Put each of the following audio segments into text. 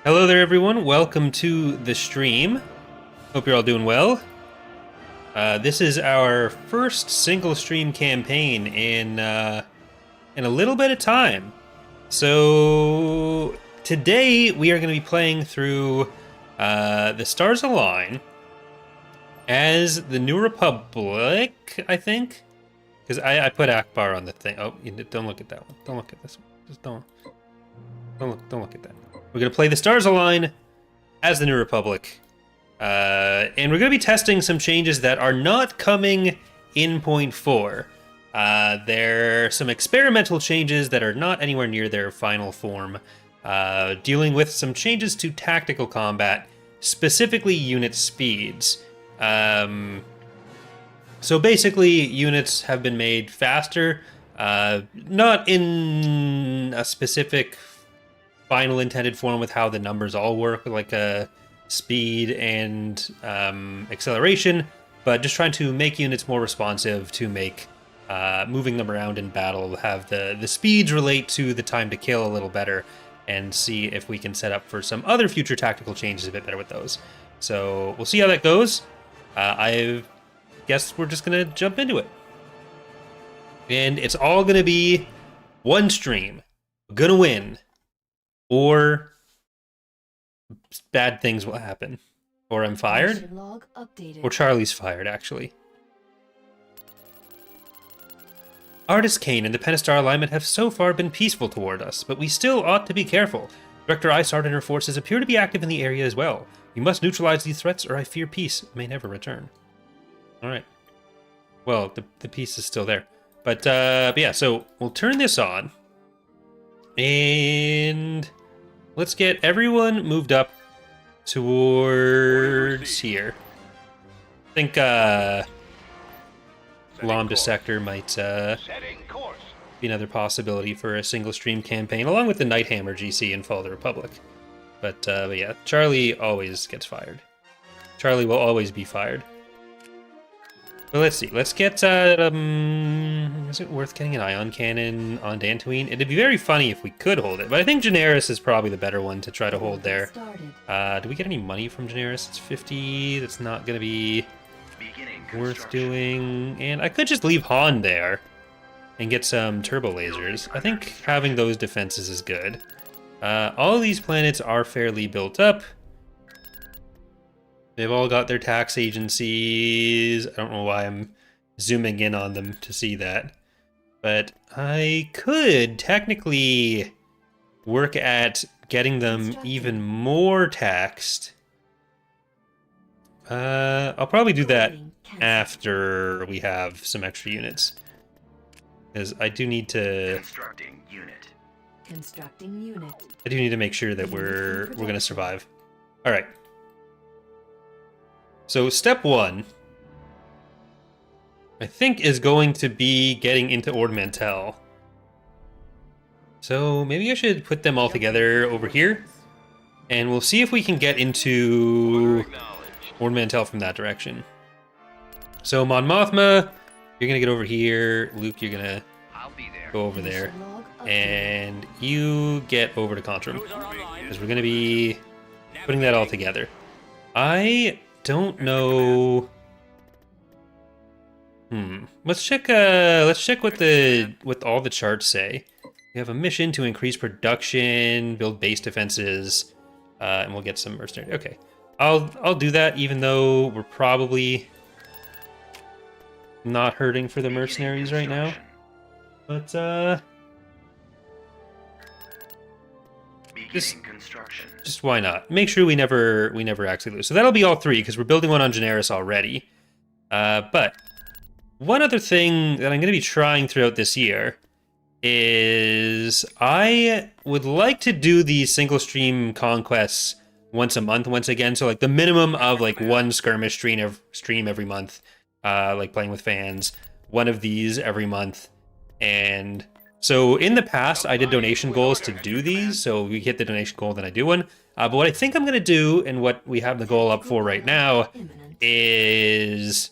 Hello there, everyone. Welcome to the stream. Hope you're all doing well. This is our first single stream campaign in a little bit of time. So today we are going to be playing through the Stars Align as the New Republic, I think, because I put Akbar on the thing. Oh, don't look at that one. Don't look at this one. Just don't look at that. We're going to play the Stars Align as the New Republic. And we're going to be testing some changes that are not coming in 0.4. There are some experimental changes that are not anywhere near their final form. Dealing with some changes to tactical combat, specifically unit speeds. So basically, units have been made faster. Not in a specific final intended form with how the numbers all work, like speed and acceleration, but just trying to make units more responsive to make moving them around in battle have the speeds relate to the time to kill a little better, and see if we can set up for some other future tactical changes a bit better with those. So we'll see how that goes. I guess we're just gonna jump into it, and it's all gonna be one stream. We're gonna win, or bad things will happen. Or I'm fired. Or Charlie's fired, actually. Artist Kane and the Pentastar alignment have so far been peaceful toward us, but we still ought to be careful. Director Isard and her forces appear to be active in the area as well. We must neutralize these threats, or I fear peace may never return. Alright. Well, the peace is still there. But yeah, so we'll turn this on. And let's get everyone moved up towards here. I think Lambda Sector might be another possibility for a single stream campaign, along with the Nighthammer GC and Fall of the Republic. But yeah, Charlie always gets fired. Charlie will always be fired. But let's see. Let's get. Is it worth getting an ion cannon on Dantooine? It'd be very funny if we could hold it, but I think Generis is probably the better one to try to hold there. Do we get any money from Generis? It's 50. That's not going to be worth doing. And I could just leave Han there and get some turbo lasers. I think having those defenses is good. All of these planets are fairly built up. They've all got their tax agencies. I don't know why I'm zooming in on them to see that. But I could technically work at getting them even more taxed. I'll probably do that after we have some extra units. Because I do need to... Constructing unit. I do need to make sure that we're going to survive. Alright. So step one, I think, is going to be getting into Ord Mantell. So maybe I should put them all together over here, and we'll see if we can get into Ord Mantell from that direction. So Mon Mothma, you're gonna get over here. Luke, you're gonna go over there, and you get over to Contrum, because we're gonna be putting that all together. I don't know. Let's check what all the charts say. We have a mission to increase production, build base defenses, and we'll get some mercenary. Okay, I'll do that, even though we're probably not hurting for the mercenaries right now. But just why not? Make sure we never actually lose. So that'll be all three, because we're building one on Generis already. But one other thing that I'm going to be trying throughout this year is I would like to do these single stream conquests once a month once again. So like the minimum of like one skirmish stream every month, like playing with fans, one of these every month. And so in the past, I did donation goals to do these. So we hit the donation goal, then I do one. But what I think I'm going to do, and what we have the goal up for right now, is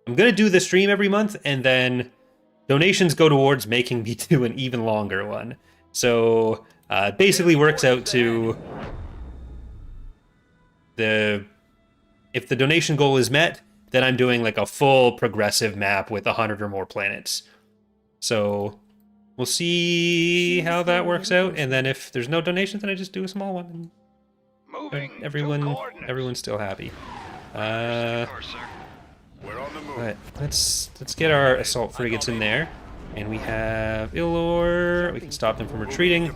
I'm going to do the stream every month, and then donations go towards making me do an even longer one. So basically works out to if the donation goal is met, then I'm doing like a full progressive map with 100 or more planets. So we'll see how that works out, and then if there's no donations, then I just do a small one. And everyone's still happy. But let's get our assault frigates in there, and we have Ilor. We can stop them from retreating.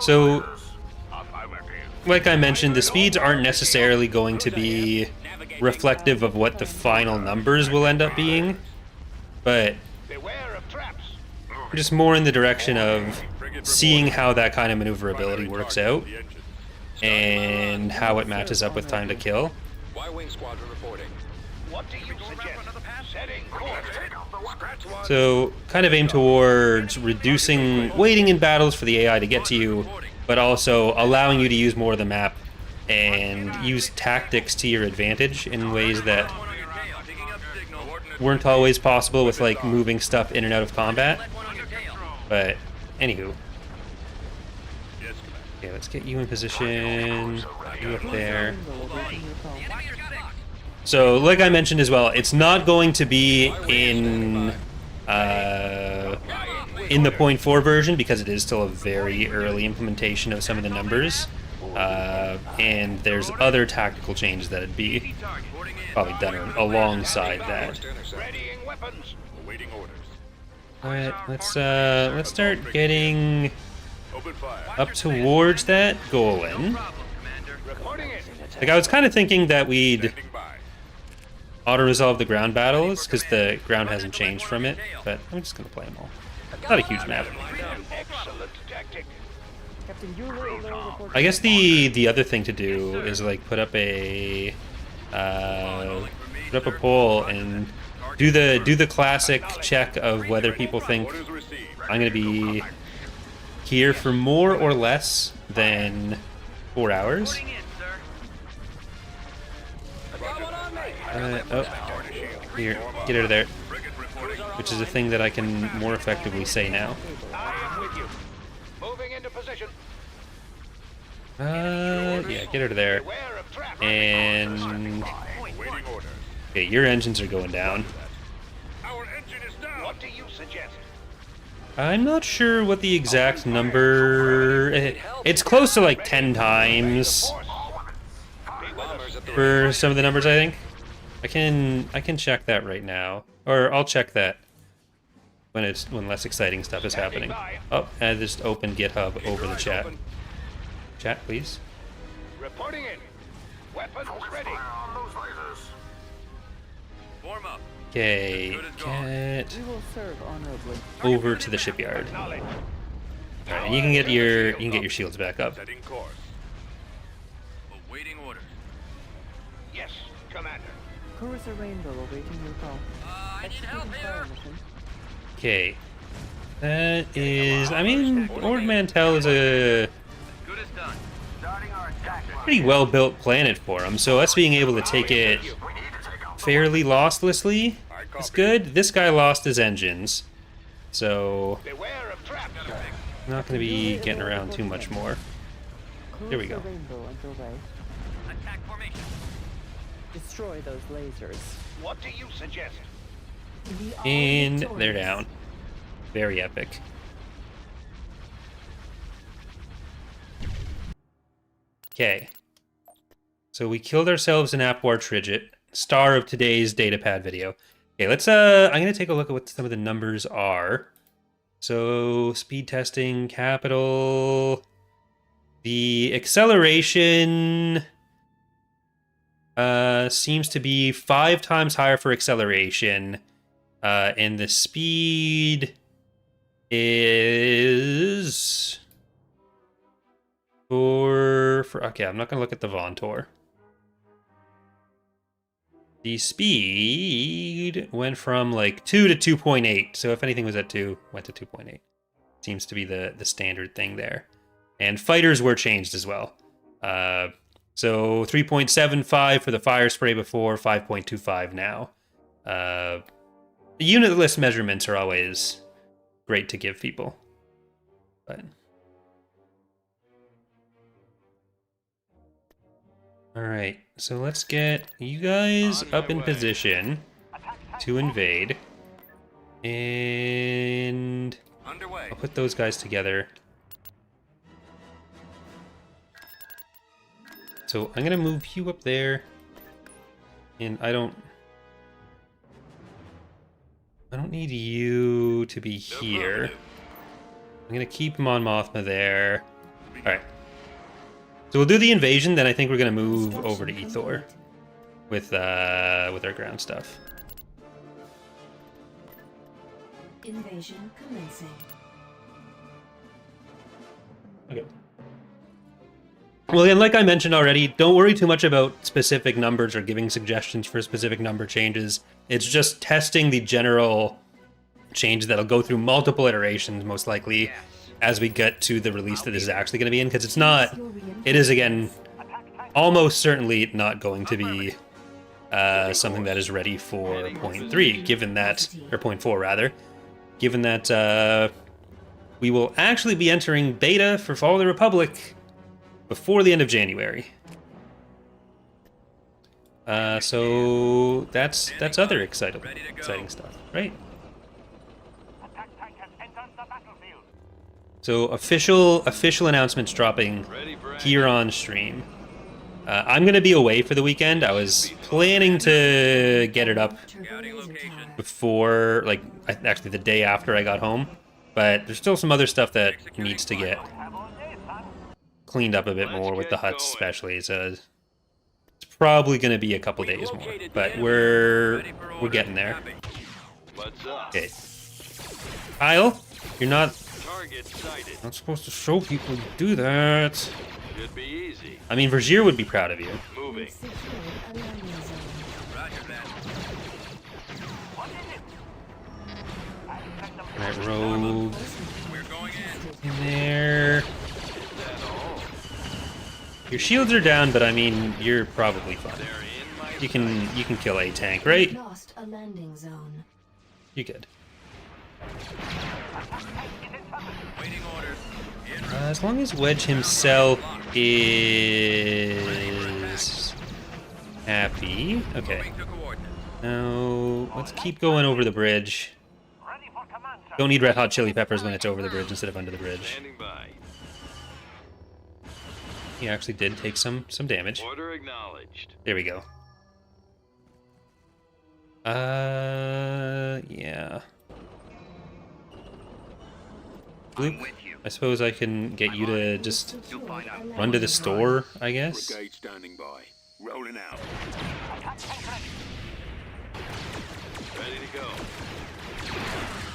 So, like I mentioned, the speeds aren't necessarily going to be reflective of what the final numbers will end up being, but just more in the direction of seeing how that kind of maneuverability works out and how it matches up with time to kill. So kind of aim towards reducing waiting in battles for the AI to get to you, but also allowing you to use more of the map and use tactics to your advantage in ways that weren't always possible with like moving stuff in and out of combat. But anywho, okay, let's get you in position. You up there. So, like I mentioned as well, it's not going to be in the 0.4 version because it is still a very early implementation of some of the numbers, and there's other tactical changes that'd be probably done alongside that. All right, let's start getting up towards that goal in. Like, I was kind of thinking that we'd auto-resolve the ground battles, because the ground hasn't changed from it, but I'm just going to play them all. Not a huge map. I guess the other thing to do is, like, put up a poll and do the classic check of whether people think I'm going to be here for more or less than 4 hours. Oh, here, get out of there. Which is a thing that I can more effectively say now. Yeah, get out of there. And okay, your engines are going down. I'm not sure what the exact number. It's close to like 10 times for some of the numbers, I think. I can check that right now, or I'll check that when less exciting stuff is happening. Oh, I just opened GitHub over the chat. Chat, please. Reporting in. Weapons ready. Form up. Okay, get over to the shipyard. All right, and you can get your shields back up. Awaiting orders. Yes, Commander. Cruiser Rainbow awaiting your call. I need help here. Okay, that is. I mean, Ord Mantell is a pretty well-built planet for him, so us being able to take it fairly losslessly is good. This guy lost his engines, so I'm not going to be getting around too much more. There we go. Attack formation. Destroy those lasers. What do you suggest? And they're down. Very epic. Okay. So we killed ourselves an Apwar Trigit, star of today's datapad video. Okay, let's I'm gonna take a look at what some of the numbers are. So speed testing, capital. The acceleration seems to be 5 times higher for acceleration. And the speed is for okay, I'm not gonna look at the Vontor. The speed went from like 2 to 2.8. So if anything was at 2, went to 2.8. Seems to be the standard thing there. And fighters were changed as well. So 3.75 for the fire spray before, 5.25 now. The unitless measurements are always great to give people. But Alright, so let's get you guys up in position to invade. And Underway. I'll put those guys together. So I'm gonna move you up there. And I don't need you to be here. I'm gonna keep Mon Mothma there. Alright. So we'll do the invasion, then I think we're gonna move over to Ethor with our ground stuff. Invasion commencing. Okay. Well, again, like I mentioned already, don't worry too much about specific numbers or giving suggestions for specific number changes. It's just testing the general change that'll go through multiple iterations, most likely, as we get to the release that this is actually going to be in, because it is, again, almost certainly not going to be something that is ready for 0.3, given that, or 0.4 rather, given that we will actually be entering beta for Fall of the Republic before the end of January. So that's other exciting stuff, right? So official announcements dropping here on stream. I'm gonna be away for the weekend. I was planning to get it up before, like, actually the day after I got home, but there's still some other stuff that needs to get cleaned up a bit more with the huts, especially. So it's probably gonna be a couple days more, but we're getting there. Okay, Kyle, you're not supposed to show people you do that. Should be easy. I mean, Vergier would be proud of you. Moving. Alright, Rogue We're going in. in there. Your shields are down, but I mean, you're probably fine. You can kill a tank, right? Lost a landing zone. You're good. Waiting orders. As long as Wedge himself is happy. Okay. Moving to coordinates. Now, let's keep going over the bridge. Don't need Red Hot Chili Peppers when it's over the bridge instead of under the bridge. Standing by. He actually did take some damage. Order acknowledged. There we go. Yeah. Luke, I suppose I can get you to just run to the store, I guess. Brigade standing by. Rolling out. Ready to go.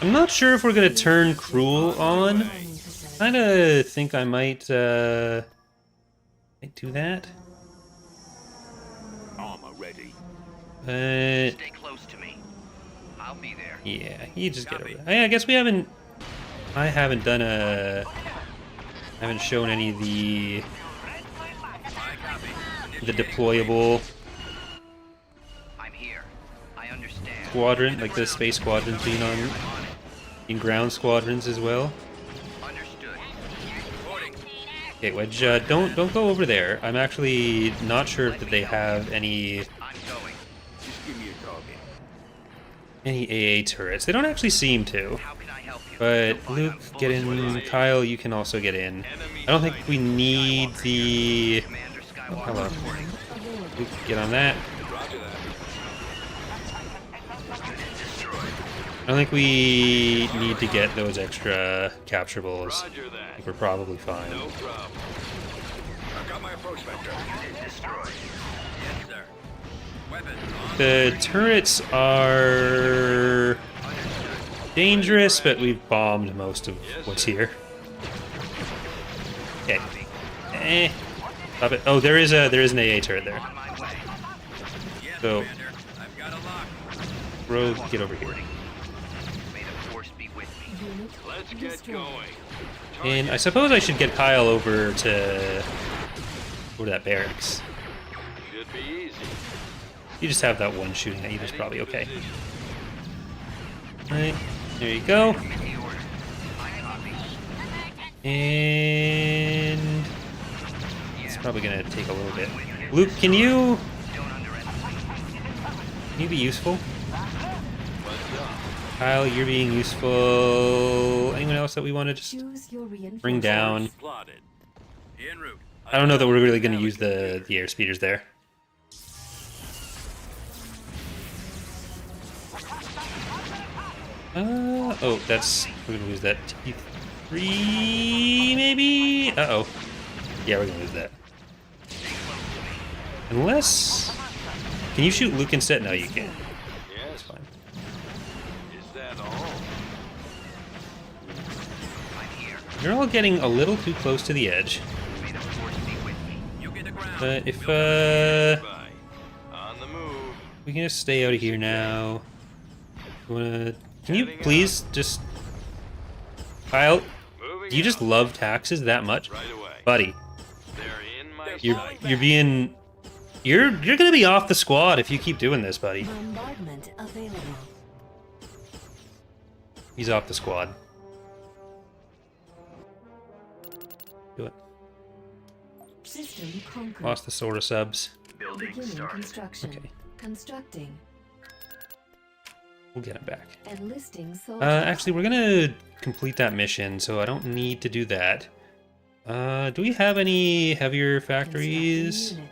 I'm not sure if we're gonna turn Cruel on. Kinda think I might do that. Armor ready. But Stay close to me. I'll be there. yeah, you just get over it. I guess I haven't shown any of the deployable I'm here. I understand. squadron, like the space squadrons being in ground squadrons as well. Understood. Okay, Wedge, don't go over there. I'm actually not sure if they have any I'm going. Just give me a target. AA turrets. They don't actually seem to. How can I help you? But Luke, get in. Kyle, you can also get in. I don't think we need the. Commander Oh, Skywalker. hello. Luke, get on that. I don't think we need to get those extra capturables. I think we're probably fine. No problem. I've got my approach vector. Destroyed. Yes, sir. Weapons on. The turrets are dangerous, but we've bombed most of what's here. Okay. Stop it. Oh, there is an AA turret there. On my way. Yes, So, Commander. I've got a lock. Rogue, get over here. May the force be with me. Unit Let's get destroyed. going. And I suppose I should get Kyle over to that barracks. Should be easy. You just have that one shooting at you, that's probably okay. Alright, there you go. Any order. I copy. And it's probably gonna take a little bit. Luke, can you be useful? Kyle, you're being useful. Anyone else that we want to just Choose your bring down? Plotted. En route. I don't know that we're really going to use the air speeders there. Oh, that's... We're going to lose that T3, maybe? Uh-oh. Yeah, we're going to lose that. Unless... Can you shoot Luke instead? No, you can't. That's fine. Is that all? You're all getting a little too close to the edge. You get the ground. But if, Bye. On the move. we can just stay out of here now. Can you please just... Kyle, Moving do you just out. love taxes that much? Right away. Buddy, They're in my you're being... You're gonna be off the squad if you keep doing this, buddy. Bombardment available. He's off the squad. Do it. System conquered. Lost the Sora subs. Beginning construction. Okay. Constructing. We'll get him back. Enlisting soldiers. Actually, we're gonna complete that mission, so I don't need to do that. Do we have any heavier factories? Constructing unit.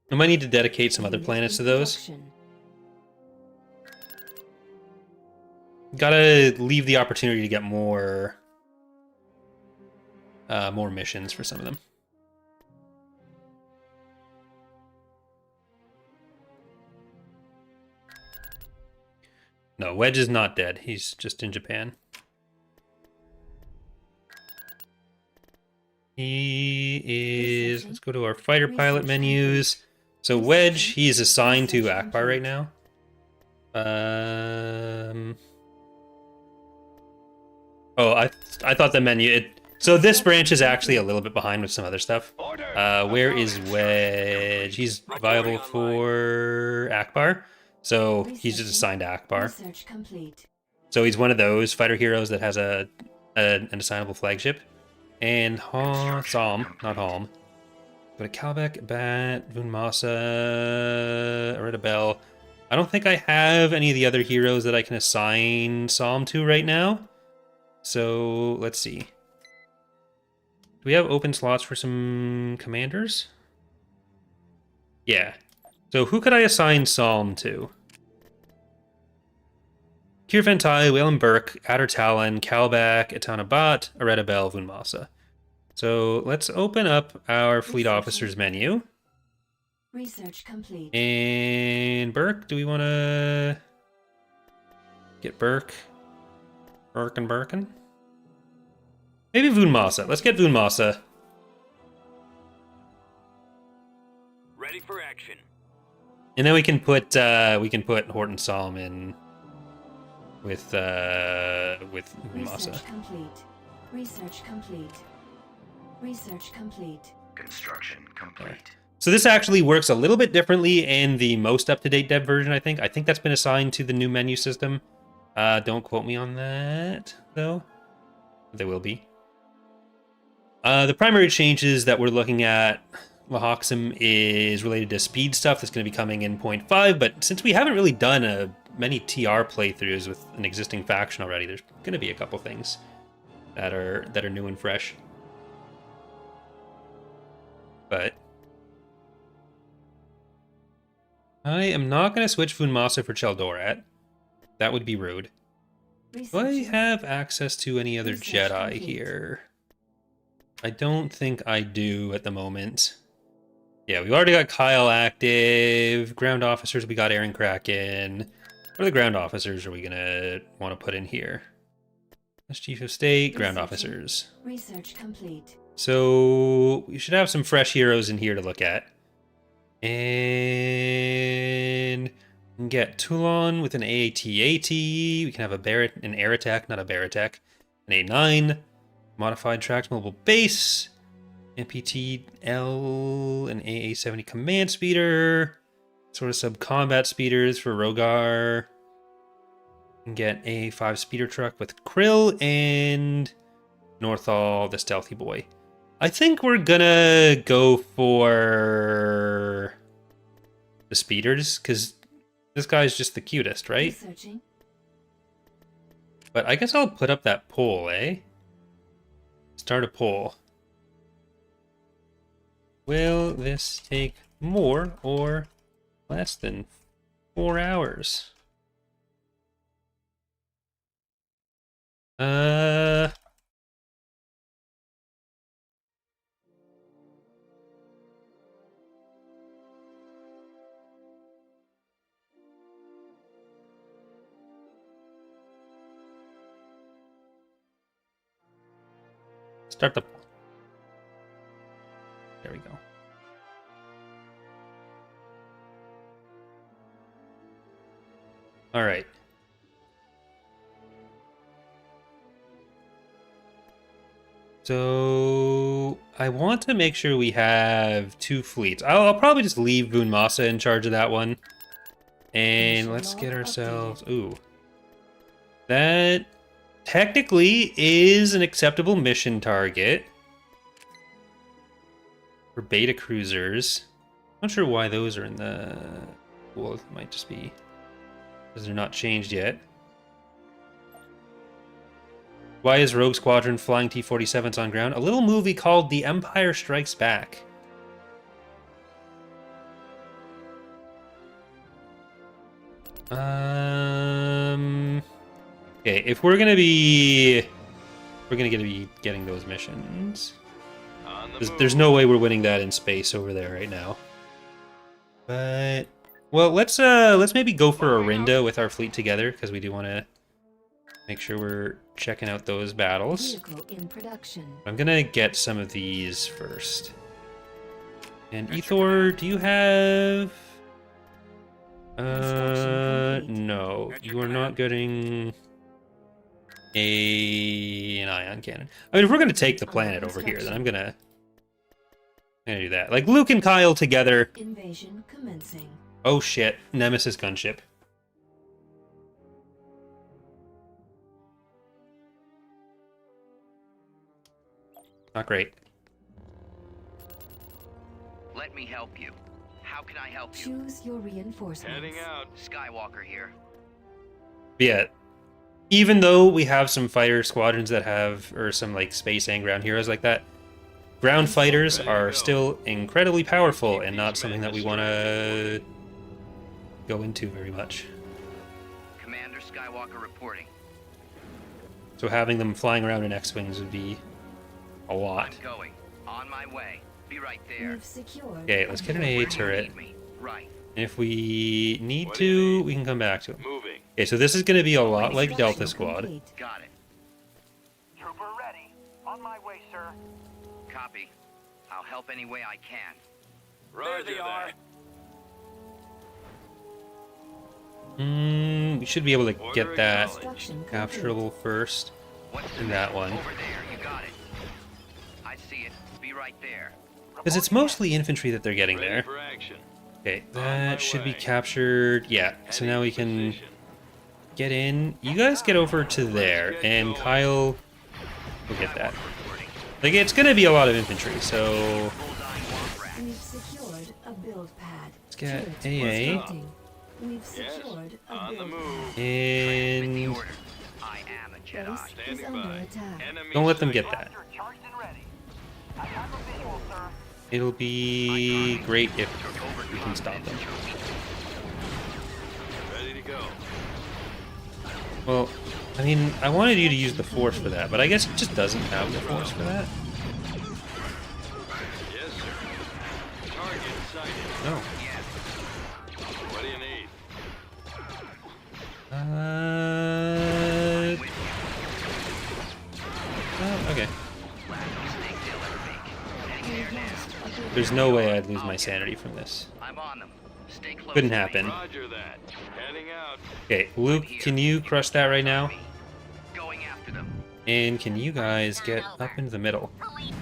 I might need to dedicate some other Unit planets to in those. production. Gotta leave the opportunity to get more missions for some of them. No, Wedge is not dead. He's just in Japan. He is... Let's go to our fighter pilot menus. So Wedge, he's assigned to Akbar right now. Oh, I thought the menu... So this branch is actually a little bit behind with some other stuff. Where is Wedge? He's viable for Akbar. So he's just assigned to Akbar. Research complete. So he's one of those fighter heroes that has an assignable flagship. And Salm, not Halm. Go to Kalbeck, Bat, Vunmasa, Aridabel. I don't think I have any of the other heroes that I can assign Salm to right now. So let's see. Do we have open slots for some commanders? Yeah. So who could I assign Salm to? Kirventai, Whalen Burke, Adder Talon, Kalbak, Etanabat, Aredabel, Vunmasa. So let's open up our fleet officers menu. Research complete. And Burke, do we want to get Burke? Birkin? Maybe Vunmasa. Let's get Vunmasa. Ready for action. And then we can put Horton Salm in with Vunmasa. Research complete. Research complete. Research complete. Construction complete. So this actually works a little bit differently in the most up-to-date dev version, I think. I think that's been assigned to the new menu system. Don't quote me on that, though. They will be. The primary changes that we're looking at, Lahoxim, is related to speed stuff that's going to be coming in 0.5, but since we haven't really done many TR playthroughs with an existing faction already, there's going to be a couple things that are new and fresh. But I am not going to switch Vunmasa for Cheldorat. That would be rude. Do I have access to any other Jedi here? I don't think I do at the moment. Yeah, we've already got Kyle active. Ground officers, we got Aaron Kraken. What are the ground officers are we going to want to put in here? As Chief of State, ground officers. Research complete. So we should have some fresh heroes in here to look at. And we can get Toulon with an AAT-AT. We can have an air attack, not a bear attack. An A9. Modified tracked mobile base. MPT-L, an AA-70 command speeder. Sort of sub-combat speeders for Rogar. We can get a 5 speeder truck with Krill and Northall, the stealthy boy. I think we're gonna go for the speeders, because this guy's just the cutest, right? Researching. But I guess I'll put up that poll, eh? Start a poll. Will this take more or less than 4 hours? Start the poll. There we go. All right. So I want to make sure we have 2 fleets. I'll probably just leave Voon Massa in charge of that one. And let's get ourselves... Ooh. That technically is an acceptable mission target for beta cruisers. Not sure why those are in the... Well, it might just be because they're not changed yet. Why is Rogue Squadron flying T-47s on ground? A little movie called The Empire Strikes Back. Okay, if we're gonna be getting those missions. There's no way we're winning that in space over there right now. But well, let's maybe go for Orinda with our fleet together, because we do want to make sure we're checking out those battles. Vehicle in production. I'm gonna get some of these first. And Ethor, do you have? No, you are not getting an ion cannon. I mean, if we're gonna take the planet over here, then I'm gonna do that. Like Luke and Kyle together. Invasion commencing. Oh shit, Nemesis gunship. Not great. Let me help you. How can I help you? Choose your reinforcements. Heading out. Skywalker here. But yeah, even though we have some fighter squadrons that have, or some like space and ground heroes like that, ground fighters are still incredibly powerful and not something that we want to go into very much. Commander Skywalker reporting. So having them flying around in X-Wings would be a lot. I'm going. On my way. Be right there. We've secured. Okay, let's get an A turret. Need me. Right. And if we need What do you to, need? we can come back to it. Moving. Okay, so this is going to be a lot like Construction Delta Squad. complete. Got it. Trooper ready. On my way, sir. Copy. I'll help any way I can. Roger they that. are. We should be able to Order get that Construction complete. capturable first. What's the In that mission? one. Over there. You got it. I see it. Be right there. Because it's mostly infantry that they're getting Ready there. for action. Okay, my that should be way. captured. Yeah, so Heading now we can position. get in. You guys get over to there, get and going. Kyle will get that. Reporting. Like, it's going to be a lot of infantry, so Bullseye walk rack. We've secured a build pad. let's get Turret AA. constructing. We've Yes. secured a On the build move. With the And order. I am a pad. Jedi. Base is Standing under by. attack. Enemy don't let them sighted. get that. Blaster charged and ready. I have a visual, sir. It'll be great if Took we can stop them. Ready to go. Well, I mean, I wanted you to use the Force for that, but I guess it just doesn't have the Force for that. Yes, sir. Target sighted. No. Yes. What do you need? With you. Okay. Last mistake they'll ever make. Heading there now. There's no way I'd lose my sanity from this. I'm on them. Stay close. Couldn't to me. happen. Roger that. Heading out. Okay, Luke, can you crush that right now? Going after them. And can you guys get up into the middle?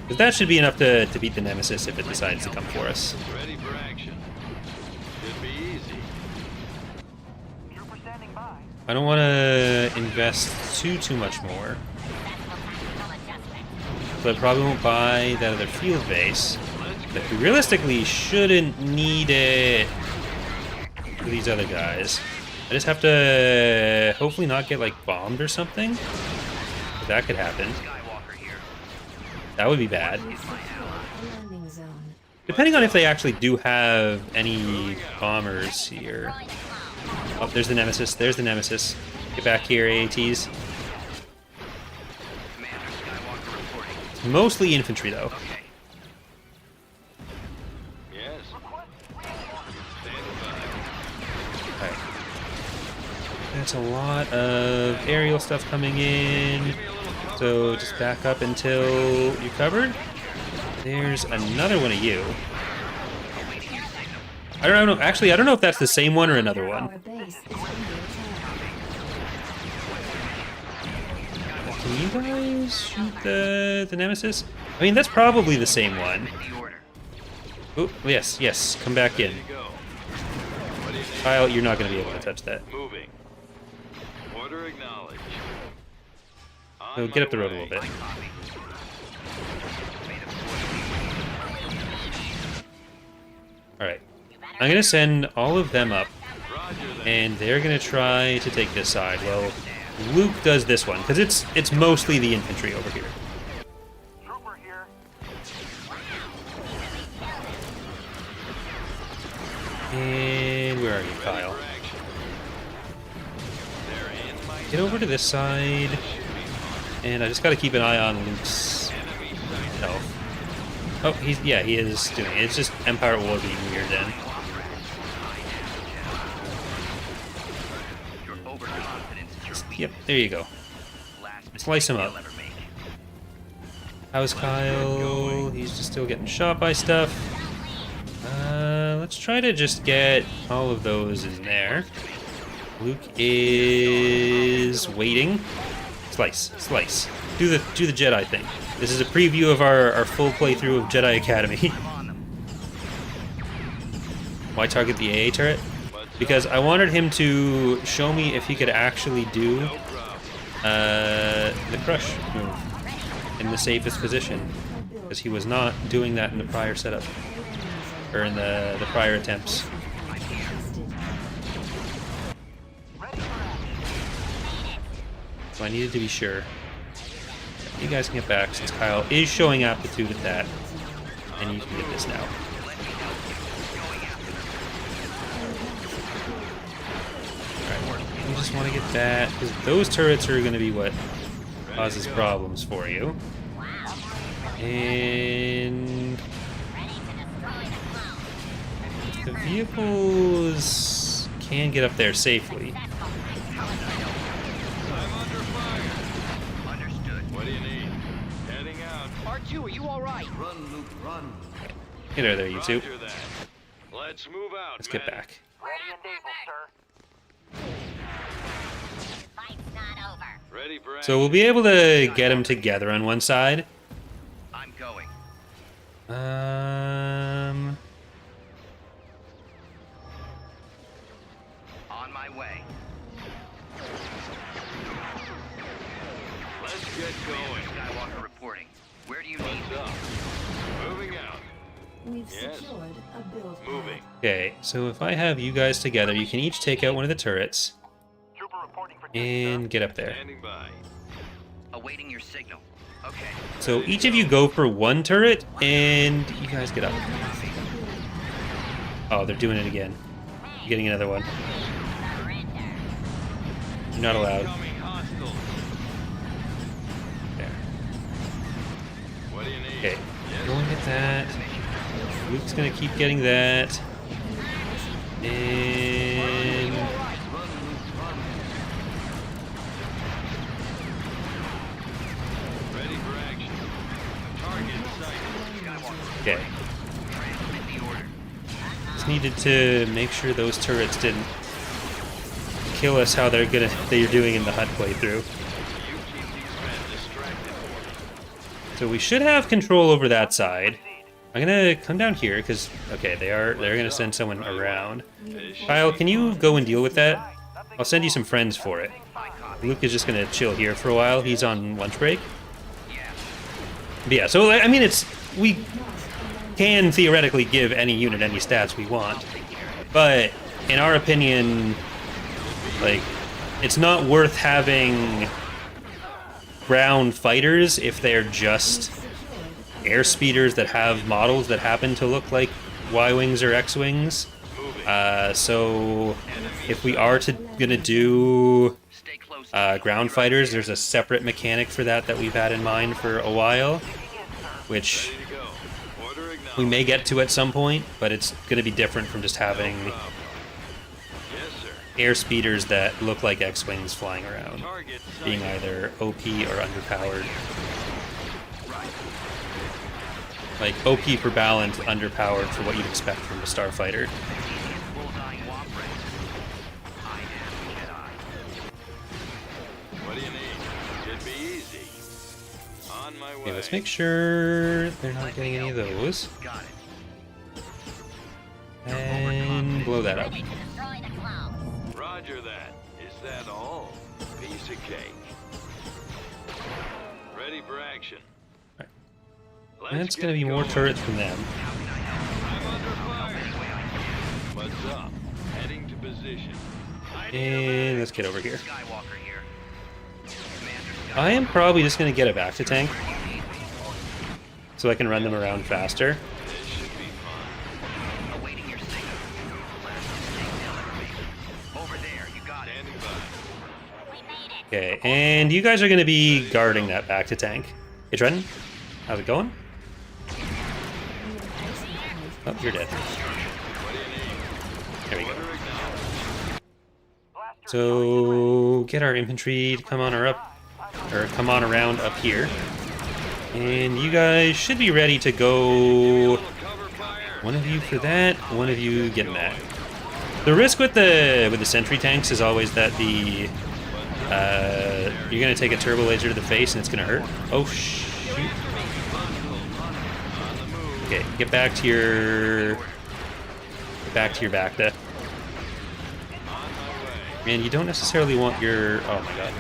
Because that should be enough to beat the Nemesis if it decides to come for us. Ready for action. Should be easy. Trooper standing by. I don't want to invest too much more. So I probably won't buy that other field base. But we realistically shouldn't need it for these other guys. I just have to hopefully not get, like, bombed or something. But that could happen. That would be bad. Landing zone. Depending on if they actually do have any bombers here. Oh, there's the Nemesis. There's the Nemesis. Get back here, AATs. It's mostly infantry, though. Yes. Alright. That's a lot of aerial stuff coming in. So just back up until you're covered. There's another one of you. I don't know. Actually, I don't know if that's the same one or another one. Our base is under attack. Can you guys shoot the Nemesis? I mean, that's probably the same one. Oh, yes, yes. Come back in. Kyle, you're not going to be able to touch that. Moving. Order acknowledged. So get up the road a little bit. Alright. I'm going to send all of them up, and they're going to try to take this side. Well, Luke does this one, because it's mostly the infantry over here. Trooper here. And where are you, Kyle? Get over to this side, and I just got to keep an eye on Luke's health. Oh, he is doing it. It's just Empire War being weird then. Yep, there you go. Slice him up. How's Kyle? He's just still getting shot by stuff. Let's try to just get all of those in there. Luke is waiting. Slice, slice. Do the Jedi thing. This is a preview of our full playthrough of Jedi Academy. Why target the AA turret? Because I wanted him to show me if he could actually do the crush move in the safest position. Because he was not doing that in the prior setup. Or in the prior attempts. So I needed to be sure. You guys can get back since Kyle is showing aptitude at that. And you can get this now. Alright, you just want to get that, because those turrets are going to be what causes problems for you. And the vehicles can get up there safely. R2, are you alright? Run, Luke, run. Get out of there, you two. Roger that. Let's move out. Let's get men. back. Ready and able, sir. Ready for So we'll be able to get them together on one side. I'm going. On my way. Let's get going. Skywalker reporting. Where do you need What's me? up? Moving out. We've Yes. secured a build pad. Moving. Okay, so if I have you guys together, you can each take out one of the turrets Trooper reporting for duty, and get up there. Standing by. Awaiting your signal. Okay. So each of you go for one turret, and you guys get up. Oh, they're doing it again. You're getting another one. You're not allowed. Coming hostile. There. What do you need? Okay, go and get that. Luke's gonna keep getting that. And Ready for action. Target sighted. okay. Just needed to make sure those turrets didn't kill us how they're doing in the HUD playthrough. You keep these men distracted. So we should have control over that side. I'm gonna come down here because they're gonna send someone around. Kyle, can you go and deal with that? I'll send you some friends for it. Luke is just gonna chill here for a while. He's on lunch break. Yeah. But yeah, so I mean, we can theoretically give any unit any stats we want, but in our opinion, like, it's not worth having ground fighters if they're just air speeders that have models that happen to look like Y-wings or X-wings. So if we are gonna do ground fighters, there's a separate mechanic for that we've had in mind for a while, which we may get to at some point, but it's gonna be different from just having air speeders that look like X-wings flying around, being either OP or underpowered. Like, OP for balance, underpowered for what you'd expect from a starfighter. What do you need? Should be easy. On my way. Okay, let's make sure they're not getting any of those. And blow that up. Roger that. Is that all? Piece of cake. Ready for action. And it's gonna be more turrets from them. I'm under fire. What's up? Heading to position. And let's get over here. Skywalker here. I am probably just gonna get a back to tank, so I can run them around faster. This should be fun. Awaiting your signal. Over there, you got it. Standing by. Okay, and you guys are gonna be guarding that back to tank. Hey Trenton, how's it going? Oh, you're dead. There we go. So get our infantry to come on around up here, and you guys should be ready to go. One of you for that, one of you getting that. The risk with the sentry tanks is always that you're gonna take a turbo laser to the face and it's gonna hurt. Oh shoot! Okay, get back to your Bacta. Man, you don't necessarily want your... Oh my god.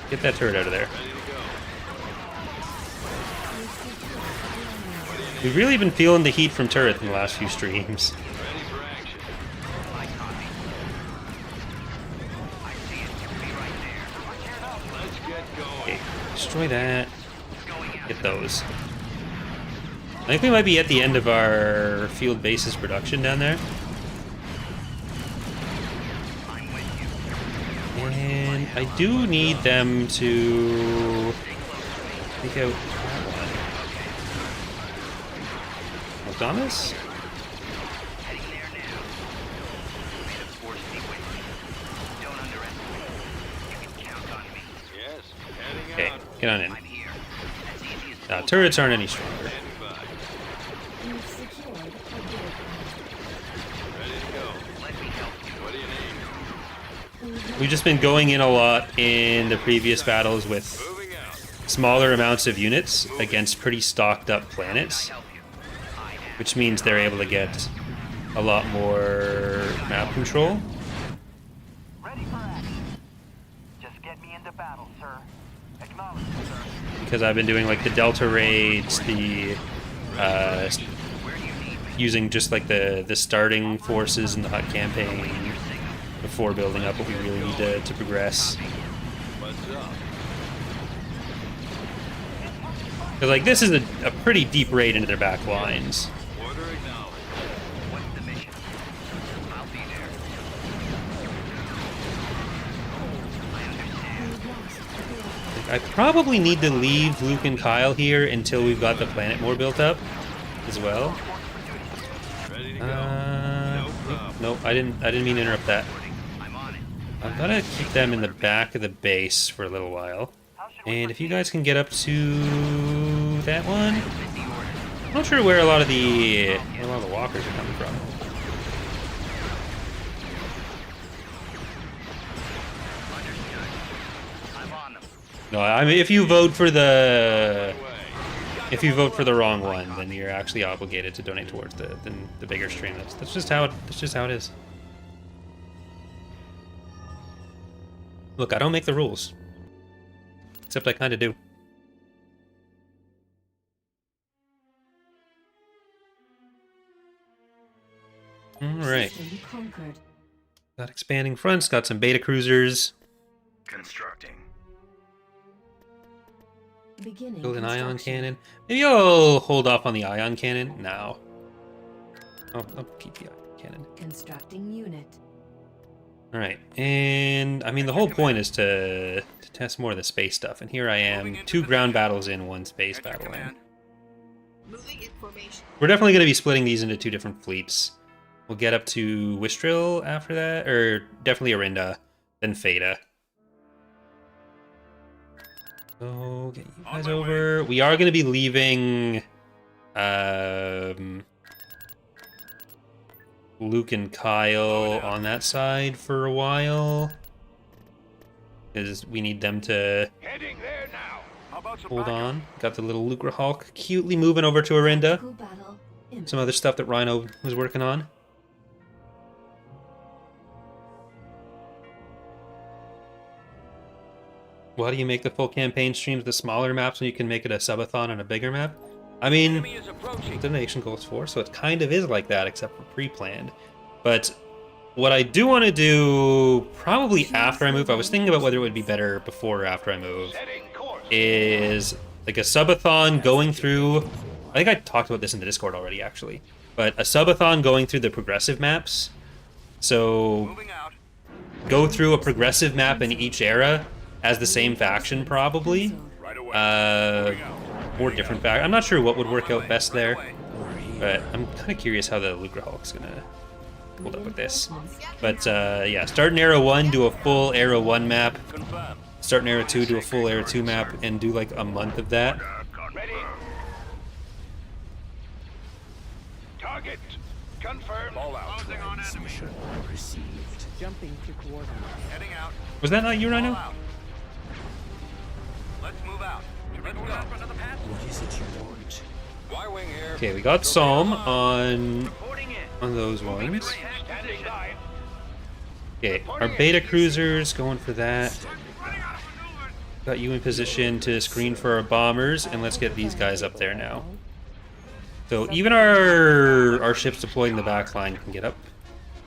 Get that turret out of there. We've really been feeling the heat from turret in the last few streams. Okay, destroy that. Get those. I think we might be at the end of our field bases production down there. And I do need them to take out that one. Thomas? Okay, get on in. Turrets aren't any stronger. You've secured a building. We've just been going in a lot in the previous battles with smaller amounts of units against pretty stocked up planets, which means they're able to get a lot more map control. Ready for action. Just get me into battle, sir. Acknowledged, sir. Because I've been doing like the Delta raids, the using just like the starting forces in the hut campaign before building up what we really need to progress. Because like this is a pretty deep raid into their back lines. I probably need to leave Luke and Kyle here until we've got the planet more built up as well. Nope, I didn't mean to interrupt that. I've got to keep them in the back of the base for a little while. And if you guys can get up to that one, I'm not sure where a lot of the walkers are coming from. No, I mean if you vote for the wrong one, then you're actually obligated to donate towards the bigger stream. That's just how it is. Look, I don't make the rules. Except I kind of do. right. System conquered. Got expanding fronts, got some beta cruisers. Constructing. Beginning Build an ion construction. cannon. Maybe I'll hold off on the ion cannon now. I'll keep the ion cannon. Constructing unit. All right, and I mean the whole point is to test more of the space stuff, and here I am, 2 ground battles in, 1 space At your battle in. command. Moving in formation. We're definitely going to be splitting these into 2 different fleets. We'll get up to Wistril after that, or definitely Arinda, then Feta. So get you guys over. We are going to be leaving Luke and Kyle on that side for a while, because we need them to Heading there now. How about some hold backup? on. Got the little Lucre Hulk cutely moving over to Arinda. Tactical battle imminent. Some other stuff that Rhino was working on. Why do you make the full campaign streams the smaller maps when you can make it a subathon on a bigger map? I mean, Enemy is approaching. the nation goes for, so it kind of is like that, except for pre-planned. But what I do want to do, probably after I move, I was thinking about whether it would be better before or after I move, Setting course. is like a subathon going through. I think I talked about this in the Discord already, actually. But a subathon going through the progressive maps. So Moving out. go through a progressive map in each era as the same faction, probably. Right away. Uh, or different faction. I'm not sure what would work out best there, Away. but I'm kind of curious how the Lucre Hulk's gonna hold up with this. Reinforcements. But yeah, start in Era 1, do a full Era 1 map. Confirmed. Start in Era 2, do a full Era 2 map, and do like a month of that. Ready. Target confirmed. All out. Closing on enemy. Jumping to coordinates. Heading out. Was that not you, All Rhino? out. Let's move out. Let's go. What is it you want? Y-wing here. Okay, we got Psalm on Reporting in. those ones. Standing by. Okay, our beta cruisers going for that. Got you in position to screen for our bombers, and let's get these guys up there now. So even our ships deployed in the back line can get up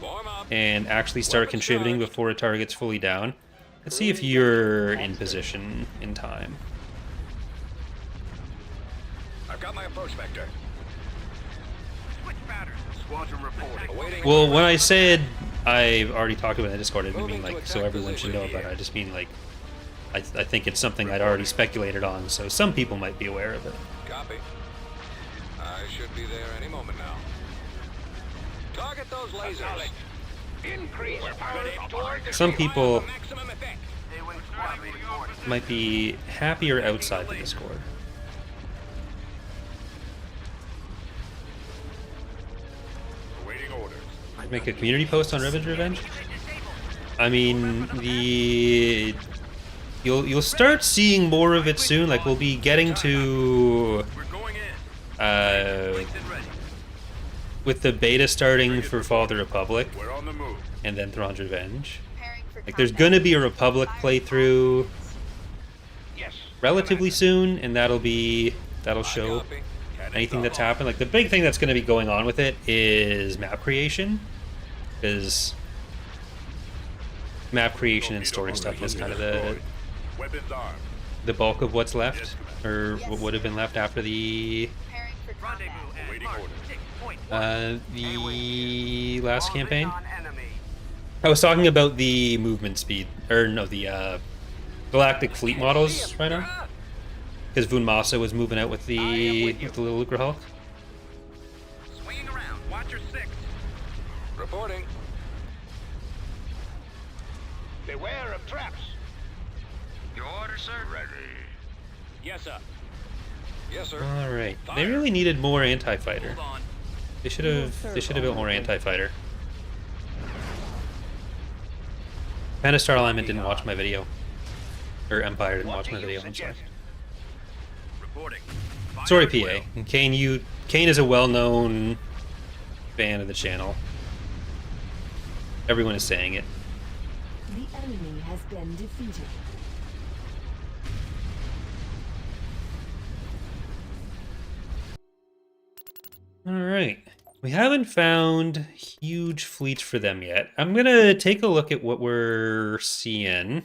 Form up. and actually start contributing before a target's fully down. Let's see if you're in position in time. I've got my approach vector. Switch pattern. Squadron reporting. Awaiting. Well, when I said I've already talked about it in Discord, I didn't mean like so everyone should know about it. I just mean like I think it's something I'd already speculated on, so some people might be aware of it. Copy. I should be there any moment now. Target those lasers. Increase power. Some people Maximum effect. might be happier outside the Discord. Awaiting orders. Make a community post on Rebel's Revenge. I mean, you'll start seeing more of it soon. Like we'll be getting to We're going in. uh, Get ready. with the beta starting for Fall of the Republic, We're on the move. and then Thrawn's Revenge. Preparing for Like there's combat. gonna be a Republic playthrough Yes. relatively soon, and that'll show Copy. Cannon anything that's off. happened. Like the big thing that's going to be going on with it is map creation, because map creation and story stuff is kind of Weapons armed. the bulk of what's left, or what would have been left after the Preparing for combat. Awaiting orders. the last campaign. I was talking about the movement speed, or no, the galactic fleet models right now, because Vun Masa was moving out with the little Lucre Hulk. Swinging around. Watcher 6. Reporting. Beware of traps. Your order, sir. Ready. Yes, sir. Yes, sir. All right, they really needed more anti-fighter. Hold on. They should have built more anti-fighter. Panda Star Alignment didn't watch my video. Or Empire didn't watch my video, I'm sorry. Reporting. Sorry, PA. And Kane is a well-known fan of the channel. Everyone is saying it. The enemy has been defeated. Alright. We haven't found huge fleets for them yet. I'm gonna take a look at what we're seeing.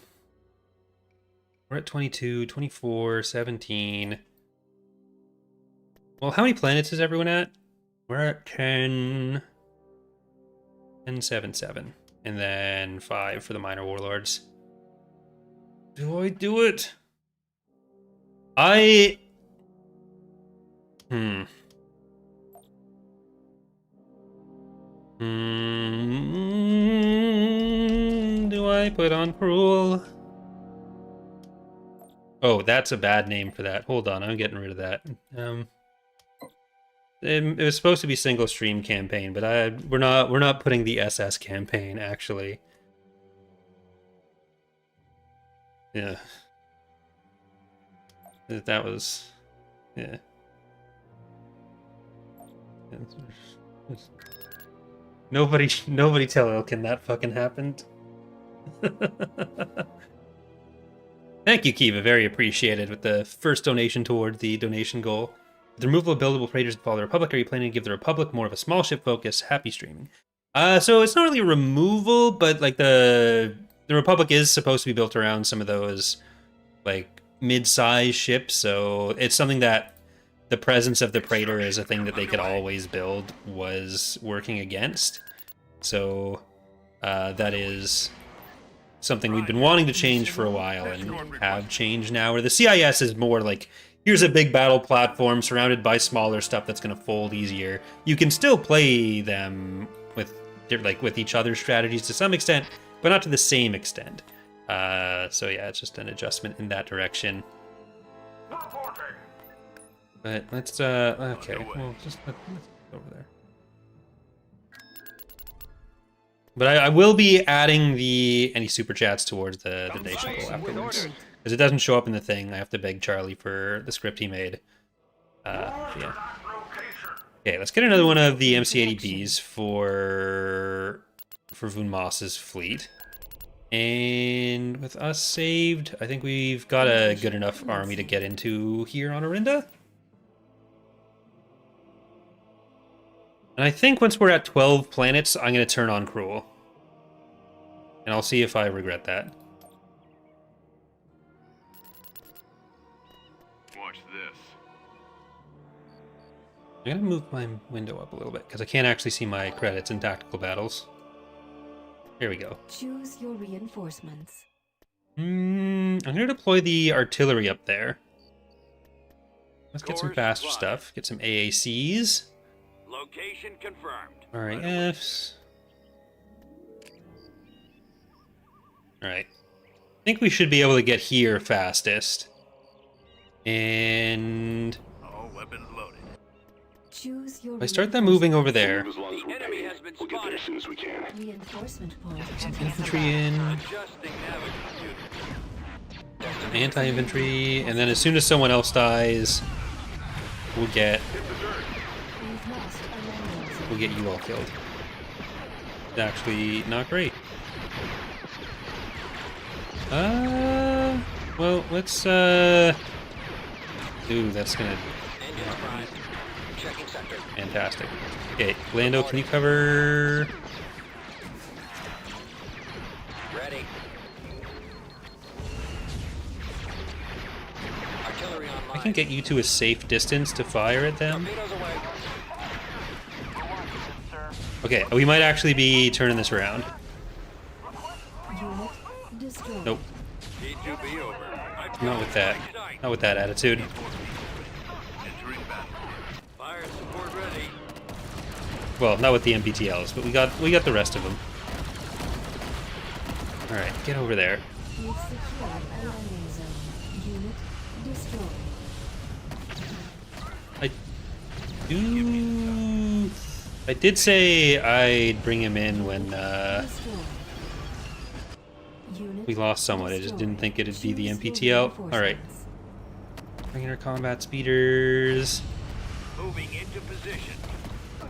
We're at 22, 24, 17. Well, how many planets is everyone at? We're at 10, 10, 7, 7. And then 5 for the minor warlords. Do I do it? Do I put on cruel? Oh, that's a bad name for that. Hold on, I'm getting rid of that. It was supposed to be single stream campaign, but we're not putting the SS campaign actually. Yeah. That was yeah. Nobody tell Ilkin that fucking happened. Thank you, Kiva. Very appreciated with the first donation toward the donation goal. With the removal of buildable freighters to follow the Republic, are you planning to give the Republic more of a small ship focus? Happy streaming. So it's not really a removal, but like the Republic is supposed to be built around some of those like mid-size ships, so it's something that the presence of the Praetor is a thing that they could always build was working against. So that is something we've been wanting to change for a while and have changed now, where the CIS is more like, here's a big battle platform surrounded by smaller stuff that's going to fold easier. You can still play them with each other's strategies to some extent, but not to the same extent. So yeah, it's just an adjustment in that direction. But let's okay, well, let's go over there. But I will be adding any super chats towards the donation goal afterwards, because it doesn't show up in the thing. I have to beg Charlie for the script he made. Yeah. Okay, let's get another one of the MC-80Bs for Vun Moss's fleet. And with us saved, I think we've got a good enough army to get into here on Orinda. And I think once we're at 12 planets, I'm going to turn on Cruel. And I'll see if I regret that. Watch this. I'm going to move my window up a little bit, because I can't actually see my credits in tactical battles. Here we go. Choose your reinforcements. I'm going to deploy the artillery up there. Let's get some faster stuff. Get some AACs. Location confirmed. RAFs. Alright. I think we should be able to get here fastest. And All weapons loaded. Choose your if I start them moving over there. The enemy has been spotted. reinforcement point. Infantry in. Adjusting navigator. Anti-infantry. And then as soon as someone else dies, we'll get We've lost a landing zone. you all killed. It's actually not great. Well, let's ooh, that's gonna Engines prime. Checking sector. fantastic. Okay, Lando, can you cover? Ready. Artillery online. I can get you to a safe distance to fire at them. Torpedoes away. Okay, we might actually be turning this around. Unit destroyed. Nope, E2B over. not with that. Not with that attitude. Entering battle. Fire support ready. Well, not with the MPTLs, but we got the rest of them. All right, get over there. We've secured a landing zone. Unit destroyed. I did say I'd bring him in when Destroyed. Unit we lost someone. I just didn't think it'd be the Choose your MPTL. All right, reinforcements. bringing our combat speeders. Moving into position.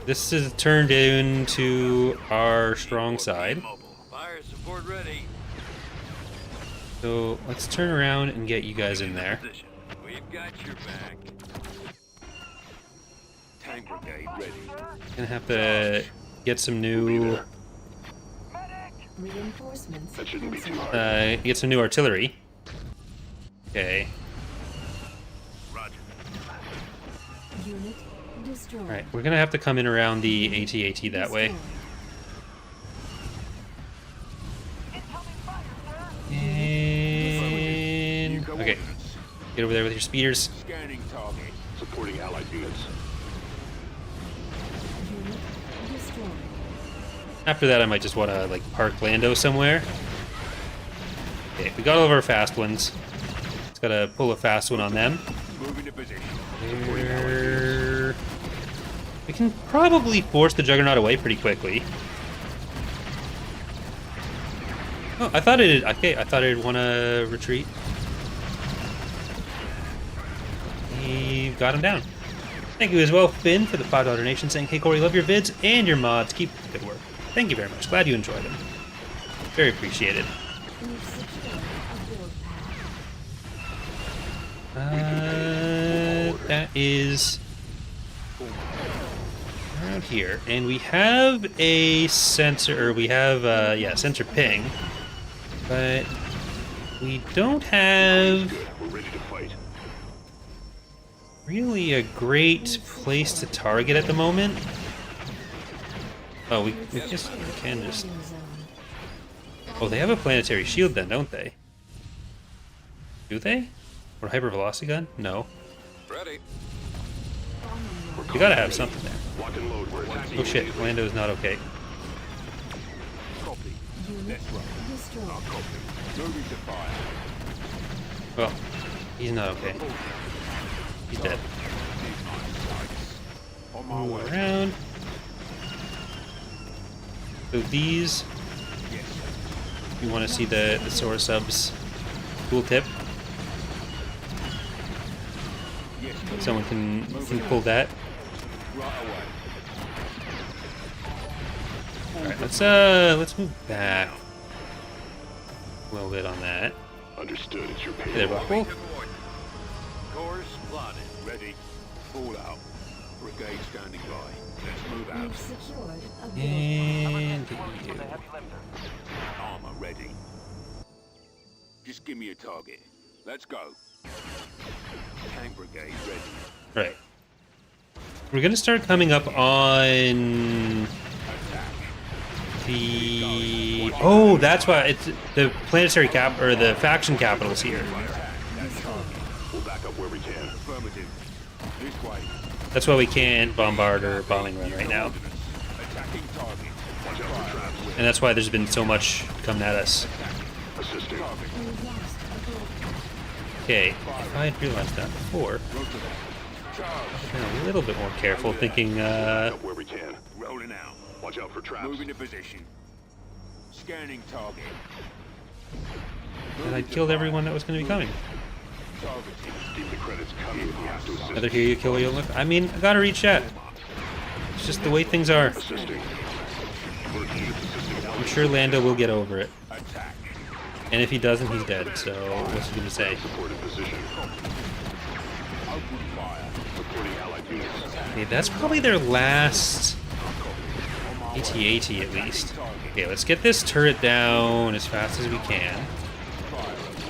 This is turned into our strong side. Mobile. Fire support ready. So let's turn around and get you guys in there. Position. We've got your back. Tango brigade ready. Gonna have to get some new Reinforcements. That shouldn't be too hard. get some new artillery. Okay. Roger. Unit destroyed. All right, we're gonna have to come in around the AT-AT that way. And okay, get over there with your speeders. Scanning target. Supporting allied units. Unit destroyed. After that, I might just want to like park Lando somewhere. Okay, we got all of our fast ones. Just gotta pull a fast one on them. Moving to position. There- We can probably force the Juggernaut away pretty quickly. Oh, I thought it. Okay, I thought it'd want to retreat. We've got him down. Thank you as well, Finn, for the $5 donation, saying, "Hey Corey, love your vids and your mods. Keep up the good work." Thank you very much. Glad you enjoy them. Very appreciated. We've secured a build path. That is around here, and we have a sensor. Or we have, yeah, sensor ping, but we don't have Good. We're ready to fight. really a great place to target at the moment. Oh, we just we can just. Landing zone. Oh, they have a planetary shield then, don't they? Do they? Or a hypervelocity gun? No. Ready. You gotta have something there. Lock and load. We're attacking. Oh shit, Lando's not okay. Copy. Unit Let's run. destroyed. Copy. Moving to fire. Well, he's not okay. He's dead. On my Move way. around. So these, Yes, sir. you want to see the Sora subs tooltip. Yes, sir. Someone can pull that. Right away. All right, let's move back a little bit on that. Understood. It's your Hey there, payload. Buckle. Course plotted. Ready. Fall out. Brigade standing by. Let's move out. We've secured a build And For the you. heavy lifter. Armor ready. Just give me a target. Let's go. Tank brigade ready. Right. We're gonna start coming up on Attack. the. Oh, that's why it's the planetary cap or the faction capitals here. We'll back up where we can. Affirmative. This way. That's why we can't bombard or bombing run right now, Attacking target. Watch out for traps. and that's why there's been so much coming at us. Assisting. We've lost a build path. Okay, if I had realized that before, Rotor. Charge. I've been a little bit more careful, thinking, Back up where we can. Rolling out. Watch out for traps. Moving to position. Scanning target. that I'd killed everyone that was going to be coming. Targeting. Keep the credits coming. We have to assist. Rather hear you kill you look. I mean, I gotta read chat. It's just the way things are. Assisting. Working units assisting. I'm sure Lando will get over it, Attack. and if he doesn't, he's dead. So what's he gonna say? Supported position. Open fire. Supporting allied units. Okay, that's probably their last AT-AT at least. Okay, let's get this turret down as fast as we can,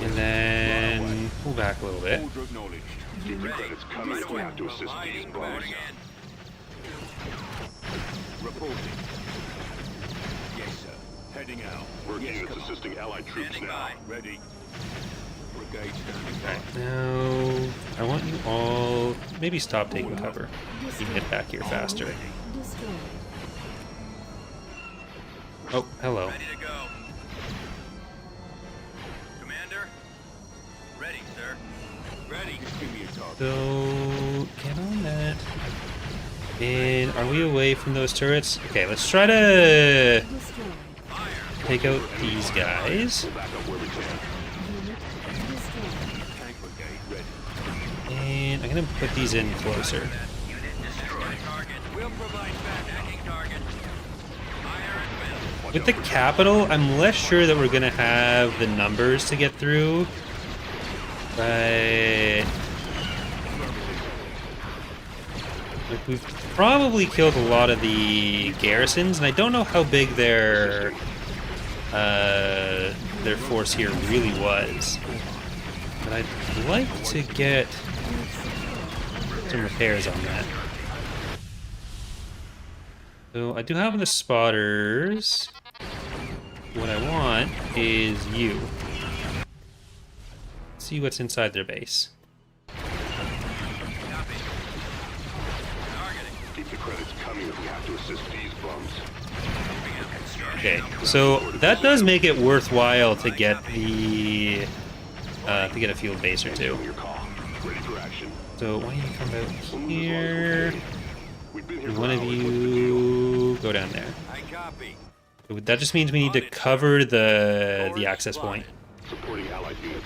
and then pull back a little bit. Order acknowledged. Keep the credits coming. We have to assist these bombers. Reporting. Yes, sir. Heading out. Working Yes, units come on. assisting allied troops now. Ready. Brigade standing by. Alright, now I want you all maybe stop taking cover. You can get back here faster. Destroyed. Oh, hello. Ready to go. Commander? Ready, sir. Ready. Just give me a target. So get on that. And are we away from those turrets? Okay, let's try to Destroyed. take out these guys. We'll back up where we can. Unit destroyed. Tank brigade ready. And I'm gonna put these in closer. Unit destroyed. Target. We'll provide backing target. Fire and wind. With the capital, I'm less sure that we're gonna have the numbers to get through. But Like, we've probably killed a lot of the garrisons, and I don't know how big their force here really was. But I'd like to get some repairs on that. So I do have the spotters. What I want is you. See what's inside their base. Keep the credits coming if we have to assist these bums. Okay, so that does make it worthwhile to get the to get a field base or two. On your call. Ready for action. So why don't you come out here? We've been here And for one of hours. you go down there. I copy. That just means we need to cover the access point. Supporting allied units.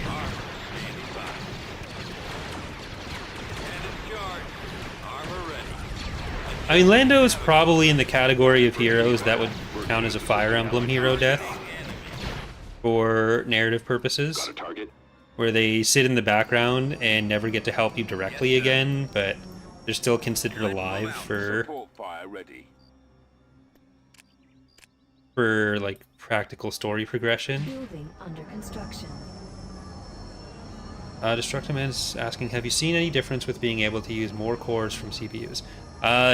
Armor standing by. Cannons charged. Armor ready. I mean, Lando is probably in the category of heroes that would count as a Fire Emblem hero death for narrative purposes, Got a target? where they sit in the background and never get to help you directly again, but they're still considered alive Support fire ready. for like practical story progression. Building under construction. Destructiman's asking, have you seen any difference with being able to use more cores from CPUs?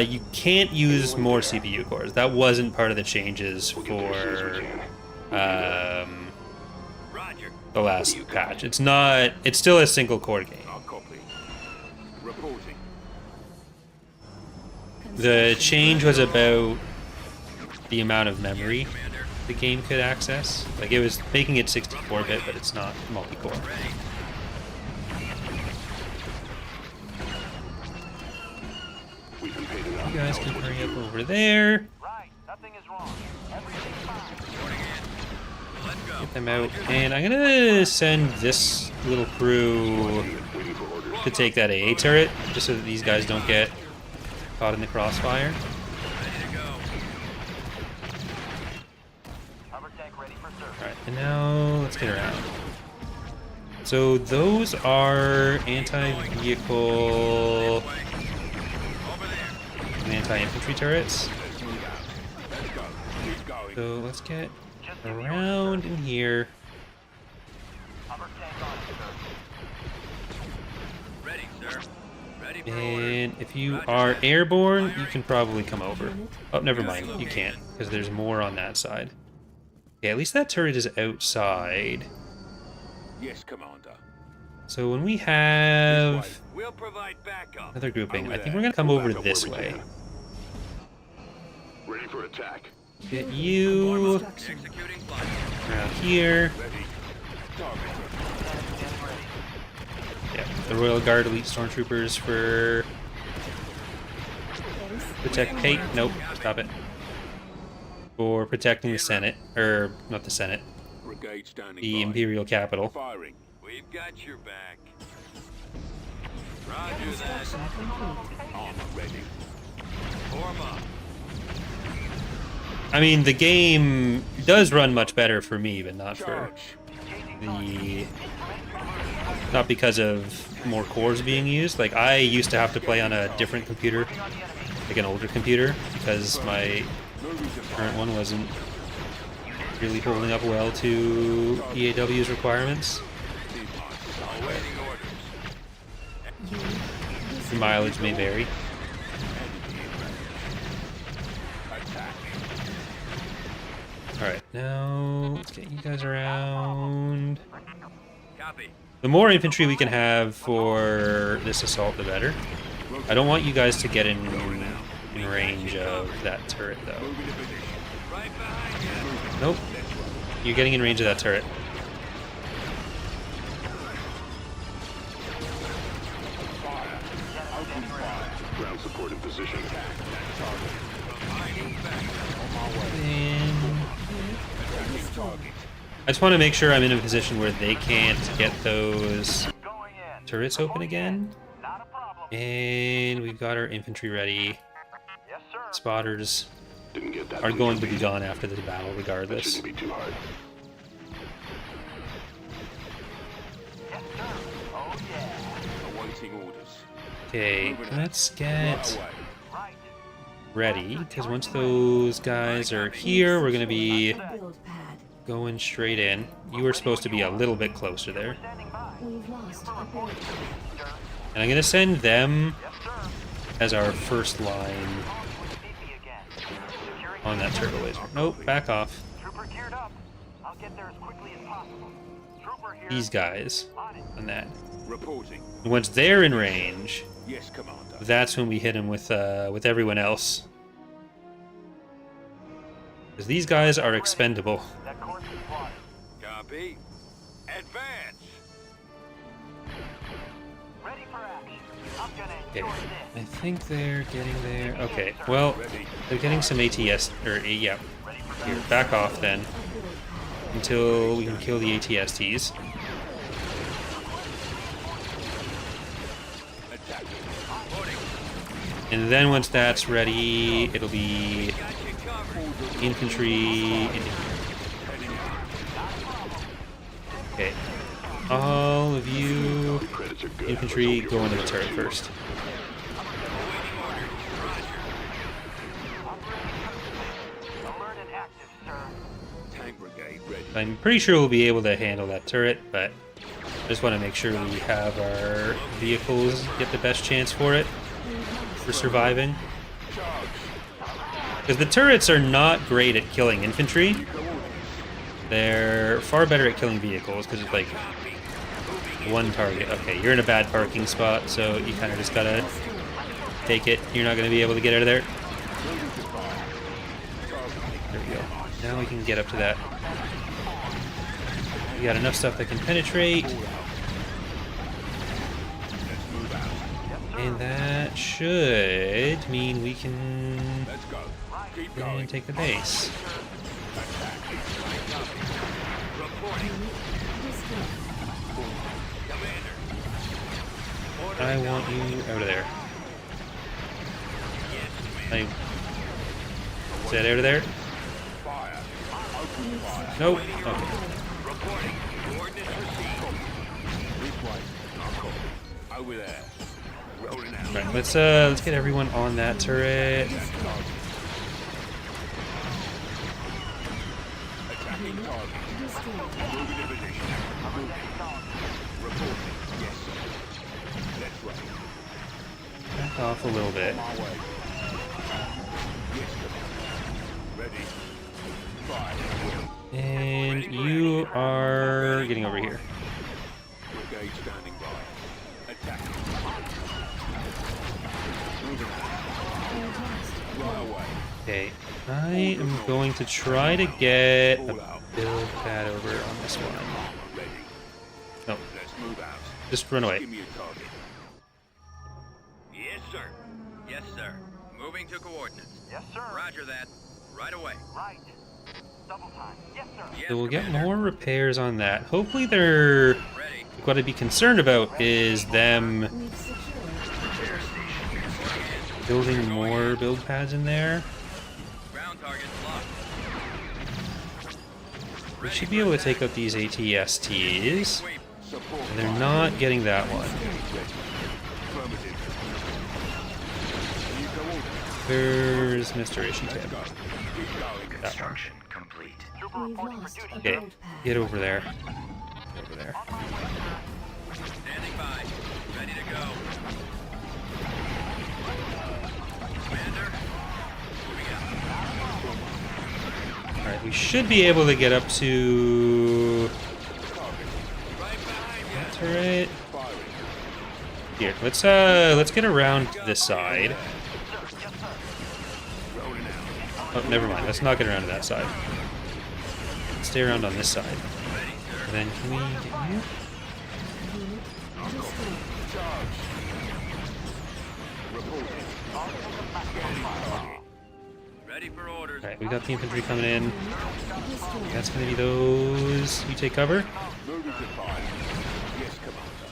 You can't use more CPU cores. That wasn't part of the changes for Roger. the last patch. It's not. It's still a single core game. I'll copy. Reporting. The change was about the amount of memory the game could access. Like, it was making it 64-bit, but it's not multi-core. We've been paid enough. You guys Now can it's what hurry to up do. over there. Right, nothing is wrong. Everything's fine. Let's go. Get them out. And I'm gonna send this little crew Waiting for orders. to take that AA turret, just so that these guys don't get caught in the crossfire. Ready to go. Hover tank ready for service. Alright, and now let's get around. So those are anti-vehicle Over there. and anti-infantry turrets. Let's go. Keep going. So let's get around in here. Hover tank on it, sir. Ready, sir. Ready for orders. And if you are airborne, you can probably come over. Oh, never mind. You can't, because there's more on that side. Okay, at least that turret is outside. Yes, Commander. So when we have We'll provide backup. another grouping, I think we're gonna come over this way. Ready for attack. Get you Construction. Executing flight. around here. Ready. Target. Getting ready. Yeah, the Royal Guard Elite Stormtroopers for protect. Hey, nope, stop it. For protecting the Senate, or not the Senate, Brigade standing the by. Imperial capital. Firing. We've got your back. Roger that. Construction complete. Armor ready. Form up. I mean, the game does run much better for me, but not for Charge. the... Not because of more cores being used. Like, I used to have to play on a different computer, like an older computer, because my current one wasn't really holding up well to EaW's requirements. Awaiting orders. The mileage may vary. Alright, now let's get you guys around. Copy. The more infantry we can have for this assault, the better. I don't want you guys to get in range of that turret, though. Right behind you. Nope. You're getting in range of that turret. Ground support in position. Providing backup. And I just want to make sure I'm in a position where they can't get those Going in. turrets open again. Not a problem. And we've got our infantry ready. Yes, sir. Didn't Spotters get that. are one going to be complete. gone after the battle That regardless. shouldn't be too hard. Yes, sir. Oh, yeah. Awaiting orders. Okay, let's get Right. ready, because once those guys are here, we're gonna be Build pad. going straight in. You were supposed to be a little bit closer there. Standing by. We've lost a build pad. And I'm gonna send them Yes, sir. as our first line CP again. Securing on that turbo laser. Nope, back off. Trooper geared up. I'll get there as quickly as possible. Trooper here. These guys On it. on that. Reporting. And once they're in range, Yes, Commander. that's when we hit them with everyone else. Because these guys are expendable. That course is plotted. Copy. Advance. Ready for action. I'm gonna Okay, enjoy I this. think they're getting there. Okay, well, they're getting some ATS, or yeah. Here, back off then, until we can kill the ATSTs. And then once that's ready, it'll be infantry. Okay, all of you Credits are good. infantry go into the turret first. Alert and active, sir. Tank brigade ready. I'm pretty sure we'll be able to handle that turret, but I just want to make sure we have our vehicles get the best chance for it, for surviving. Because the turrets are not great at killing infantry. They're far better at killing vehicles, because it's like one target. Okay, you're in a bad parking spot, so you kind of just gotta take it. You're not going to be able to get out of there. There we go. Now we can get up to that. We got enough stuff that can penetrate. And that should mean we can Let's go. Keep go going. and take the base. I want you out of there. Is that out of there? Fire. Open fire. Nope. Okay. Reporting. Coordinates received. This way. Over there. Rolling out. Right, let's get everyone on that turret. Attacking target. Moving to position. Reporting. Yes, sir. Let's roll. Back off a little bit. My way. Yes, sir. Ready. Fire. And you are getting over here. Brigade standing by. Attacking. Moving out. Right away. Okay, I am going to try to get All a out. build pad over on this one. Ready. No, Let's move out. just run away. Give me a target. Yes, sir. Yes, sir. Moving to coordinates. Yes, sir. Roger that. Right away. Right. Double time. Yes, sir. Yes, So we'll get Commander. more repairs on that. Hopefully they're... Ready. What I'd be concerned about is them We've secured building more build pads in there. Ground target locked. We should be able to take out these ATSTs. Sweep. Support. And they're not getting that one. Affirmative. You go order. There's Mr. Issue Let's Tab. go. Keep going. That one. Complete. Trooper We've reporting for lost duty. a Okay, build pad. get over there. Get over there. On my way, sir. Standing by. Ready to go. Commander. Moving out. Alright, we should be able to get up to... Right behind you. that turret. Firing. Here, let's get around this side. Rolling out. Oh, never mind. Let's not get around to that side. Let's stay around on this side. And then can we get you? Charge. Reporting. Ready for orders. Alright, we got the infantry coming in. That's gonna be those. You take cover. Moving to fire. Yes, Commander.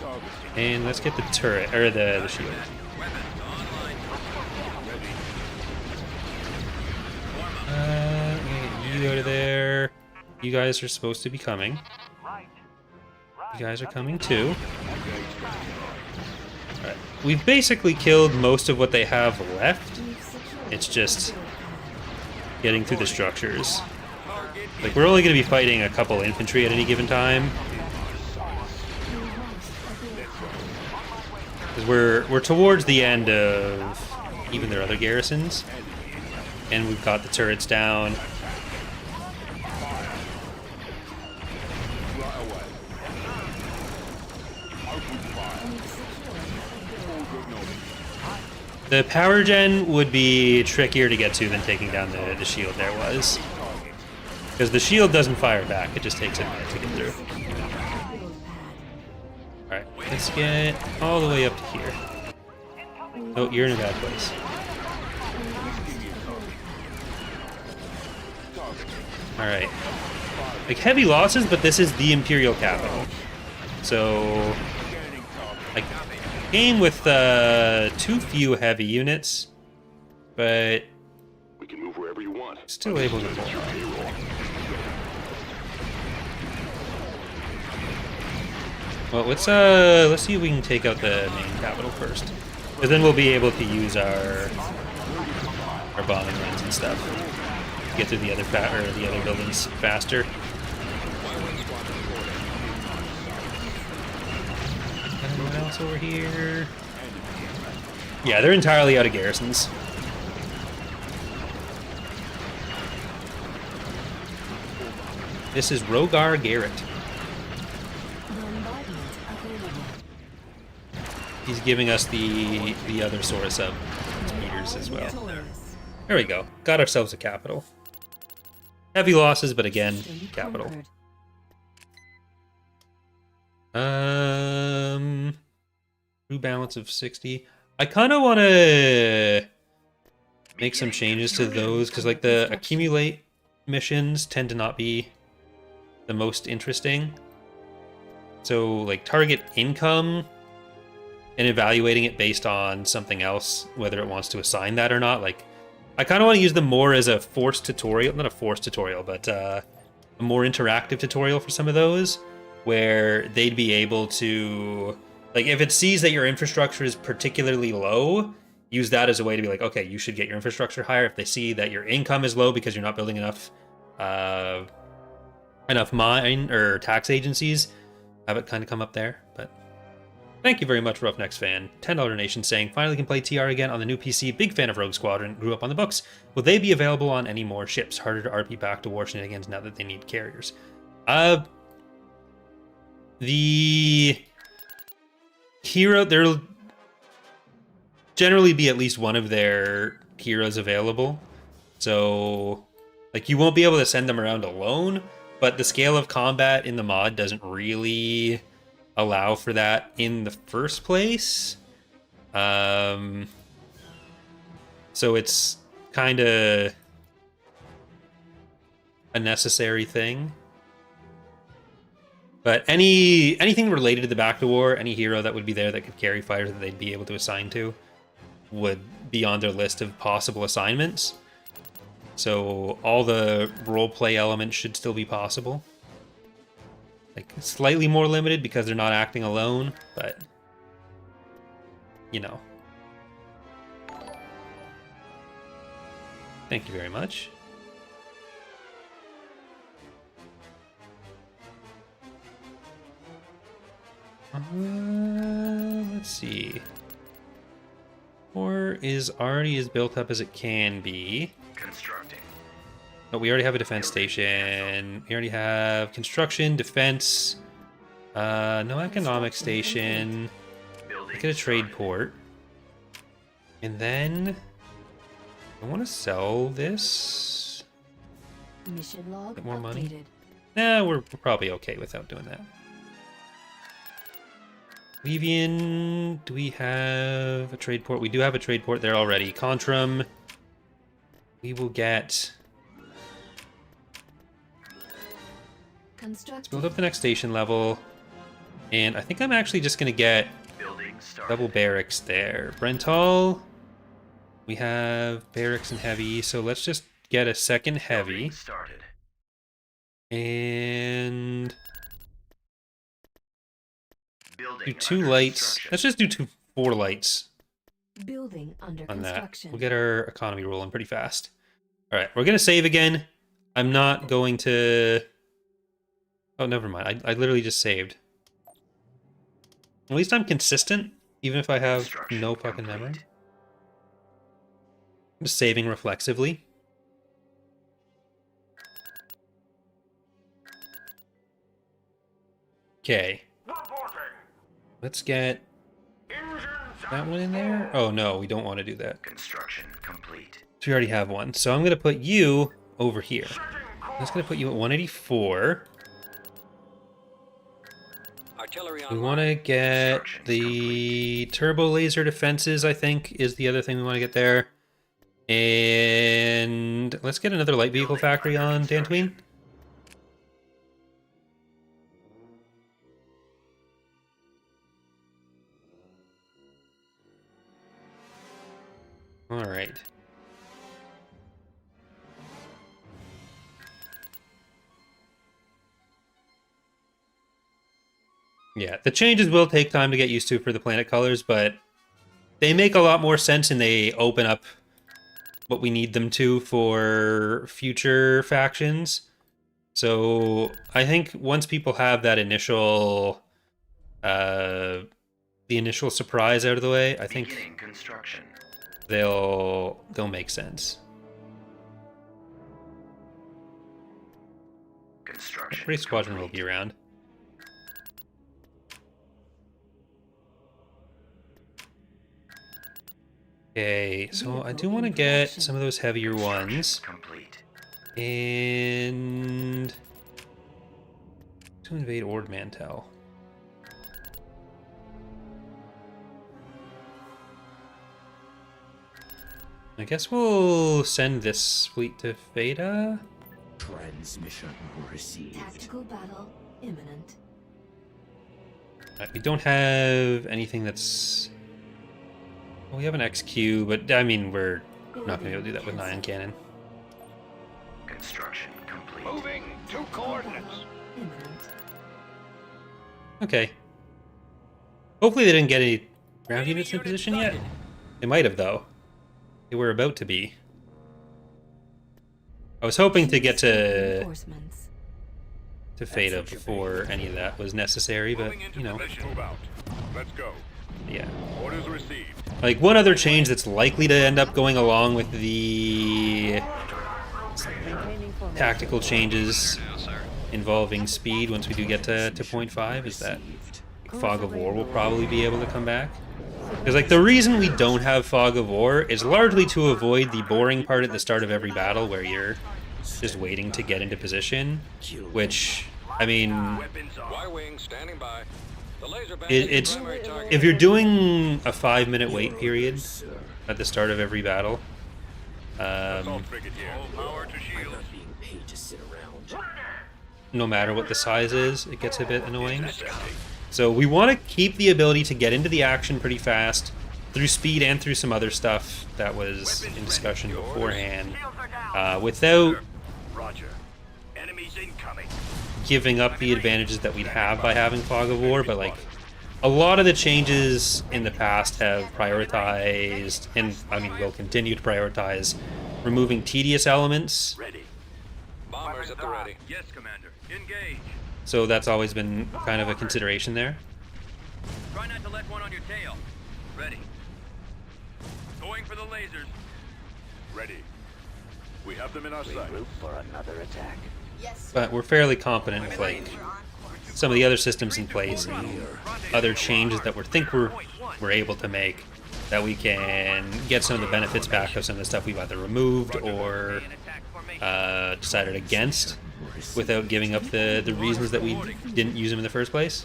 Targeting. And let's get the turret, or the shield. Weapons online. Ready. I'm gonna get you out of there. You guys are supposed to be coming. Right. You guys are coming too. Alright. We've basically killed most of what they have left. It's just getting through the structures. Like, we're only going to be fighting a couple infantry at any given time. Because we're towards the end of even their other garrisons. And we've got the turrets down. The power gen would be trickier to get to than taking down the shield there was. Because the shield doesn't fire back, it just takes a minute to get through. Alright, let's get all the way up to here. Oh, you're in a bad place. Alright. Like, heavy losses, but this is the Imperial capital. So, like, game with too few heavy units, but We can move wherever you want. still able to pull off. Well, let's see if we can take out the main capital first, because then we'll be able to use our bombing runs and stuff to get through the other buildings faster. Anyone else over here? Yeah, they're entirely out of garrisons. This is Rogar Garrett. He's giving us the other source of meters as well. There we go. Got ourselves a capital. Heavy losses, but again, capital. True balance of 60. I kind of want to make some changes to those, because like the accumulate missions tend to not be the most interesting. So like target income and evaluating it based on something else, whether it wants to assign that or not. Like, I kind of want to use them more as a forced tutorial, not a forced tutorial, but a more interactive tutorial for some of those, where they'd be able to, like, if it sees that your infrastructure is particularly low, use that as a way to be like, okay, you should get your infrastructure higher. If they see that your income is low because you're not building enough mine or tax agencies, have it kind of come up there. But thank you very much, Roughnecks fan. $10 donation saying, finally can play TR again on the new PC. Big fan of Rogue Squadron. Grew up on the books. Will they be available on any more ships? Harder to RP back to war shenanigans now that they need carriers. The hero, there'll generally be at least one of their heroes available. So, like, you won't be able to send them around alone, but the scale of combat in the mod doesn't really allow for that in the first place. So it's kind of a necessary thing. But anything related to the Back to War, any hero that would be there that could carry fighters that they'd be able to assign to, would be on their list of possible assignments. So all the roleplay elements should still be possible. Like, slightly more limited because they're not acting alone, but, you know. Thank you very much. Let's see. Or is already as built up as it can be. Constructing. But we already have a defense station. We already have construction, defense, no economic station. Look at a trade port. And then I want to sell this. Mission log Get more money. updated. Nah, we're probably okay without doing that. Levian, do we have a trade port? We do have a trade port there already. Contrum. We will get... Let's build up the next station level. And I think I'm actually just going to get double barracks there. Brental. We have barracks and heavy, so let's just get a second heavy. And Do 2 lights. Let's just do 4 lights Building under on that. construction. We'll get our economy rolling pretty fast. All right, we're gonna save again. I'm not going to. Oh, never mind. I literally just saved. At least I'm consistent, even if I have no fucking memory. I'm just saving reflexively. Okay. Let's get that one in there. Oh no, we don't want to do that. Construction complete. So we already have one. So I'm going to put you over here. I'm just going to put you at 184. Artillery We online. want to get the turbo laser defenses, I think, is the other thing we want to get there. And let's get another light vehicle factory on Dantooine. All right. Yeah, the changes will take time to get used to for the planet colors, but they make a lot more sense and they open up what we need them to for future factions. So I think once people have that initial, the initial surprise out of the way, I think Construction. they'll make sense. Construction. Race Squadron will be around. Okay, so I do want to get some of those heavier ones. Complete. And to invade Ord Mantell. I guess we'll send this fleet to Veda. Transmission received. Tactical battle imminent. We don't have anything that's... Well, we have an XQ, but I mean, we're not going to be able to do that with 9 cannon. Construction complete. Moving to coordinates. Imminent. Okay. Hopefully they didn't get any ground units in position yet. They might have, though. They were about to be. I was hoping to get to Reinforcements. Feta before any of that was necessary, but, Moving into you know, position. Move out. Let's go. yeah. Orders received. Like, one other change that's likely to end up going along with the Maintaining formation. tactical changes Now, sir. involving speed once we do get to 0.5 is that Received. Fog of War will probably be able to come back. Because, like, the reason we don't have Fog of War is largely to avoid the boring part at the start of every battle where you're just waiting to get into position, which, I mean, Weapons on. Y-wing standing by. The laser band it's... is the primary target. If you're doing a 5-minute wait period Sir, at the start of every battle, Assault frigate here. Full power to I'm shield. not being paid to sit around. no matter what the size is, it gets a bit annoying. So we want to keep the ability to get into the action pretty fast through speed and through some other stuff that was in discussion beforehand, without Roger. Enemies incoming. giving up the advantages that we'd have by having Fog of War. But like, a lot of the changes in the past have prioritized, and I mean will continue to prioritize, removing tedious elements. Ready. Bombers at the ready. Yes, Commander. Engage. So that's always been kind of a consideration there. Try not to let one on your tail. Ready. Going for the lasers. Ready. We have them in our sight. Regroup for another attack. Yes. But we're fairly competent with like some of the other systems in place and other changes that we're able to make, that we can get some of the benefits back of some of the stuff we've either removed or decided against without giving up the reasons that we didn't use them in the first place.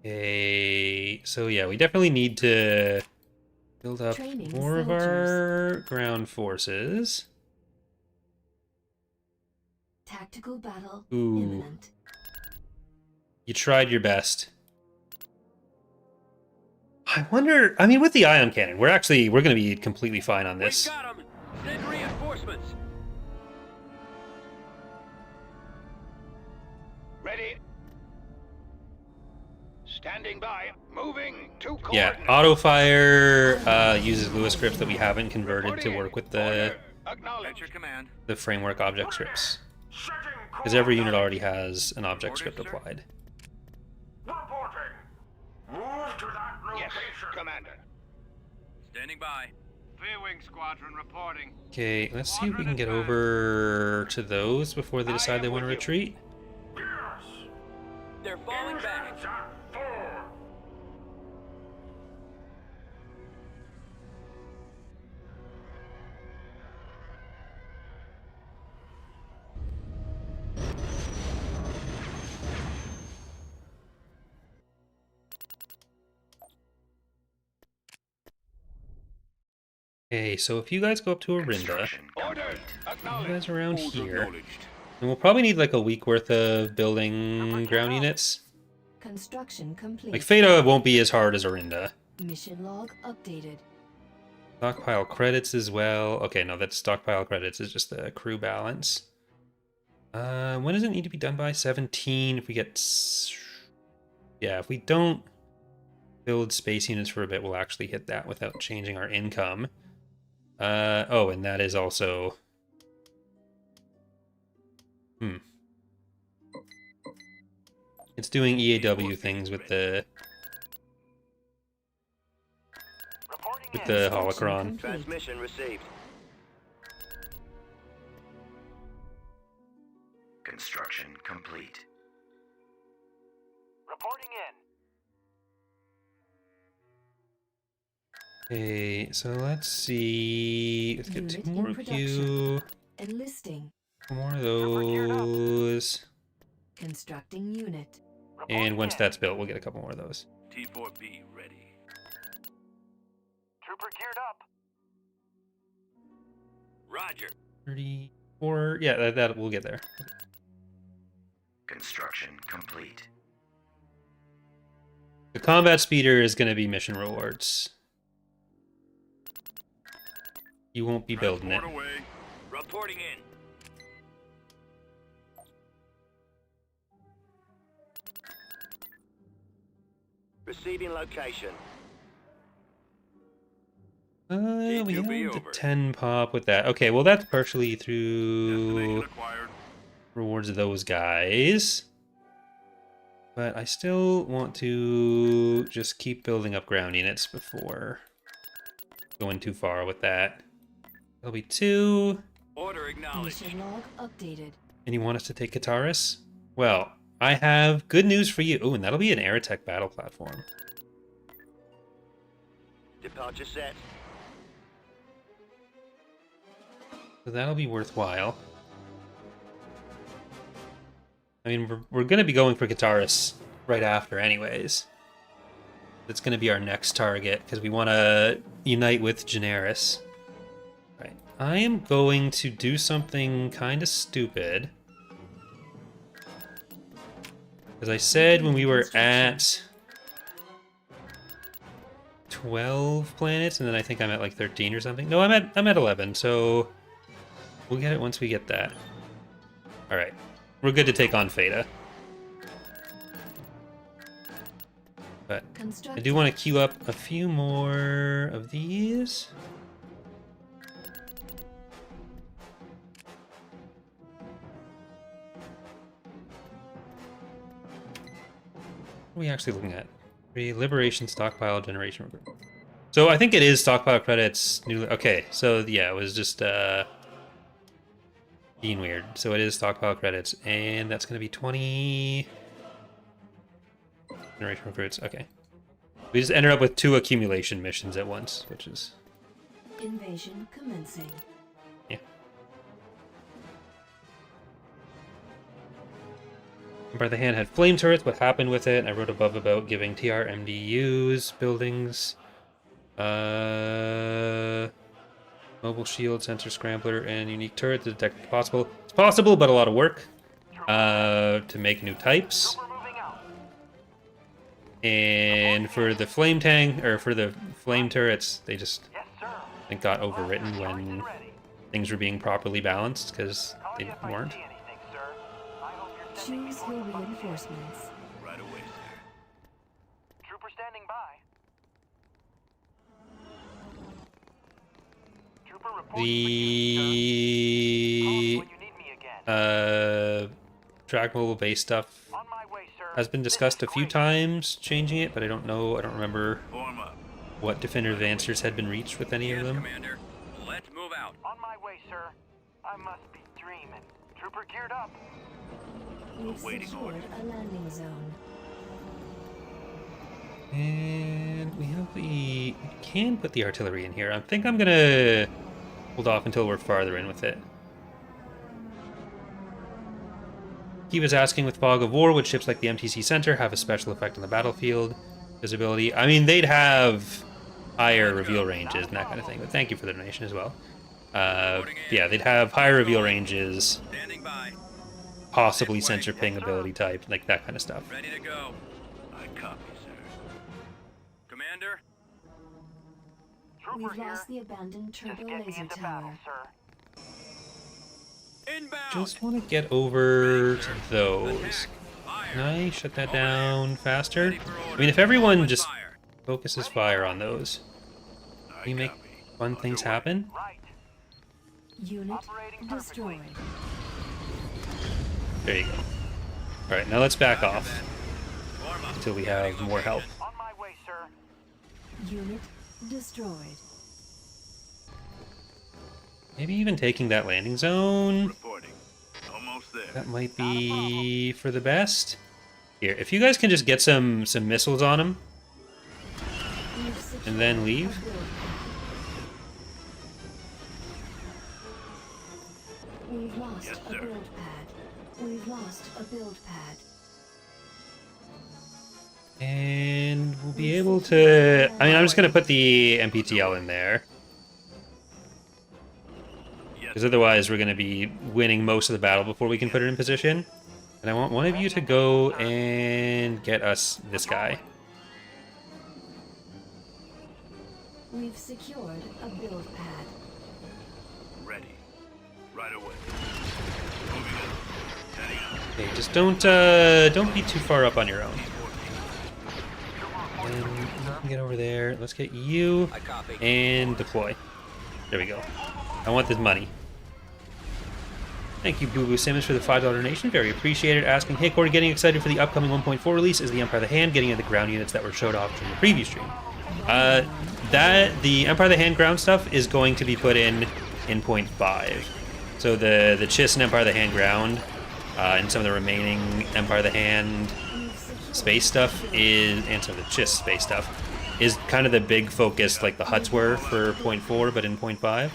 Okay, so yeah, we definitely need to build up Training more of our ground forces. Tactical battle Ooh. imminent. You tried your best. I wonder. I mean, with the ion cannon, we're going to be completely fine on this. We got him. Send reinforcements. Ready. Standing by. Moving to Yeah, coordinates. auto fire uses Lewis scripts that we haven't converted to work with the At your command. framework object scripts. Because every unit already has an object script applied. Reporting. Move to that location. Yes, Commander. Standing by. V-wing squadron reporting. Okay, let's see if we can get over to those before they decide they want to retreat. Yes. They're falling back. Okay, so if you guys go up to Arinda, Construction Order. you guys around Order here, acknowledged. and we'll probably need like a week worth of building ground units. Construction complete. Like Feta won't be as hard as Arinda. Mission log updated. Stockpile credits as well. Okay, no, that's stockpile credits is just the crew balance. When does it need to be done by? 17. If we get... Yeah, if we don't build space units for a bit, we'll actually hit that without changing our income. Oh, and that is also... It's doing EaW things with the holocron. Transmission received. Construction complete. Reporting in. Okay, so let's see. Let's get Unit two more in of you. Enlisting. More of those. Constructing unit. And once that's built, we'll get a couple more of those. T4B ready. Trooper geared up. Roger. 34. Yeah, that we'll get there. Construction complete. The combat speeder is going to be mission rewards. You won't be building it. Transport away. Reporting in. Receiving location. We T2B have the over. 10 pop with that. Okay, well that's partially through Destination acquired. rewards of those guys. But I still want to just keep building up ground units before going too far with that. That'll be 2. Order acknowledged. Mission log updated. And you want us to take Kataris? Well, I have good news for you. Oh, and that'll be an Aerotech battle platform. Departure set. So that'll be worthwhile. I mean, we're going to be going for Kataris right after anyways. That's going to be our next target, because we want to unite with Generis. Right. I am going to do something kind of stupid. As I said when we were at 12 planets, and then I think I'm at like 13 or something. No, I'm at 11, so we'll get it once we get that. All right. We're good to take on Feta. But I do want to queue up a few more of these. What are we actually looking at? Liberation, stockpile, generation. So I think it is stockpile credits. New. Okay, so yeah, it was just being weird. So it is stockpile credits, and that's going to be 20 generation recruits. Okay, we just ended up with 2 accumulation missions at once, which is Invasion commencing. yeah. By the hand had flame turrets. What happened with it? I wrote above about giving TR MDUs buildings, mobile shield, sensor scrambler, and unique turret to detect if possible. It's possible, but a lot of work to make new types. Trooper moving out. And for the flame tank, or for the flame turrets, they just, Yes, sir. I think, got overwritten when things were being properly balanced, because Call they you if I weren't. see anything, sir. I hope you're sending me Choose more your fucking reinforcements. Right away, sir. Trooper standing by. Trooper reporting The when you need me again. track mobile base stuff On my way, sir. has been discussed a few times, changing it, but I don't remember Form up. what definitive answers had been reached with any of Yes, them. Commander. Let's move out. On my way, sir. I must be dreaming. Trooper geared up. We've Awaiting secured orders. a landing zone. And we have we can put the artillery in here. I think I'm gonna hold off until we're farther in with it. He was asking, with Fog of War, would ships like the MTC Center have a special effect on the battlefield visibility? I mean, they'd have higher reveal ranges and that kind of thing, but thank you for the donation as well. Yeah, they'd have higher reveal ranges, Standing by. possibly sensor ping ability type, like that kind of stuff. Ready to go. I copy, sir. Commander. Trooper We've here. lost the abandoned Just turbo get me laser into battle, tower. sir. Inbound. Just want to get over to those. Can I shut that down faster? I mean, if everyone just Fire. focuses fire on those, we make fun things happen. Right. Unit Operating perfectly. destroyed. There you go. Alright, now let's back off Form up. until we have more help. On my way, sir. Unit destroyed. Maybe even taking that landing zone. Reporting. Almost there. That might be for the best. Here, if you guys can just get some missiles on them, We've secured and then a leave. build pad. We've lost Yes, a sir. build pad. We've lost a build pad. And we'll be able to... I mean, I'm just going to put the MPTL in there. Because otherwise we're going to be winning most of the battle before we can put it in position. And I want one of you to go and get us this guy. We've secured a build pad. Ready. Right away. Moving up. Heading up. Okay, just don't be too far up on your own. And you can get over there. Let's get you I copy. and deploy. There we go. I want this money. Thank you, Boo Boo Simmons, for the $5 donation. Very appreciated. Asking, hey, Corey, getting excited for the upcoming 1.4 release? Is the Empire of the Hand getting into the ground units that were showed off during the preview stream? The Empire of the Hand ground stuff is going to be put in 0.5. So the Chiss and Empire of the Hand ground, and some of the remaining Empire of the Hand space stuff is, and some of the Chiss space stuff, is kind of the big focus, like the huts were for 0.4, but in 0.5.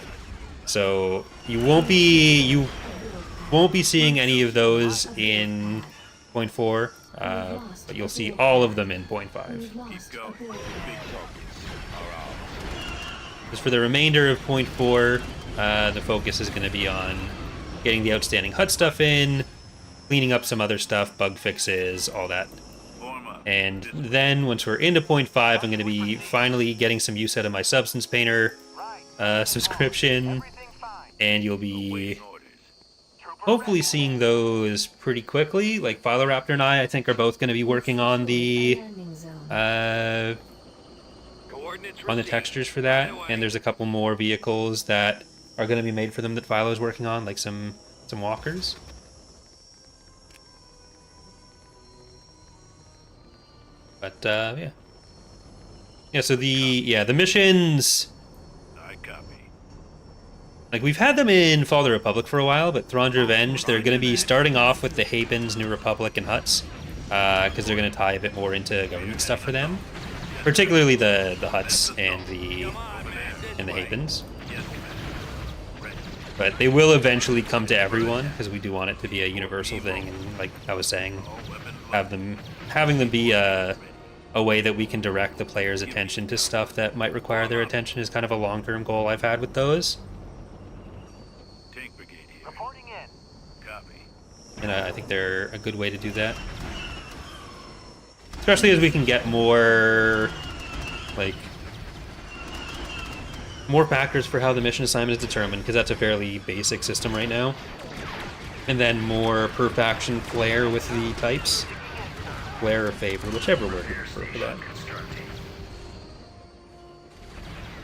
So you won't be seeing any of those in 0.4, but you'll see all of them in 0.5. We've lost a build pad. As for the remainder of 0.4, the focus is going to be on getting the outstanding hut stuff in, cleaning up some other stuff, bug fixes, all that. Form up. And then once we're into 0.5, I'm going to be finally getting some use out of my Substance Painter subscription, Everything fine. and you'll be Awaiting orders. Trooper hopefully seeing those pretty quickly. Like Philoraptor and I think, are both going to be working on the Landing zone. Coordinates on the received. textures for that, Right away. and there's a couple more vehicles that are going to be made for them that Philo is working on, like some walkers. But yeah. So the missions, I copy. like, we've had them in Fall of the Republic for a while, but Thrawn's Revenge, they're going to be starting off with the Hapen's New Republic and Huts, because they're going to tie a bit more into government stuff for them, particularly the Huts and the Hapen's. But they will eventually come to everyone, because we do want it to be a universal thing, and like I was saying, having them be a way that we can direct the player's attention to stuff that might require their attention is kind of a long-term goal I've had with those. Tank brigade here. reporting in. Copy. And I think they're a good way to do that. Especially as we can get more, like, more factors for how the mission assignment is determined, because that's a fairly basic system right now. And then more per faction flair with the types. Flair or favor, whichever word you prefer for that.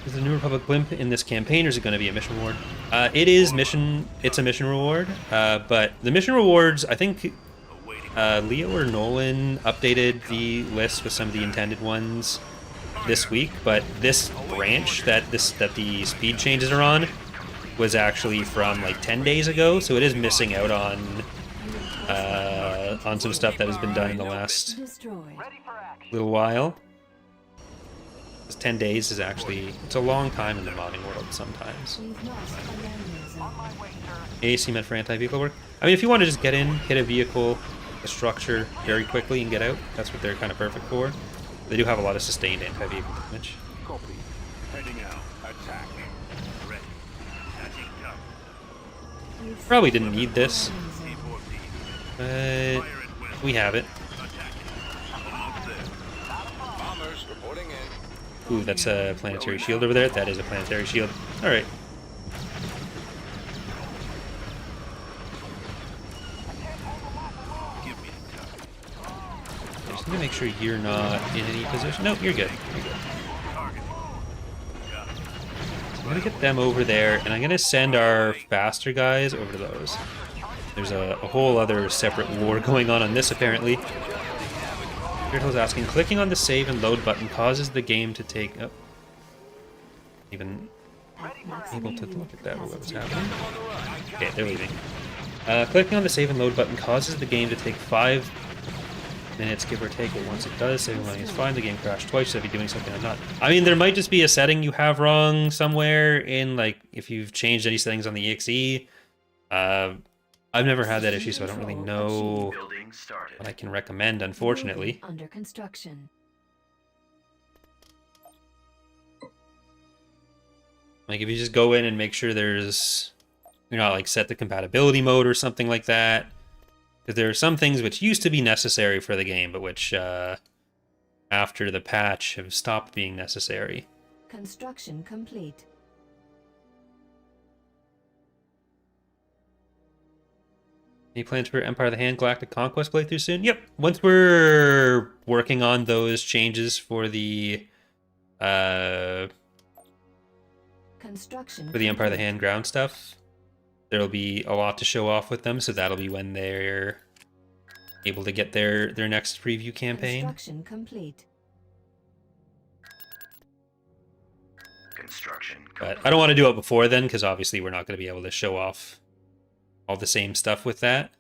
Is the New Republic blimp in this campaign, or is it going to be a mission reward? It is mission. It's a mission reward, but the mission rewards, I think Leo or Nolan updated the list with some of the intended ones this week. But this branch that the speed changes are on was actually from like 10 days ago, so it is missing out on some stuff that has been done in the last little while. 10 days is actually, it's a long time in the modding world sometimes. AC meant for anti-vehicle work. I mean, if you want to just get in, hit a vehicle, a structure very quickly and get out, that's what they're kind of perfect for. They do have a lot of sustained anti-vehicle damage. Copy. Heading out. Attack. Ready. Attaching gun. Probably didn't need this, but we have it. Bombers reporting in. Ooh, that's a planetary shield over there. That is a planetary shield. Alright. Just need to make sure you're not in any position. Nope, you're good. You're good. I'm gonna get them over there, and I'm gonna send our faster guys over to those. There's a whole other separate war going on this, apparently. Turtle's asking, clicking on the save and load button causes the game to take... Oh. Even able to look at that, what was happening. Okay, they're leaving. Clicking on the save and load button causes the game to take 5 minutes, give or take, but once it does, saving money is fine. The game crashed twice, so if you're doing something or not. I mean, there might just be a setting you have wrong somewhere in, like, if you've changed any settings on the EXE. I've never had that issue, so I don't really know what I can recommend, unfortunately. Under construction. Like, if you just go in and make sure you're not, like, set the compatibility mode or something like that. Because there are some things which used to be necessary for the game, but which, after the patch, have stopped being necessary. Construction complete. Any plans for Empire of the Hand Galactic Conquest playthrough soon? Yep. Once we're working on those changes for the Empire of the Hand ground stuff, there'll be a lot to show off with them, so that'll be when they're able to get their next preview campaign. Construction complete. But I don't want to do it before then, because obviously we're not going to be able to show off all the same stuff with that.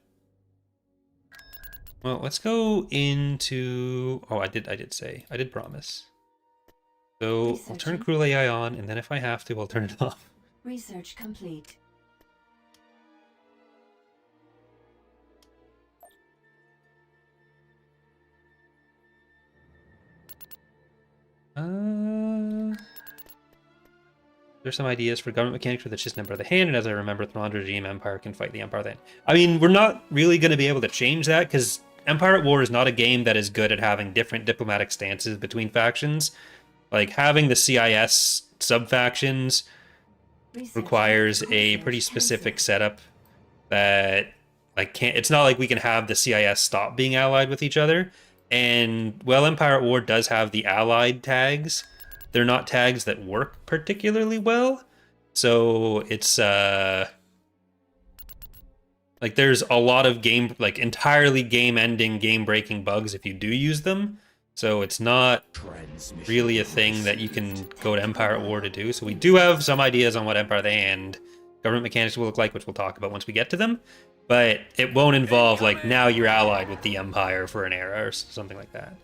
Well, let's go into... Oh, I did promise. So I'll turn Cruel AI on, and then if I have to, I'll turn it off. Research complete. There's some ideas for government mechanics for the Chisholm Empire of the Hand, and as I remember, Thrawn regime Empire can fight the Empire of the Hand. I mean, we're not really going to be able to change that, because Empire at War is not a game that is good at having different diplomatic stances between factions. Like, having the CIS sub-factions requires a pretty specific setup that, like, it's not like we can have the CIS stop being allied with each other. And, well, Empire at War does have the allied tags. They're not tags that work particularly well. So it's, like, there's a lot of entirely game-ending, game-breaking bugs if you do use them. So it's not really a thing that you can go to Empire at War to do. So we do have some ideas on what Empire of the Hand government mechanics will look like, which we'll talk about once we get to them. But it won't involve, like, now you're allied with the Empire for an era or something like that.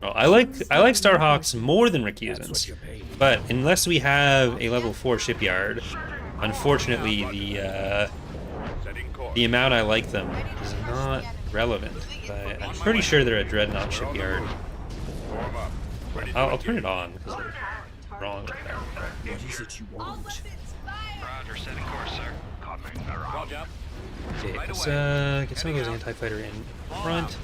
Well, I like Starhawks more than Recusants, but unless we have a level 4 shipyard, unfortunately the amount I like them is not relevant. But I'm pretty sure they're a Dreadnought shipyard. I'll turn it on because I'm wrong with that. What is it you want? Roger, setting course, sir. Roger. Okay, Right let's away. get some of those Heading out. anti-fighter in Fall front, out.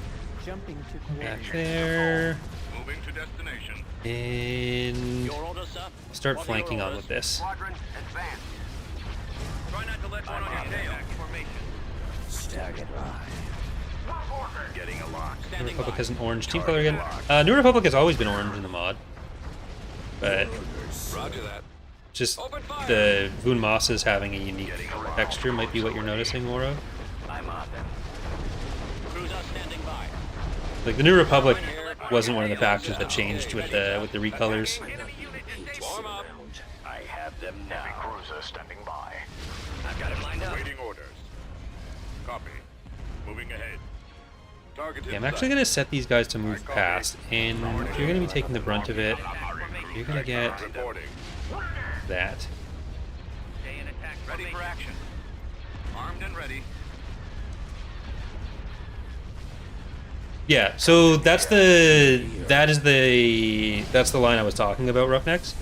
Jumping to back coordinates. there, Moving to destination. and Your orders, sir. start What are your flanking on orders? with this. Squadron, advance. Try not to let one on your tail. Formation. Stagger by. Getting a lock. New Standing Republic by. has an orange team color again. New Republic has always been orange in the mod, but Roger that. just Open fire. the Voon Mosses having a unique texture might be what you're noticing more of. I'm on them. Cruiser standing by. Like the New Republic wasn't one of the factions that changed with the recolors. Warm up. I have them now. Cruiser standing by. I've got it lined up. Waiting orders. Copy. Moving ahead. Target Yeah, I'm actually gonna set these guys to move past, and if you're gonna be taking the brunt of it, you're gonna get reporting. that. Stay in attack. Ready for action. Armed and ready. Yeah, so that's the line I was talking about, Roughnecks.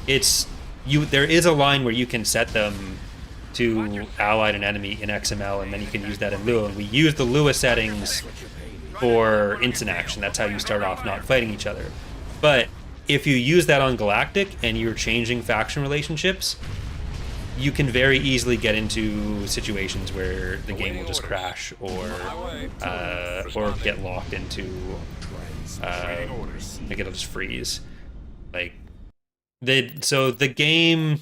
It's you. There is a line where you can set them to allied and enemy in XML, and then you can use that in Lua. And we use the Lua settings for instant action. That's how you start off not fighting each other. But if you use that on Galactic and you're changing faction relationships, you can very easily get into situations where the game will just crash or get locked into like it'll just freeze. Like the game.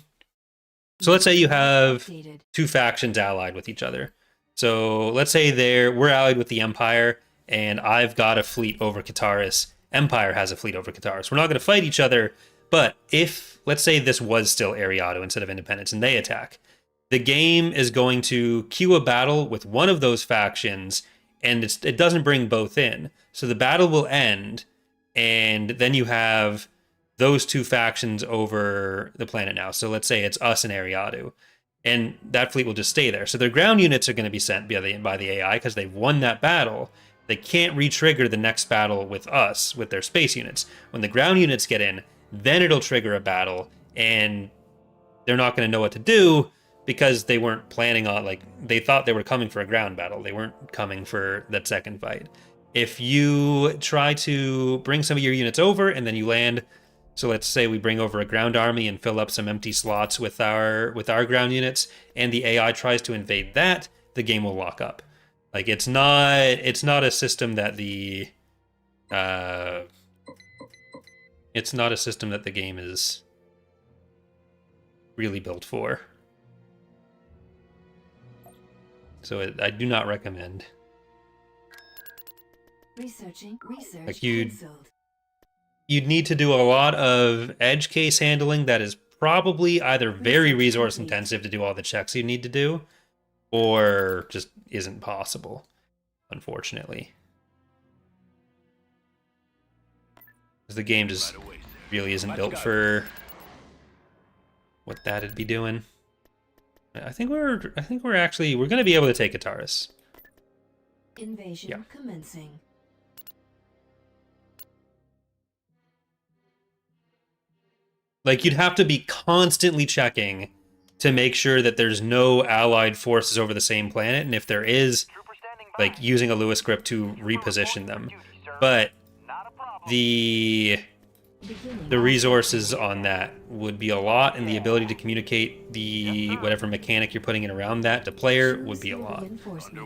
So let's say you have Updated. two factions allied with each other. So let's say we're allied with the Empire, and I've got a fleet over Kataris. Empire has a fleet over Kataris. We're not going to fight each other, but if, let's say this was still Ariado instead of Independence, and they attack, the game is going to queue a battle with one of those factions, and it doesn't bring both in. So the battle will end, and then you have those two factions over the planet now. So let's say it's us and Ariado, and that fleet will just stay there. So their ground units are going to be sent by the AI because they've won that battle. They can't re-trigger the next battle with us, with their space units. When the ground units get in, then it'll trigger a battle, and they're not going to know what to do because they weren't planning on, like, they thought they were coming for a ground battle. They weren't coming for that second fight. If you try to bring some of your units over and then you land, so let's say we bring over a ground army and fill up some empty slots with our ground units, and the AI tries to invade that, the game will lock up. Like it's not a system that the game is really built for. So I do not recommend. Researching. Research Like cancelled. You'd need to do a lot of edge case handling that is probably either very resource intensive to do all the checks you need to do, or just isn't possible, unfortunately. Because the game just really isn't built for what that'd be doing. I think we're going to be able to take Kataris. Invasion Yeah. commencing. Like, you'd have to be constantly checking to make sure that there's no allied forces over the same planet, and if there is, like, using a Lua script to reposition them. But the resources on that would be a lot, and the ability to communicate the whatever mechanic you're putting in around that to player would be a lot.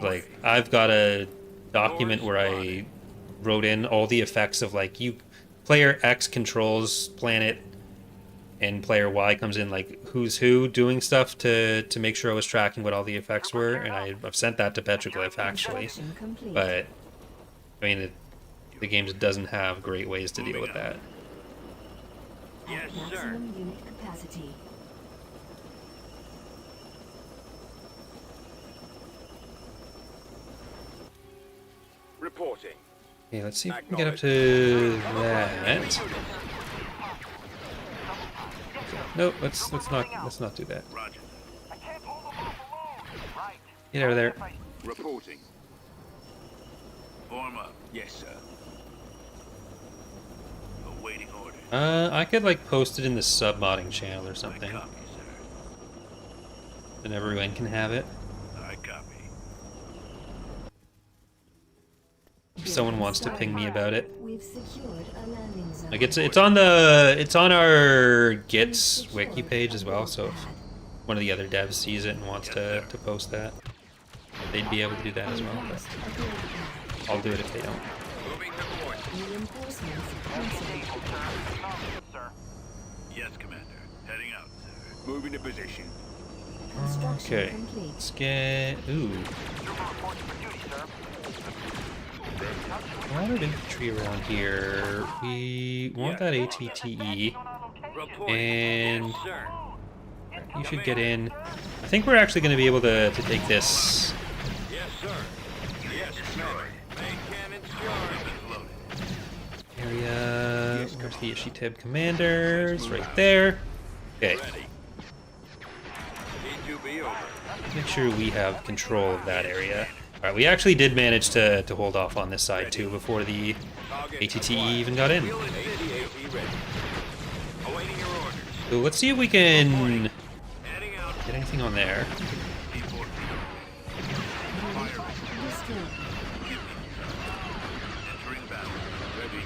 Like, I've got a document where I wrote in all the effects of, like, player X controls planet, and player Y comes in, like, who's who doing stuff to make sure I was tracking what all the effects were, and I've sent that to Petroglyph, actually. Construction complete. But, I mean, the game just doesn't have great ways to deal with that. Yes, sir. Maximum unit capacity. Reporting. Okay, let's see if we can get up to that. Nope, let's not do that. Roger. I can't hold them off alone. Right. Get over there. Reporting. Form up. Yes, sir. Awaiting orders. I could, like, post it in the sub-modding channel or I something. copy, sir. Then everyone can have it. I copy. someone wants to ping me about it. We've secured a landing zone. Like it's on our Gits wiki page as well, so if one of the other devs sees it and wants to post that, they'd be able to do that as well, but I'll do it if they don't. Moving to port. Reinforcements considered. Yes, Commander. Heading out, sir. Moving to position. Construction Okay, complete. let's get... Ooh. A lot of infantry around here. We want that ATTE, Report. and Yes, sir. you should get in. I think we're actually going to be able to take this. Yes, sir. Yes, Commander. Main cannons charged. Area. Where's the Ishitib commanders? Right there. Okay, Ready. E2B over. make sure we have control of that area. Alright, we actually did manage to hold off on this side too before the ATTE even got in. Wheel AT ready. Awaiting your orders. So let's see if we can Heading out. get anything on there. Destroyed. Entering battle. Ready.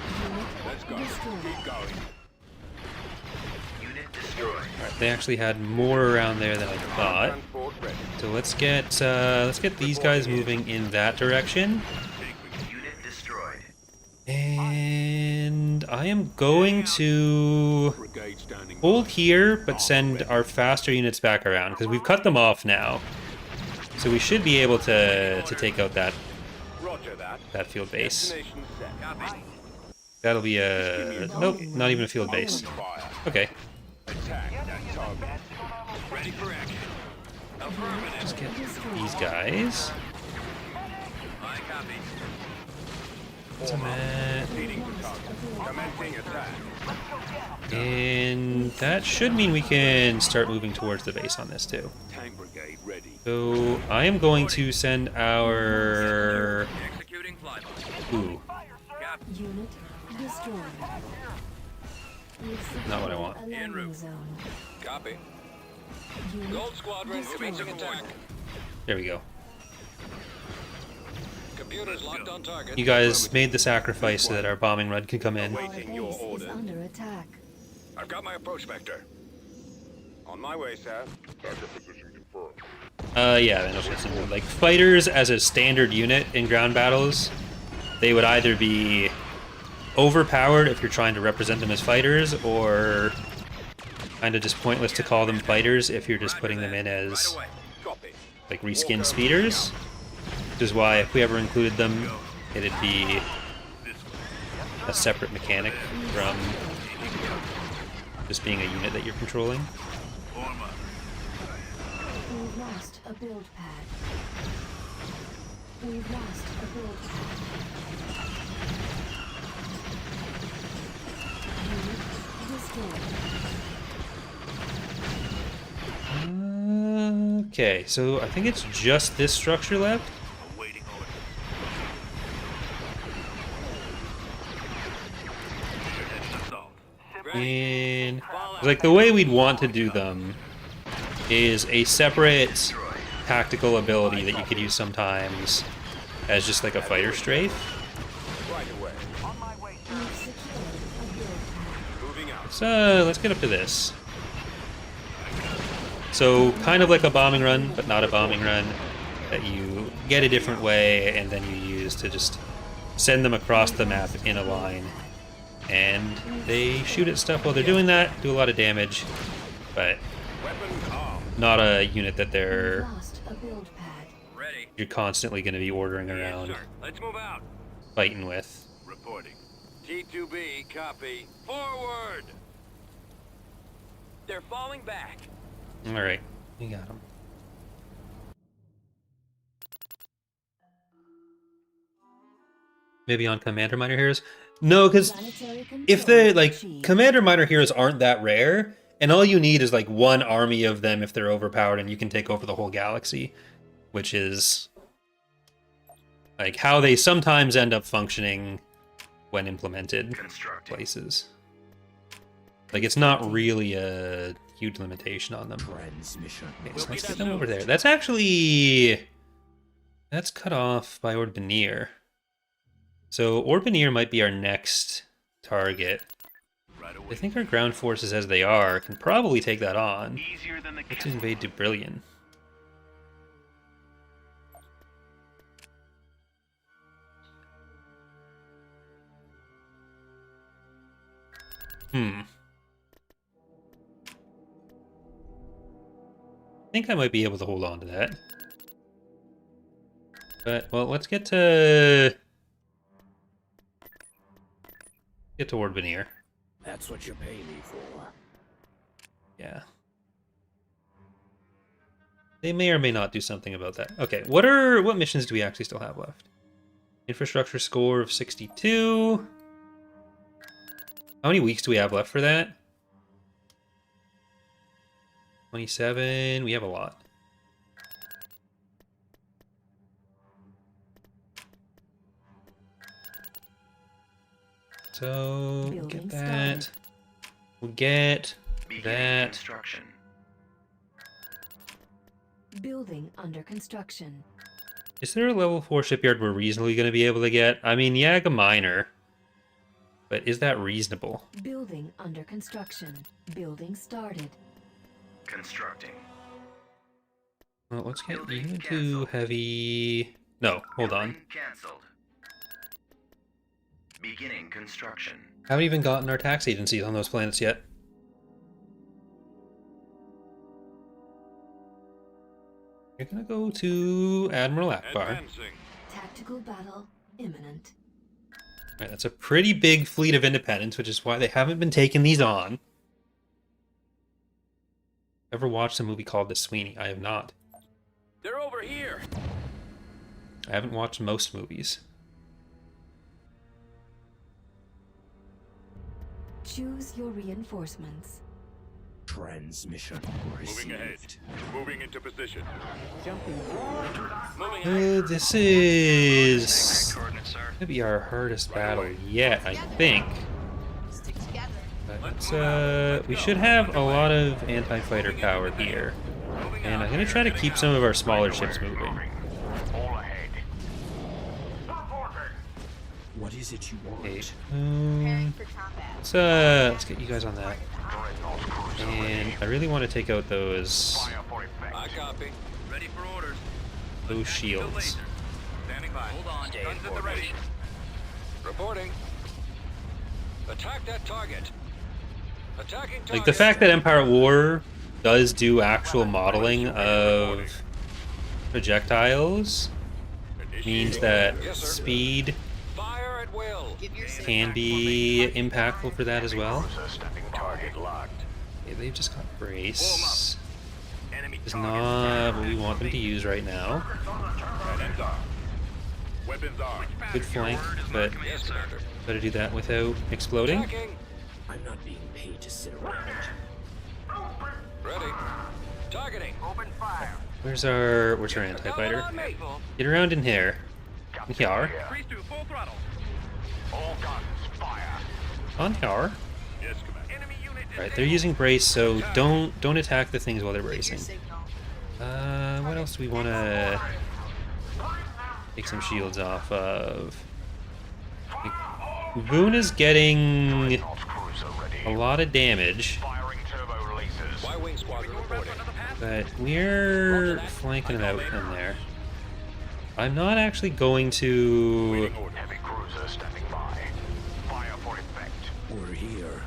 Let's go. Destroyed. Keep going. Unit destroyed. Alright, they actually had more around there than I thought. Transport ready. So let's get these guys moving in that direction. Unit destroyed. And I am going to Brigade standing. hold here, but send our faster units back around, because we've cut them off now. So we should be able to take out Roger that. field base. Destination set. Copy. That'll be a... Nope, not even a field base. Fire. Okay, Attack that target. Ready for action. Affirmative. let's get these guys. I copy. Leading the target. Commencing attack. And that should mean we can start moving towards the base on this too. Tank brigade ready. So I am going to send our... Executing flyby. Ooh, Copy. Unit destroyed. We've secured Not what I want. a landing route. zone. Copy. Unit Gold Squadron commencing attack. there we go. Computers locked on target. You guys made the sacrifice so that our bombing run can come in. Our Awaiting your base is orders. under attack. I've got my approach vector. On my way, sir. Yeah, then it's just like fighters as a standard unit in ground battles, they would either be overpowered if you're trying to represent them as fighters, or kind of just pointless to call them fighters if you're just putting them in as Right away. Copy. like reskinned speeders. Which is why if we ever included them, it'd be a separate mechanic from just being a unit that you're controlling. We've lost a build pad. We've lost a build pad. Unit destroyed. Okay, so I think it's just this structure left. Awaiting order. And like the way we'd want to do them is a separate tactical ability that you could use sometimes as just like a fighter strafe. Right away. On my way, sir. We've secured a build pad. Moving out. So let's get up to this. So kind of like a bombing run, but not a bombing run, that you get a different way and then you use to just send them across the map in a line. And they shoot at stuff while they're doing that, do a lot of damage, but Weapon armed. not a unit that We've they're lost a build pad. Ready. you're constantly going to be ordering Yes, around, sir. Let's move out. fighting with. Reporting. T2B, copy. Forward! They're falling back. All right, you got them. Maybe on Commander Minor Heroes? No, because Planetary if control the like achieved. Commander Minor Heroes aren't that rare, and all you need is like one army of them if they're overpowered, and you can take over the whole galaxy, which is like how they sometimes end up functioning when implemented Constructing. places. Like it's not really a huge limitation on them. Transmission. Okay, so let's get them over there. That's cut off by Ordinier. So Orbineer might be our next target. Right away. I think our ground forces as they are can probably take that on. Easier than the Let's invade Dubrillion. I think I might be able to hold on to that. But, well, let's get to Orbineer. That's what you pay me for. Yeah. They may or may not do something about that. Okay, what missions do we actually still have left? Infrastructure score of 62. How many weeks do we have left for that? 27. We have a lot. So we'll get that. We'll get that. Construction. Building under construction. Is there a level 4 shipyard we're reasonably going to be able to get? I mean, Yaga Minor. But is that reasonable? Building under construction. Building started. Constructing. Well, let's get you Building into canceled. heavy... No, hold on. Building cancelled. Beginning construction. Haven't even gotten our tax agencies on those planets yet. You're gonna go to Admiral Akbar. Advancing. Tactical battle imminent. Alright, that's a pretty big fleet of independents, which is why they haven't been taking these on. Ever watched a movie called The Sweeney? I have not. They're over here. I haven't watched most movies. Choose your reinforcements. Transmission Moving ahead. received. Moving into position. Jumping. Moving ahead. This is Coordinates, sir. gonna be our hardest battle yet, I think. Stick together. But let's, we should have a lot of anti-fighter power here. And I'm gonna try to keep some of our smaller ships moving. All ahead. What is it you want? Okay, Preparing for combat. let's get you guys on that. And I really want to take out those I copy. Ready for orders. those shields. Standing by. Hold on. Guns at the ready. Reporting. Attack that target. Attacking target. Like the fact that Empire at War does do actual modeling of projectiles means that Yes, sir. speed Fire at will. Give your can be impactful for that as well. Target locked. Okay, they've just got brace. Enemy It's target. not what we want them to use right now. Cannons armed. Weapons armed. Good flank, but Yes, Commander. better do that without exploding. Attacking. I'm not being paid to sit around. Ready. Targeting. Open fire. Where's our anti-fighter? Get around in here. Here. Freeze to full throttle. All guns, fire. On here. Yes, Commander. Enemy unit. Alright, they're using brace, so don't attack the things while they're Your bracing. signal. What else do we want to take some shields off of? Boone is getting Cruiser ready. a lot of damage, Firing turbo releases. Y-wing squadron reporting. but we're flanking them out in there. I'm not actually going to... Heavy cruiser standing by. Fire for effect. We're here.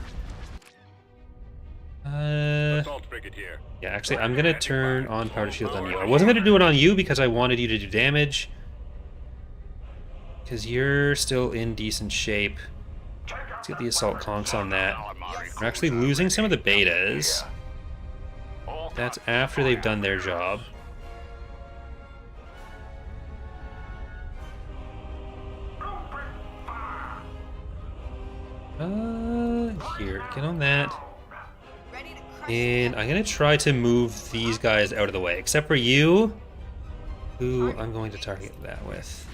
Assault frigate here. Yeah, actually, I'm going to turn on powder shield on you. I wasn't going to do it on you because I wanted you to do damage. Because you're still in decent shape. Let's get the assault conks on that. We're actually losing some of the betas. That's after they've done their job. Here, get on that. Ready to crush And I'm gonna try to move these guys out of the way, except for you, who I'm going to target that with.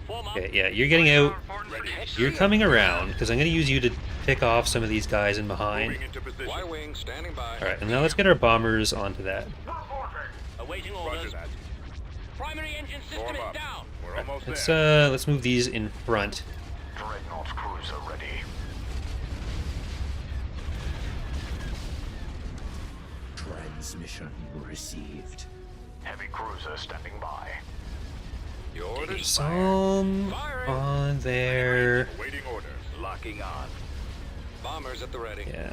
Okay, yeah, you're getting out. You're coming around, because I'm gonna use you to pick off some of these guys in behind. Moving into position. Y-wing standing by. Alright, and now let's get our bombers onto that. Awaiting Roger orders. that. Primary engine system Form is up. down. We're almost there. Let's move these in front. Dreadnought cruiser ready. Transmission received. Heavy cruiser standing by. Your orders. Some on there. Waiting orders. Locking on. Bombers at the ready. Yeah.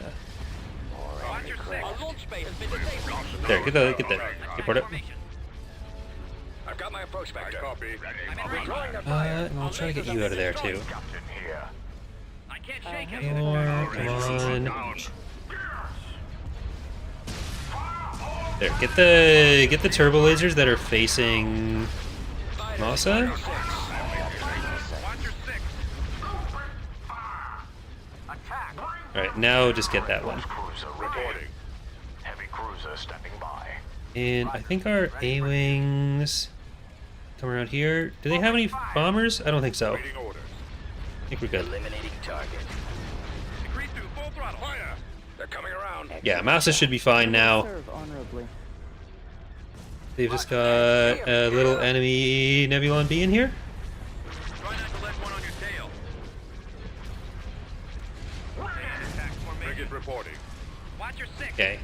Watch your six. Our launch space has been disabled. There, get the report it. I've got my approach I vector. copy. I'm in range. And I'll try to get you out of there too. Captain here. I can't shake it. Come on. Down. There, get the turbo lasers that are facing Masa. Watch your six. Attack! Alright, now just get that one. Cruiser reporting. Heavy cruiser standing by. And I think our A-Wings come around here. Do they have any bombers? I don't think so. Waiting orders. I think we're good. Eliminating target. Decrease to full throttle. Fire! They're coming around. Yeah, Masa should be fine now. Serve honorably. They've just got a little enemy Nebulon B in here. Try not to let one on your tail. And attack formation. Frigate reporting. Watch your six. Okay.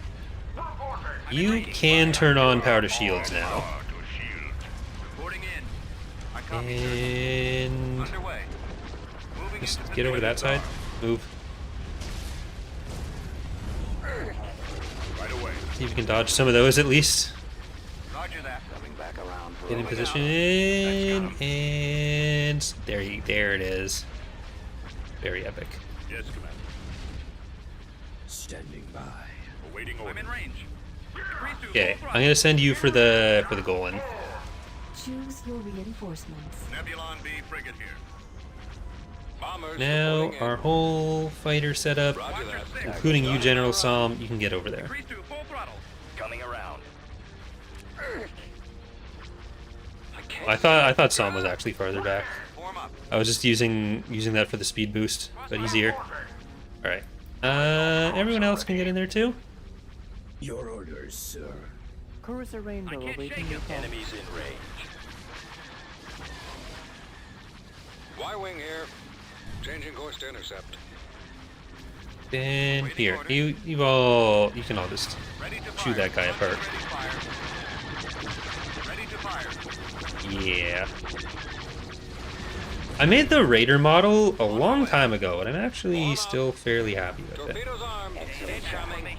You can turn on power to shields now. To shield. Reporting in. I copy. And Underway. Moving just into get over that side. Move. Right away. See if you can dodge some of those at least. Roger that. Coming back around for Get in position, and there it is. Very epic. Yes, Commander. Standing by. Awaiting I'm orders. in range. Decrease to Okay, full I'm throttle. gonna send you for the Golan. Choose your reinforcements. Nebulon B frigate here. Bombers Now reporting in. our whole fighter setup, Roger that. including you, General Psalm, you can get over there. Decrease to full throttle. Coming around. I can't. I thought Psalm was actually farther back. Form up. I was just using that for the speed boost, but he's here. All right. Everyone else can get in there too. Your orders, sir. Cruiser I Rainbow can't awaiting shake your him. call. Enemies in range. Y-wing here. Changing course to intercept. And here, you can all just Ready to chew fire. that guy apart. Ready to fire. Yeah. I made the Raider model a long time ago, and I'm actually still fairly happy with it. Torpedoes armed. Incoming.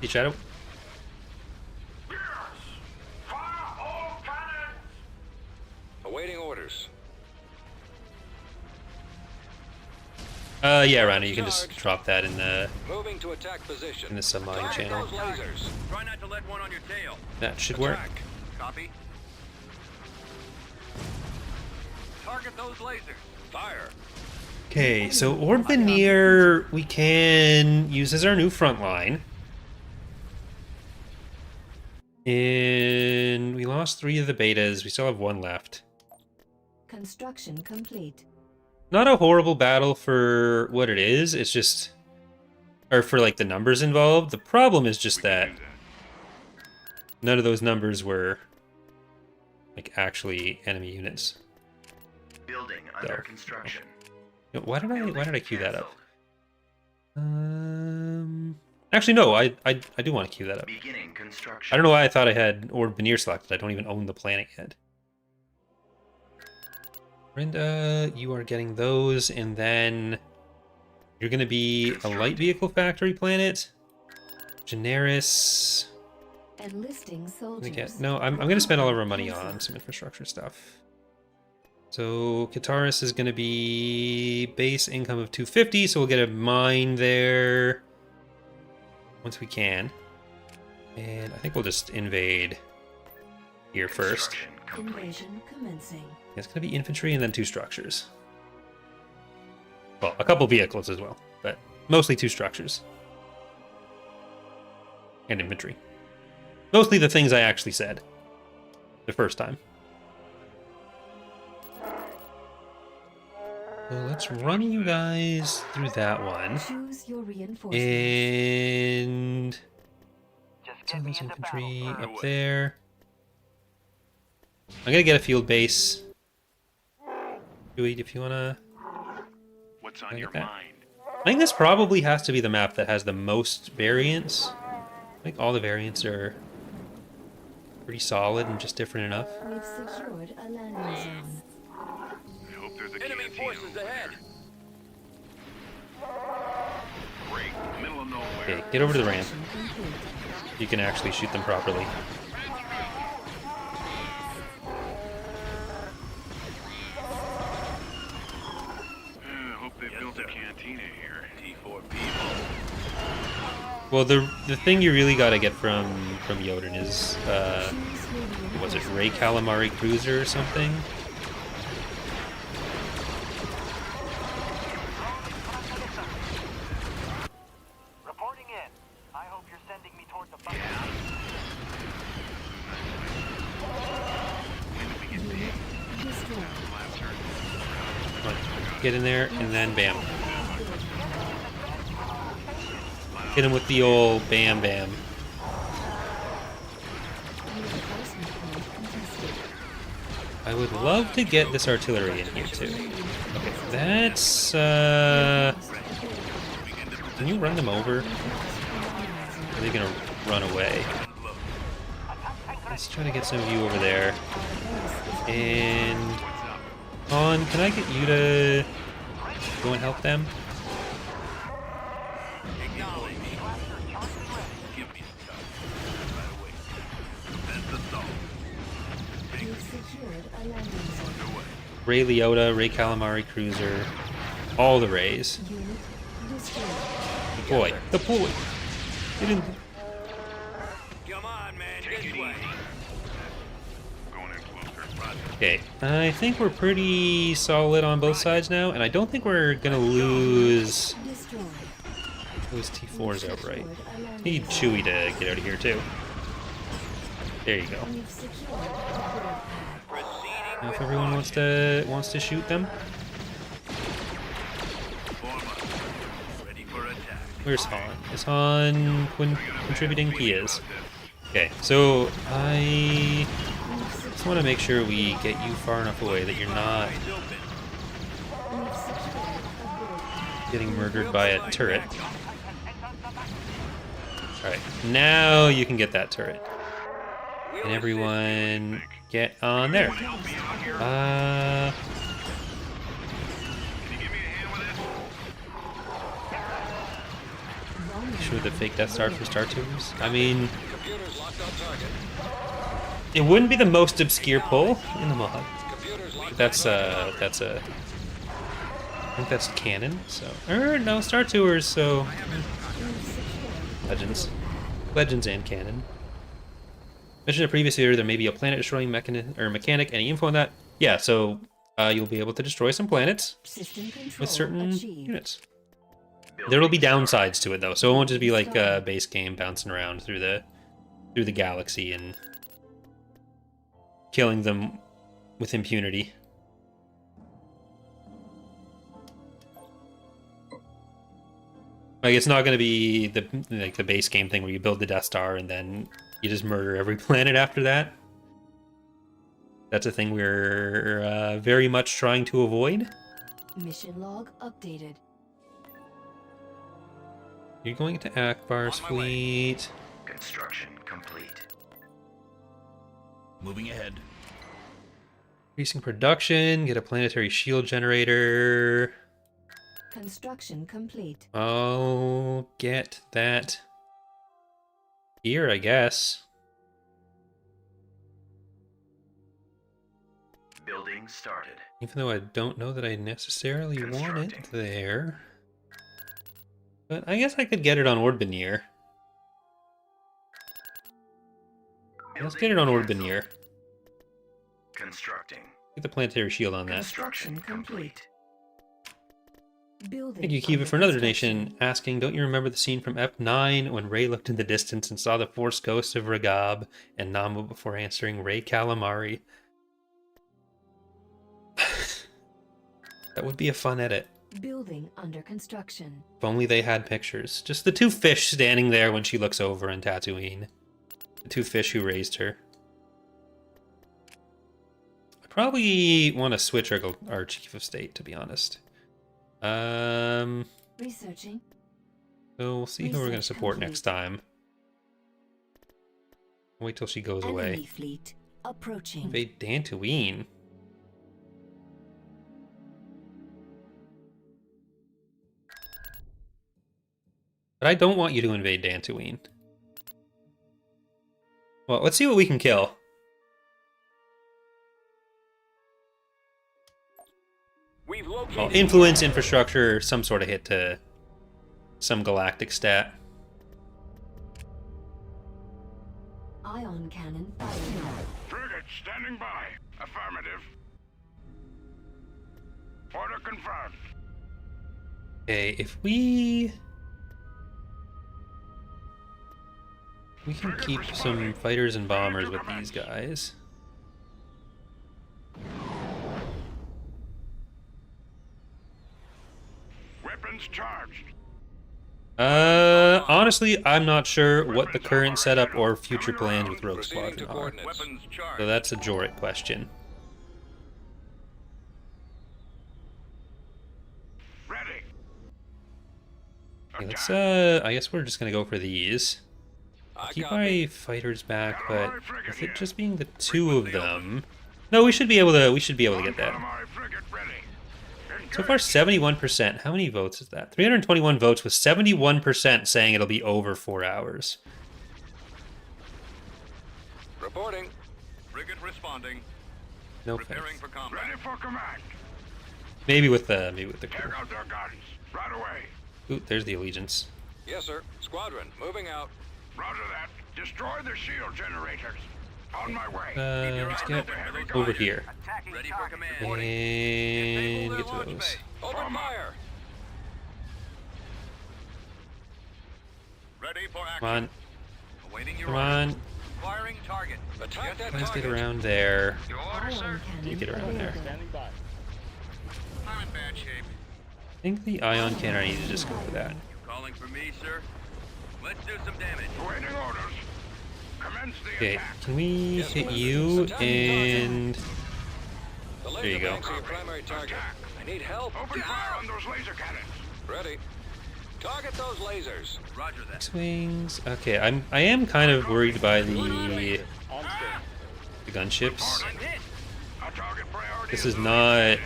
You Shadow? Awaiting orders. Yeah, Rhino, you can just drop that in the Moving to attack position. in the submarine Target channel. those lasers. Try not to let one on your tail. That should work. Attack. Copy. Target those lasers. Fire. Okay, so Orb Veneer we can use as our new front line. And we lost 3 of the betas. We still have 1 left. Construction complete. Not a horrible battle for what it is. It's just... Or for, like, the numbers involved. The problem is just that none of those numbers were, like, actually enemy units. Building under So, construction. You know, why did I Building queue that up? canceled. Actually, no. I do want to queue that up. Beginning construction. I don't know why I thought I had Orb Veneer selected. I don't even own the planet yet. Brenda, you are getting those, and then you're going to be a light vehicle factory planet. Generis. Enlisting soldiers. No, I'm going to spend all of our money on some infrastructure stuff. So Kataris is going to be base income of 250, so we'll get a mine there once we can. And I think we'll just invade here first. Construction complete. Invasion commencing. It's going to be infantry and then 2 structures. Well, a couple vehicles as well, but mostly 2 structures. And infantry. Mostly the things I actually said the first time. So let's run you guys through that one. Choose your reinforcements. And Just some get of me those into infantry battle, sir. up there. I'm gonna get a field base. Chewie, if you wanna... What's Can I on get your that? mind? I think this probably has to be the map that has the most variants. I think all the variants are pretty solid and just different enough. We've secured a landing zone. I hope there's a Enemy canteen forces over ahead. there. Great, middle of nowhere. Okay, get over to the ramp. Construction complete. You can actually shoot them properly. Hope they built a cantina here. T4 people. Well, the thing you really got to get from Yoden is was it Ray Calamari Cruiser or something? Reporting in. I hope you're sending me towards the bus. When did we get paid? Destroyed. Last heard. Come on, get in there and then bam. Hit him with the old bam bam. Reinforcement point contested. I would love to get this artillery in here too. Okay, that's can you run them over? Or are they gonna run away? Let's try to get some of you over there. And Han, can I get you to go and help them? Acknowledge me. Give me some time. Right away. That's the song. We've secured a landing zone. Ray Liotta, Ray Calamari Cruiser, all the Rays. Unit destroyed. Deploy. Deploy. Get in. Come on, man. This way. Going in closer. Roger. Okay, I think we're pretty solid on both sides now, and I don't think we're gonna lose Destroyed. T4s outright. Secured a landing Need zone. Chewie to get out of here too. There you go. We've secured a bird pad. Proceeding Now, if with everyone wants to shoot them, Form up. Ready for attack. where's Han? Is Han contributing? He is. Okay, so I just want to make sure we get you far enough away that you're not We've secured a bird pad. getting murdered by a turret. Alright, now you can get that turret. And everyone get on there. Help me out here. Uh, Can you give me a hand with this? sure the fake Death Star for Star Tubers. I mean, Computers locked on target. it wouldn't be the most obscure pull in the mod. Computers locked That's a, I think that's canon. So, or no, Star Tours. So, Legends and canon. Mentioned in a previous video, there may be a planet-destroying mechanic. Any info on that? Yeah. So, you'll be able to destroy some planets System control with certain achieved. units. There will be downsides to it though, so it won't just be like a base game bouncing around through the galaxy and killing them with impunity. Like, it's not going to be the base game thing where you build the Death Star and then you just murder every planet after that. That's a thing we're very much trying to avoid. Mission log updated. You're going to Akbar's On my way. fleet. Construction complete. Moving ahead. Increasing production. Get a planetary shield generator. Construction complete. I'll get that here, I guess. Building started. Even though I don't know that I necessarily want it Constructing. there. But I guess I could get it on Orbinier. Let's get it on Orbinier. Constructing. Get the planetary shield on that. Construction complete. Building. Thank you, Kiva, for another under donation, construction. asking, don't you remember the scene from Ep 9 when Rey looked in the distance and saw the Force ghost of Ragab and Namu before answering Ray Calamari? That would be a fun edit. Building under construction. If only they had pictures. Just the two fish standing there when she looks over in Tatooine. The two fish who raised her. probably want to switch our chief of state, to be honest. Researching. So we'll see who we're going to Research support complete. next time. Wait till she goes Enemy away. fleet approaching. Invade Dantooine. But I don't want you to invade Dantooine. Well, let's see what we can kill. We've located Well, influence, infrastructure, some sort of hit to some galactic stat. Ion cannon firing. Frigate standing by. Affirmative. Order confirmed. Okay, if we can keep some fighters and bombers with these guys. Weapons charged. Honestly, I'm not sure what the current setup or future plans with Rogue proceeding to Squadron are. coordinates. Weapons charged. So that's a Jorik question. Ready. Okay, let's, I guess we're just gonna go for these. I Keep copy. my fighters back, but with it just being the two of them... No, we should be able to get that. Calamari frigate ready. So far, 71%. How many votes is that? 321 votes with 71% saying it'll be over 4 hours. Reporting. Frigate responding. No Preparing thanks. for combat. Ready for command. Maybe with the crew. Check out their guns. Right away. Ooh, there's the allegiance. Yes, sir. Squadron, moving out. Roger that. Destroy the shield generators. On my way. Let's get over here Attacking Ready for target. command. and Disable get their to launch those. bay. Open fire. Ready for action. Come on, Awaiting your come orders. on. Firing target. Attack that Let's get target. around there. Your order, sir. Ion cannon You get around there. available. I'm in bad shape. I think the ion cannon, I need to just go for that. You calling for me, sir? Let's do some damage. Awaiting orders. Commence the Okay, attack. can we Yes, hit sir. you Attack and... The There you laser go. banks are your primary target. I need help. Open fire on those laser cannons. Ready. Target those lasers. Roger that. X-wings. Okay, I am kind of worried by the gunships. I'm hit. Our target priority This is not...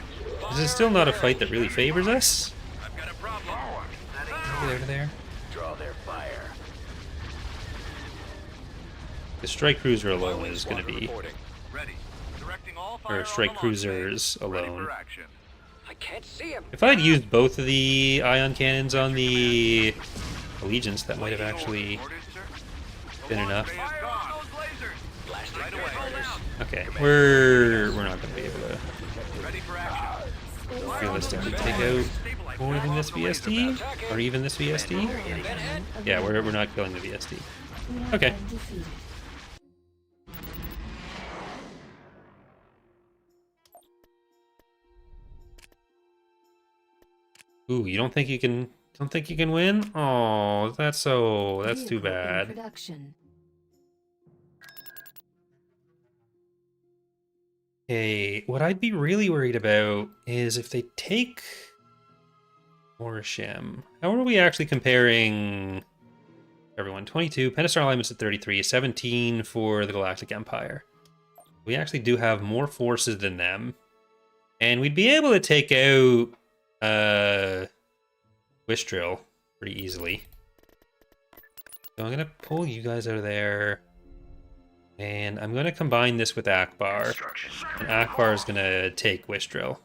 This is still not a fight that really favors us. I've got a problem. forward. Over there. Draw their fire. The strike cruiser alone Following is going to squadron be... reporting. Ready. Directing all fire Or strike on the launch cruisers bay. Ready alone. for action. I can't see him. If I'd used both of the ion cannons on the Allegiance, that might have actually Orders, sir. The been launch enough. bay is Fire gone. on those lasers. Blasting Right away. barriers. Okay, we're not going to be able to Ready for action. realistically take out more than this VSD, or even this VSD. Yeah, we're not killing the VSD. We have Okay. been defeated. Ooh, you don't think you can? Don't think you can win? Oh, that's too Vehicle in bad. production. Okay, what I'd be really worried about is if they take Orisham. How are we actually comparing everyone? 22, Pentastar alignment's at 33, 17 for the Galactic Empire. We actually do have more forces than them. And we'd be able to take out Wistril pretty easily. So I'm gonna pull you guys out of there. And I'm gonna combine this with Akbar. Construction. And Akbar is gonna take Wistril.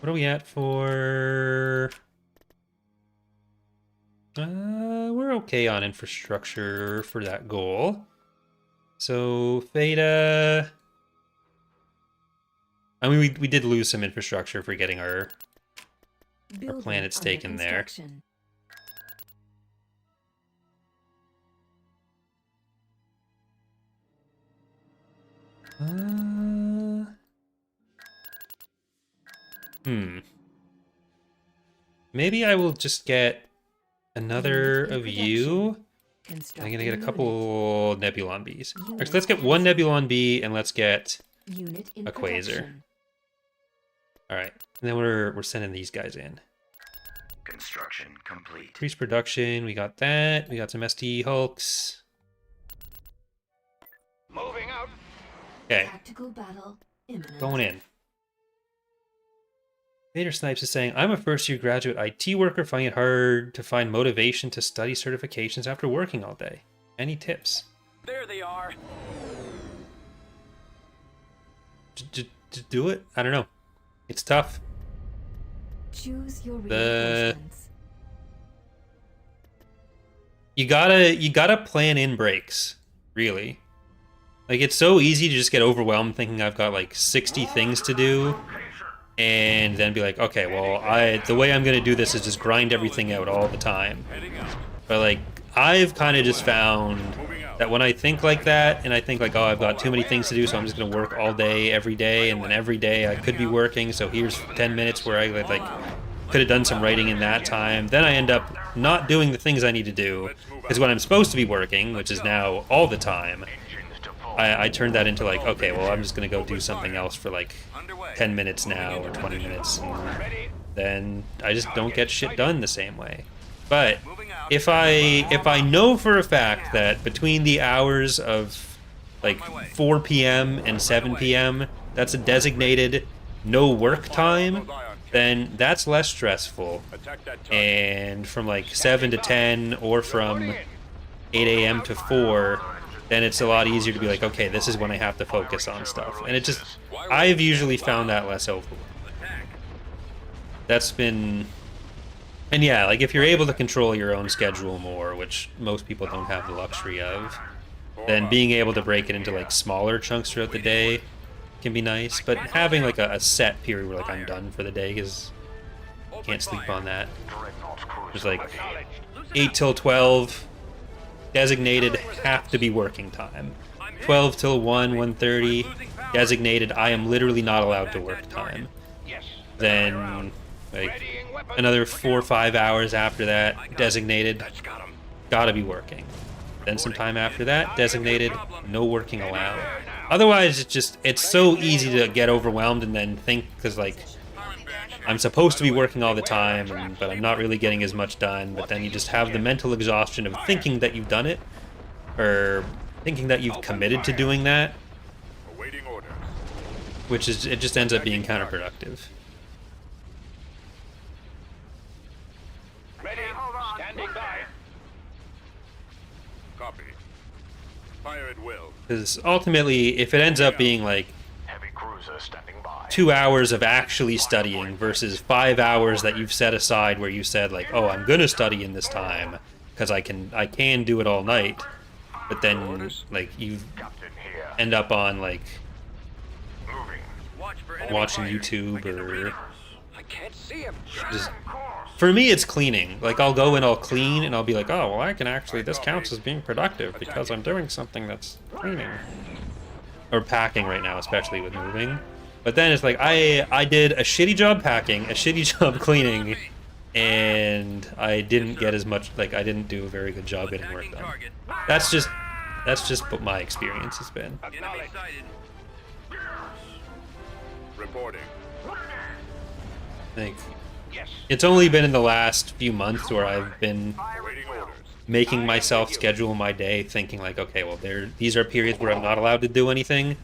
What are we at for... we're okay on infrastructure for that goal. So, Theta... I mean, we did lose some infrastructure for getting our Building planet's under taken there. construction. Maybe I will just get another Unit in of you I'm gonna get a couple Nebulon Bs. Actually, let's get one Nebulon B and let's get Unit in a Quasar. production. All right, and then we're sending these guys in. Construction complete. Increase production. We got that. We got some ST Hulks. Moving out. Okay, Tactical battle imminent. going in. Vader Snipes is saying, I'm a first-year graduate IT worker finding it hard to find motivation to study certifications after working all day. Any tips? There they are. To do it? I don't know. It's tough. Choose your The- reinforcements. You gotta plan in breaks, really. Like, it's so easy to just get overwhelmed thinking I've got like 60 things to do, and then be like, okay, well, the way I'm gonna do this is just grind everything out all the time. But like, I've kind of just found that when I think like that, and I think like, oh, I've got too many things to do, so I'm just gonna work all day, every day, and then every day I could be working, so here's 10 minutes where I like could have done some writing in that time. Then I end up not doing the things I need to do, because when I'm supposed to be working, which is now all the time, I turned that into like, okay, well, I'm just gonna go do something else for like 10 minutes now or 20 minutes, and then I just don't get shit done the same way. But if I know for a fact that between the hours of like 4 p.m. and 7 p.m. that's a designated no work time, then that's less stressful. And from like 7 to 10 or from 8 a.m. to 4, then it's a lot easier to be like, okay, this is when I have to focus on stuff. And it just, I've usually found that less overwhelming. That's been, and yeah, like if you're able to control your own schedule more, which most people don't have the luxury of, then being able to break it into like smaller chunks throughout the day can be nice. But having like a set period where like I'm done for the day is, can't sleep on that. There's like 8 till 12 designated have to be working time. 12 till 1, 1:30 designated I am literally not allowed to work time. Then like another 4 or 5 hours after that designated gotta be working. Then some time after that designated no working allowed. Otherwise it's so easy to get overwhelmed and then think, because like I'm supposed to be working all the time, but I'm not really getting as much done. But then you just have the mental exhaustion of thinking that you've done it, or thinking that you've committed to doing that, which is, it just ends up being counterproductive. Ready. Standing by. Copy. Fire at will. Because ultimately, if it ends up being like Heavy cruiser standing by. 2 hours of actually studying versus 5 hours that you've set aside where you said like, oh, I'm gonna study in this time because I can do it all night, but then like you end up on like watching YouTube or I can't see him. just, for me it's cleaning. Like I'll go and I'll clean and I'll be like, oh well, I can actually, this counts as being productive because I'm doing something that's cleaning. Or packing right now, especially with moving. But then it's like I did a shitty job packing, a shitty job cleaning, and I didn't get as much, like I didn't do a very good job getting work done. That's just what my experience has been. Enemy sighted. Reporting. Like, Yes. it's only been in the last few months where I've been Awaiting orders. making myself schedule my day, thinking like, okay, well, these are periods where I'm not allowed to do anything,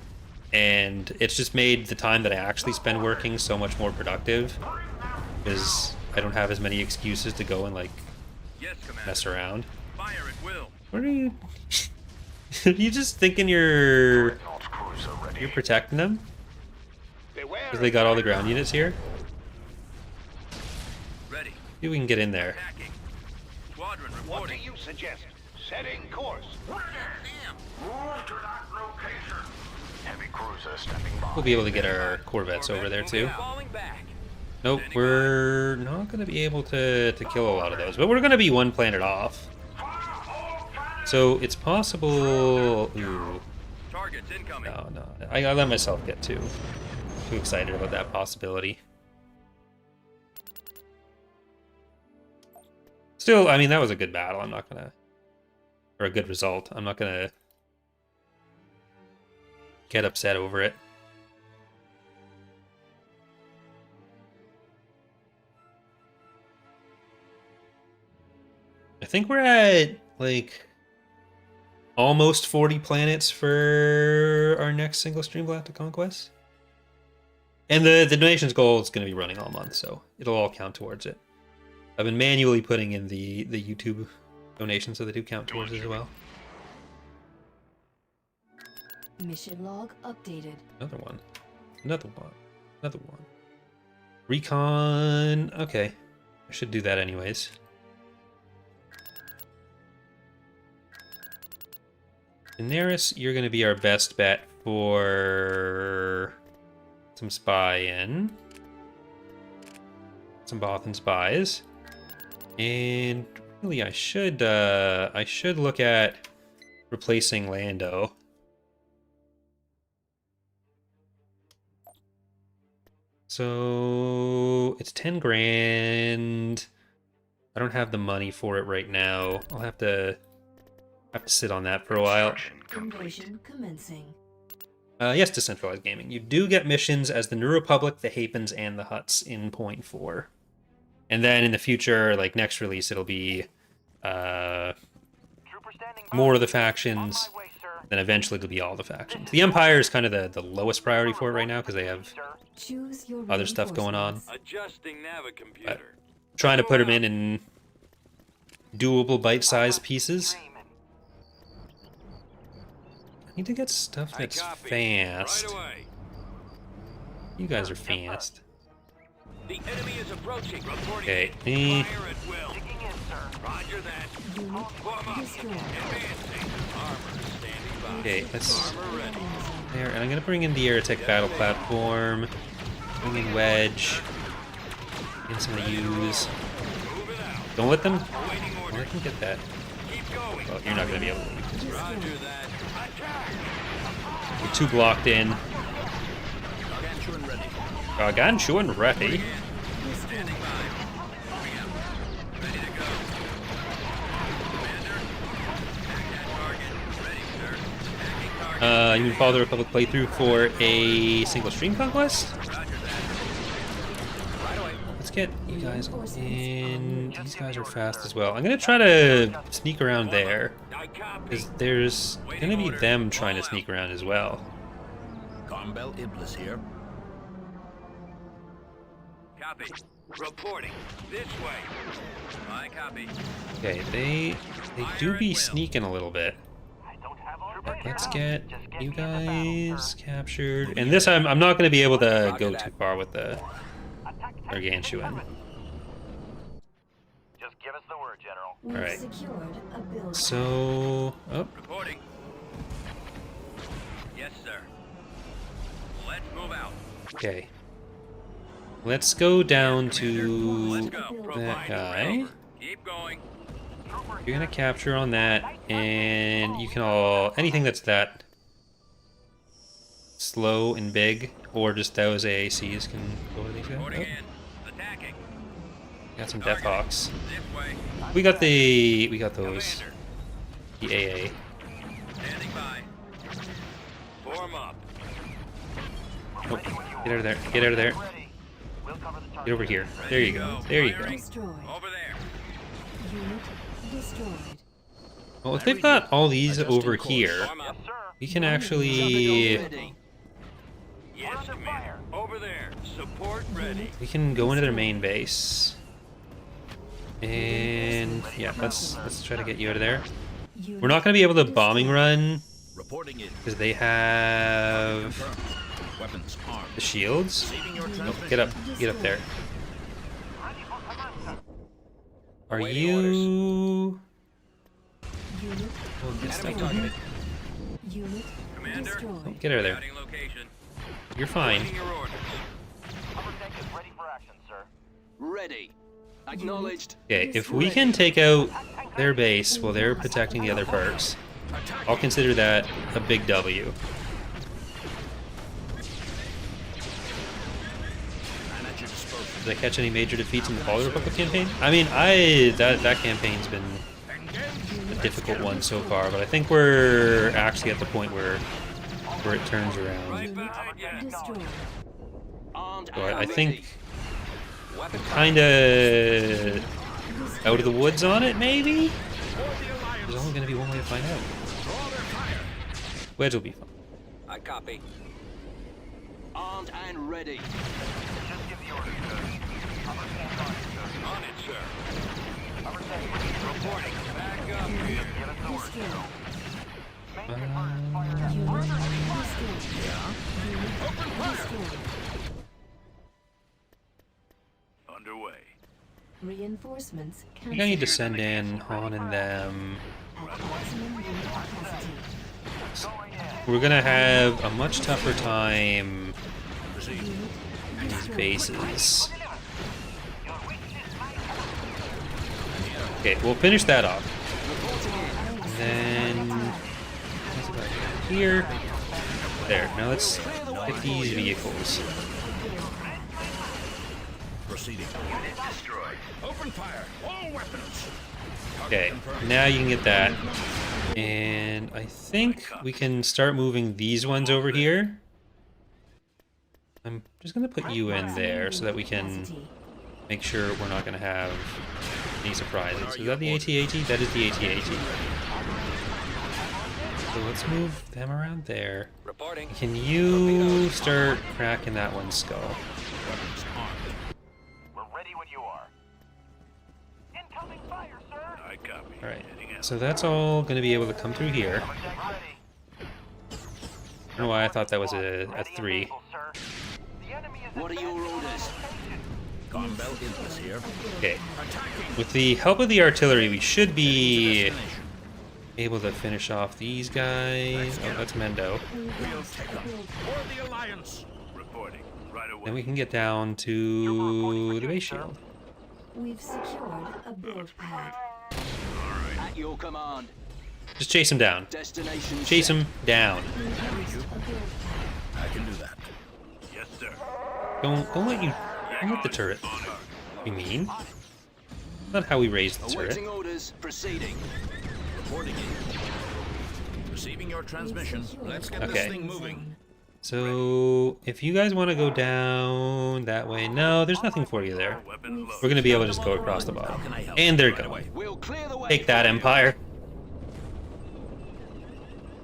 and it's just made the time that I actually spend working so much more productive, because I don't have as many excuses to go and like Yes, Commander. mess around. Fire at will. What are you? Are you just thinking you're protecting them Beware. because they got all the ground units here? Ready. See if we can get in there. Attacking. Squadron What do reporting. you suggest? Setting course. Damn. Move to that location. Heavy cruiser standing by. We'll be able to get our Corvettes over there too. Falling back. Nope, we're not going to be able to kill a lot of those, but we're going to be one planet off. So it's possible. Ooh, Targets incoming. no. I let myself get too excited about that possibility. Still, I mean, that was a good battle. I'm not gonna or a good result. I'm not gonna get upset over it. I think we're at like almost 40 planets for our next single stream Galactic Conquest. And the donations goal is going to be running all month, so it'll all count towards it. I've been manually putting in the YouTube donations, so they do count towards it as well. Mission log updated. Another one. Another one. Another one. Recon. Okay. I should do that anyways. Daenerys, you're going to be our best bet for some spy-in. Some Bothan spies. And really, I should look at replacing Lando. So it's 10 grand. I don't have the money for it right now. I'll have to sit on that for a while. Invasion commencing. Yes, Decentralized Gaming. You do get missions as the New Republic, the Hapens, and the Hutts in 0.4. And then in the future, like next release, it'll be more of the factions. Then eventually it'll be all the factions. The Empire is kind of the lowest priority for it right now because they have other stuff going on. Adjusting But trying to put them in doable bite-sized pieces. I need to get stuff that's fast. You guys are fast. The enemy is approaching. Okay. Fire at will. Roger that. Unit Form up. destroyed. Advancing. Armor standing by. Okay, let's... Armor ready. There, and I'm gonna bring in the Aerotech battle platform. Bring in Wedge. Get some of the U's. Move it out. Don't let them... Awaiting Don't order. let them get that. Keep going. Well, you're not gonna be able to use this. Roger that. Attack. We're too blocked in. Gargantua and ready. Standing by. Moving out. Ready to go. Commander. Attack that target. Ready, sir. Attacking target. You can follow the Republic playthrough for a single stream conquest. Roger that. Right away. Let's get you guys in. These guys are fast as well. I'm gonna try to sneak around there. I copy. Because there's gonna be them trying to sneak around as well. Carmbel Iblis here. Copy. Reporting. This way. I copy. Okay, they do be sneaking a little bit. Let's get you guys captured. And this I'm not gonna be able to go too far with the Gargantuan. Just give us the word, General. We've Alright. secured a build. So Reporting. Yes, sir. Let's move out. okay. Let's go down Let's to go. that Provide guy. over. Keep going. You're gonna capture on that, and you can all anything that's that slow and big, or just those AACs can go with these guys. Reporting Oh, in. Attacking. got some Death Hawks. This way. We got those. Commander. The AA. Standing by. Form up. Oh, get out of there! Get out of there! Get over here! There you go! There you go! Destroyed. Over there. Unit destroyed. Well, if they've got all these over here, Form up. we can actually Yes, Commander. Over there. Support ready. go into their main base. And yeah, let's try to get you out of there. We're not gonna be able to bombing run Reporting in. because they have Weapons armed. the shields. Nope, get up there. Are you? Unit Oh, good stuff. Unit Commander. destroyed. Get out of there. Scouting location. You're fine. Waiting your orders. Cover tank is ready for action, sir. Ready. Acknowledged. Okay, if we can take out their base while they're protecting the other parts, I'll consider that a big W. And at your disposal. Did I catch any major defeats in the Fall of the Republic campaign? I mean, that campaign's been difficult one so far, but I think we're actually at the point where it turns around. Right behind you. Destroyed. Armed So and I ready. think we're kind of out of the woods on it, maybe? There's only going to be one way to find out. Wedge will be fun. I copy. Armed and ready. Just give the order, sir. Upper stand by, sir. On it, sir. Upper stand by. Reporting. Back up here. Give us the order, sir. Destroyed. Main converters fired up. Unit destroyed. Destroyed. Underway. Reinforcements I think I need to cancelled. send in Han and them. At maximum unit capacity. We're going to have a much tougher time Proceed. Unit in these destroyed. bases. Okay, we'll finish that off. And then what's about here. There. Now let's get these vehicles. Proceeding. Unit destroyed. Open fire. All weapons. Okay, now you can get that. And I think we can start moving these ones over here. I'm just going to put you in there so that we can make sure we're not going to have any surprises. Is that the AT-AT? That is the AT-AT. So let's move them around there. Reporting. Can you start cracking that one's skull? Weapons armed. We're ready when you are. Incoming fire, sir. I copy. Alright, Heading out. so that's all going to be able to come through here. Upper deck ready. I don't know why I thought that was a Ready and 3. able, sir. The enemy is What are your advancing on orders? location. Gun belt inputs here. Okay, Attacking. with the help of the artillery, we should be Destination. able to finish off these guys. Oh, that's Mendo. We'll take them. For the Alliance. Reporting. Right away. Then we can get down to the base shield. We've secured a build pad. At your command. Just chase him down. Destination Chase set. him down. We've placed a build pad. I can do that. Yes, sir. Don't let the turret be mean. Not how we raise the turret. Awaiting orders. Proceeding. Reporting in. Receiving your transmission. We've secured Let's get a Okay. this thing zone. moving. So if you guys want to go down that way, no, there's nothing for you there. Weapon loaded. We're gonna be able to just go across the bottom. How can I help? And they're Right going. away. We'll clear the way. Take that, Empire.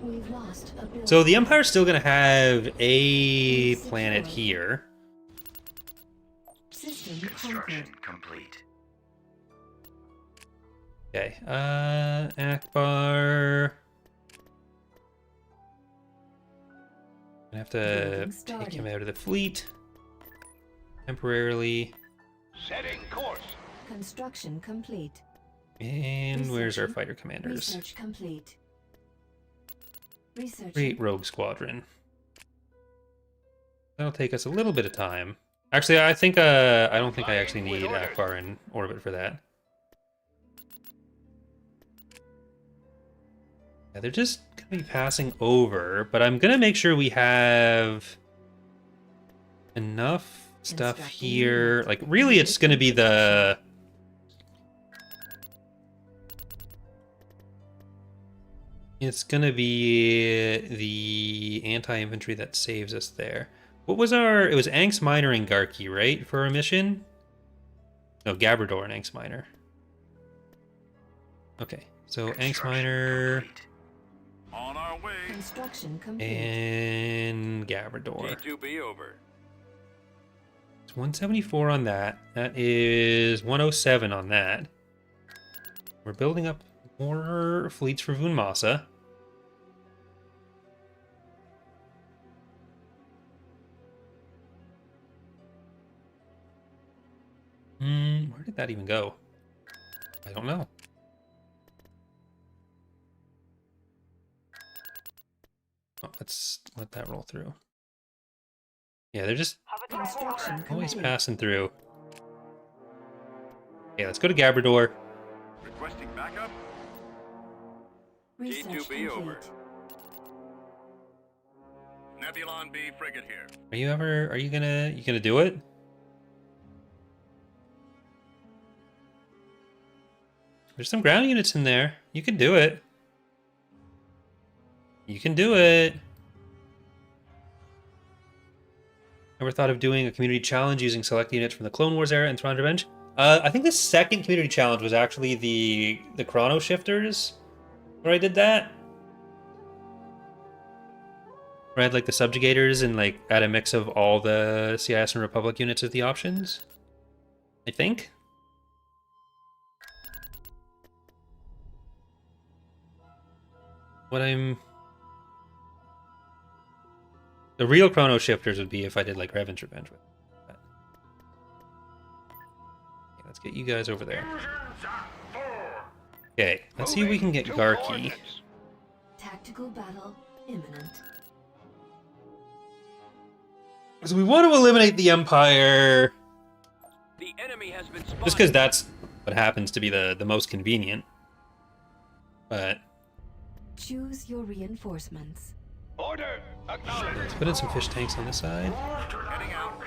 We've lost a build So the Empire's still gonna have a planet here. system Construction conquered. complete. Okay, Akbar. Gonna have to take him out of the fleet temporarily. Setting course. Construction complete. And where's our fighter commanders? Research complete. Research. Great Rogue Squadron. That'll take us a little bit of time. Actually, I think I don't think I actually need Akbar in orbit for that. Yeah, they're just gonna be passing over, but I'm gonna make sure we have enough stuff Constructing here. unit. Like, really, it's gonna be the anti-infantry that saves us there. What was our... It was Angst Minor and Garki, right? For our mission? No, Gabrador and Angst Minor. Okay, so Angst Construction Minor complete. On our way. Construction complete. and Gabrador. G2B over. It's 174 on that. That is 107 on that. We're building up more fleets for Vun Masa. Where did that even go? I don't know. Oh, let's let that roll through. Yeah, they're just Construction always complete. passing through. Okay, let's go to Gabrador. Requesting backup. Research G2B over. complete. Nebulon B frigate here. Are you gonna do it? There's some ground units in there. You can do it. You can do it. Ever thought of doing a community challenge using select units from the Clone Wars era and Thrawn Revenge? I think the second community challenge was actually the Chrono Shifters, where I did that. Where I had like the Subjugators and like add a mix of all the CIS and Republic units as the options. I think. The real Chrono Shifters would be if I did like Revan's Revenge with that. Okay, let's get you guys over there. Okay, let's see if we can get Garki. Tactical battle imminent. So we want to eliminate the Empire. The enemy has been Just spotted. because that's what happens to be the most convenient. But Choose your reinforcements. Order acknowledged. let's put in some fish tanks on this side. Heading out.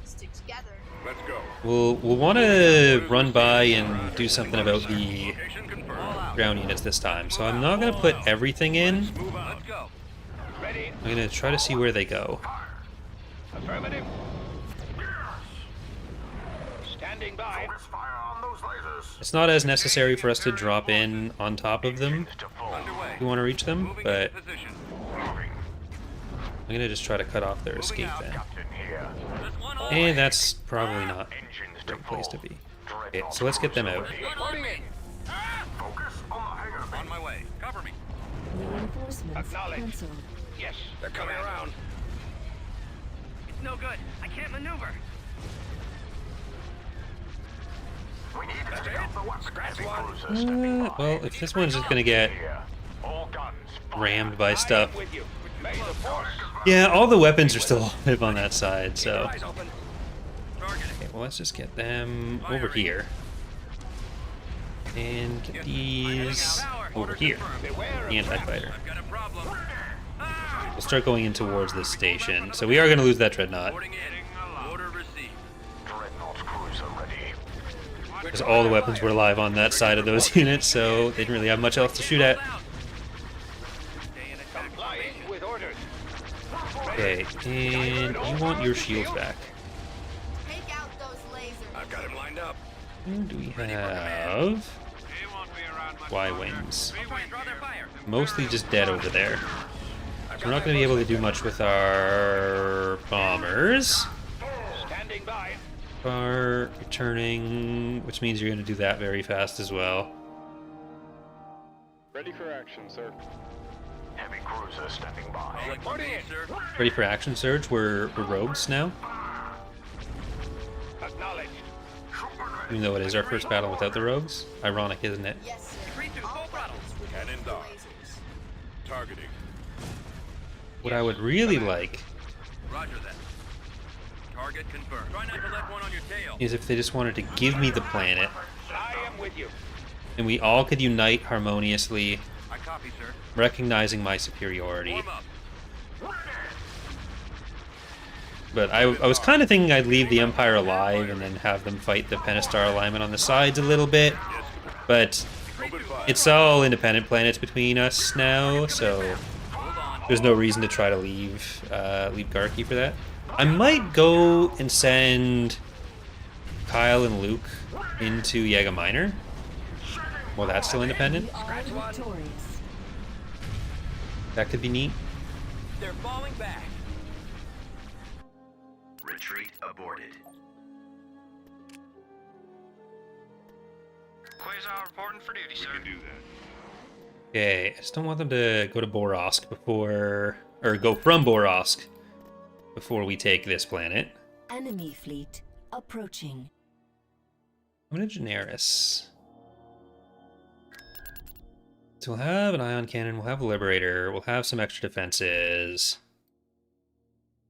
Stick together. Let's go. We'll want to run by and do something about the Location confirmed. ground units this time. So I'm not going to put everything in. Move on. Let's go. Ready. I'm going to try to see where they go. Affirmative. Standing by. Fire on those lasers. It's not as necessary for us to drop in on top of them Underway. if we want to reach them, Moving but into position. I'm going to just try to cut off their escape then. There's one on. And that's probably not the right place to be. Okay, so let's get them out. Reporting in. Focus on the hangar. On my way. Cover me. Reinforcements Acknowledged. cancelled. Yes. They're coming around. It's no good. I can't maneuver. We need to scout the weapons. Scratch one. Well, if this one's just going to get All guns. rammed by stuff. With you. May the force. Yeah, all the weapons are still alive on that side, so... Eyes open. Targeting. Okay, well, let's just get them over here. And get these over here. The anti-fighter. I've got a problem. We'll start going in towards this station. So we are going to lose that Dreadnought. Reporting in. Order received. Dreadnought cruiser ready. Because all the weapons were alive on that side of those units, so they didn't really have much else to shoot at. Stay in attack Complying formation. with orders. Okay, and you want your shields back. Take out those lasers. I've got him lined up. Who do we have? He won't be around much Y-Wings. I'll try and draw their fire. Mostly just dead over there. So we're not going to be able to do much with our bombers. Standing by. Are returning, which means you're going to do that very fast as well. Ready for action, sir. Heavy cruiser standing by. Reporting in. Sir. Ready for action surge? We're rogues now, Acknowledged. even though it is our first battle without the rogues. Ironic, isn't it? Yes, sir. Degree 2, full throttle. Cannon The down. lasers. Targeting. What I would really like Roger that. Target confirmed. Try not to let one on your tail. is if they just wanted to give me the planet, I am with you. and we all could unite harmoniously, I copy, sir. recognizing my superiority. Warm up. But I was kind of thinking I'd leave the Empire alive and then have them fight the Pentastar alignment on the sides a little bit. But it's all independent planets between us now, so there's no reason to try to leave Garki for that. I might go and send Kyle and Luke into Yaga Minor. Well, that's still independent. We are victorious. That could be neat. They're falling back. Retreat aborted. Quasar reporting for duty, sir. Do that. Okay, I just don't want them to go to Borosk before... Or go from Borosk before we take this planet. Enemy fleet approaching. I'm gonna Generis. So we'll have an ion cannon, we'll have a Liberator, we'll have some extra defenses.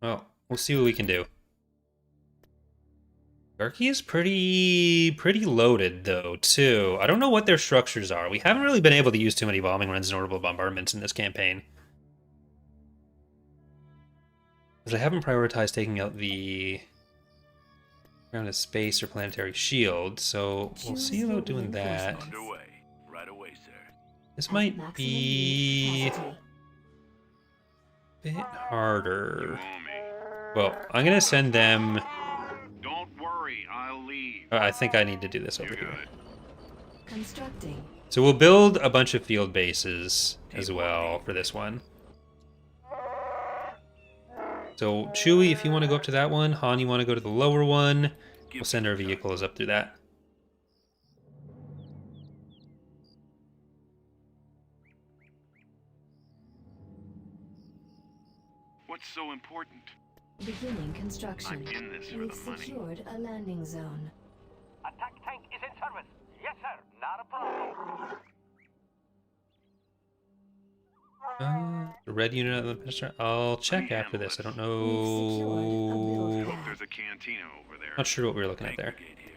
Well, we'll see what we can do. Garki is pretty loaded, though, too. I don't know what their structures are. We haven't really been able to use too many bombing runs and orbital bombardments in this campaign. Because I haven't prioritized taking out the Around a space or planetary shield, so we'll see about doing that. Underway. Right away, sir. This might be a bit harder. Well, I'm gonna send them. Don't worry, I'll leave. I think I need to do this over here. Constructing. So we'll build a bunch of field bases as well for this one. So Chewie, if you want to go up to that one, Han, you want to go to the lower one, we'll send our vehicles up through that. What's so important? Beginning construction. I'm in this for We've the money. secured a landing zone. Attack tank is in service. Yes, sir. Not a problem. The red unit on the picture. I'll check after this. I don't We've know. secured a build There's a cantina over there. Not sure what we were looking at there. Brigade here.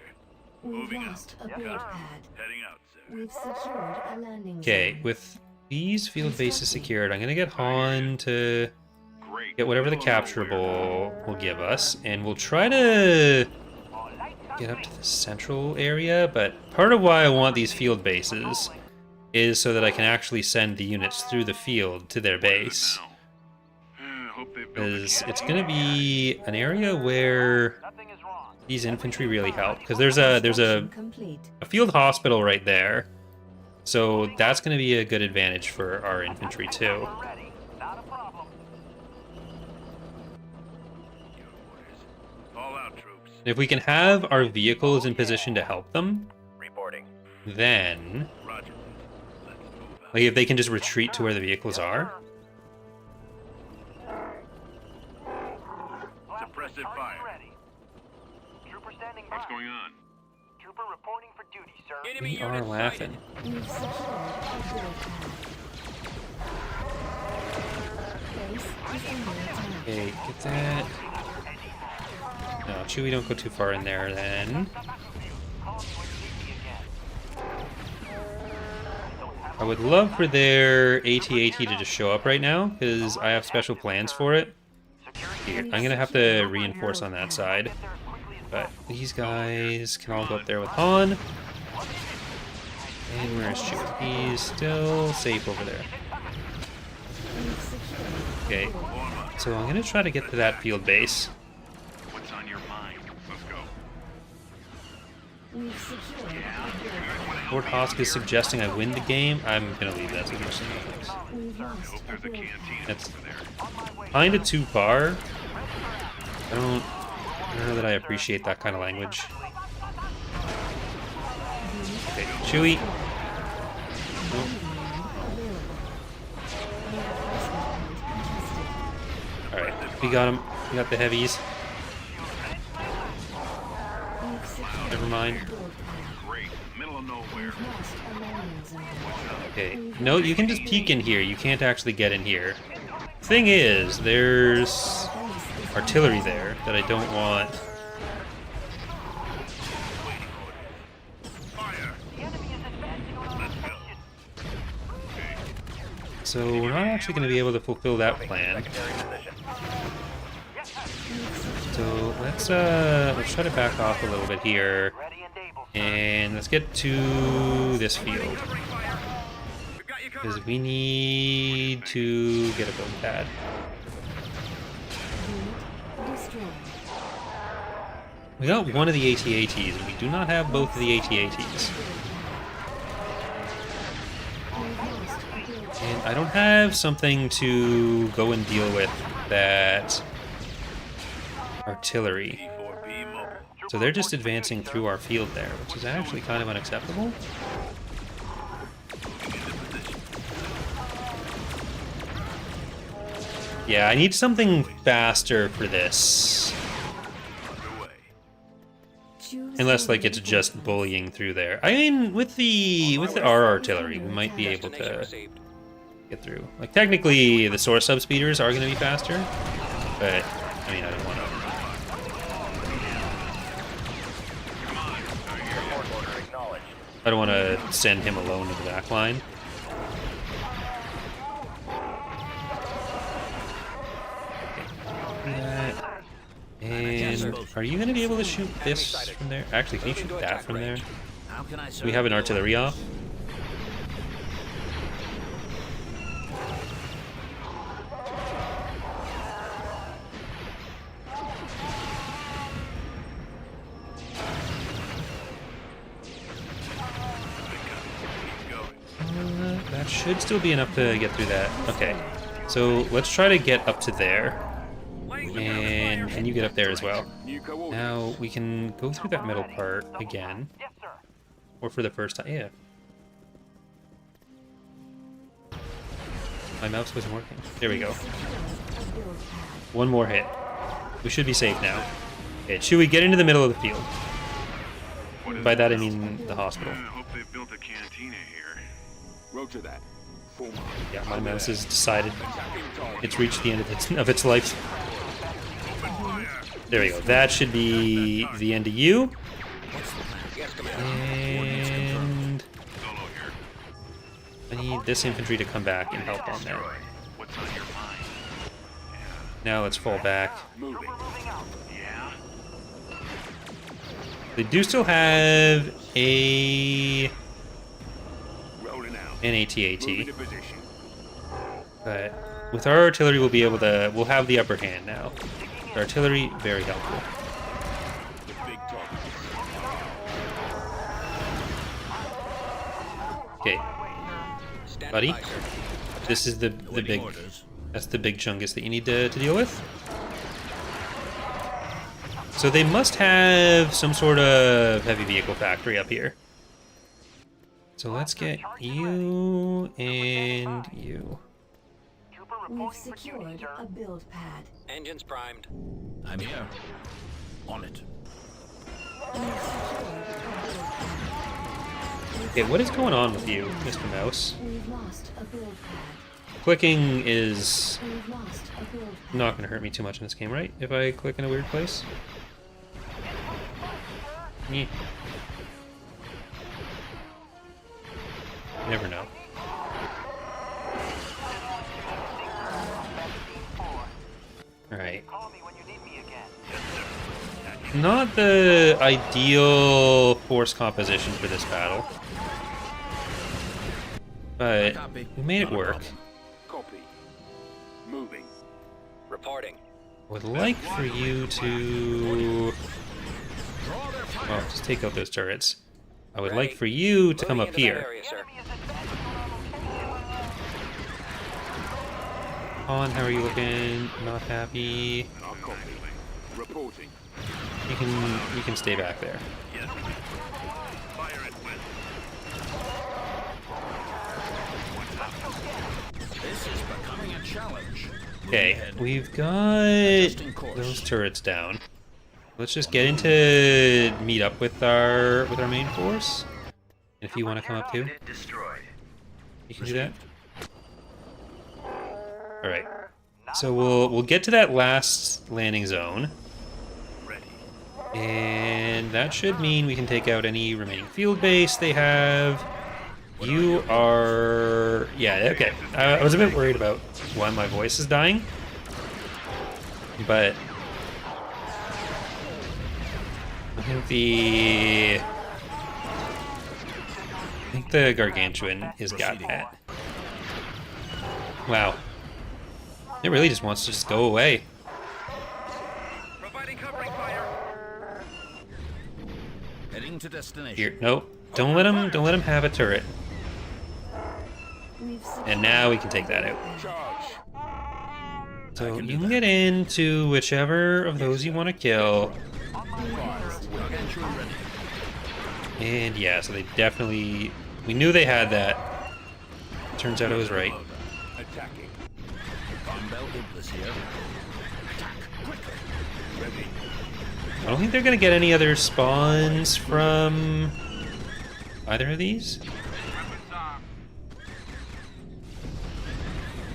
We've Moving lost out. a build pad. Heading out, sir. We've secured a landing Okay, zone. with these field bases secured, I'm gonna get Han to Great. get whatever the capturable will give us, and we'll try to get up to the central area, but part of why I want these field bases is so that I can actually send the units through the field to their base. Hope they've built a Because it's cantina. going to be an area where Nothing is wrong. these infantry really help. Because there's a Construction complete. field hospital right there, so that's going to be a good advantage for our infantry too. We're ready. Not a problem. Your orders. All out, troops. If we can have our vehicles in position to help them, Reporting. then Roger. Let's move out. like if they can just retreat to where the vehicles are. Suppressive fire. Ready. Trooper standing by. What's going on? Trooper reporting for duty, sir. Enemy We are unit laughing. We've secured a build pad. Base is under attack. Okay, get that. No, Chewie, don't go too far in there then. Call me when you need me again. I would love for their AT-AT to just show up right now, because I have special plans for it. Here, I'm gonna have to reinforce on that side. But these guys can all go up there with Han. And where's Chewie? He's still safe over there. We've secured Okay, so I'm gonna try to get to that field base. What's on your mind? Let's go. We've secured a build Lord Hosk is suggesting I win the game. I'm gonna leave that suggestion. pad. We've lost Hope a there's a build cantina pad. That's over there. kinda too far. I don't know that I appreciate that kind of language. Okay, Chewie. Nope. Alright, we got him. We got the heavies. Never mind. Great. Middle of nowhere. Okay. No, you can just peek in here. You can't actually get in here. Thing is, there's artillery there that I don't want. Fire. So we're not actually going to be able to fulfill that plan. So let's try to back off a little bit here, and let's get to this field because we need to get a build pad. We got one of the AT-ATs, and we do not have both of the AT-ATs. And I don't have something to go and deal with that artillery. P4P mobile. So they're just advancing through our field there, which is actually kind of unacceptable. Yeah, I need something faster for this. Unless like it's just bullying through there. I mean, with the our artillery, we might be able to get through. Like technically, the source subspeeders are going to be faster, but I mean, I don't want to. I don't want to send him alone to the back line. Okay, do that. And Are you going to be able to shoot this from there? Actually, can you shoot that from there? How can I We have an artillery off. That should still be enough to get through that. Okay, so let's try to get up to there. And you get up there as well. Now we can go through that middle part again. Yes, sir. Or for the first time. Yeah. My mouse wasn't working. There we go. One more hit. We should be safe now. Okay, should we get into the middle of the field? By that I mean the hospital. I hope they built a cantina here. Roger that. Yeah, my mouse has decided it's reached the end of its life. There we go. That should be the end of you. And I need this infantry to come back and help on that. What's on your mind? Now let's fall back. Moving. Yeah? They do still have a Rolling out. an Moving AT-AT, to position. but with our artillery we'll be able to. We'll have the upper hand now. The artillery, very helpful. The big target. Okay, Stand buddy. by, sir. This is the big. That's the big chungus that you need to deal with. So they must have some sort of heavy vehicle factory up here. So let's get you and you. We've secured a build pad. Engines primed. I'm here. On it. We've secured a build pad. Okay, what is going on with you, Mr. Mouse? We've lost a build pad. Clicking is We've lost a build pad. not going to hurt me too much in this game, right? If I click in a weird place? Yeah. You never know. Alright. Call me when you need me again. Not the ideal force composition for this battle. But we made it work. Copy. Moving. Reporting. Would like for you to... Well, just take out those turrets. I would like for you to come up Moving into that here. area, sir. Han, how are you looking? Not happy. I'll copy. Reporting. You can stay back there. Yes. Fire it with. This is becoming a challenge. Okay, we've got those turrets down. Let's just get into meet up with our main force. And if you want to come up too, Unit destroyed. you can do that. All right. So we'll get to that last landing zone, Ready. and that should mean we can take out any remaining field base they have. You are... Yeah, okay. I was a bit worried about why my voice is dying. But... I think the Gargantuan is got that. Wow. It really just wants to just go away. Providing covering fire. Heading to destination. Here, nope. Don't let him have a turret. We've secured And now we can take that out. Charge. So you can get into whichever of those you want to kill. Gargantuan ready. And yeah, so they definitely... We knew they had that. Turns out I was right. Attacking. Bombell Iblis here. Attack quickly. Ready. I don't think they're going to get any other spawns from either of these.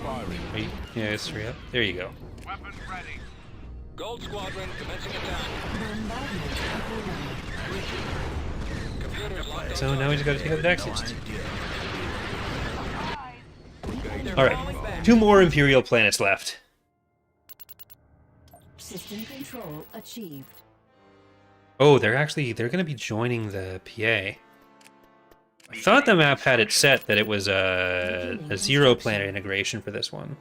Firing. Are you, yeah, it's straight up. There you go. Weapons ready. Gold Squadron commencing attack. bombardment of the enemy. Computers locked So now we just got to take out the taxis. Idea. Alright, 2 more Imperial planets left. System control achieved. Oh, they're gonna be joining the PA. I thought the map had it set that it was a zero planet integration for this one.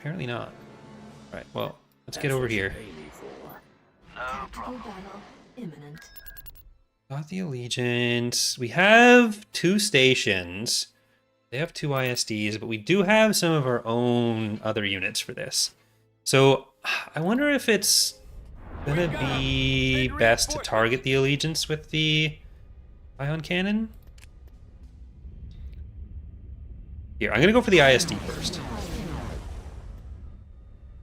Apparently not. Alright, well, let's get over here. Tactical battle imminent. Got the Allegiance. We have 2 stations. They have 2 ISDs, but we do have some of our own other units for this. So I wonder if it's gonna be best to target the Allegiance with the ion cannon. Here, I'm gonna go for the ISD first.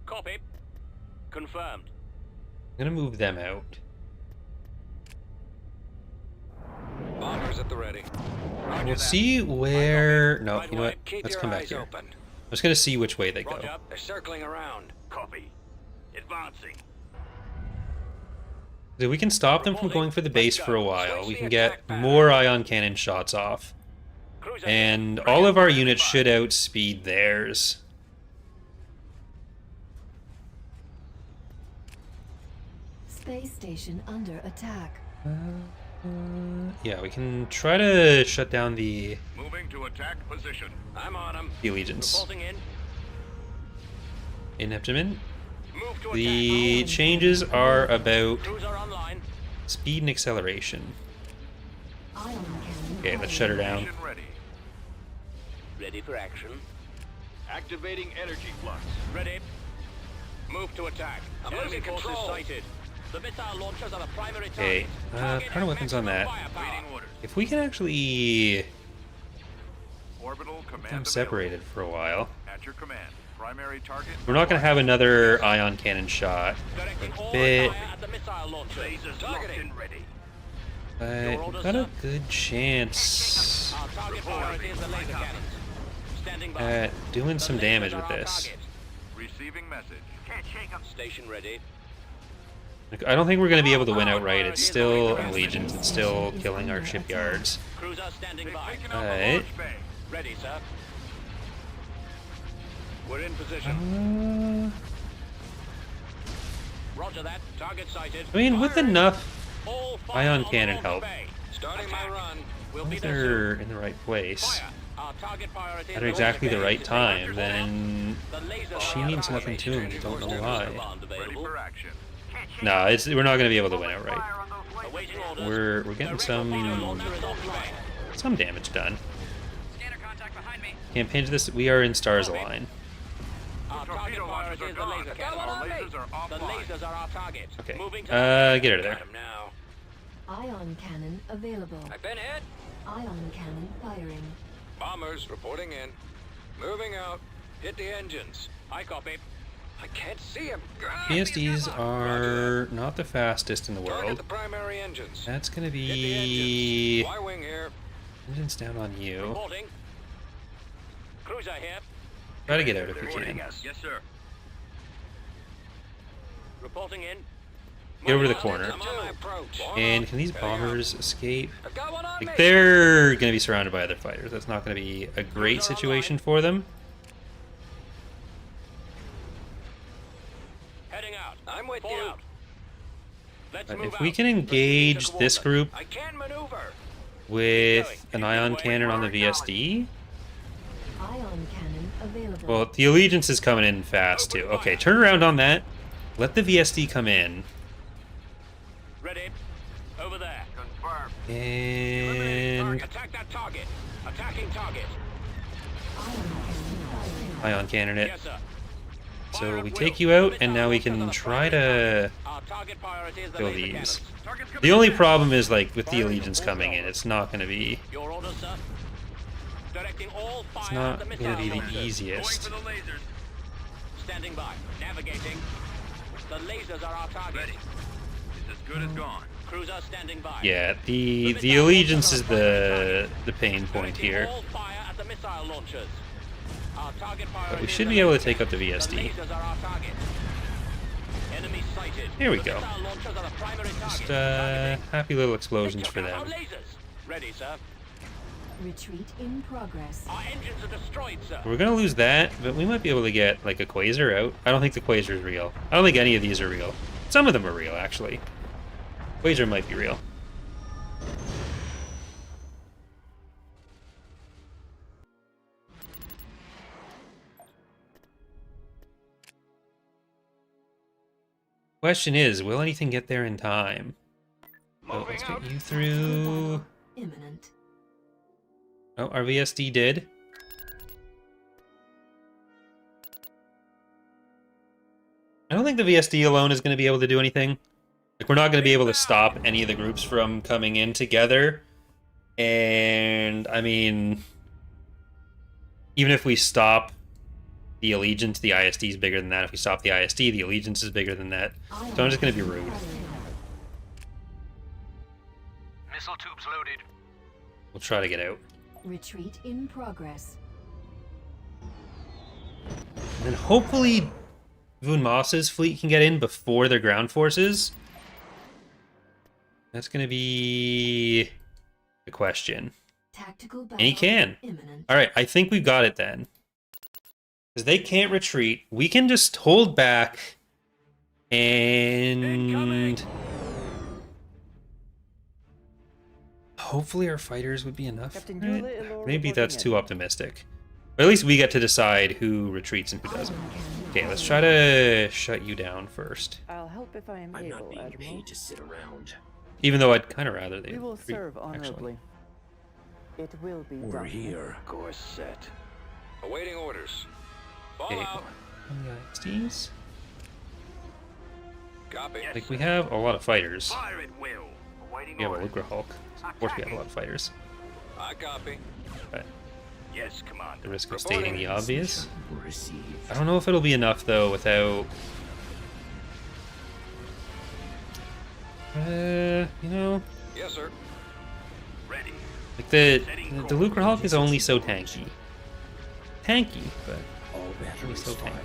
Copy. Confirmed. I'm gonna move them out. Bombers at the ready. We'll see where... No, you know what? Let's come back here. Open. I'm just gonna see which way they go. Roger. They're circling around. Copy. Advancing. So we can stop them from going for the base for a while. We can get more ion cannon shots off. Cruiser. And all of our units should outspeed theirs. Space station under attack. Yeah, we can try to shut down the Moving to attack position. I'm on him. Allegiance. Reporting in. Ineptiment. Move to The attack. changes are about Cruiser online. speed and acceleration. Ion cannon. Okay, let's shut her down. Mission ready. Ready for action. Activating energy flux. Ready. Move to attack. I'm Enemy losing forces control. sighted. The missile launchers are the primary Okay, target. turn weapons on that. Firepower. Orders. If we can actually Orbital get command them available. separated for a while. At your command. Primary target. We're not going to have another ion cannon shot. Directing all bit. fire at the missile launcher. Lasers locked and ready. But we've got a good chance Our target priority is the laser cannons. Standing by. at doing The some lasers damage are with our this. target. Receiving message. Can't shake 'em. Station ready. Like, I don't think we're going to be able to win outright. It's still an Allegiance. It's still killing our shipyards. Cruiser standing by. Taking out the Alright. launch bay. Ready, sir. We're in position. Roger that. Target sighted. I mean, with enough All fire ion on the cannon launch help, bay. Starting my run. We'll if be there they're soon. in the right place Fire. Our target priority is at the exactly the launch right bay. time, then The lasers she are means our nothing to him. target. We don't know why. Command Ready available. for action. Can't shake No, we're not going to be able to win Fire outright. on those lasers. Awaiting orders. We're getting Direct laser some launcher is offline. damage done. Scanner contact behind me. Campaign to this. We are in Stars Align. Our target Torpedo priority launchers is are the gone. laser Our cannon. lasers are The offline. lasers are our target. Okay. Moving to Get out of there. Got him now. Ion cannon available. I've been hit. Ion cannon firing. Bombers reporting in. Moving out. Hit the engines. I copy. I can't see him. PSDs are not the fastest in the Target world. the primary engines. That's going to Hit the be engines. Y-wing here. engines down on you. Reporting. Cruiser here. Try to get out if we Reporting can. us. Yes, sir. Reporting in. Get over the Moving corner. I'm on my approach. And can these bombers escape? I've got one on me. Like, they're going to be surrounded by other fighters. That's not going to be a great situation for them. Heading out. I'm with Fall you. out. Let's But move if we out. can engage Proceed to this coordinates. group I can maneuver. with an ion cannon on the VSD, Ion cannon available. well, the Allegiance is coming in fast too. Okay, turn around on that. Let the VSD come in. Ready. Over there. Confirmed. And Attack that target. Attacking target. ion cannon it. Yes, sir. So Fire we at take will. you out, The and now we missile can launchers are try the primary to target. Our target priority is the kill laser these. cannons. The only problem is, like, with the Allegiance coming in, it's not going to be... Your orders, sir. Directing all fire It's at not the going missile to be the launchers. easiest. Going for the lasers. Standing by. Navigating. The lasers are our target. Ready. It's as good as gone. Cruiser standing by. Yeah, the Allegiance is the pain point Directing here. all fire at the missile launchers. Our target priority But we is should the be able to laser take out the cannons. VSD. The lasers are our target. Enemy sighted. Here we The go. missile launchers are the primary target. Just Targeting. happy little explosions Take for out our them. lasers. Ready, sir. Retreat in progress. Our engines are destroyed, sir. We're gonna lose that, but we might be able to get like a quasar out. I don't think the quasar is real. I don't think any of these are real. Some of them are real, actually. Quasar might be real. Question is, will anything get there in time? So let's get you through. Imminent. Oh, our VSD did. I don't think the VSD alone is going to be able to do anything. Like, we're not going to be able to stop any of the groups from coming in together. And, I mean, even if we stop the Allegiance, the ISD is bigger than that. If we stop the ISD, the Allegiance is bigger than that. So I'm just going to be rude. Missile tubes loaded. We'll try to get out. Retreat in progress. And then hopefully Voon Moss's fleet can get in before their ground forces. That's going to be the question. Tactical battle. And he can. Imminent. All right, I think we've got it then. Because they can't retreat. We can just hold back and hopefully our fighters would be enough. Right? Maybe that's too optimistic. But at least we get to decide who retreats and who doesn't. Okay, let's try to shut you down first. I'll help if I am I'm not able, being Admiral. paid to sit around. Even though I'd kind of rather they We will retreat, serve honorably. It will be We're done. here. Course set. Awaiting orders. Fall Okay. out. ISDs. Copy. Like, we have a lot of fighters. Fire at will. Awaiting We have a orders. Lucre Hulk. Of course we have a lot of fighters. I copy. But Yes, Commander. the risk of stating the obvious. Received. I don't know if it'll be enough, though, without... you know... Yes, sir. Ready. Like, the Lucre Hulk is only so tanky. Tanky, but All only batteries so tanky. fired.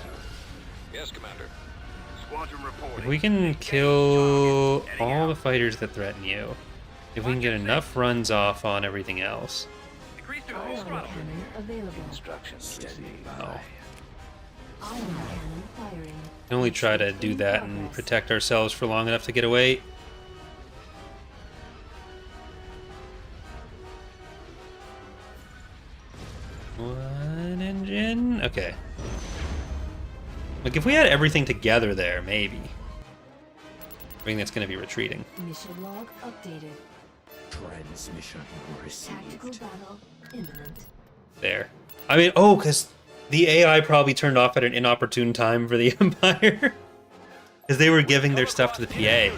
Yes, Commander. Squadron reporting. If we can kill all the fighters that threaten you, if we can get enough runs off on everything else... Increase to Ion throttle. cannon available. Instructions Standing received. by. Oh. Ion cannon firing. We can only try to do that and protect ourselves for long enough to get away. One engine? Okay. Like, if we had everything together there, maybe. I think that's going to be retreating. Mission log updated. Transmission Tactical received. battle imminent. There. I mean, oh, because the AI probably turned off at an inopportune time for the Empire. Because they were giving their stuff to the PA.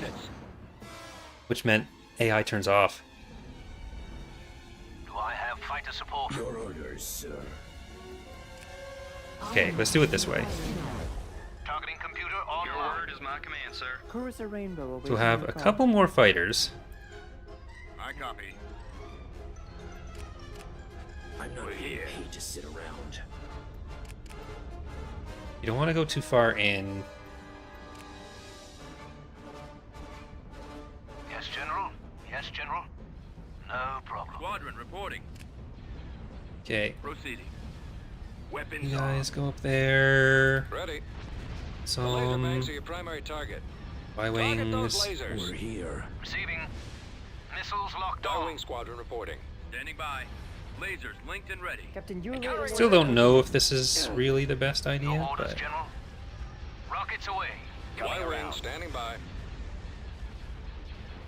Which meant AI turns off. Do I have fighter support? Your orders, sir. Okay, let's do it this way. Targeting computer online. Your word is my command, sir. Cruiser Rainbow will be So we'll have in a front. couple more fighters. I copy. I'm not We're being here. paid to sit around. You don't want to go too far in. Yes, General. Yes, General. No problem. Squadron reporting. Okay, Proceeding. Weapons you on. guys go up there. Ready. The laser Some banks are your primary target. Y Target those wings. lasers. We're here. Receiving. Missiles locked Y on. Wing Squadron reporting. Standing by. Lasers linked and ready. Captain Yuli. Still don't know if this is really the best Your idea, orders, but General. Rockets away. Y Wing standing by.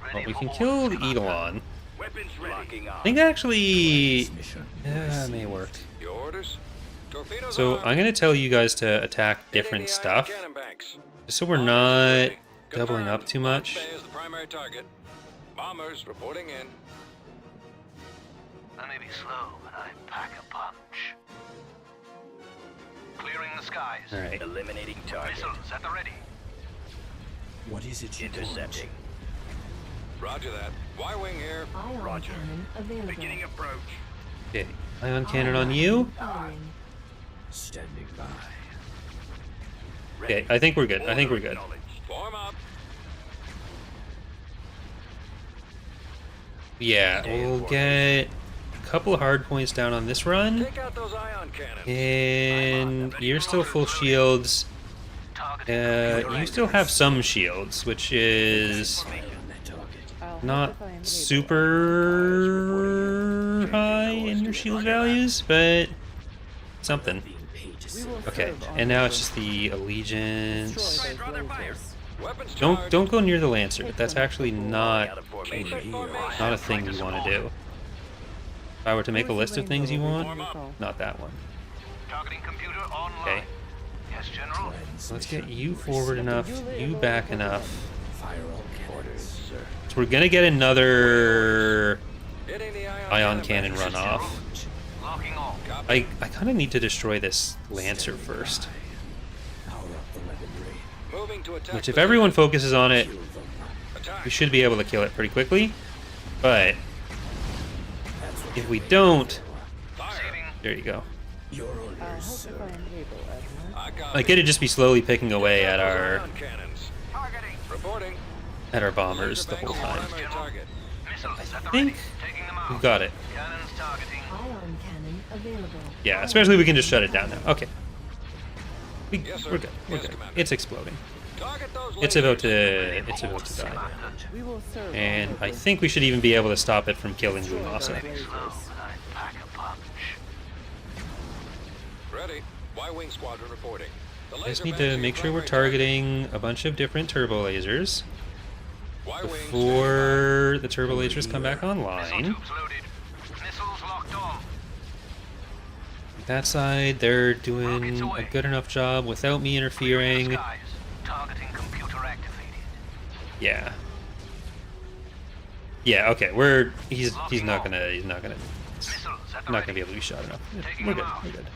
Ready well, we for can orders, kill the Commander. Eidolon. Weapons ready. Locking I on. think actually, Transmission yeah, may received. work. Your orders. Torpedoes So armed. I'm gonna tell you guys to attack Hitting different the iron stuff, cannon banks. just so we're Bombers not ready. doubling Confirmed. up too much. Bay is the primary target. Bombers reporting in. I may be slow, but I pack a punch. Clearing the skies. All right. Eliminating target. Missiles at the ready. What is it you Intercepting. Roger that. Y Wing here. Ion Roger. cannon available. Beginning approach. Okay, ion cannon on you. Firing. want? Standing by. Okay, I think we're good. I think we're good. Acknowledged. Form up. Yeah, we'll get a couple of hard points down on this run. Take out those ion cannons. And you're still full shields. You still have some shields, which is not super high in your shield values, but something. Okay, and now it's just the allegiance. Don't go near the Lancer. That's actually not a thing you want to do. If I were to make a list of things you want, not that one. Okay. So let's get you forward enough, you back enough. So we're gonna get another ion cannon runoff. I kind of need to destroy this Lancer first. Which, if everyone focuses on it, we should be able to kill it pretty quickly. But if we don't, there you go. Like, it'd just be slowly picking away at our bombers the whole time. I think we've got it. Ion cannon available. Yeah, especially we can just shut it down now. Okay. We're good. We're good. It's exploding. It's about to die. And I think we should even be able to stop it from killing Lumasa. Ready. Y-wing squadron reporting. I just need to make sure we're targeting a bunch of different turbo lasers before the turbo lasers come back online. That side, they're doing a good enough job without me interfering. Yeah. Yeah, okay, he's not gonna be able to be shot enough. We're good, we're good.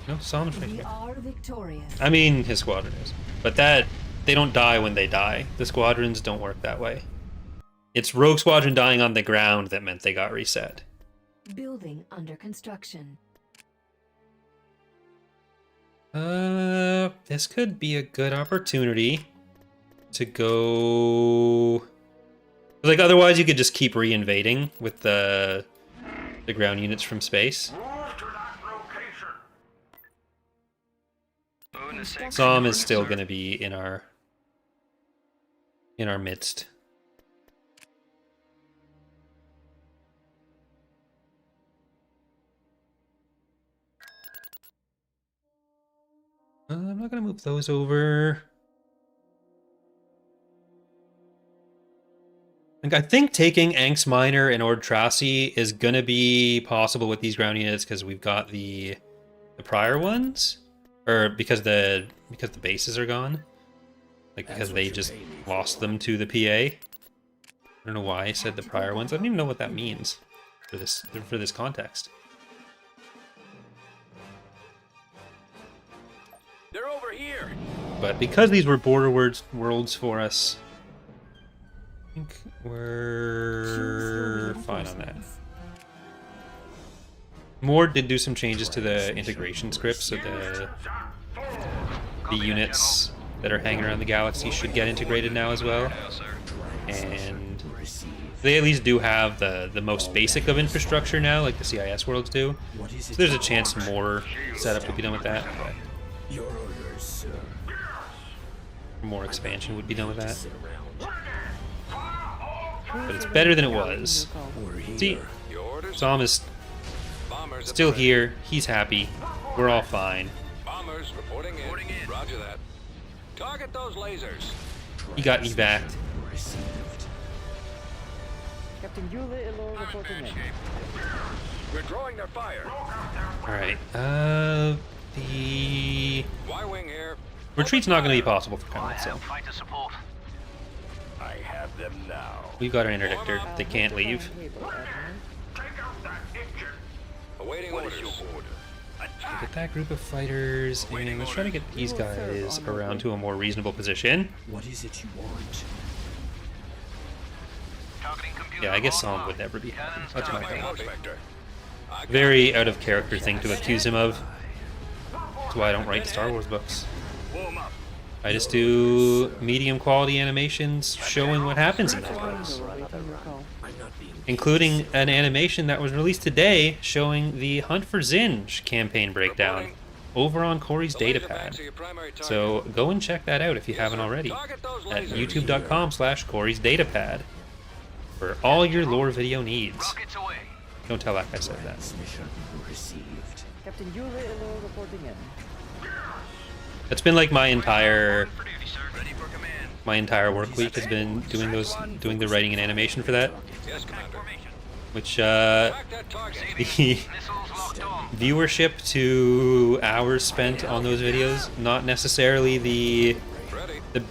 No, Salmon We are victorious. I mean, his squadron is. But they don't die when they die. The squadrons don't work that way. It's Rogue Squadron dying on the ground that meant they got reset. Building under construction. This could be a good opportunity to go... Like, otherwise you could just keep re-invading with the ground units from space. Som is still going to be in our midst. I'm not going to move those over. Like, I think taking Anx Minor and Ord Tracy is going to be possible with these ground units because we've got the prior ones. Or because the bases are gone. Like, because they just lost them to the PA. I don't know why I said the prior ones. I don't even know what that means for this context. They're over here. But because these were border worlds for us, I think we're fine on that. Mord did do some changes to the integration script, so the units that are hanging around the galaxy should get integrated now as well. And they at least do have the most basic of infrastructure now, like the CIS worlds do. So there's a chance more setup would be done with that. But more expansion would be done with that. But it's better than it was. See, Som is still here. He's happy. We're all fine. Bombers reporting in. Roger that. Target those lasers. He got evac'd. Captain Yula Ilor reporting in. We're drawing their fire. Alright, the Y-wing here. retreat's not going to be possible for Colonel, so I have them now. we've got an interdictor. They can't leave. Awaiting orders. Get that group of fighters, and let's try to get these guys around to a more reasonable position. What is it you want? Yeah, I guess Som would never be happy. That's my bad. Vector. Very out of character thing to accuse him of. That's why I don't write Star Wars books. Warm up. I just do medium quality animations showing what happens in those, including an animation that was released today showing the Hunt for Zinj campaign breakdown over on Corey's datapad. So go and check that out if you haven't already at youtube.com/Corey's datapad for all your lore video needs. Don't tell that guy I said that. Transmission received. Captain Yule Ilo reporting in. That's been like my entire work week has been doing the writing and animation for that. Which the viewership to hours spent on those videos, not necessarily the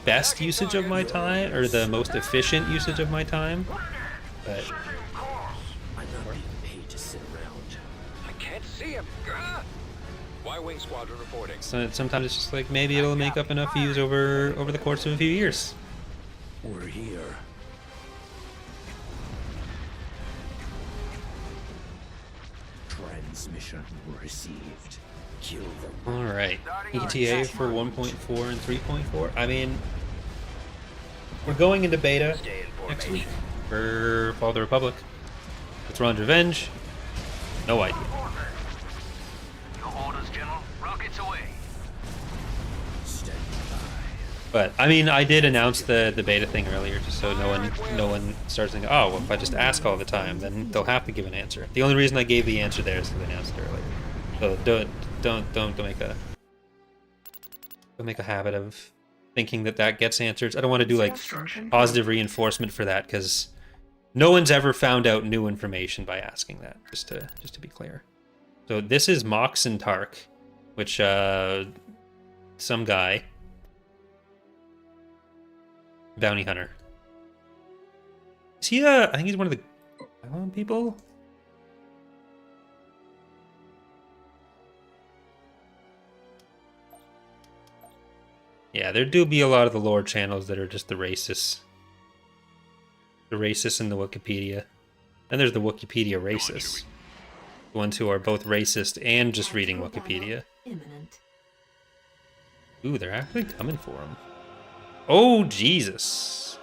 best usage of my time or the most efficient usage of my time, but I'm not being paid to sit around. I can't see him. Y-Wing Squadron reporting. so sometimes it's just like maybe it'll make up enough views over the course of a few years. We're here. Transmission received. Kill them. All right, ETA for 1.4 and 3.4. I mean, we're going into beta next week for Fall of the Republic. It's Thrawn's Revenge. No idea. Your orders, General. Rockets away. Standing by. But I mean, I did announce the beta thing earlier, just so no one starts thinking, oh, well, if I just ask all the time, then they'll have to give an answer. The only reason I gave the answer there is because I announced it earlier. So don't make a habit of thinking that gets answers. I don't want to do like positive reinforcement for that, because no one's ever found out new information by asking that. Just to be clear. So this is Mox and Tark, which some guy, bounty hunter. Is he I think he's one of the island people? Yeah, there do be a lot of the lore channels that are just the racists. The racists in the Wikipedia. And there's the Wikipedia racists. The ones who are both racist and just reading Wikipedia. Imminent. Ooh, they're actually coming for him. Oh, Jesus.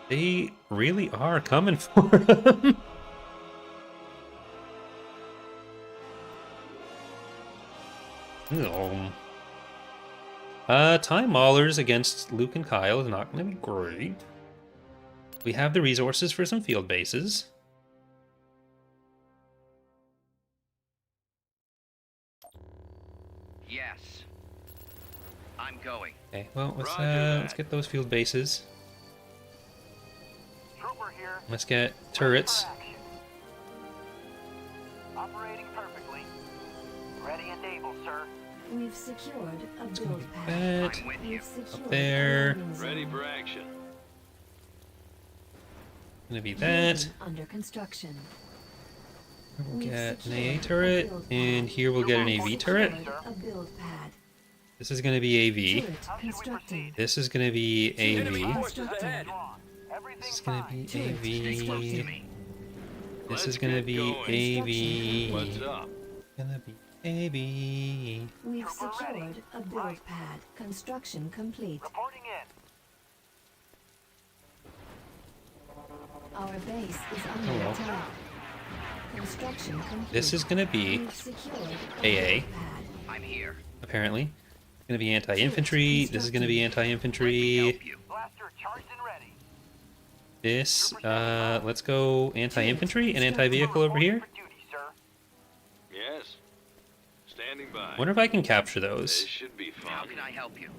They really are coming for him. No. Time Maulers against Luke and Kyle is not going to be great. We have the resources for some field bases. Yes. I'm going. Okay, well, let's get those field bases. Trooper here. Let's get turrets. Operating perfectly. Ready and able, sir. We've secured a build pad. That I'm with you. We've secured up there. a landing zone. Ready for action. Gonna be that. Building under construction. We'll We've get an secured AA a turret, build pad. and here we'll get an AV turret. Secured a build pad. This is gonna be AV. Turret constructed. This is gonna be AV. Constructed. This is gonna be Turret AV. constructed. This is gonna be AV. What's up? Gonna be AV. We've secured a build pad. Construction complete. Reporting in. Our base is under Hello. attack. Construction complete. This is gonna be We've secured AA. a build pad. I'm here. apparently. It's gonna be anti-infantry. This is gonna be anti-infantry. Blaster charged and ready. This, let's go anti-infantry and anti-vehicle over here. For duty, sir. Yes. Standing by. Wonder if I can capture This those. should be How fun. can I help you?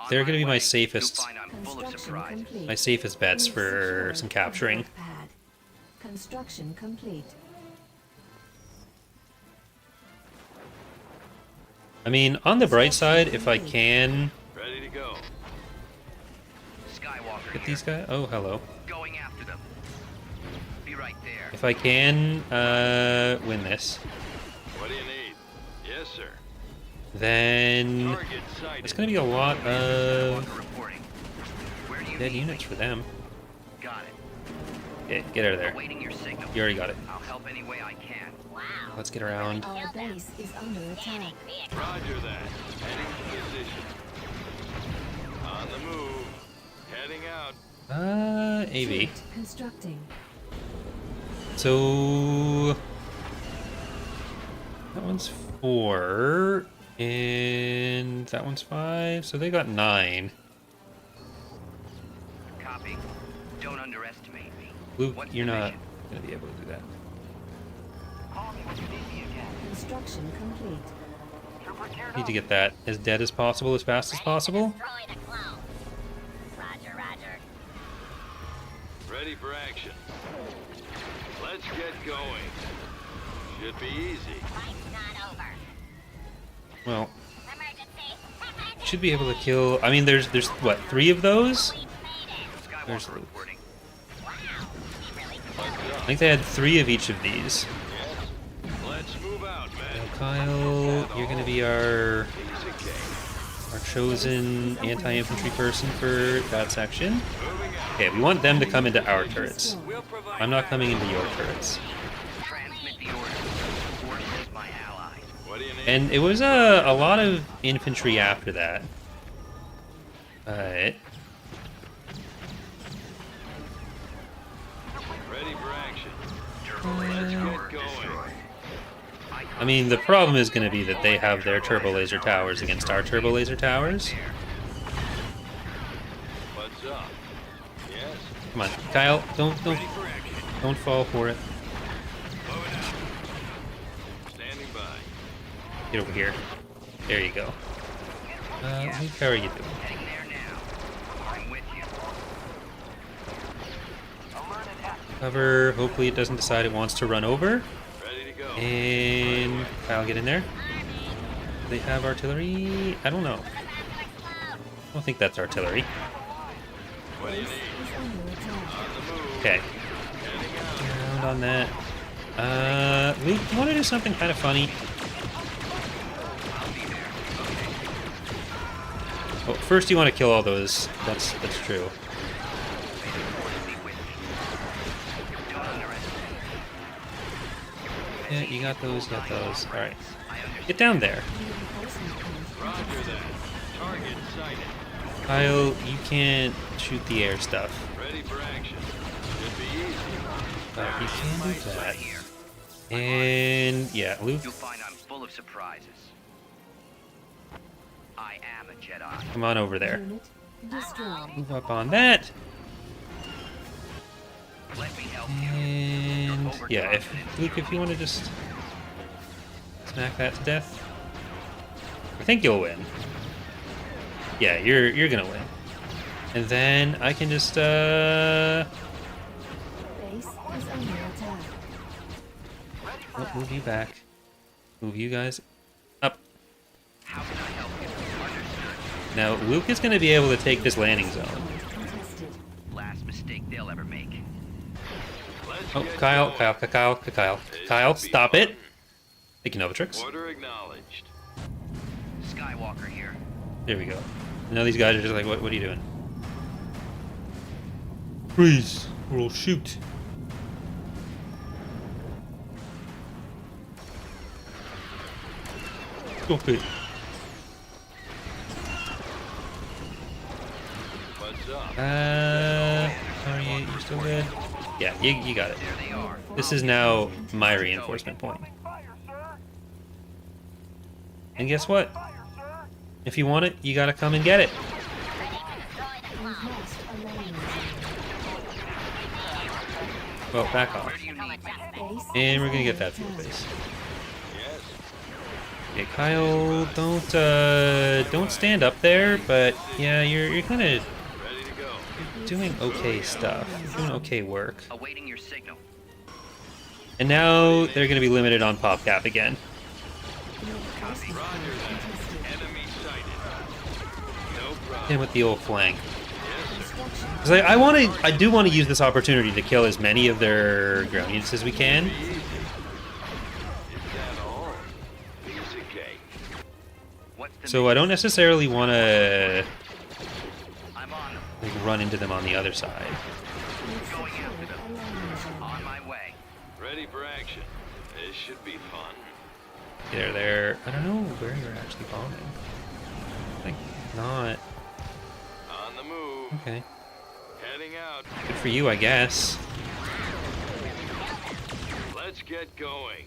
They're On gonna be my way. safest- You'll find I'm full of Construction surprises. complete. My safest bets We've for secured some a capturing. build pad. Construction complete. I mean, on the bright side, if I can Ready to go. Skywalker get here. these guys. Oh, hello. Going after them. Be right there. If I can win this, What do you need? Yes, sir. then Target sighted. it's gonna be a lot of Skywalker reporting. Where do you dead need units me? for them. Got it. Get out of there. Awaiting your signal. You already got it. I'll help any way I can. Let's get around. Our base is under attack. Roger that. Heading to position. the move. Heading out. AV. Constructing. So that one's 4, and that one's 5. So they got 9. Copy. Don't underestimate me. Luke, What's you're the not mission? gonna be able to do that. Call me when you need me again. Construction complete. Trooper geared Need up. to get that as dead as possible, as fast as possible. Ready for action. Let's get going. Should be easy. Well, should be able to kill. I mean, there's what, 3 of those? There's Skywalker reporting. I think they had 3 of each of these. Let's move out, So man. Kyle, you're gonna be our chosen anti-infantry person for that section. Okay, we want them to come into our turrets. We'll provide I'm not coming into your turrets. Transmit the order. Force is my ally. What do you need? And it was a lot of infantry after that. But Ready for action. Let's get going. I mean, the problem is going to be that they have their turbo laser towers against our turbo laser towers. What's up? Yes. Come on, Kyle, don't Ready for action. fall for it. Moving out. Standing by. Get over here. There you go. Luke, how are you doing? Heading there now. I'm with you. Alert and active. Cover. Hopefully, it doesn't decide it wants to run over. Ready to go. And Kyle, get in there. Do they have artillery? I don't know. I don't think that's artillery. What do you Base need? is under attack. On the move. Okay. Heading out. Around on that. Luke, you want to do something kind of funny? Well, first you want to kill all those. That's true. Yeah, you got those, All right. Get down there. Reinforcement point Roger that. Target sighted. Kyle, you can't shoot the air stuff. Ready for action. Should be easy. You can do that. And yeah, Luke, You'll find I'm full of surprises. I am a Jedi. come on over there. unit destroyed. Move up on that. Let me help you. And yeah, if Luke, if you want to just smack that to death, I think you'll win. Yeah, you're gonna win. And then I can just Base is under attack. oh, move you back, move you guys up. How can I help you? Understood. Now Luke is gonna be able to take this landing zone. Point contested. Last mistake they'll ever make. Let's Oh, get Kyle, going. Kyle, stop it. Thank you, Novatrix. Order acknowledged. Skywalker here. There we go. Now these guys are just like, what are you doing? Freeze, or we'll shoot. Stop it. What's up? Are you still good? Yeah, you got it. There they are. This is now my reinforcement point. And guess what? If you want it, you gotta come and get it. We've lost a landing zone. Well, back off. Where do you need me? Base And we're is gonna get under that fuel attack. base. Yes. Okay, Kyle, don't stand up there, but yeah, you're kind of Ready to go. doing okay stuff. You're doing okay work. Awaiting your signal. And now they're gonna be limited on pop cap again. Roger that. Enemy sighted. No problem. And with the old flank. Construction. Because I do want to use this opportunity to kill as many of their ground units as we can. Easy. Is that all? Piece of cake. What's the So I don't necessarily want to I'm on them. like, run into them on the other side. We've Going secured after them. a landing zone. On my way. Ready for action. This should be fun. They're I don't know where you're actually bombing. I think not. On Okay. Heading out. Good for you, I guess. Let's get going.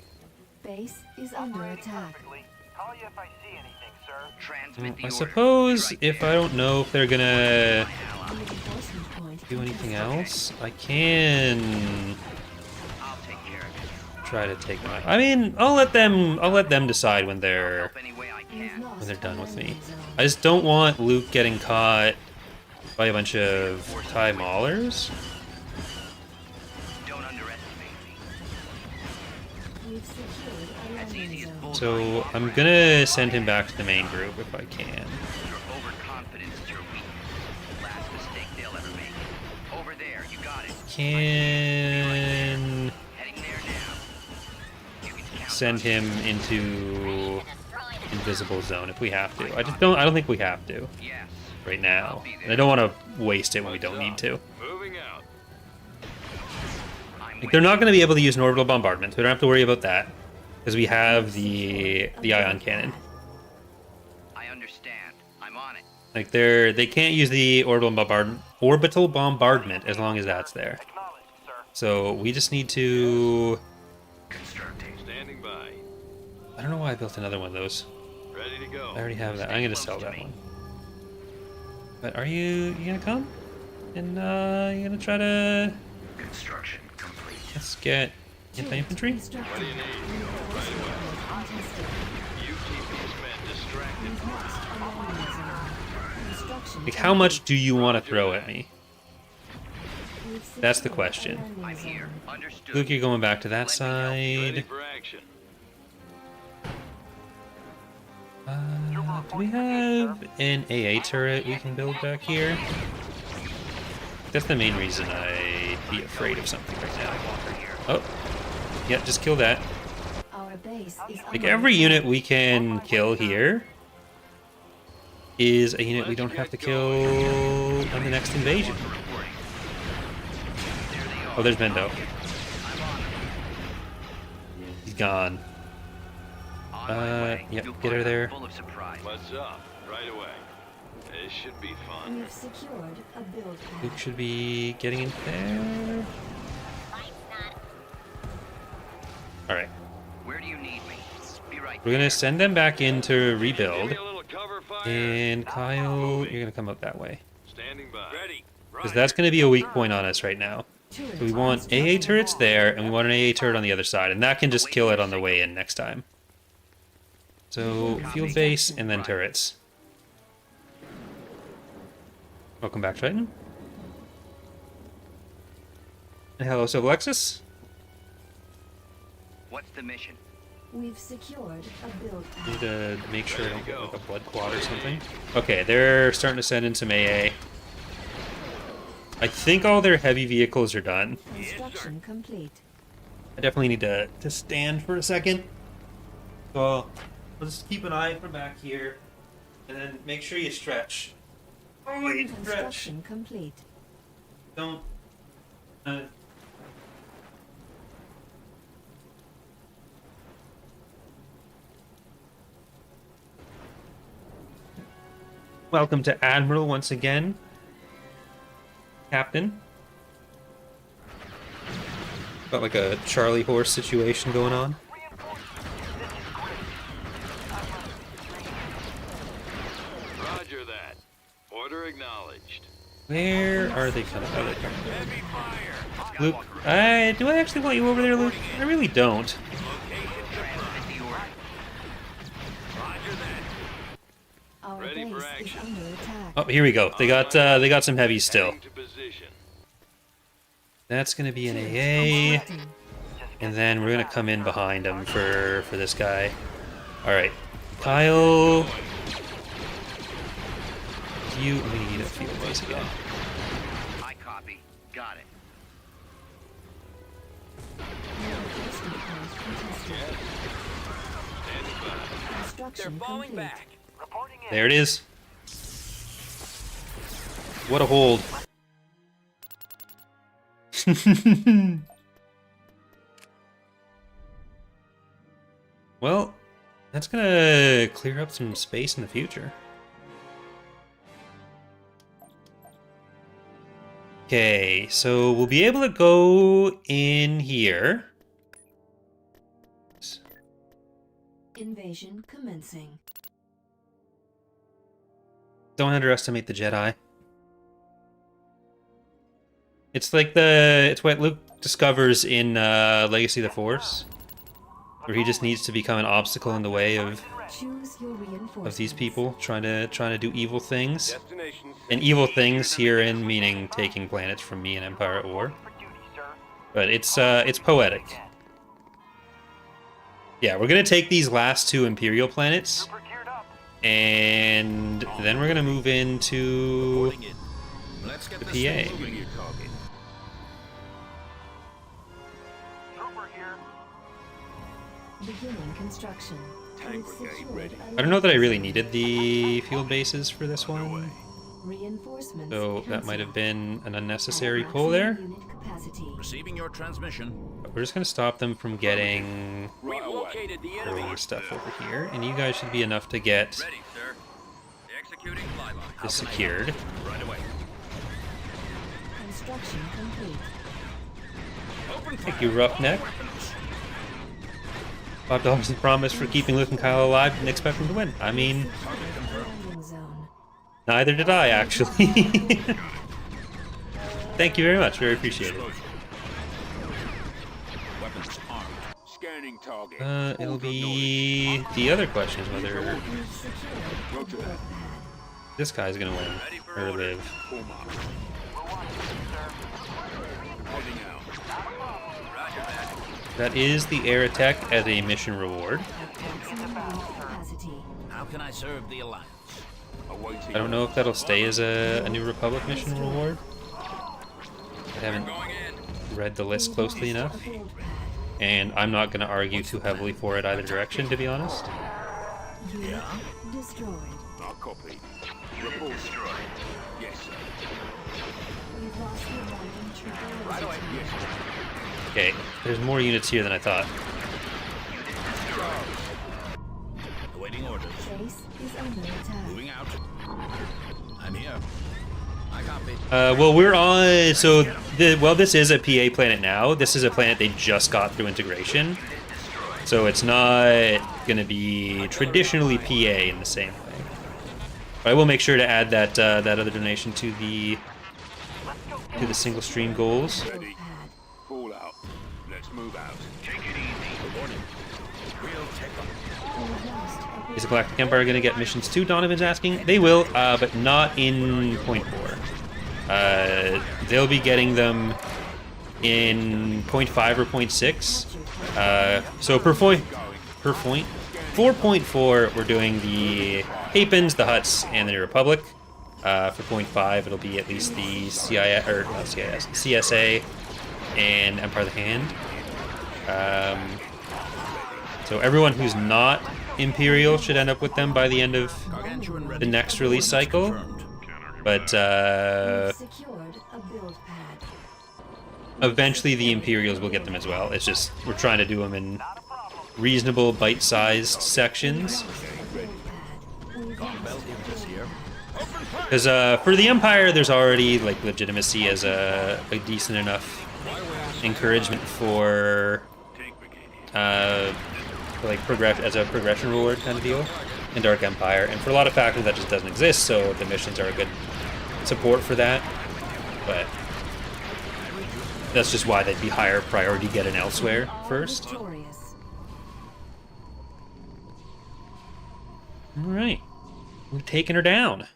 Base is under attack. Perfectly. Call you if I see anything, sir. I suppose if I don't know if they're gonna Reinforcement point do anything contested. else, I can try to take my. I mean, I'll let them decide when they're We've lost done with a me. landing zone. I just don't want Luke getting caught by a bunch of TIE Maulers. Don't underestimate me. We've secured a landing zone. So I'm gonna send him back to the main group if I can. Your overconfidence is your weakness. Last mistake they'll ever make. Over there, you got it. Can Heading there now. You can count send him into invisible zone if we have to. I don't think we have to Yes. right now. And I don't want to waste it when we don't need to. Moving out. Like, they're not going to be able to use an orbital bombardment, so we don't have to worry about that because we have the ion cannon. I understand. I'm on it. Like they can't use the orbital bombardment as long as that's there. Acknowledged, sir. So we just need to. Constructing. Standing by. I don't know why I built another one of those. Ready to go. I already have that. I'm gonna sell that one. But are you gonna come? And you gonna try to Construction complete. let's get anti-infantry? Constructed. What do you need? Reinforcement point contested. You keep these men distracted. We've lost a landing zone. Construction Like how much complete. do you want to throw at me? We've That's the secured a question. landing I'm here. zone. Understood. Luke, you're going back to that Ready side. for action. Do we have an AA turret we can build back here? That's the main reason I'd be afraid of something right now. Oh, yeah, just kill that. Our base is Like under every attack. unit we can kill here is a unit we don't have to kill on the next invasion. Oh, there's Mendo. He's gone. Yep, get her there. Full of surprise. What's up? Right away. This should be fun. We've secured a build pad. Luke should be getting in there. Alright, Where do you need me? Be right we're gonna send them back in to Give rebuild. me a little cover fire. And Kyle, you're gonna come out that way. Standing by. Ready. Because that's gonna be a weak point on us right now. So we want AA turrets there, and we want an AA turret on the other side, and that can just kill it on the way in next time. So, field base, and then turrets. Welcome back, Triton. And hello, Silver Alexis. What's the mission? We've secured a build Need pad. to make sure I don't get like a blood quad or something. Okay, they're starting to send in some AA. I think all their heavy vehicles are done. Construction complete. I definitely need to stand for a second. So I'll just keep an eye from back here, and then make sure you stretch. Oh, you stretch. Construction complete. Don't. Welcome to Admiral once again, Captain. Got like a Charlie horse situation going on. Roger that. Order acknowledged. Where are they coming? Oh, they're coming. Heavy fire. Luke, do I actually want you over there, Luke? I really don't. Location confirmed. Roger that. Our Ready for base is action. under attack. Oh, here we go. They got some heavies still. Heading to position. That's gonna be an AA, Constructing. and then we're gonna come in behind him for this guy. All right, Kyle. We need a field base again. I copy. Got it. Reinforcement point contested. Standing by. They're Construction falling complete. back. Reporting in. There it is. What a hold. Well, that's gonna clear up some space in the future. Okay, so we'll be able to go in here. Invasion commencing. Don't underestimate the Jedi. It's like it's what Luke discovers in Legacy of the Force, where he just needs to become an obstacle in the way of these people trying to do evil things. And evil things herein meaning taking planets from me and Empire at War. But it's poetic. Yeah, we're gonna take these last two Imperial planets, and then we're gonna move into the PA. Beginning construction. Tank brigade ready. I don't know that I really needed the field bases for this one, Reinforcements. so that might have been an unnecessary pull there. Receiving your transmission. But we're just gonna stop them from getting We've located the enemy. earlier stuff over here, and you guys should be enough to get Ready, sir. Executing flyby. this secured. Right away. Construction complete. Open fire. Thank you, Roughneck. $5 in promise for keeping Luke and Kyle alive. Didn't expect them to win. I mean, Landing zone. neither did I, actually. Thank you very much. Very appreciated. Weapons armed. Scanning target. It'll be the other question is whether We've secured a build pad. this guy's gonna win or live. Full mark. Heading out. Roger that. That is the air attack as a mission reward. Maximum unit capacity. How can I serve the Alliance? Awaiting. I don't know if that'll stay as a New Republic mission reward. I haven't Going in. read the list closely enough, A build pad. and I'm not going to argue too heavily for it either direction, to be honest. Unit destroyed. Our copy. Report destroyed. Yes, sir. We've lost the abandoned triple Right away. Yes, sir. Okay, there's more units here than I thought. Awaiting orders. Base is under attack. Moving out. I'm here. I copy. Well, we're on. So, this is a PA planet now. This is a planet they just got through integration. So it's not going to be traditionally PA in the same way. But I will make sure to add that that other donation to the single stream goals. Build Ready. pad. Fall out. Let's move out. Take it easy. Warning. We'll take them. We've lost a build Is the Galactic Empire going to get missions too? Donovan's asking. They will, but not in Point 4. They'll be getting them in Point 5 or Point 6. So per point, 4.4, we're doing the Hapens, the Hutts, and the New Republic. For Point 5, it'll be at least the CIS, or not CIS, CSA, and Empire of the Hand. So everyone who's not Imperial should end up with them by the end of Gargantuan ready. the next release cycle. Confirmed. But We've secured a build pad. eventually the Imperials will get them as well. It's just we're trying to do them in reasonable bite-sized sections. Belt this year. Because for the Empire, there's already like legitimacy as a decent enough encouragement for like as a progression reward kind of deal in Dark Empire, and for a lot of factions that just doesn't exist. So the missions are a good support for that, but that's just why they'd be higher priority getting elsewhere first. Victorious. All right, we're taking her down.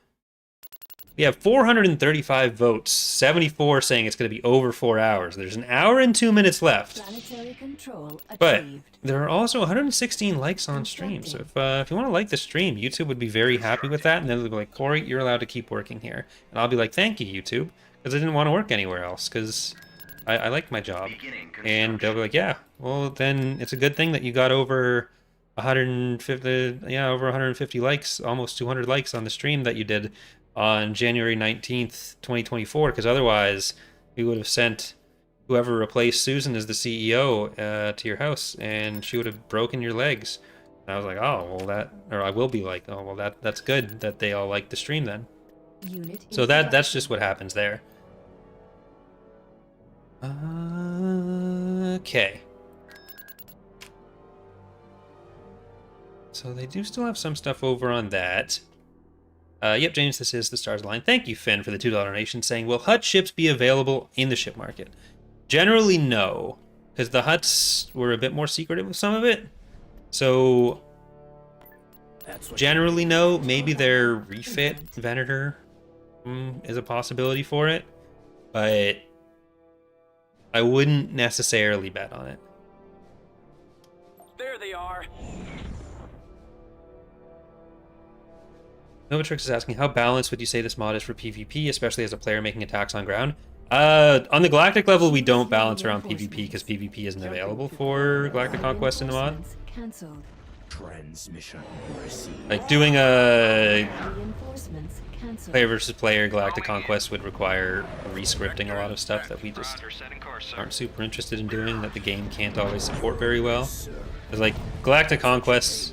We have 435 votes, 74 saying it's going to be over 4 hours. There's an hour and 2 minutes left. Planetary control But achieved. there are also 116 likes on stream. So if you want to like the stream, YouTube would be very happy with that. And then they'll be like, Corey, you're allowed to keep working here. And I'll be like, thank you, YouTube. Because I didn't want to work anywhere else. Because I like my job. And they'll be like, yeah, well, then it's a good thing that you got over 150 likes, almost 200 likes on the stream that you did on January 19th, 2024, because otherwise we would have sent whoever replaced Susan as the CEO to your house, and she would have broken your legs. And I was like, oh, well, I will be like, oh, well, that's good that they all like the stream then. Unit So that's just what happens there. Okay. So they do still have some stuff over on that. Yep, James, this is the Stars Line. Thank you, Finn, for the $2 donation, saying, will Hut ships be available in the ship market? Generally, no, because the Huts were a bit more secretive with some of it. So, generally, no. Maybe their refit Venator is a possibility for it, but I wouldn't necessarily bet on it. There they are. Novatrix is asking, how balanced would you say this mod is for PvP, especially as a player making attacks on ground? On the Galactic level, we don't balance around PvP because PvP isn't available for Galactic Conquest in the mod. Cancelled. Transmission received. Like, doing a Reinforcements cancelled. player versus player Galactic Conquest would require rescripting a lot of stuff that we just Roger, setting course, sir. aren't super interested in doing, that the game can't always support very well. Because, like, Galactic Conquest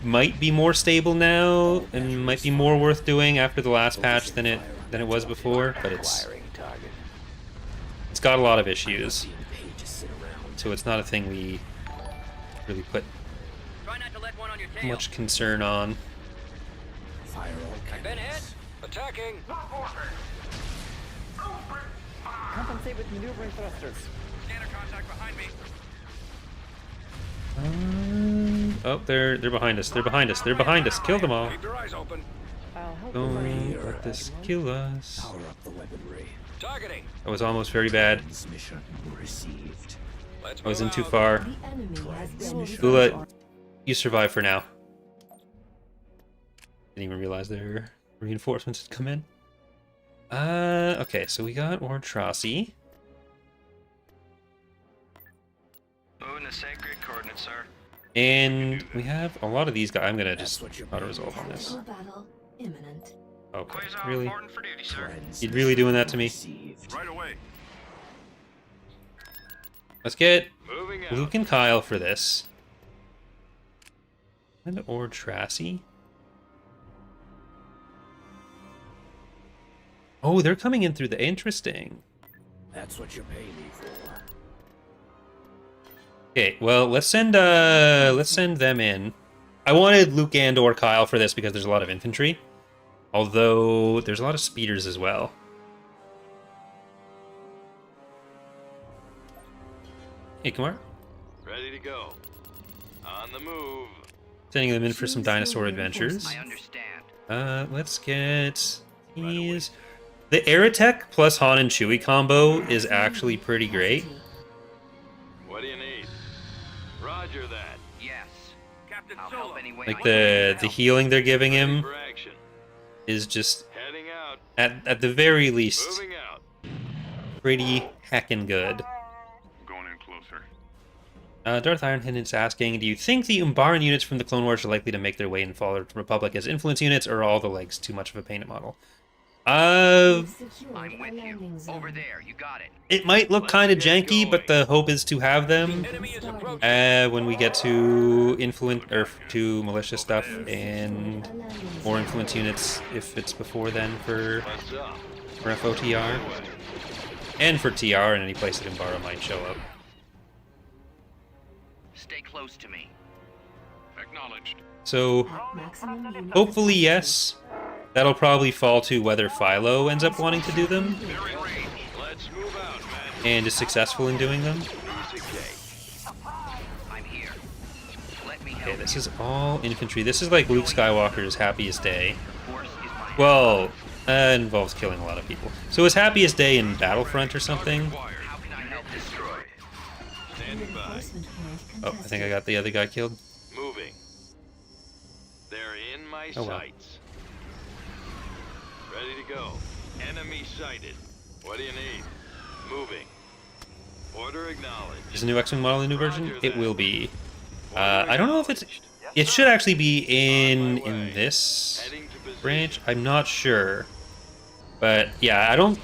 might be more stable now and might be more worth doing after the last patch than it was before, but it's got a lot of issues, so it's not a thing we really put Try not to let one on your tail. much concern on. Fire all I've been hit. cannons. Attacking. Compensate with maneuvering thrusters. Scanner contact behind me. Oh, they're behind us. They're behind us. They're behind us. Kill them all. Keep your eyes open. I'll help Don't let this kill us. Power up the weaponry. Targeting. That was almost very bad. Transmission received. Let's I wasn't move too out. far. The enemy has been Ula, you survive for now. Didn't even realize their reinforcements had come in. Okay, so we got Ortrasi. Moving the sacred coordinates, sir. And we have a lot of these guys. I'm gonna just auto-resolve on this. Full battle imminent. Okay, Quasar really? reporting for duty, sir. You'd really doing that to me? Received. Right away. Let's get Moving out. Luke and Kyle for this. And Ortrasi. Oh, they're coming in through the... Interesting. That's what you're paying me for. Okay, well, let's send them in. I wanted Luke and or Kyle for this because there's a lot of infantry. Although there's a lot of speeders as well. Hey, Kumar. Ready to go. On the move. Sending them in for some dinosaur adventures. I understand. Let's get these. The Aerotech plus Han and Chewie combo is actually pretty great. What do you need? Roger that. Yes. Captain I'll Solo. help any way Like I can. the healing they're giving Ready him for action. is just Heading out. at the very least Moving out. pretty heckin' good. Going in closer. Darth Ironhead is asking, do you think the Umbaran units from the Clone Wars are likely to make their way in Fall of the Republic as influence units, or are all the legs too much of a painted model? Secured I'm a with landing you. zone. Over there. You got it. It might look kind of janky, but the hope is to have them Enemy is approaching. when we get to influence or to militia stuff and A landing more zone. influence units if it's before then for What's up? FOTR and for TR and any place that Umbara might show up. Stay close to me. Acknowledged. So At maximum unit hopefully yes. That'll probably fall to whether Philo ends up wanting to do them They're in range. Let's move out, man. and is successful in doing them. Music day. I'm here. Let me help Okay, this you. is all infantry. This is like Luke Skywalker's happiest day. Force is my Well, it involves killing a lot of people. So his happiest day in Battlefront or something. How can I help destroy? Standing by. reinforcement point Oh, I think I got the other guy killed. Moving. They're in my Oh, well. sights. Ready to go. Enemy sighted. What do you need? Moving. Order acknowledged. Is a new X-Wing model a new version? It will be. I don't know if it's... It should actually be in this Heading to position. branch. I'm not sure. But yeah, I don't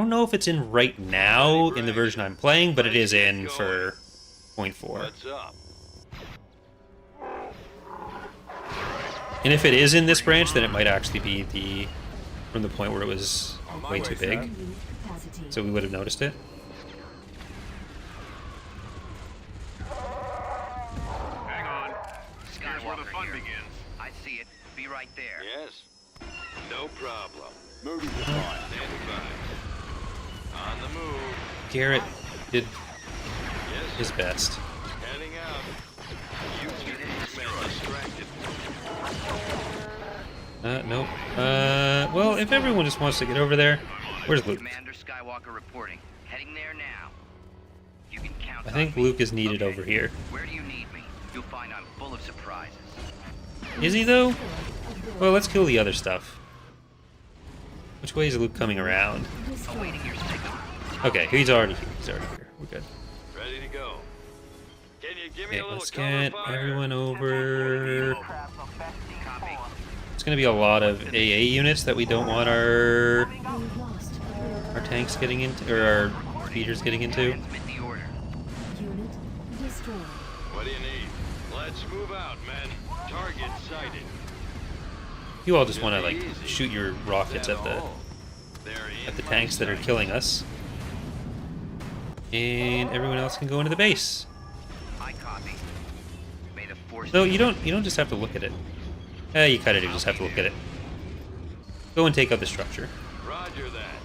know if it's in right now in the version I'm playing, but it is in for 0.4. What's up? And if it is in this branch, then it might actually be the from the point where it was way too big, Unit capacity. so we would have noticed it. Hang on. Here's where the Skywalker fun here. begins. I see it. Be right there. Yes. No problem. Moving to fire. Standing by. On the move. Garrett did Yes. his best. Heading out. You two men distracted. Nope. Well, if everyone just wants to get over there, where's Luke? Commander Skywalker reporting. Heading there now. You can count I on think me. Luke is needed Okay. over here. Where do you need me? You'll find I'm full of surprises. Is he, though? Well, let's kill the other stuff. Which way is Luke coming around? Awaiting your signal. Okay, he's already here. He's already here. We're good. Ready to go. Can you give me Okay, a little let's cover get fire? everyone over. Crabs on best team Copy. form. It's gonna be a lot of AA units that we don't want our We've lost a build. tanks getting into, or our speeders getting into. Transmit the order. Unit destroyed. What do you need? Let's move out, men. Target sighted. You all just want to like shoot your rockets at the They're in at the my tanks that are sight. killing us, and everyone else can go into the base. I copy. May the force. No, you don't just have to look at it. You kind of do just have to look at it. Go and take out the structure. Roger that.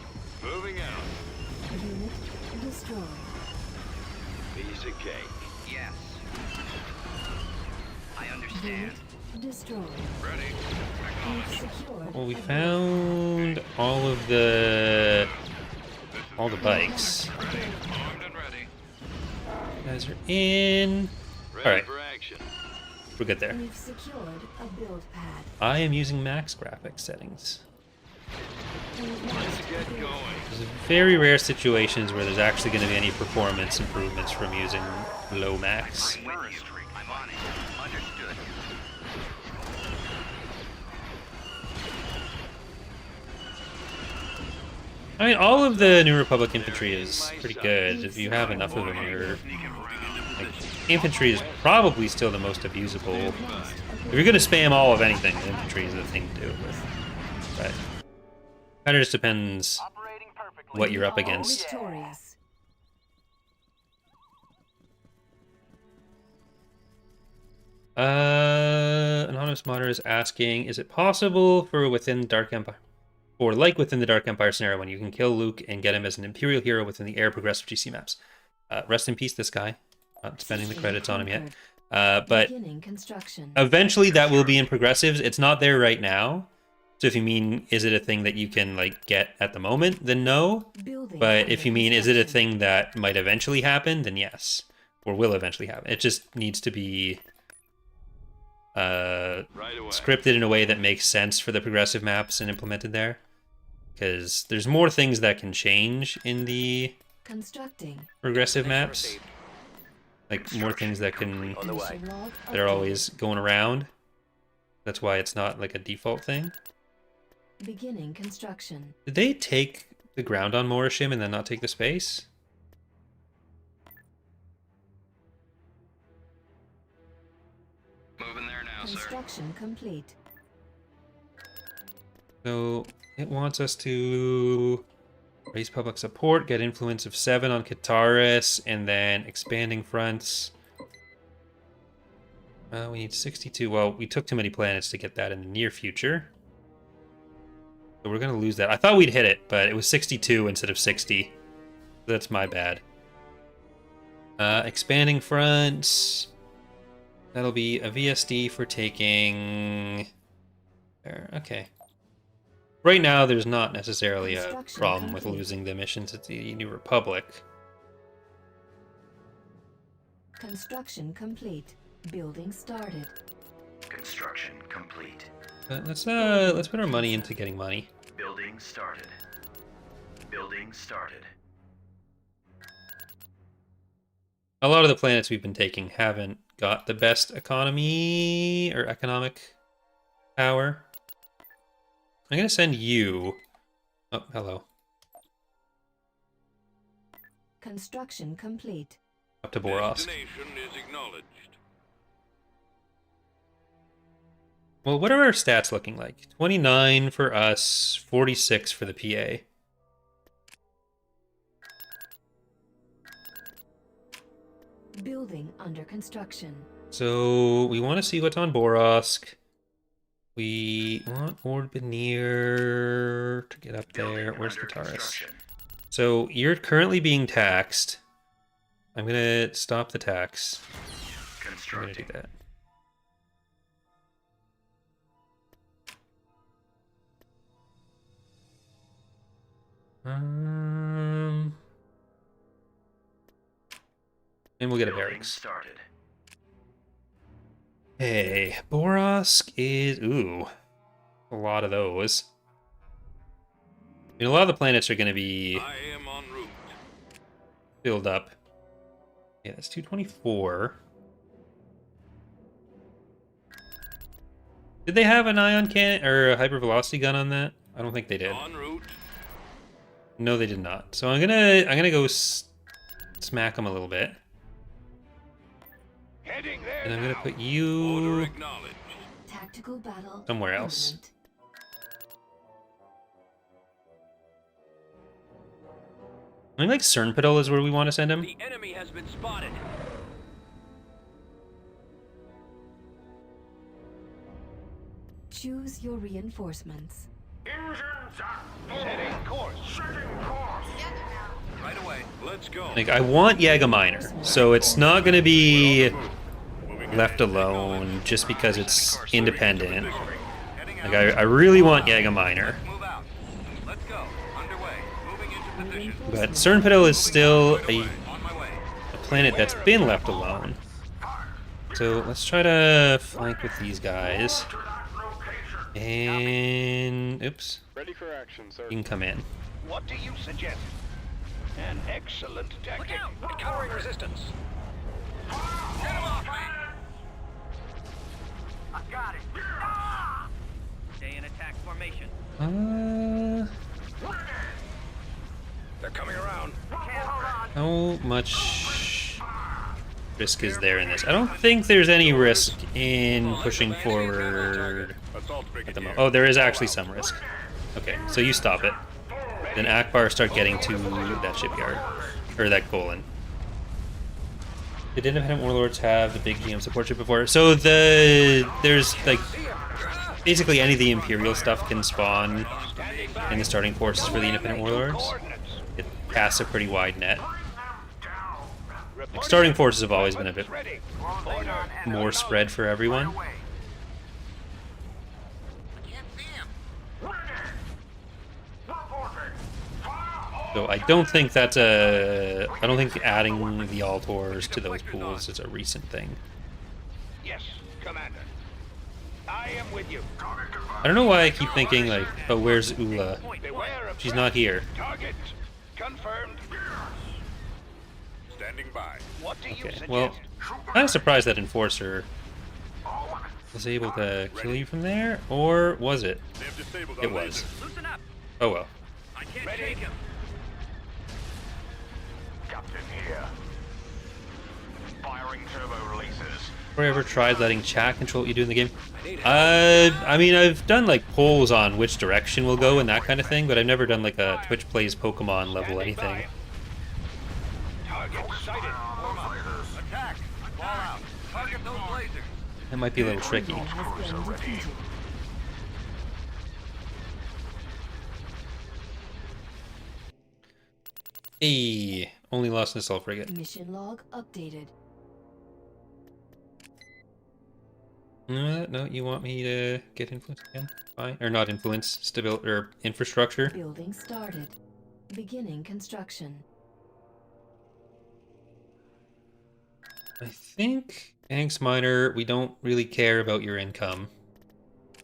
Moving out. Unit destroyed. Piece of cake. Yes. I understand. Unit destroyed. Ready. We've secured Well, we a build. found all the bikes. Ready. Armed and ready. You guys are in. Ready All right, for action. we're good there. We've secured a build pad. I am using max graphics settings. We've Let's lost get a build. going. There's very rare situations where there's actually going to be any performance improvements from using low max. I'm with you. I'm on it. Understood. I mean, all of the New Republic infantry is pretty good if you have enough of them. Like, infantry is probably still the most abusable. If you're going to spam all of anything, infantry is the thing to do. But kind of just depends Operating perfectly. what you're up Oh, against. Victorious. Anonymous modder is asking, is it possible for within Dark Empire, or like within the Dark Empire scenario, when you can kill Luke and get him as an Imperial hero within the Air progressive GC maps? Rest in peace, this guy. Not spending the credits on him yet. But Beginning construction. eventually that will be in progressives. It's not there right now. So if you mean, is it a thing that you can like get at the moment, then no. Building But under if you mean, is it a construction. thing that might eventually happen, then yes. Or will eventually happen. It just needs to be Right away. scripted in a way that makes sense for the progressive maps and implemented there. Because there's more things that can change in the Constructing. progressive maps. Like more things that can Initial log that are updated. always going around. That's why it's not like a default thing. Beginning construction. Did they take the ground on Morishim and then not take the space? Moving there now, sir. Construction complete. So it wants us to raise public support, get influence of 7 on Kataris, and then expanding fronts. We need 62. Well, we took too many planets to get that in the near future. So we're going to lose that. I thought we'd hit it, but it was 62 instead of 60. That's my bad. Expanding fronts. That'll be a VSD for taking... There, okay. Right now, there's not necessarily a Construction problem with complete. losing the missions at the New Republic. Construction complete. Building started. Construction complete. But let's put our money into getting money. Building started. Building started. A lot of the planets we've been taking haven't got the best economy or economic power. I'm gonna send you. Oh, hello. Construction complete. Up to Boros. Destination is acknowledged. Well, what are our stats looking like? 29 for us, 46 for the PA. Building under construction. So we want to see what's on Borosk. We want Ord Veneer to get up there. Where's Kataris? So you're currently being taxed. I'm gonna stop the tax. I'm gonna do that. And we'll get a barracks. Hey, Borosk is... Ooh. A lot of those. I mean, a lot of the planets are going to be... I am en route. Filled up. Yeah, that's 224. Did they have an ion cannon or a hypervelocity gun on that? I don't think they did. En route. No, they did not. So I'm gonna go smack them a little bit. Heading there And I'm gonna now. put Order you acknowledged. Tactical battle. somewhere else. imminent. I think like Cernpadel is where we want to send him. The enemy has been spotted. Choose your reinforcements. Setting course. Together now. Right away. Let's go. Like I want Jägerminer, so it's not gonna be left alone just because it's independent. Like I really want Jägerminer. Move out. Let's go. Underway. Moving into position. But Cernpadel is still On my way. a planet that's been left alone. So let's try to flank with these guys. And oops, Ready for action, sir. you can come in. What do you suggest? An excellent Look tactic. out! Encountering resistance. Get him off me. I got it. Stay in attack formation. They're coming around. How much risk is there in this? I don't think there's any risk in pushing forward at the moment. Oh, there is actually some risk. Okay, so you stop it. Then Akbar start getting to that shipyard. Or that colon. Did independent warlords have the big GM support ship before? So there's like basically any of the Imperial stuff can spawn in the starting forces for the independent warlords. It casts a pretty wide net. Like, starting forces have always been a bit more spread for everyone. So I don't think that's a... I don't think adding the Altors to those pools is a recent thing. Yes, Commander. I am with you. I don't know why I keep thinking like, oh, where's Ula? Beware of She's not here. target. Confirmed. Standing by. What do you Okay, suggest? well, I'm surprised that Enforcer was able to kill you from there, or was it? They have disabled our It was. lasers. Loosen up. Oh well. I can't Ready? shake him. Captain here. Firing turbo releases. Have you ever tried letting chat control what you do in the game? I mean, I've done like polls on which direction we'll go and that kind of thing, but I've never done like a Twitch plays Pokemon level anything. Target sighted. Attack. Fall out. Target those lasers. That might be a little tricky. Has been defeated. Hey, only lost an assault frigate. Mission log updated. No, you want me to get influence again? Fine. Or not influence, stability, or infrastructure. Building started. Beginning construction. I think, thanks, Miner, we don't really care about your income.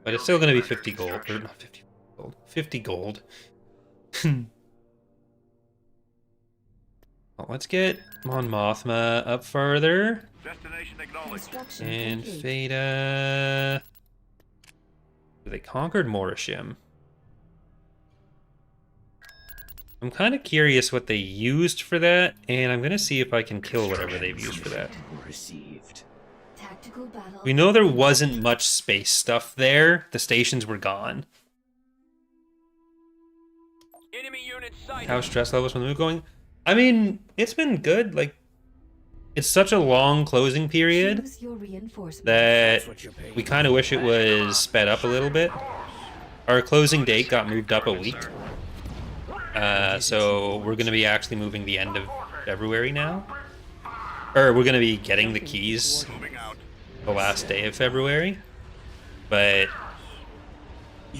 But it's still going to be 50 gold. Or not 50 gold. 50 gold. Well, let's get Mon Mothma up further. Destination acknowledged. Construction And complete. Feta... They conquered Morishim. I'm kind of curious what they used for that, and I'm going to see if I can kill whatever they've used for that. Received. Tactical battle. We know there wasn't much space stuff there. The stations were gone. Enemy unit sighted. How stress levels from the move going? I mean, it's been good. Like, it's such a long closing period Choose your reinforcements. that we kind of wish it was sped up a little bit. Our closing date got moved up a week. So we're going to be actually moving the end of February now. Or we're going to be getting the keys the last day of February. But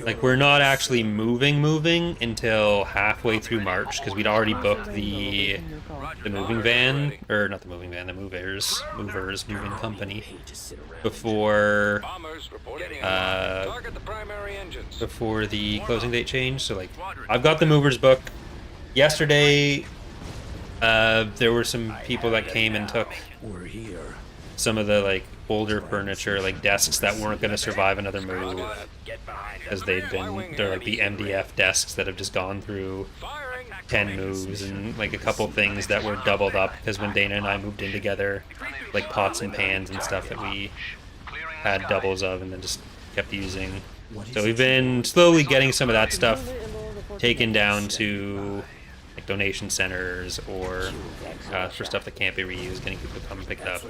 like, we're not actually moving until halfway through March, because we'd already booked the moving van, or not the moving van, the movers, moving company before before the closing date change. So like, I've got the movers book. Yesterday, there were some people that came and took some of the like older furniture, like desks that weren't going to survive another move, because they're like the MDF desks that have just gone through 10 moves, and like a couple things that were doubled up because when Dana and I moved in together, like pots and pans and stuff that we had doubles of and then just kept using. So we've been slowly getting some of that stuff taken down to like donation centers, or for stuff that can't be reused, getting people to come and pick it up.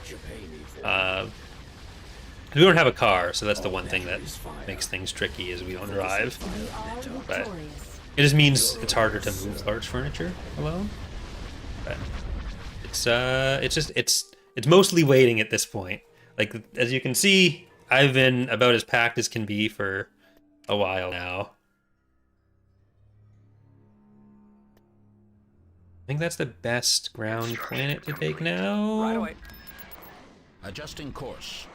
We don't have a car, so that's the one thing that makes things tricky, is we don't drive. But it just means it's harder to move large furniture alone. But it's mostly waiting at this point. Like, as you can see, I've been about as packed as can be for a while now. I think that's the best ground planet to take now. Right away. Adjusting course.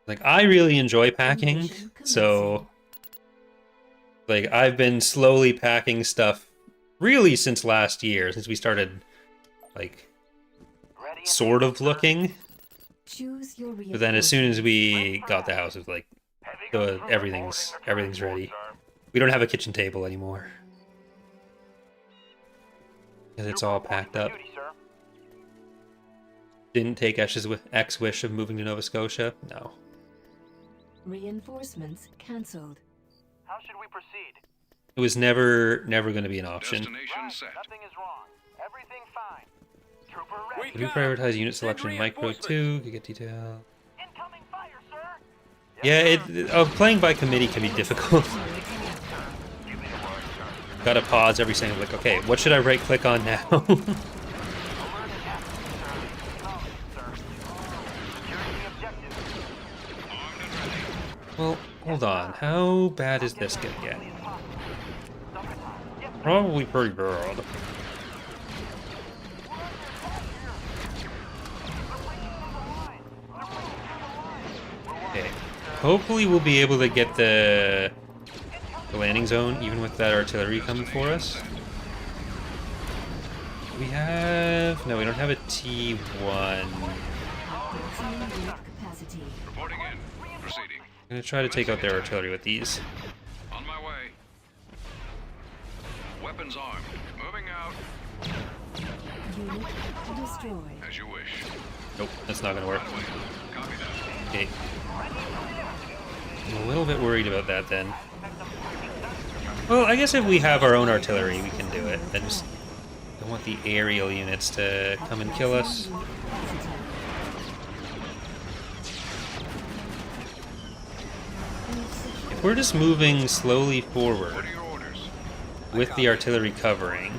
Like, I really enjoy packing, so like, I've been slowly packing stuff really since last year, since we started like sort of looking. Choose your But then as soon as we got the house, it was like, everything's ready. We don't have a kitchen table anymore, because it's all packed up. Didn't take X's wish of moving to Nova Scotia. No. Reinforcements cancelled. How should we proceed? It was never going to be an option. Destination set. Nothing is wrong. Everything fine. Trooper ready. Would we prioritize unit selection micro 2? Could get detail. Incoming fire, sir. Yeah, playing by committee can be difficult. Gotta pause every second, like, okay, what should I right click on now? Well, hold on. How bad is this gonna get? Probably pretty bad. Okay. Hopefully we'll be able to get the landing zone even with that artillery coming for us. We have... No, we don't have a T1. Reporting in. Proceeding. I'm gonna try to take out their artillery with these. On my way. Weapons armed. Moving out. Unit destroyed. As you wish. Nope, that's not gonna work. On my way. Copy that. Okay. I'm a little bit worried about that then. Well, I guess if we have our own artillery, we can do it. I just don't want the aerial units to come and kill us. If we're just moving slowly forward What are your orders? with the artillery covering,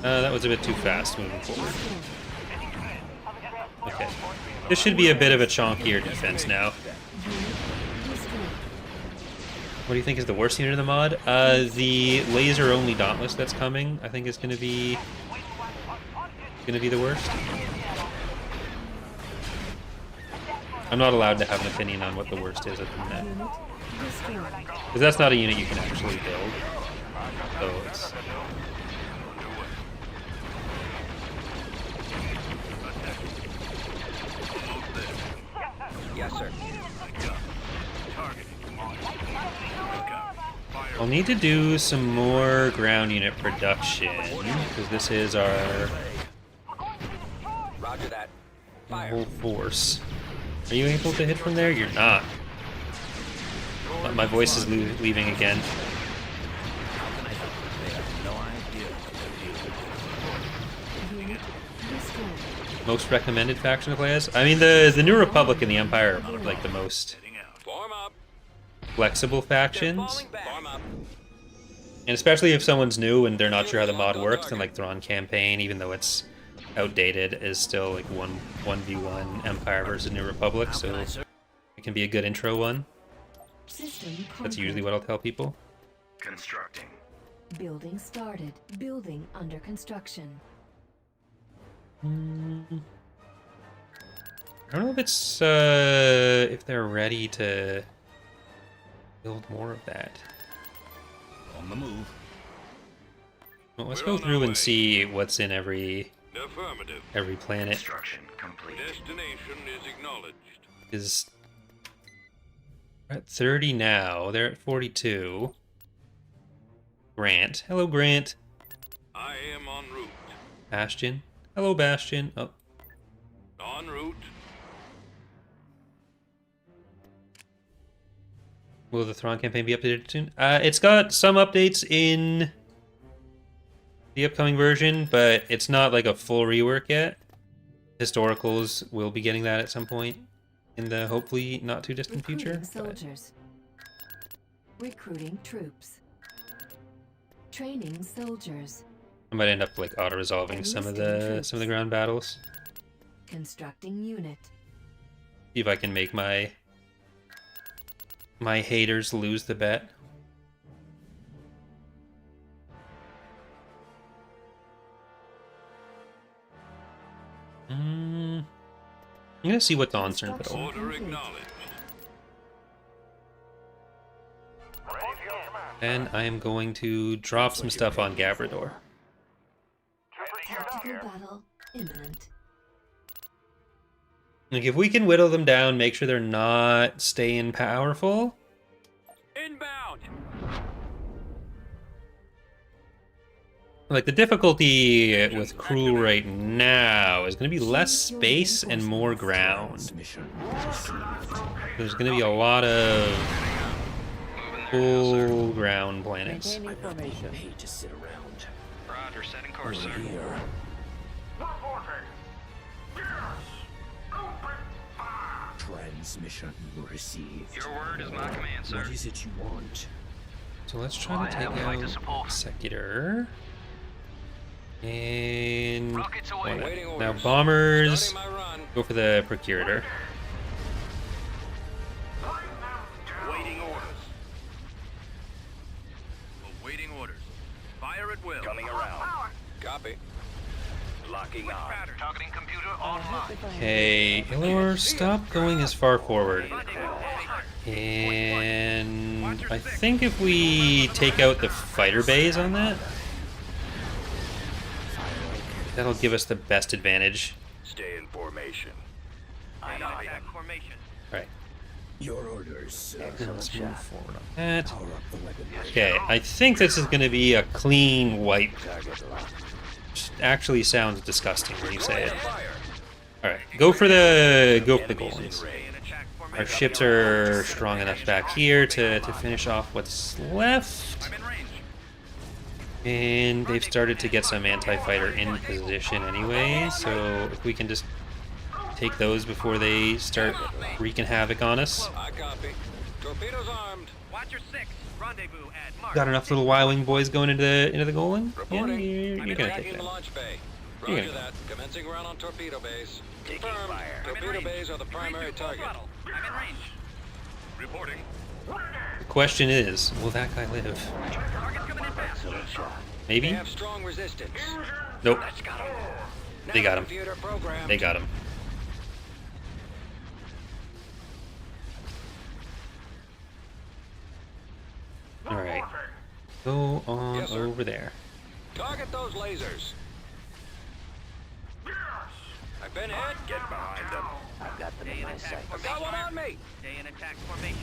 that was a bit too fast moving forward. Okay. This should be a bit of a chonkier defense now. What do you think is the worst unit of the mod? The laser-only Dauntless that's coming, I think, is going to be the worst. I'm not allowed to have an opinion on what the worst is at the minute, because that's not a unit you can actually build. So it's... Yes, sir. Target. Fire I'll need to do some more ground unit production, because this is our Roger that. whole force. Are you able to hit from there? You're not. Oh, my voice is leaving again. Unit destroyed. Most recommended faction to play as? I mean, the New Republic and the Empire are like the most Form up. flexible factions. Form up. And especially if someone's new and they're not sure how the mod works, then like Thrawn campaign, even though it's outdated, is still like 1v1 Empire versus New Republic, so it can be a good intro one. System That's conquered. usually what I'll tell people. Constructing. Building started. Building under construction. I don't know if it's if they're ready to build more of that. On the move. Well, let's go through and see what's in every Affirmative. planet. Construction complete. Destination is acknowledged. Is we're at 30 now. They're at 42. Grant. Hello, Grant. I am en route. Bastion. Hello, Bastion. Oh, En route. will the Thrawn campaign be updated soon? It's got some updates in the upcoming version, but it's not like a full rework yet. Historicals will be getting that at some point in the hopefully not too distant future. Recruiting but- soldiers. Recruiting troops. Training soldiers. I might end up like auto-resolving some of the ground battles. Constructing unit. See if I can make my haters lose the bet. I'm gonna see what's on certain battle. Order acknowledged. And I am going to drop some stuff on Gabrador. Tactical battle imminent. Like if we can whittle them down, make sure they're not staying powerful. Inbound. Like the difficulty with Cruel right now is going to be less space and more ground. There's going to be a lot of full ground planets. Maintaining formation. Hate to sit around. Roger, setting course, sir. Here. Transmission received. Your word is my command, sir. What is it you want? So let's try to take out Secutor. And Rockets away. whatever. Waiting Now orders. bombers, Starting my run. go for the Procurator. Waiting orders. Awaiting orders. Fire at will. Coming around. Copy. Locking on. Targeting computer online. Okay, Ilor, stop going as far forward. And I think if we take out the fighter bays on that, that'll give us the best advantage. Stay in formation. Attack formation. Alright, Your orders. let's move forward on that. Power up the weapon. Okay, I think this is going to be a clean wipe. Which actually sounds disgusting when you say it. Alright, go for the golems. Our ships are strong enough back here to finish off what's left. I'm in range. And they've started to get some anti-fighter in position anyway, so if we can just take those before they start wreaking havoc on us. I copy. Torpedoes armed. Watcher 6. Rendezvous at Mark. Got enough little Y-wing boys going into the Golem? Yeah, Reporting. you're gonna Attacking take the that. launch bay. You're Roger gonna- that. Commencing run on torpedo bays. Taking Confirmed. fire. I'm in Torpedo range. bays are the primary Increase your full target. throttle. I'm in range. Reporting. The question is, will that guy live? Target's coming in fast. They Maybe? have strong resistance. Nope. They Now got him. computer programmed. They got him. Alright. Go on Yes, sir. over there. Target those lasers. I've been hit. Get behind them. I've got them in my sight. I've got one on me. Stay in attack formation.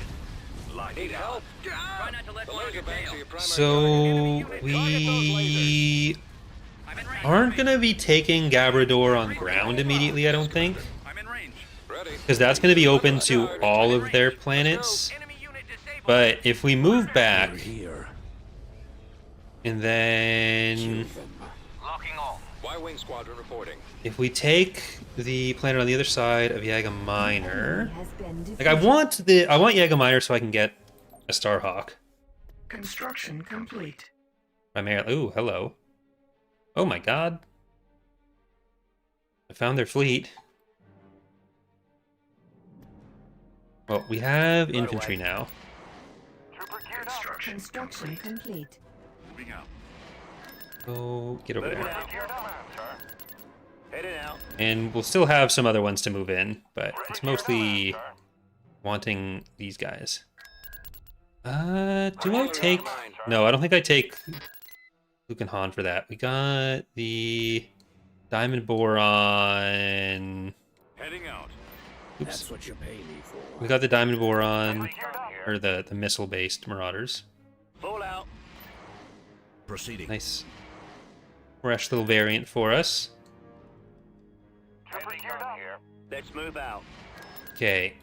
Need help? Try not to let The one of laser your banks are tail. your primary So we I'm in range. aren't gonna be taking Gabrador on ground immediately, I don't think, I'm in range. Ready. because that's gonna be open to all of their planets. Enemy unit disabled. But if we move back, We're here. and then Kill them. Locking on. Y-Wing Squadron reporting. if we take the planet on the other side of Yaga Minor, Has been like I want Yaga Minor so I can get a Starhawk. Construction complete. Primarily, ooh, hello. Oh my god. I found their fleet. Well, we have infantry now. Trooper geared up. Construction complete. Moving out. So get over there. Geared up, sir. Headed out. And we'll still have some other ones to move in, but it's mostly wanting these guys. Do I take... No, I don't think I take Luke and Han for that. We got the Diamond Boron... Heading out. Oops. That's what you pay me for. We got the Diamond Boron, or the missile-based Marauders. Full out. Proceeding. Nice. Fresh little variant for us. Trooper geared up. Let's move out. Okay.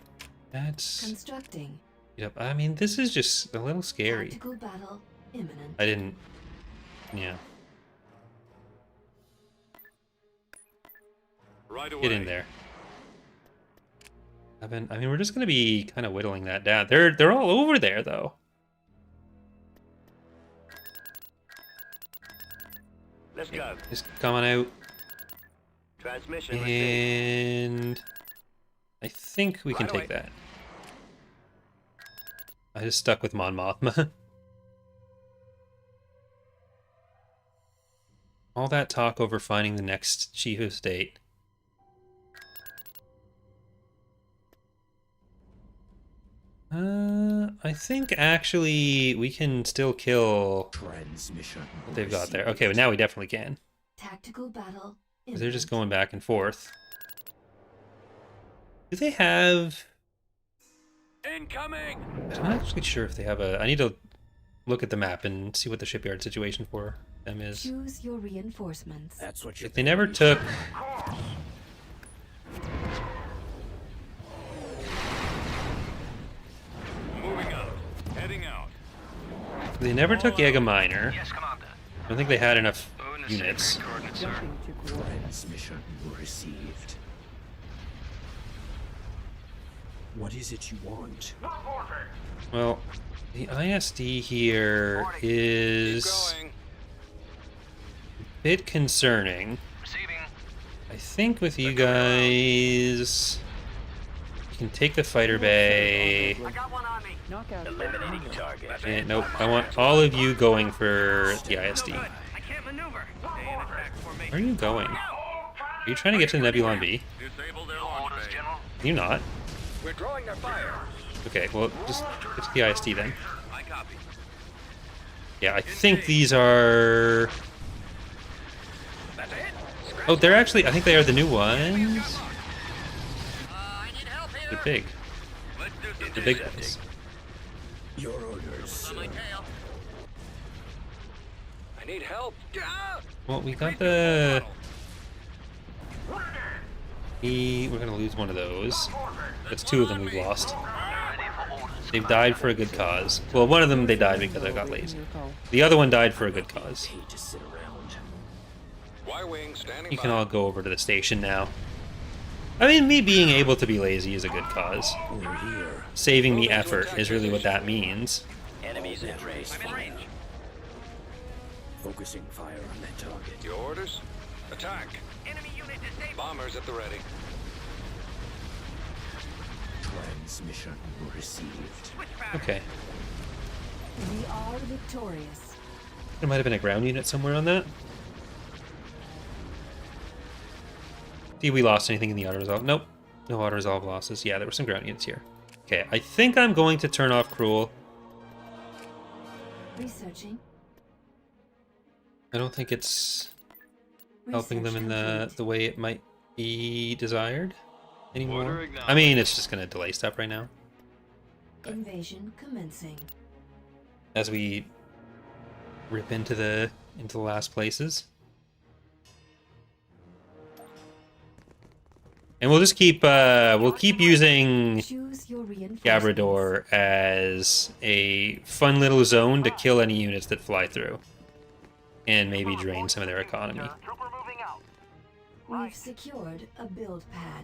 That's... Constructing. Yep, I mean, this is just a little scary. Tactical battle imminent. I didn't... Yeah. Right away. Get in there. I mean, we're just gonna be kind of whittling that down. They're all over there, though. Let's go. Just coming out, Transmission. and I think we can Right take that. I just stuck with Mon Mothma. All that talk over finding the next chief of state. I think actually we can still kill Transmission. what they've got there. Okay, but now we definitely can. Tactical battle. They're just going back and forth. Do they have... Incoming! I'm not actually sure if they have a... I need to look at the map and see what the shipyard situation for them is. Choose your reinforcements. That's what you If they never took... Moving out. Heading out. They never took Yaga Minor. Yes, Commander. I don't think they had enough units. Jumping to coordinates. Transmission received. What is it you want? Well, the ISD here is Keep going. a bit concerning. Receiving. I think with you guys... You can take the fighter bay. I got one on me. Knockout. Eliminating target. And nope, I want all of you going for the ISD. I can't maneuver. Stay in attack formation. Where are you going? Are you trying to get to the Nebulon B? Disable their launch Orders, bay. General. You're not. We're drawing their fire. Okay, well, just get to the ISD then. I copy. Yeah, I think these are... That's it. Oh, they're actually... I think they are the new ones. I need help here. They're big. Let's do some The big intercepting. ones. Your orders. On my tail. I need help. Ah! Well, we got the... We're gonna lose one of those. That's two of them we've lost. They've died for a good cause. Well, one of them they died because I got lazy. The other one died for a good cause. Paid to sit around. Y-Wing standing You by. can all go over to the station now. I mean, me being able to be lazy is a good cause. We're here. Saving me effort is really what that means. Enemies in range. I'm in range. Focusing fire on that target. Your orders? Attack. Enemy unit disabled. Bombers at the ready. Transmission received. Switch back. Okay. We are victorious. There might have been a ground unit somewhere on that. Did we lost anything in the auto-resolve? Nope. No auto-resolve losses. Yeah, there were some ground units here. Okay, I think I'm going to turn off Cruel. Researching. I don't think it's helping them in the way it might be desired anymore. Order acknowledged. I mean, it's just going to delay stuff right now. Invasion commencing. As we rip into the last places. And we'll just keep we'll keep using Choose your reinforcements. Gabrador as a fun little zone to kill any units that fly through. And maybe drain some of their economy. Trooper moving out. We've secured a build pad.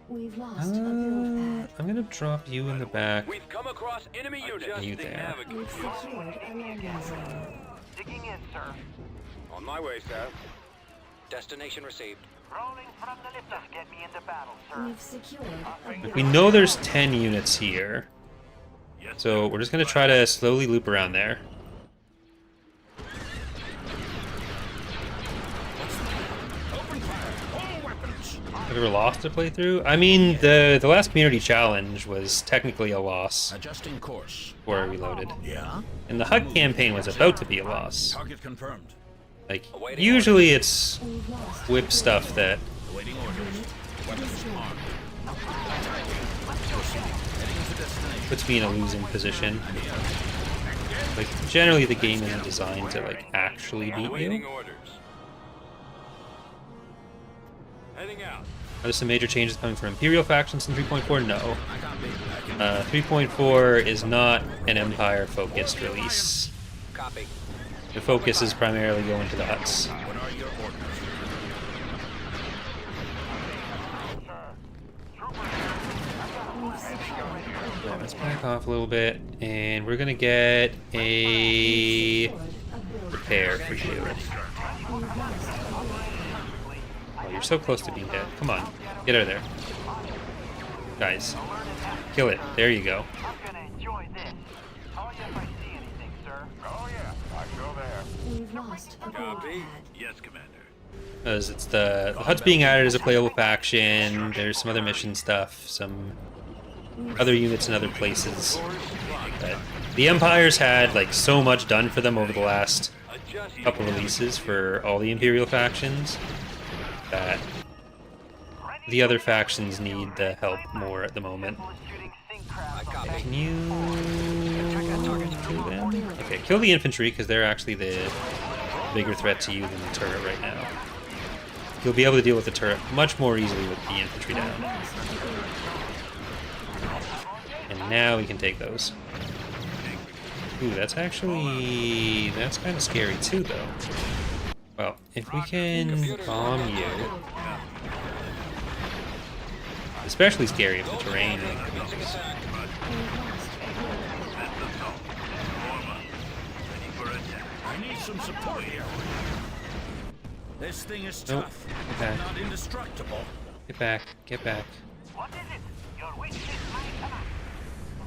We've lost a build pad. I'm gonna drop you in the back. We've come across enemy units. You there. We've secured a landing zone. Digging in, sir. On my way, sir. Destination received. Rolling from the lift. Just get me into battle, sir. We've secured a build We know there's 10 units here. So we're just gonna try to slowly loop around there. Have you ever lost a playthrough? I mean, the last community challenge was technically a loss Adjusting course. before I reloaded. Yeah? And the HUD campaign was about to be a loss. Target confirmed. Like, usually it's We've lost whip stuff that Awaiting orders. Weapons armed. Heading to destination. puts me in a losing position. Like, generally the game isn't designed to, like, actually beat Awaiting you. orders. Heading out. Are there some major changes coming from Imperial factions in 3.4? No. 3.4 is not an Empire-focused release. Copy. The focus is primarily going to the Hutts. What are your orders? Yeah, let's back off a little bit, and we're gonna get a repair for you. Oh, you're so close to being dead. Come on, get out of there. Guys, kill it. There you go. I'm gonna enjoy this. Call you if I see anything, sir. Oh yeah, I go there. We've lost a build Copy. pad. Yes, Commander. Because it's the Hut's being added as a playable faction. There's some other mission stuff, some other units in other places. But the Empire's had like so much done for them over the last couple releases for all the Imperial factions that the other factions need the help more at the moment. Can you kill them? Okay, kill the infantry because they're actually the bigger threat to you than the turret right now. You'll be able to deal with the turret much more easily with the infantry down. And now we can take those. Ooh, that's kind of scary too, though. Well, if we can bomb you, especially scary if the terrain. I need some support here. This thing is Nope. tough, Okay. not indestructible. Get back, get back. What is it? Your wish is my command.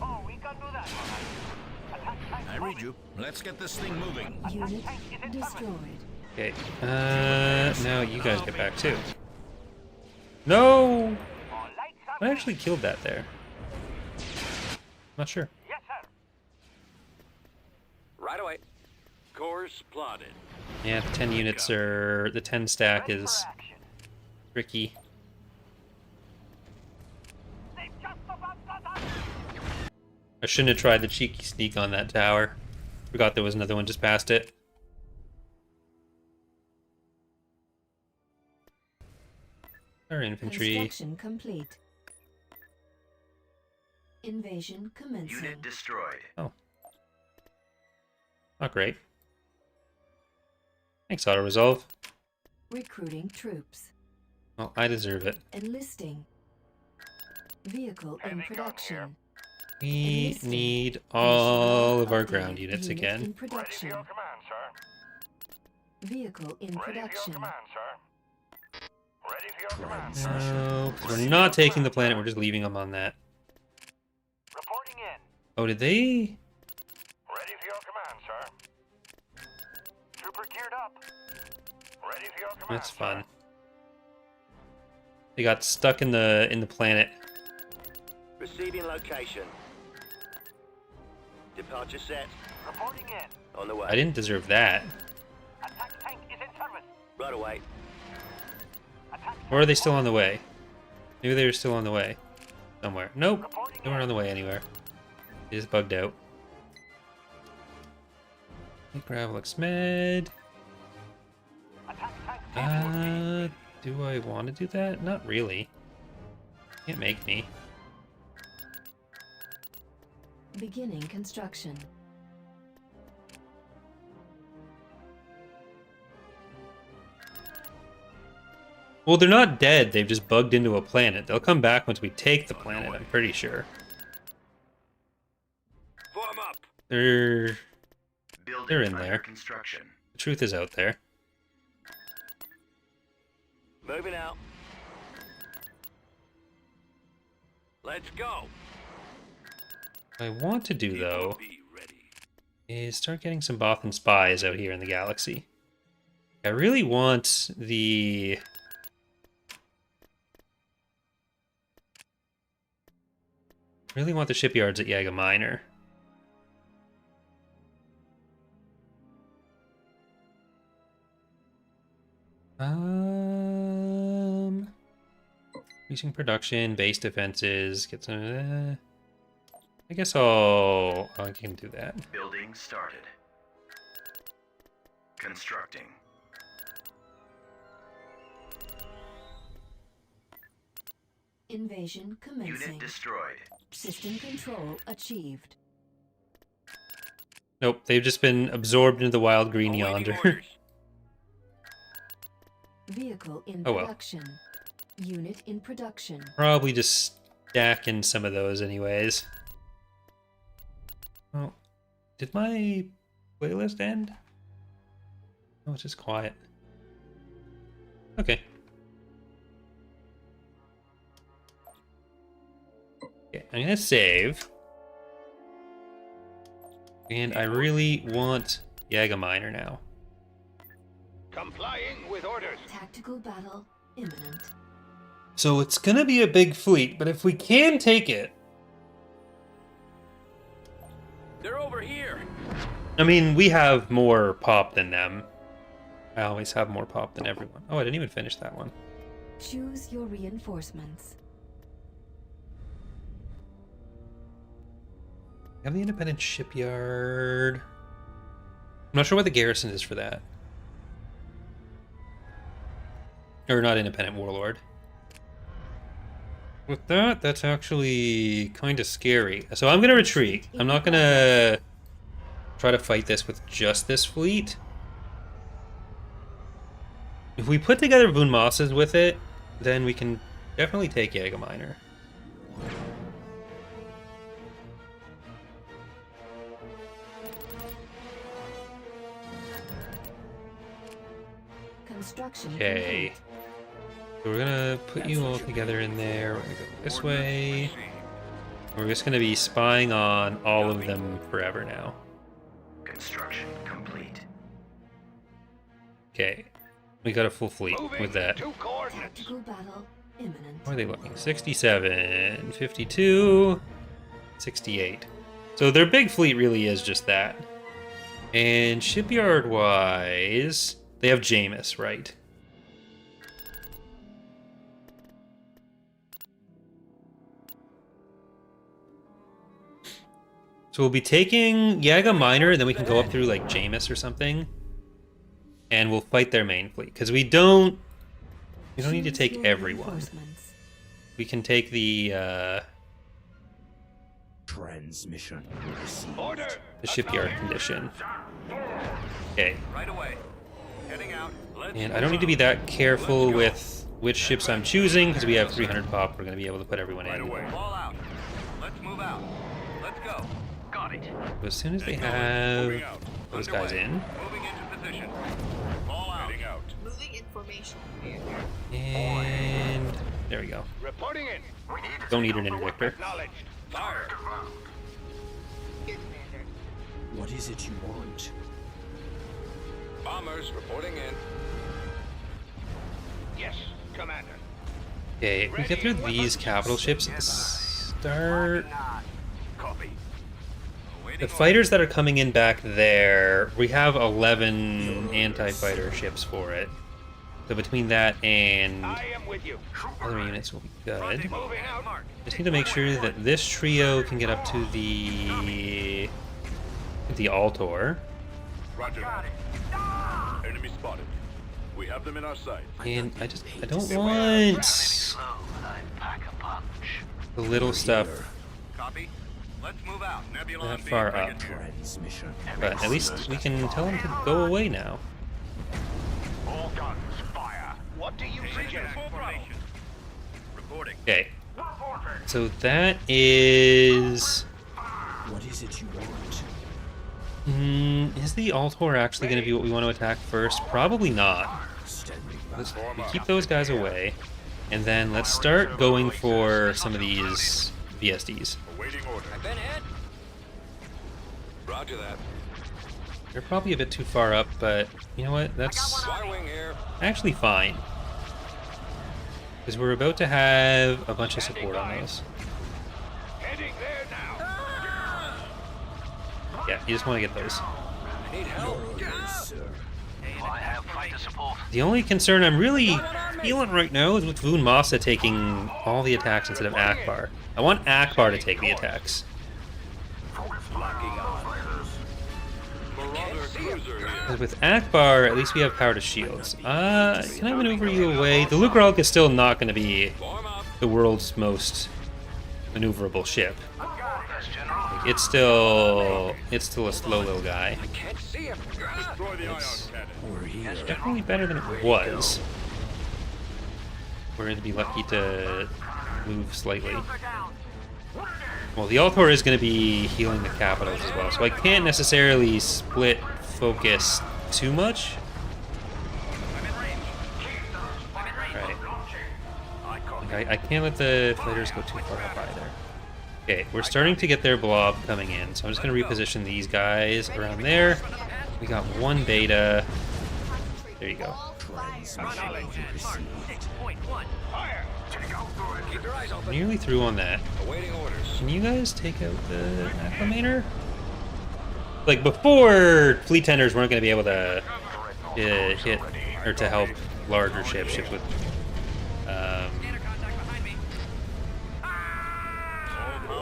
Oh, we can do that. Attack tank I read you. Let's get this thing moving. Unit destroyed. Okay, now you guys get back too. No! I actually killed that there. Not sure. Yes, sir. Right away. Course plotted. Yeah, the 10 units are... the 10 stack Ready is for action. tricky. They've just about got us. I shouldn't have tried the cheeky sneak on that tower. Forgot there was another one just past it. Our infantry. Construction complete. Invasion commencing. Unit destroyed. Oh. Not great. Thanks, auto-resolve. Recruiting troops. Well, I deserve it. Enlisting. Vehicle in production. We Enlisting. need all of our Upgrade ground units unit again. In production. Command, sir. Vehicle in production. sir. Ready for your command, sir. No, we're not taking the planet, we're just leaving them on that. Reporting in. Oh, did they? Ready for your command, sir. Trooper geared up. Ready for your command. That's fun. They got stuck in the planet. Receiving location. Departure set. Reporting in. On the way. I didn't deserve that. Attack tank is in service. Right away. Attack Or are they still on the way? Maybe they were still on the way. Somewhere. Nope. They weren't on the way anywhere. It is bugged out. Gravelex med. Do I want to do that? Not really. Can't make me. Beginning construction. Well, they're not dead. They've just bugged into a planet. They'll come back once we take the planet, I'm pretty sure. Form up. They're in under there. construction. The truth is out there. Moving out. Let's go. What I want to do, though, Be ready. is start getting some Bothan spies out here in the galaxy. I really want the... really want the shipyards at Yaga Minor. Increasing production, base defenses, get some... I guess I can do that. Building started. Constructing. Invasion commencing. Unit destroyed. System control achieved. Nope, they've just been absorbed into the wild green Awaiting yonder. orders. Vehicle in Oh, well. production. Unit in production. Probably just stacking some of those anyways. Oh, did my playlist end? Oh, it's just quiet. Okay. Okay, I'm gonna save. And I really want Yaga Minor now. Complying with orders. Tactical battle imminent. So it's gonna be a big fleet, but if we can take it... They're over here. I mean, we have more pop than them. I always have more pop than everyone. Oh, I didn't even finish that one. Choose your reinforcements. We have the independent shipyard. I'm not sure what the garrison is for that. Or not independent warlord. With that, that's actually kind of scary. So I'm going to retreat. I'm not going to try to fight this with just this fleet. If we put together Voon Mosses with it, then we can definitely take Yaga Minor. Construction Okay. complete. So we're gonna put you all together in there. We're gonna go this way. We're just gonna be spying on all of them forever now. Construction complete. Okay. We got a full fleet with that. To coordinates. Tactical battle imminent. How are they looking? 67, 52, 68. So their big fleet really is just that. And shipyard-wise, they have Jameis, right? So we'll be taking Yaga Minor, and then we can go up through like Jameis or something, and we'll fight their main fleet because we don't need to take everyone. We can take the Transmission received. Order. shipyard condition. Okay, Right away. Heading out. Let's and I don't need to be that careful with which ships I'm choosing because we have 300 pop. We're going to be able to put everyone in. Ball out. Let's move out. Let's go. Got it. So as soon as they have those guys in, Moving into position. Ball out. Heading out. Moving information. and there we go. Reporting in. Don't need an interdictor. Acknowledged. Fire. Here, Commander. What is it you want? Bombers reporting in. Yes, Commander. Okay, if we get through these capital ships at the start, Copy. the fighters that are coming in back there, we have 11 anti-fighter ships for it. So between that and I am with you. other units will be good. Moving out. Just need to make sure that this trio can get up to the Altor. Roger. Enemy spotted. We have them in our sight. And I don't want the little stuff Copy. Let's move out. Nebula that and far bring up. it here. Friends mission. But at least we can tell them to go away now. All guns, fire. What do you suggest? Formation. Reporting. Okay. So that is... What is it you want? Is the Altor actually going to be what we want to attack first? Probably not. Standing Let's by. we keep those guys away. And then let's start going for some of these VSDs. Awaiting order. I've been hit. Roger that. They're probably a bit too far up, but you know what? That's Y-wing here. actually fine. Because we're about to have a bunch of support on those. Heading there now. Yeah, you just want to get those. I need help. Sir. I have fighter support. The only concern I'm really feeling right now is with Voon Masa taking all the attacks instead of Akbar. I want Akbar to take the attacks. Marauder cruiser here. 'Cause with Akbar, at least we have power to shields. Can I maneuver you away? The Lugrog is still not going to be Form up. the world's most maneuverable ship. It's still a slow little guy. Can't see him. Destroy the ion It's cannon. We're here. definitely better than it was. We're going to be lucky to move slightly. Well, the Altor is going to be healing the capitals as well, so I can't necessarily split focus too much. Right. I can't let the fighters go too far up either. Okay, we're starting to get their blob coming in, so I'm just going to reposition these guys around there. We got one beta. There you go. Transmission received. 6.1. Fire. Keep your eyes open. Nearly through on that. Awaiting orders. Can you guys take out the acclimator? Like, before, fleet tenders weren't going to be able to hit, or to help larger ships with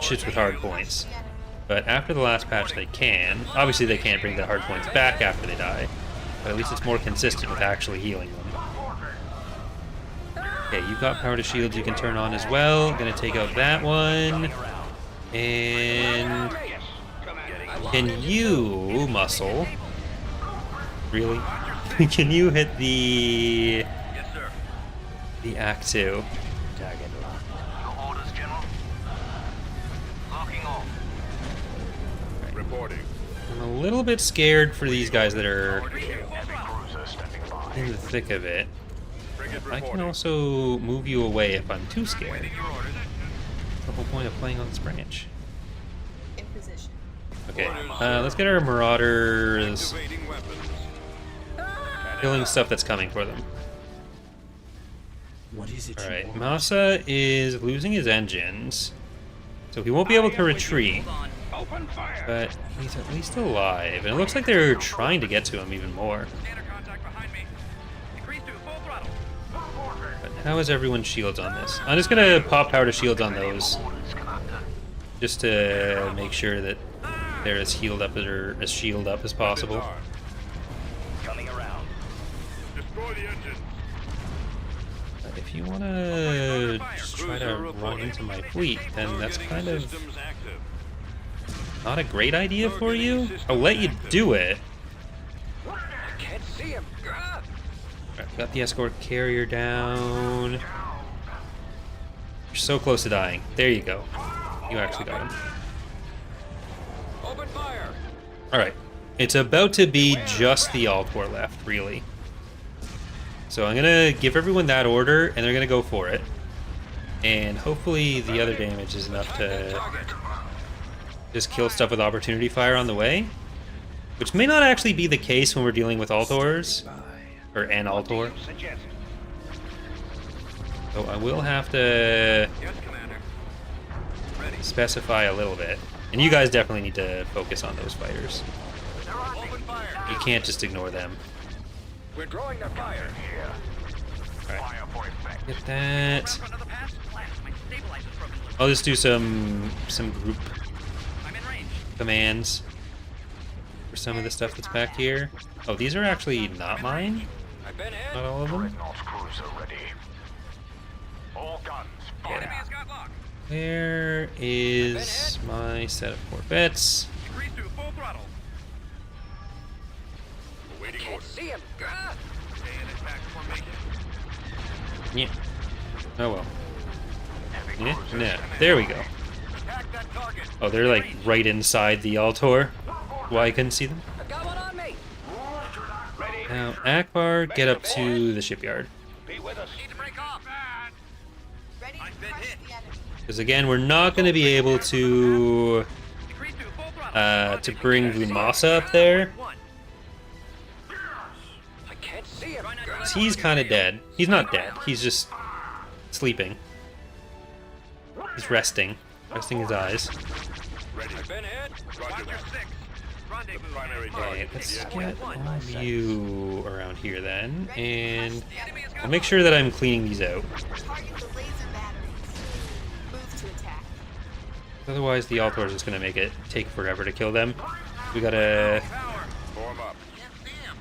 ships with hard points. But after the last patch they can. Obviously they can't bring the hard points back after they die, but at least it's more consistent with actually healing them. Okay, you've got power to shields you can turn on as well. Gonna take out that one. And can you, Muscle? Really? Can you hit the Yes, sir. Act 2? Target locked. Your orders, General. Locking on. Reporting. I'm a little bit scared for these guys that are Heavy cruiser standing by. in the thick of it. Frigate I can reporting. also move you away if I'm too scared. That's the whole point of playing on this branch. In position. Okay, let's get our marauders Activating weapons. killing stuff that's coming for them. What is it Alright, you want? Masa is losing his engines, so he won't be able to retreat, Open fire. but he's at least alive. And it looks like they're trying to get to him even more. Standard contact behind me. Increase to full throttle. But how is everyone's shields on this? I'm just gonna pop power to shields on those, just to make sure that they're as healed up or as shielded up as possible. Coming around. Destroy the engines. But if you want to just try to run into my fleet, then that's kind of Systems active. not a great idea for you. I'll let you do it. Can't see him. Alright, got the escort carrier down. You're so close to dying. There you go. You actually got him. Open fire. Alright. It's about to be just the Altor left, really. So I'm gonna give everyone that order, and they're gonna go for it. And hopefully the other damage is enough to just kill stuff with opportunity fire on the way. Which may not actually be the case when we're dealing with Altors. Or an Altor. Suggest. So I will have to Yes, Commander. Ready. specify a little bit. And you guys definitely need to focus on those fighters. Open fire. You can't just ignore them. We're drawing their fire. Get that. For another pass? Blast, my stabilizer's broken loose. I'll just do some group I'm in range. commands for some of the stuff that's back here. Oh, these are actually not mine. I've been hit. Not all of them. Dreadnought cruiser ready. All guns, Enemy fire. has got lock. Where is my set of Corvettes? Increase to full throttle. Awaiting Can't orders. see him. Ah! Stay in attack formation. Yeah. Oh well. Heavy Yeah. cruisers No. standing There we by. go. Attack that target. Oh, they're like right inside the Altor. Why I couldn't see them? I've got one on me. Ready. Now, Akbar, get up to the shipyard. Be with us. Need to break off. Ready to I've been crush hit. the enemy. Because again, we're not going to be able to Increase to full throttle. bring Vumasa up there. One. I can't see him. Try not to let 'Cause go he's of your kind of tail. dead. He's not dead. He's just sleeping. He's resting. Resting his eyes. Ready. I've been hit. Roger Roger that. 6. Rendezvous. Primary Okay, target. let's Yeah. get all of you around here then. And The enemy has got I'll make sure that I'm cleaning these out. Target the laser batteries. Move to attack. Otherwise, the Altor is just going to make it take forever to kill them. We gotta Power. Form up. Can't see him.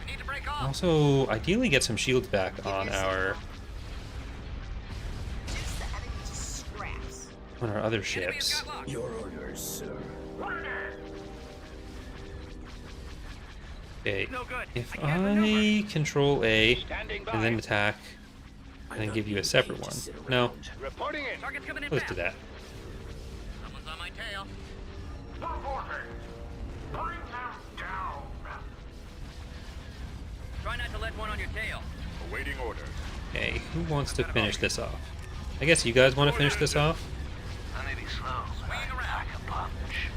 I need to break off. also ideally get some shields back on our Reduce the enemy to scraps. other The enemy has ships. got lock. Your orders, sir. Okay, No good. if I can't maneuver. I control A Standing by. and then attack, I'm and then not give you a being separate paid to one. sit No, around. Reporting in. Target's coming in let's fast. do that. Someone's on my tail. Bring them down. Try not to let one on your tail. Awaiting order. Okay, who wants to finish this off? I guess you guys want to finish this off? I may be slow, but I Swing around. pack a punch.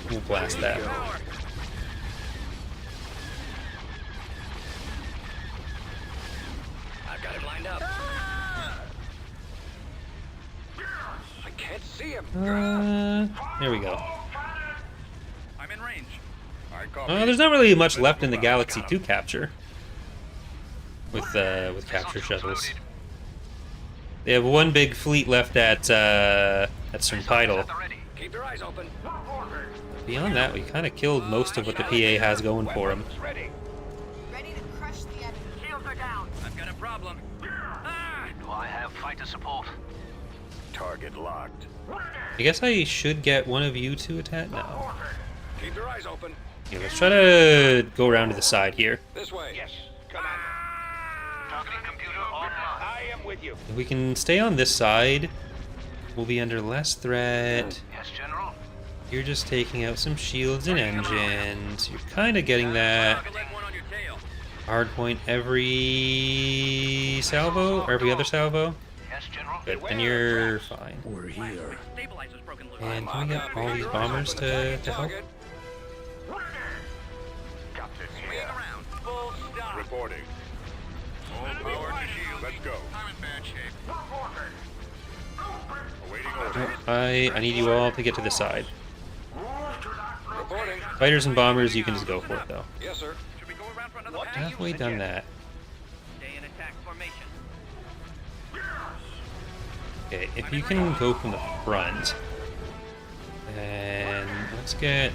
We'll blast that. Power. I've got him lined up. I can't see him. There we go. I'm in range. I copy. There's not really much left in the galaxy to capture with capture shuttles. They have one big fleet left at Serpidal. Keep your eyes open. Beyond that, we kind of killed most of what the PA has going for them. Ready. Ready to crush the enemy. Shields are down. I've got a problem. Ah! Do I have fighter support? Target locked. I guess I should get one of you to attack now. Keep your eyes open. Yeah, let's try to go around to the side here. This way. Yes, Commander. Targeting computer online. I am with you. If we can stay on this side, we'll be under less threat. Yes, General. You're just taking out some shields and engines. You're kind of getting that Target let one on your tail. hard point every salvo, or every other salvo. Yes, General. Good, then you're fine. We're here. Stabilizer's broken loose. And can we get all these bombers to help? Target. Captain Swing here. around. Full stop. Reporting. All power to shield. Let's go. I'm in bad shape. Awaiting No, order. I need you all to get to the side. Reporting. Fighters and bombers, you can just go for it though. Yes, sir. Should we go around for another pass? Halfway done that. Stay in attack formation. Okay, if you can go from the front, then let's get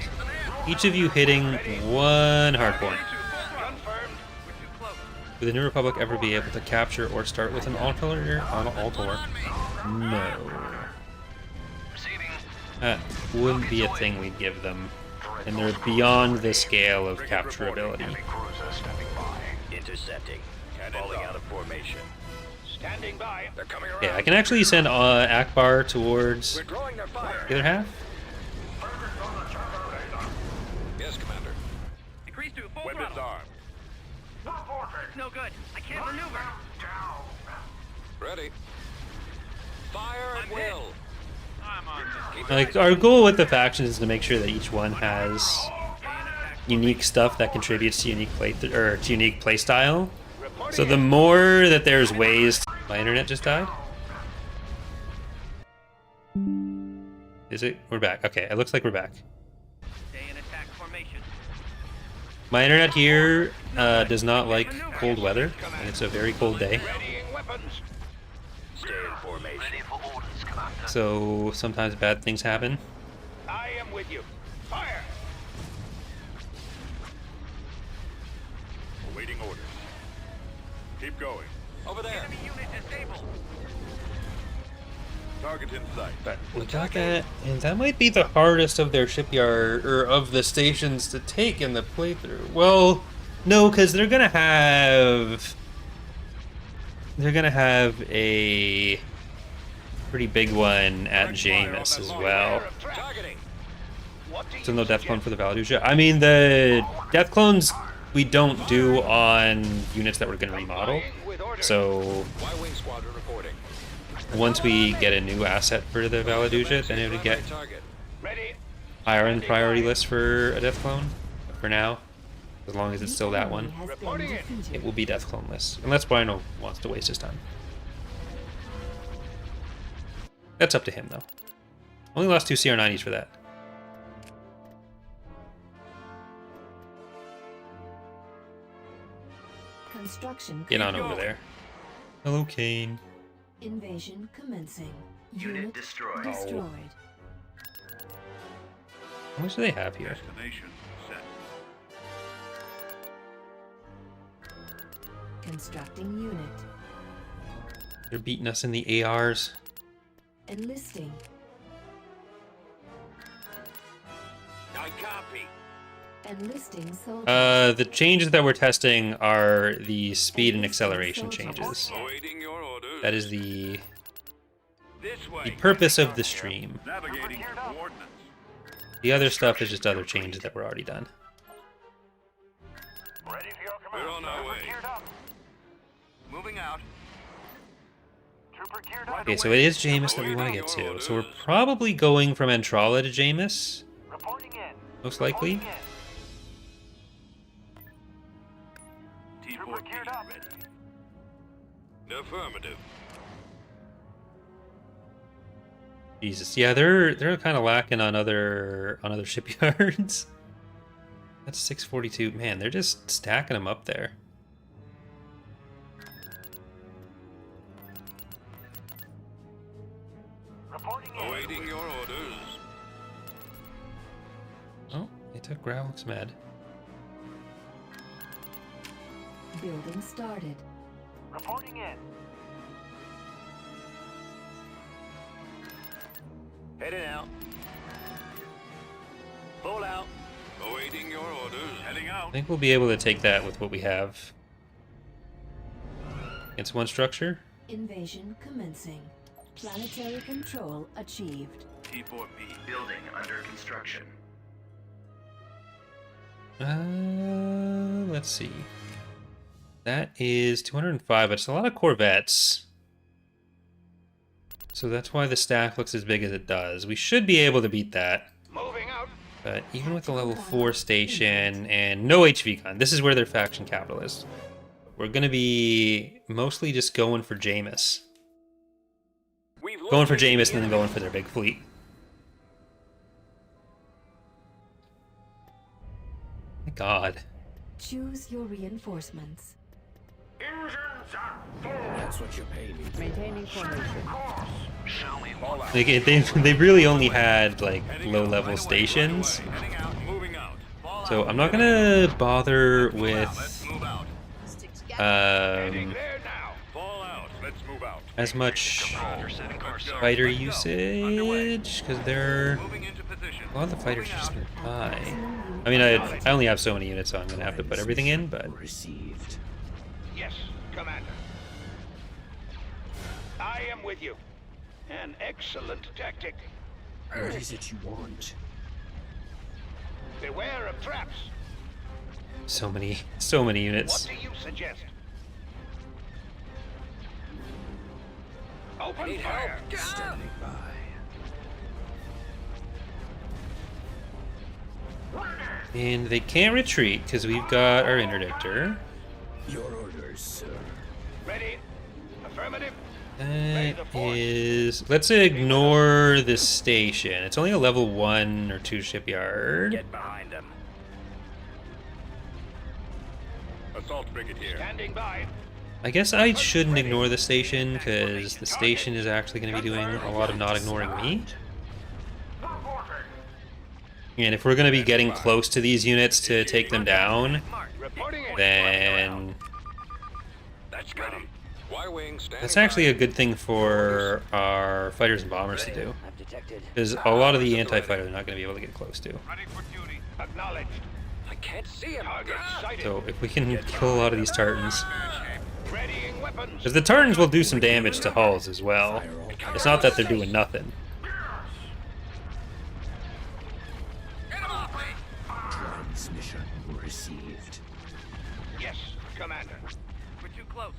each of you hitting one hard point. Confirmed. We're too close. Would the New Republic ever be able to capture or start with an Altor? No. Receiving. That wouldn't be a thing we'd give them. And they're beyond the scale of capturability. Heavy cruiser standing by. Intercepting. Cannon Falling down. out of formation. Standing by. They're coming around. Yeah, I can actually send Akbar towards We're growing their fire. the other half. Yes, Commander. Increase to full Weapons throttle. armed. It's no good. I can't maneuver. Ready. Fire at will. I'm on this. Keep your Like, eyes our goal with the factions is to make sure that each one has Stay in attack. unique stuff that contributes to unique play style. Reporting So the more that there's ways, my internet just died. Is it? We're back. Okay, it looks like we're back. Stay in attack formation. My internet here does not like cold weather, and it's a very cold day. Readying weapons. Stay in formation. Ready for orders, Commander. So sometimes bad things happen. I am with you. Fire! Awaiting orders. Keep going. Over there. Enemy unit disabled. Target in sight. But we got that, and that might be the hardest of their shipyard, or of the stations to take in the playthrough. Well, no, because they're gonna have a pretty big one at Jameis as well. Targeting. So no death clone for the Valaduja. I mean, the death clones we don't do on units that we're gonna remodel. So Y-wing squadron reporting. once we get a new asset for the Valaduja, then it would get Target. Ready. higher in priority list for a death clone. But for now, as long as it's still that one, Has been Reporting in. defeated. it will be death clone list. Unless Rhino wants to waste his time. That's up to him, though. Only lost 2 CR90s for that. Construction Get on complete. over there. Hello, Kane. Invasion commencing. Unit destroyed. Destroyed. How much do they have here? Destination set. Constructing unit. They're beating us in the ARs. Enlisting. I copy. Enlisting soldiers. The changes that we're testing are the speed and acceleration changes. Awaiting your orders. That is the This way. purpose of the stream. Navigating to coordinates. The other stuff is just other changes that were already done. Ready for your command. We're on our way. Geared up. Moving out. Trooper geared up. Okay, so it is Jameis that we want to get to. So we're probably going from Entrala to Jameis, Reporting in. most likely. Reporting in. Trooper T-4 geared up. ready. Affirmative. Jesus, yeah, they're kind of lacking on other shipyards. That's 642. Man, they're just stacking them up there. Reporting in. Awaiting your orders. Oh, they took Gravlux Med. Building started. Reporting in. Heading out. Full out. Awaiting your orders. Heading I out. think we'll be able to take that with what we have. Against one structure. Invasion commencing. Planetary control achieved. T-4P. Building under construction. Let's see. That is 205, but it's a lot of Corvettes. So that's why the stack looks as big as it does. We should be able to beat that. Moving out. But even with the level 4 station and no HV gun, this is where their faction capital is. We're going to be mostly just going for Jameis. Going for Jameis and then going for their big fleet. My God. Choose your reinforcements. Engines are full. That's what you're paying me for. Maintaining formation. Course. Show me more. Like, they've really only had, like, low-level stations. Heading out. Moving out. So I'm not going to bother Let's with move out. Stick together. There now. Fall out. Let's move out. as much Let's go. fighter usage, because they're... Moving into position. A lot of the fighters are just nearby. I mean, I only have so many units, so I'm going to have to put everything in, but... Received. Yes, Commander. I am with you. An excellent tactic. What is it you want? Beware of traps. So many What units. do you suggest? Open fire. Standing by. And they can't retreat, because we've got our interdictor. Your orders, sir. Ready? Affirmative. That is... Let's ignore this station. It's only a level 1 or 2 shipyard. Get behind them. Assault frigate here. Standing by. I guess I shouldn't ignore the station, because the station is actually going to be doing a lot of not ignoring me. And if we're going to be getting close to these units to take them down, then that's actually a good thing for our fighters and bombers to do. Because a lot of the anti-fighter they're not going to be able to get close to. I can't see him. So if we can kill a lot of these Tartans... Because the Tartans will do some damage to hulls as well. It's not that they're doing nothing. Transmission received. Yes, Commander. We're too close.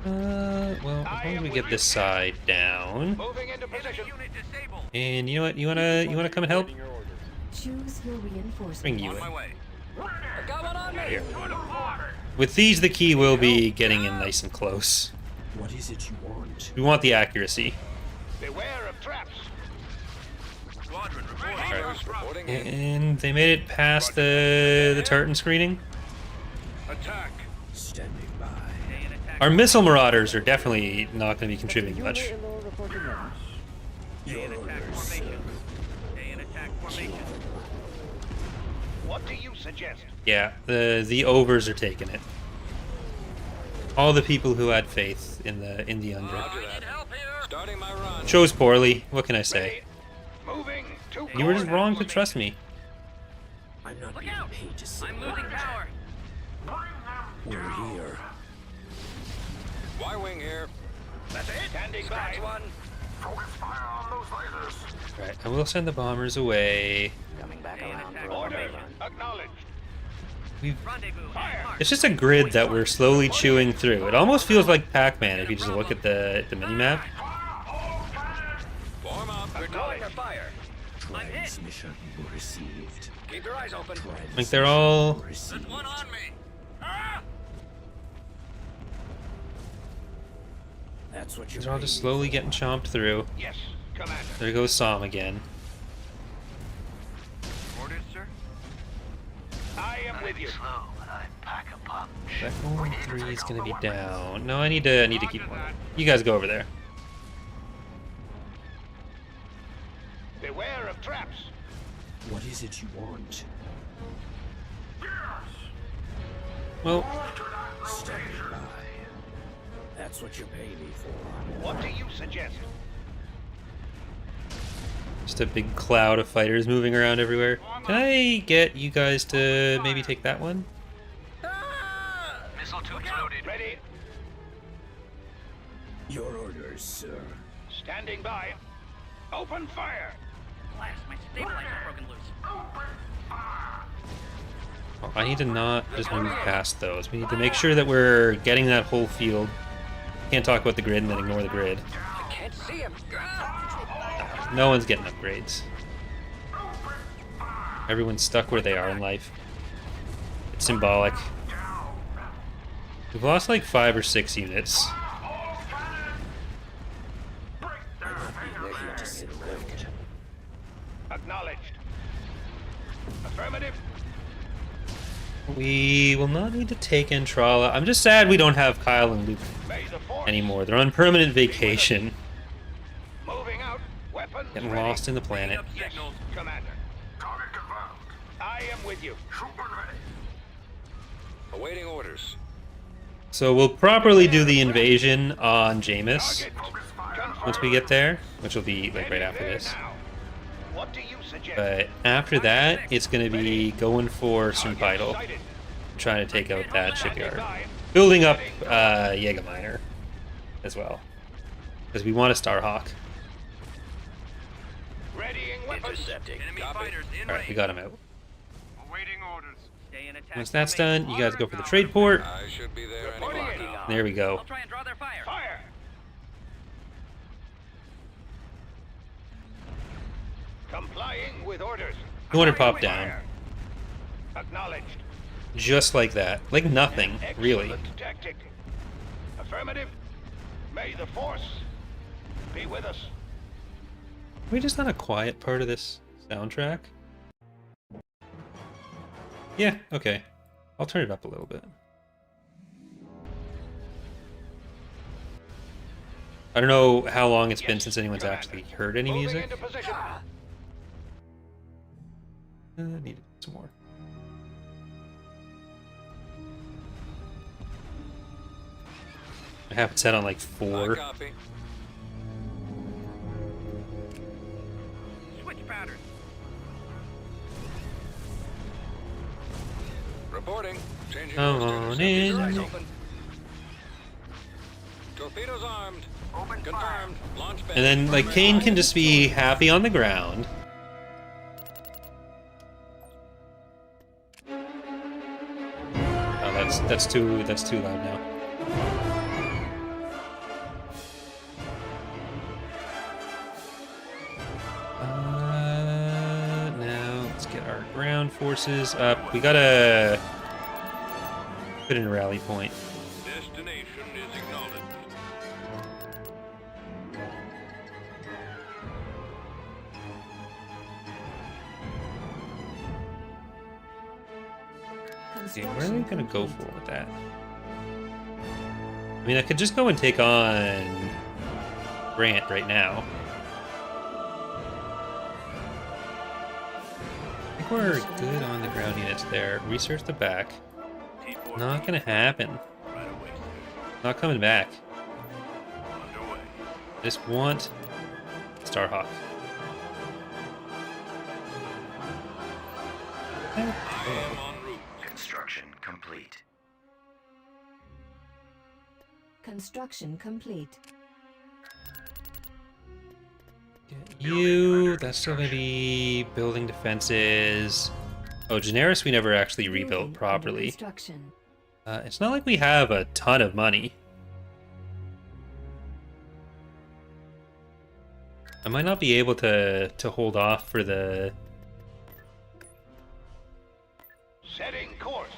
Well, as long as we get this side down. Moving into position. Unit disabled. And you know what? You wanna come and help? Choose your reinforcements. Bring you On my in. way. Got one on me. Here. With these, the key will be getting in nice and close. What is it you want? We want the accuracy. Beware of traps. Squadron reporting. Fighters reporting in. And they made it past the Tartan screening. Attack. Standing by. Stay in attack. Our missile marauders are definitely not going to be contributing much. Stay in attack formation. Stay in attack formation. What do you suggest? Yeah, the overs are taking it. All the people who had faith in the Undra. Roger that. Starting my run. Chose poorly. What can I say? Moving to You were just wrong to trust me. I'm not Look being out! paid to sit I'm losing power. We're here. Y-wing here. That's it. Standing by. Scratch one. Focus fire on those lasers. Right, I will send the bombers away. Coming back Stay in around. attack Order. formation. Acknowledged. Rendezvous. Fire. Mark. It's just a grid that we're slowly chewing through. It almost feels like Pac-Man if you just look at the minimap. Form up. We're calling for fire. I'm hit. Transmission received. Keep your eyes open. Like they're all... There's one on me. Ah! That's what you're They're all just slowly getting chomped through. Yes, Commander. There goes Som again. Orders, sir. I am with you. That 3 is gonna be down. No, I need to keep one. You guys go over there. Beware of traps. What is it you want? Well, Standing by. That's what you pay me for. What do you suggest? just a big cloud of fighters moving around everywhere. Can I get you guys to maybe take that one? Missile tubes loaded. Ready. Your orders, sir. Standing by. Open fire. Blast, my stabilizer's broken loose. Oh, I need to not just move past those. We need to make sure that we're getting that whole field. Can't talk about the grid and then ignore the grid. I can't see him. No one's getting upgrades. Everyone's stuck where they are in life. It's symbolic. We've lost like 5 or 6 units. Acknowledged. Affirmative. We will not need to take Entrala. I'm just sad we don't have Kyle and Luke May the force. anymore. They're on permanent vacation. Moving out. Weapons Getting ready. lost in the planet. Yes, Commander. Target confirmed. I am with you. Trooper ready. Awaiting orders. So we'll properly do the invasion on Jameis Target. once we get there, which will be like right after this. What do you suggest? But after that, it's going to be going for Sunpidal, Sighted. trying to take out that shipyard. Building up Jägerminer as well, because we want a Starhawk. Readying weapons. Enemy Copy. fighters in Alright, we range. got him out. Awaiting orders. Stay in attack Once that's formation. done, you guys go for the trade port. I should be there any Reporting moment in. now. There we go. I'll try and draw their fire. Fire. Complying with orders. 200 pop Fire. down. Acknowledged. Just like that. Like nothing, really. Excellent tactic. Affirmative. May the force be with us. Are we just on a quiet part of this soundtrack? Yeah, okay. I'll turn it up a little bit. I don't know how long it's been since anyone's actually heard any Moving music. into position. Needed some more. I have it set on like 4. Copy. Switch pattern. Reporting. Changing Come course to on intercept. in. Open. Torpedoes armed. Confirmed. Launch bay. And then like Kane can just be happy on the ground. Oh, that's too loud now. Now let's get our ground forces up. We gotta put in a rally point. Destination is acknowledged. Okay, where are we gonna go for with that? I mean, I could just go and take on Grant right now. I think we're good on the ground units there. Research the back. Not gonna happen. Right away, sir. Not coming back. Underway. Just want Starhawk. I am en route. Construction complete. Construction complete. You, that's still gonna be building defenses. Oh, Generis we never actually rebuilt Building under properly. construction. It's not like we have a ton of money. I might not be able to hold off for the Setting course.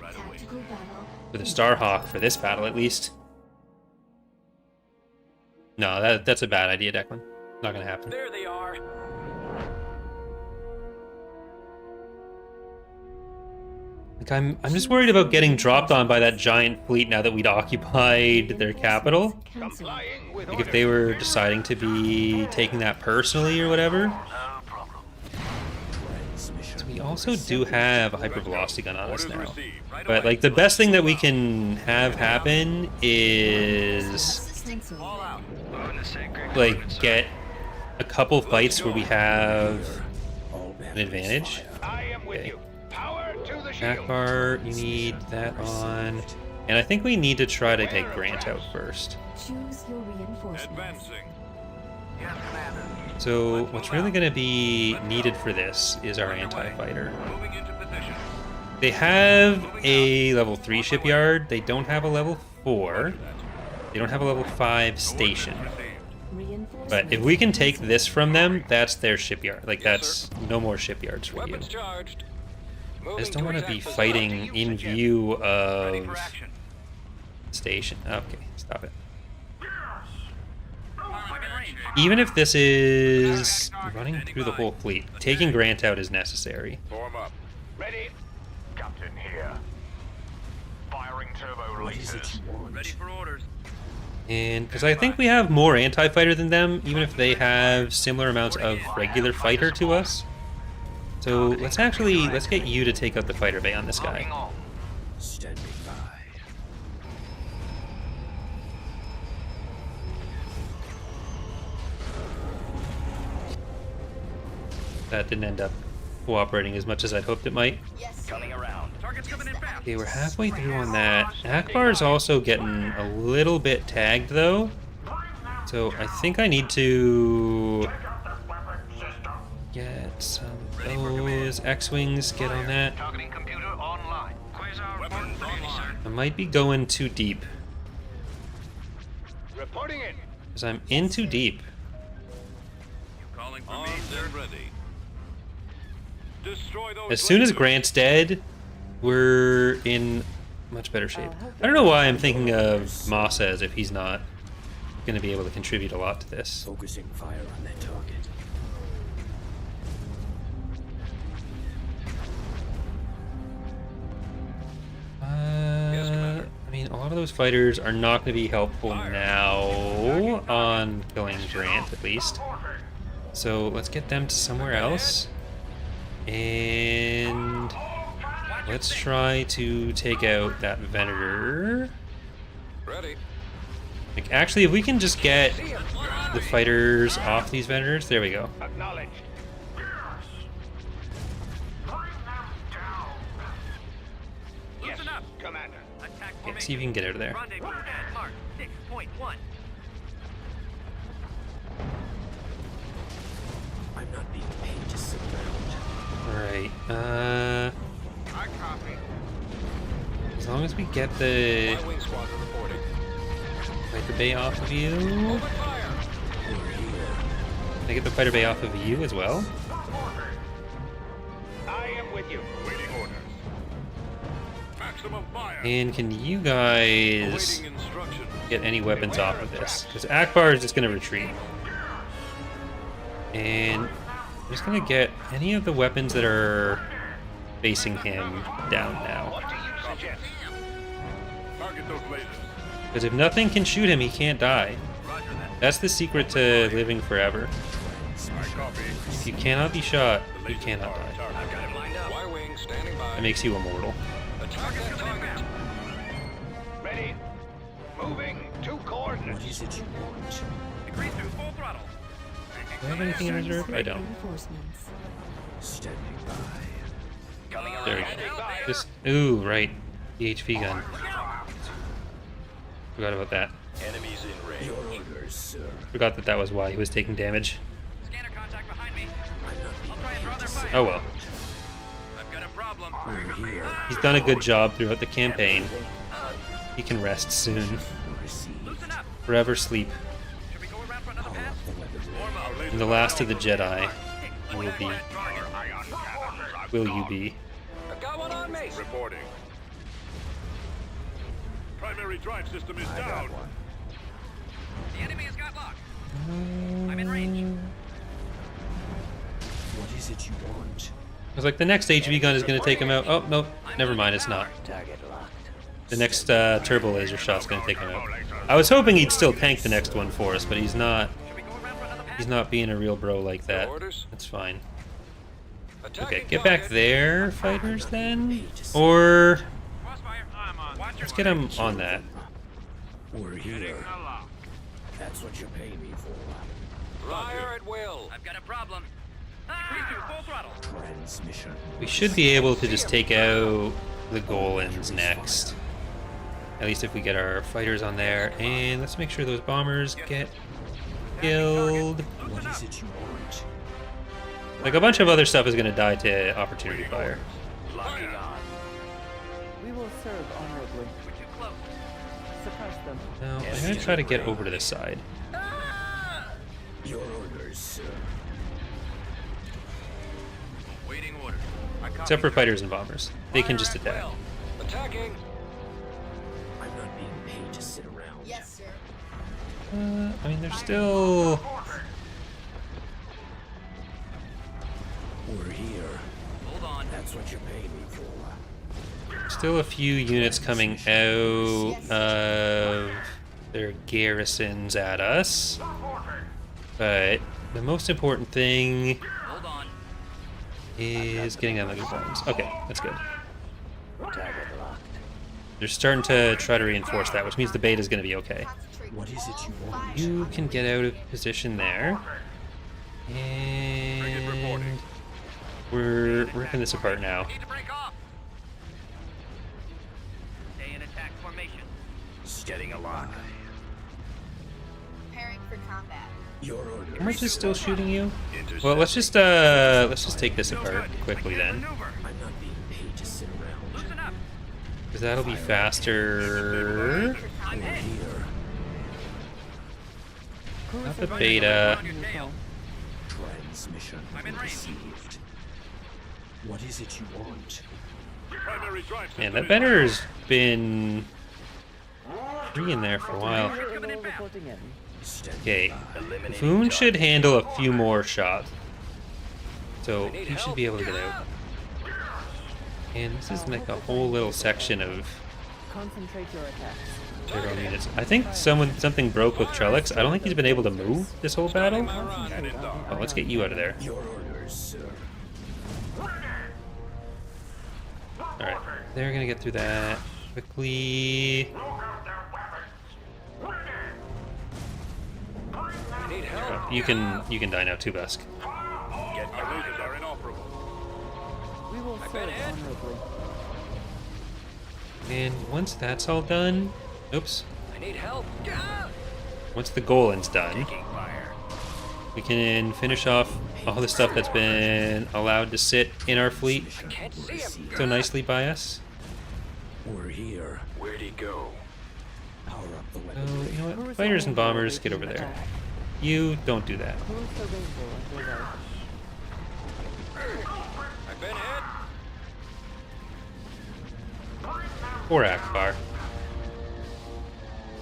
Right away. Tactical battle. Starhawk for this battle at least. No, that's a bad idea, Declan. Not gonna happen. There they are. Like I'm just worried about getting dropped on by that giant fleet now that we'd occupied their capital. Cancelled. Complying with Like if they were deciding to be taking that personally or whatever. So we also do have a hypervelocity gun on us Orders now. received. Right But away. like the best thing that we can have happen is Cancelled. All out. like get a couple fights where we have an advantage. I am with Okay. you. Power to the shield. Akbar, you need that on. And I think we need to try to take Grant out first. Choose your reinforcements. Advancing. Yes, Commander. So what's really going to be needed for this is our anti-fighter. Moving into position. They have a level 3 shipyard. They don't have a level 4. They don't have a level 5 station. Reinforcements. But if we can take this from them, that's their shipyard. Like, that's no more shipyards for you. Weapons charged. I just don't want to be fighting in view of station. Okay, stop it. Even if this is running through the whole fleet, taking Grant out is necessary. Form up. Ready? Captain here. Firing turbo lasers. Ready for orders. And because I think we have more anti-fighter than them, even if they have similar amounts of regular fighter to us. So let's get you to take out the fighter bay on this guy. Standing by. That didn't end up cooperating as much as I'd hoped it might. Yes. Coming around. Target's coming in fast. Okay, we're halfway through on that. Akbar's also getting a little bit tagged though. So I think I need to get some of those X-Wings, get on that. Targeting computer online. Weapons online. I might be going too deep. Reporting in. Because I'm in too deep. Calling for Armed me, sir. and ready. Destroy those As soon as lasers. Grant's dead, we're in much better shape. I don't know why I'm thinking of Massa as if he's not going to be able to contribute a lot to this. Focusing fire on that target. I mean, a lot of those fighters are not going to be helpful now on killing Grant, at least. So let's get them to somewhere else. And let's try to take out that Venator. Ready. Like, actually, if we can just get the fighters off these Venators, there we go. Acknowledged. Yes, Loosen up. Commander. Attack Okay, see if you can get out of there. Rendezvous at mark 6.1. I'm not being paid to sit around. Alright, I copy. as long as we get the My wing squadron reporting. fighter bay off of you. Open fire. Can I get the fighter bay off of you as well? I am with you. Waiting orders. Maximum fire. And can you guys Awaiting instructions. get any weapons off of this? Because Akbar is just going to retreat. And I'm just going to get any of the weapons that are facing him down now. What do you suggest? Target those lasers. Because if nothing can shoot him, he can't die. That's the secret to living forever. I copy. If you cannot be shot, you cannot die. I've got it lined up. Y-wing standing by. That makes you immortal. Attack that target. Ready. Moving to coordinates. What is it you want? Decrease to full throttle. Do I have anything in reserve? I don't. Reinforcements. Standing by. Coming around. There we go. Just, ooh, right. The HV gun. Forgot about that. Enemies in range. Your orders, sir. Forgot that that was why he was taking damage. Scanner contact behind me. I'm not I'll being try and draw paid their to fire. sit Oh well. I've got a problem. We're here. He's done a good job throughout the campaign. He can rest soon. Received. Loosen up. Forever sleep. Should we go around for another Power pass? of the weapon. Warm up. And the last of the Jedi will be. Will you be? I've got one on me. Reporting. Primary drive system is I down. got one. The enemy has got locked. I'm in range. What is it you want? I was like, the next HV gun is going to take him out. Oh, no. Never mind, it's not. Target locked. The next turbo laser shot's going to take him out. I was hoping he'd still tank the next one for us, but he's not. Should we go around for another pass? He's not being a real bro like that. Orders. That's fine. Attacking Okay, get back target. there, fighters, then. Or Crossfire. I'm on. Watch your let's get him on that. We're here. That's what you pay me for. Fire at will. I've got a problem. Decrease to full throttle. Transmission. We should be able to just take out the Golans next. At least if we get our fighters on there. And let's make sure those bombers get killed. What is it you want? Like, a bunch of other stuff is going to die to opportunity fire. Locking on. We will serve honorably. We're too close. Suppress them. Now, I'm going to try to get over to this side. Your orders, sir. Waiting orders. I copy. Except for fighters and bombers. They can just attack. Attacking. I'm not being paid to sit around. Yes, sir. I mean, they're still... We're here. Hold on. That's what you pay me for. Still a few units coming out of their garrisons at us. But the most important thing Hold on. is getting on the good bombs. Okay, that's good. Target locked. They're starting to try to reinforce that, which means the beta is going to be okay. Concentrate. What is it you want? You can get out of position there. And we're ripping this apart now. Need to break off. Stay in attack formation. Getting a lock. Preparing for combat. Your orders. How much is still shooting you? Well, let's just take this apart quickly then, Maneuver. I'm not being paid to sit around. Loosen up. because that'll be faster. I'm We're hit. here. Not the beta. On your tail. Transmission I'm in range. received. What is it you want? Primary drive system Man, that is Benner's been free in there for a while. Coming inbound. Reporting in. Okay, Foon should handle a few more shots. So he should be able to get out. And this is like a whole little section of Concentrate your attacks. Zero units. I think something broke with Trellix. I don't think he's been able to move this whole battle. Oh, let's get you out of there. Your orders, sir. Alright, they're gonna get through that quickly. Oh, you can die now too, Busk. We will serve honorably. And once that's all done, oops. I need help. Once the Golan's done, we can finish off all the stuff that's been allowed to sit in our fleet so nicely by us. We're here. Where'd he go? Power up the So, weapon. you know what? Fighters and bombers, get over there. You don't do that. Who's the rainbow under light? I've been hit. Poor Akbar.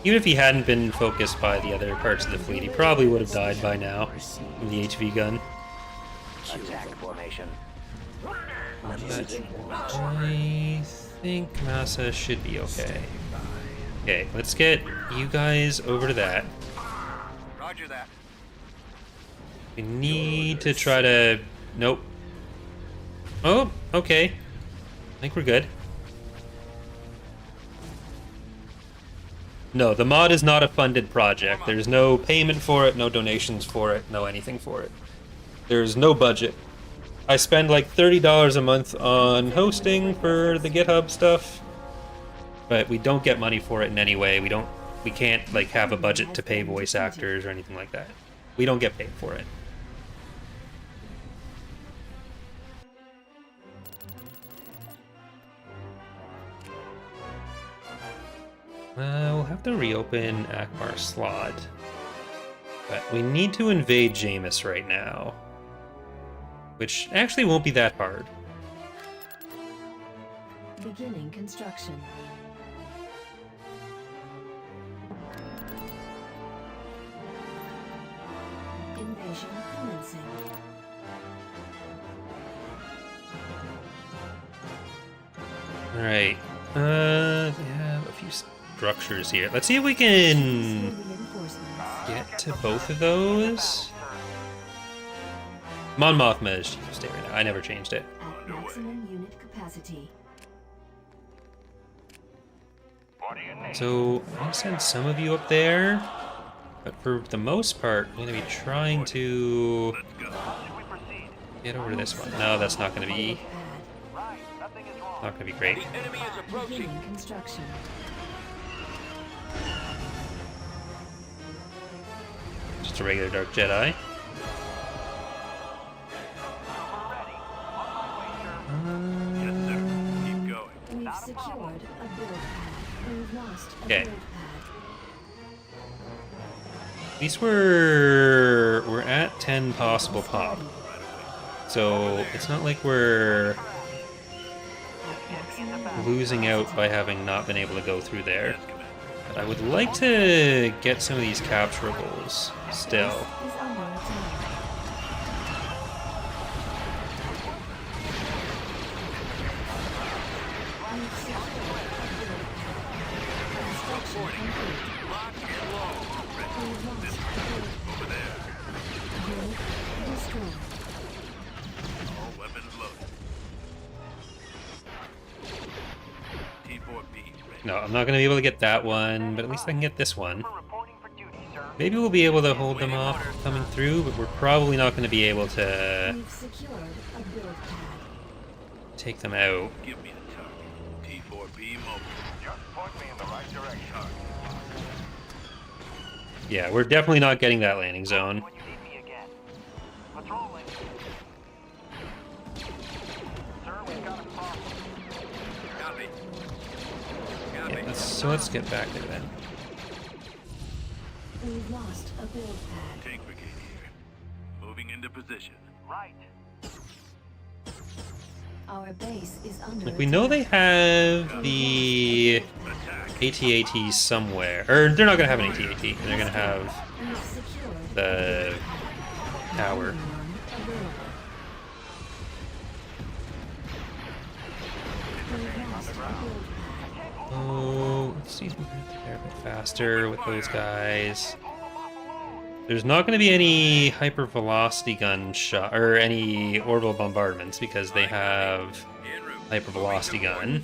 Even if he hadn't been focused by the other parts of the fleet, he probably would have died by now from the HV gun. Attack formation. But I think Massa should be okay. Okay, let's get you guys over to that. Roger that. We need to try to... Nope. Oh, okay. I think we're good. No, the mod is not a funded project. There's no payment for it, no donations for it, no anything for it. There's no budget. I spend like $30 a month on hosting for the GitHub stuff, but we don't get money for it in any way. We can't like have a budget to pay voice actors or anything like that. We don't get paid for it. We'll have to reopen Akbar's slot. But we need to invade Jameis right now. Which actually won't be that hard. Beginning construction. Invasion commencing. Alright. We have a few structures here. Let's see if we can get to both of those. Mon Mothma is chief of state right now. I never changed it. At maximum unit capacity. So I'm gonna send some of you up there, but for the most part, I'm gonna be trying to get over to this one. No, that's not gonna be great. The enemy is approaching. Beginning construction. Just a regular Dark Jedi. We've secured a build pad. We've lost a Okay. build pad. At least we're at 10 possible pop. So it's not like we're losing out by having not been able to go through there. But I would like to get some of these capturables still. Is under attack. We've secured a build pad. Construction complete. We've lost a build pad. Unit destroyed. All weapons loaded. T4B ready. No, I'm not going to be able to get that one, but at least I can get this one. Maybe we'll be able to hold them off coming through, but we're probably not going to be able to We've secured a build pad. take them out. Give me the target. T4B mobile. Just point me in the right direction. Yeah, we're definitely not getting that landing zone. When you need me again. Patrolling. Sir, we've got a problem. Copy. Yeah, let's get back there then. We've lost a build pad. Tank brigade here. Moving into position. Right. Our base is under Like, we know they have the AT-AT somewhere. Or they're not going to have an AT-AT. They're going to have We've secured the tower. available. We've lost a build pad. Oh, let's see if we can get there a bit faster with those guys. There's not going to be any hypervelocity gun shot or any orbital bombardments because they have hypervelocity gun.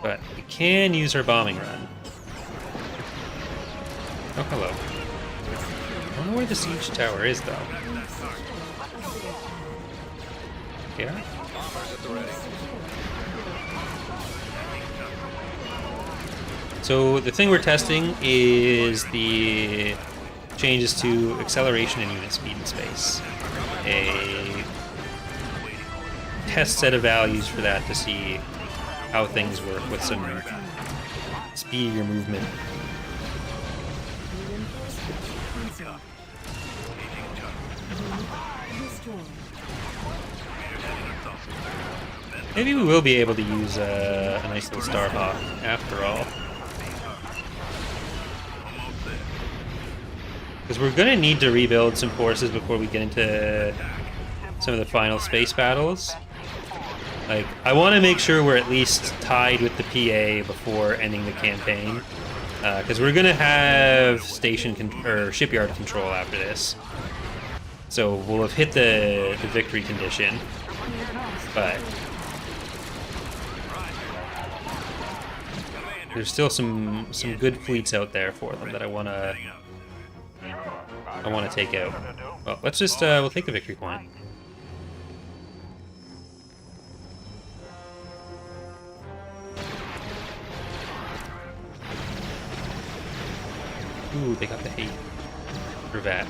But we can use our bombing run. Oh, hello. I don't know where the siege tower is, though. Here? So the thing we're testing is the changes to acceleration and unit speed in space. A test set of values for that to see how things work with some speedier movement. Maybe we will be able to use a nice little Starhawk after all. Because we're going to need to rebuild some forces before we get into some of the final space battles. Like, I want to make sure we're at least tied with the PA before ending the campaign. Because we're going to have or shipyard control after this. So we'll have hit the victory condition. But there's still some good fleets out there for them that I want to take out. Well, let's just we'll take the victory point. Ooh, they got the hate for that.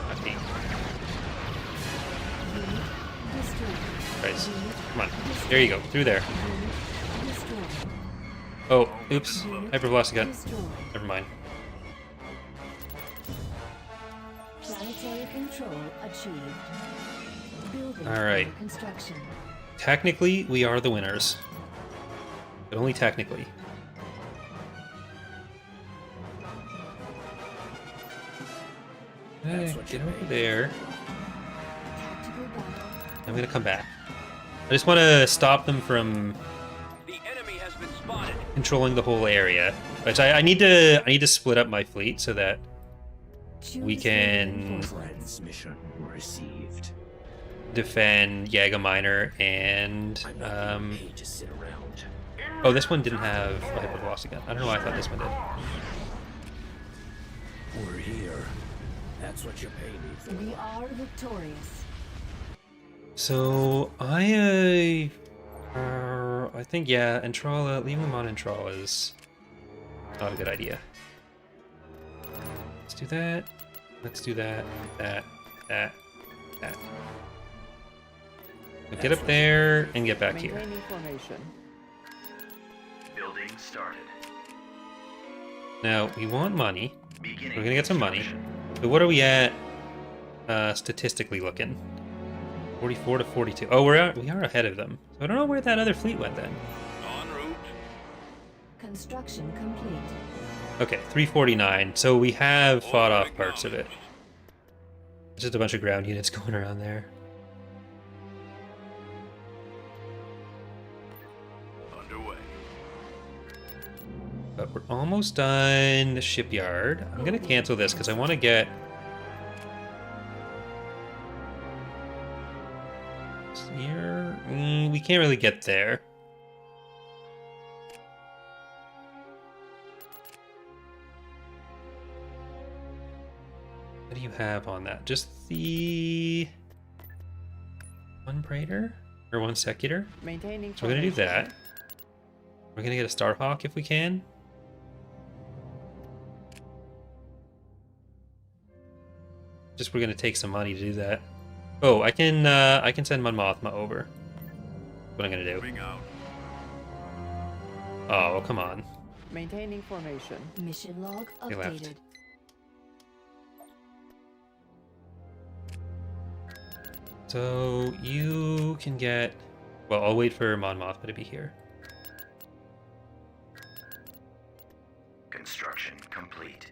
Not hate. Guys, come on. There you go. Through there. Oh, oops. Hypervelocity gun. Never mind. Planetary control achieved. All right. Technically, we are the winners, but only technically. Hey, get over there. I'm gonna come back. I just want to stop them from controlling the whole area. Which I need to split up my fleet so that we can defend Yaga Minor and oh, this one didn't have a hypervelocity gun. I don't know why I thought this one did. We're here. That's what you pay me for. We are victorious. So I think yeah, Entrala, leaving them on Entrala is not a good idea. Let's do that. Let's do that. That. Now get up there and get back here. Building started. Now we want money. We're gonna get some money. But what are we at statistically looking? 44 to 42. Oh, we are ahead of them. So I don't know where that other fleet went then. En route. Construction complete. Okay, 349. So we have fought off parts of it. There's just a bunch of ground units going around there. Underway. But we're almost done the shipyard. I'm gonna cancel this because I want to get here. We can't really get there. What do you have on that? Just the one Praetor or one Secutor? Maintaining. So we're gonna do that. We're gonna get a Starhawk if we can. Just we're gonna take some money to do that. Oh, I can send Mon Mothma over. What I'm gonna do. Oh, well, come on. Maintaining formation. Mission log They left. updated. So you can get. Well, I'll wait for Mon Mothma to be here. Construction complete.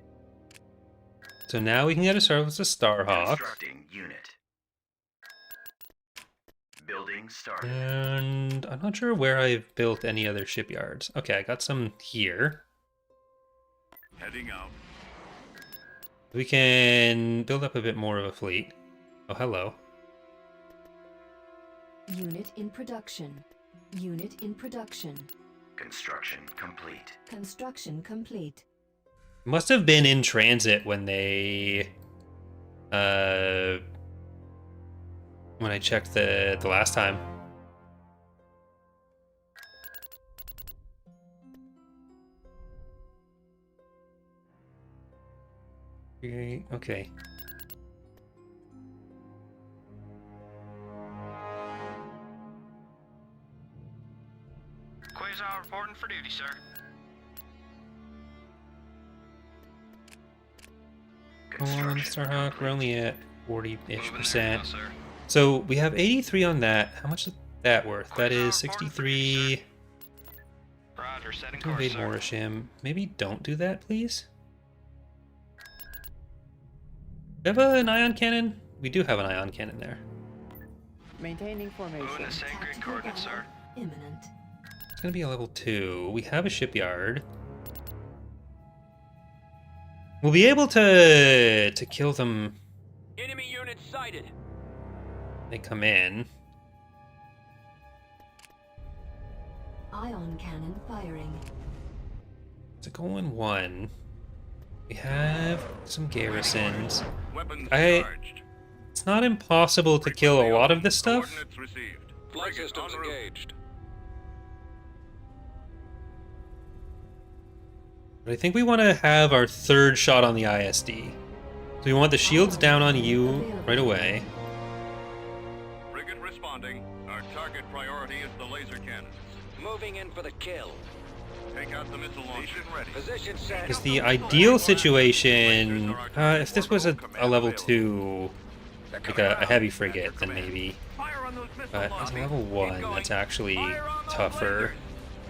So now we can get a service to Starhawk. Constructing unit. Building started. And I'm not sure where I've built any other shipyards. Okay, I got some here. Heading out. We can build up a bit more of a fleet. Oh, hello. Unit in production. Unit in production. Construction complete. Construction complete. Must have been in transit when they... when I checked the last time. Okay. Quasar reporting for duty, sir. Go on, Starhawk. We're only at 40-ish%. Now, sir. So we have 83 on that. How much is that worth? That is 63. Roger, setting To course, invade sir. Morisham. Maybe don't do that, please. Do we have an ion cannon? We do have an ion cannon there. Maintaining Moving formation. the same grid Tactical coordinates, battle sir. imminent. It's gonna be a level 2. We have a shipyard. We'll be able to kill them. Enemy unit sighted. They come in. Ion cannon firing. It's a going 1. We have some garrisons. Weapons I- charged. It's not impossible to kill a lot of this stuff. Coordinates received. Flight Frigate systems en route. engaged. But I think we want to have our third shot on the ISD. So we want the shields down on you right away. Frigate responding. Our target priority is the laser cannons. Moving in for the kill. Take out the missile launcher. Ready. Position set. Because the ideal situation, if this was a level 2, like a heavy frigate, then maybe. Fire on those missile But as a launchers. level 1, that's actually tougher.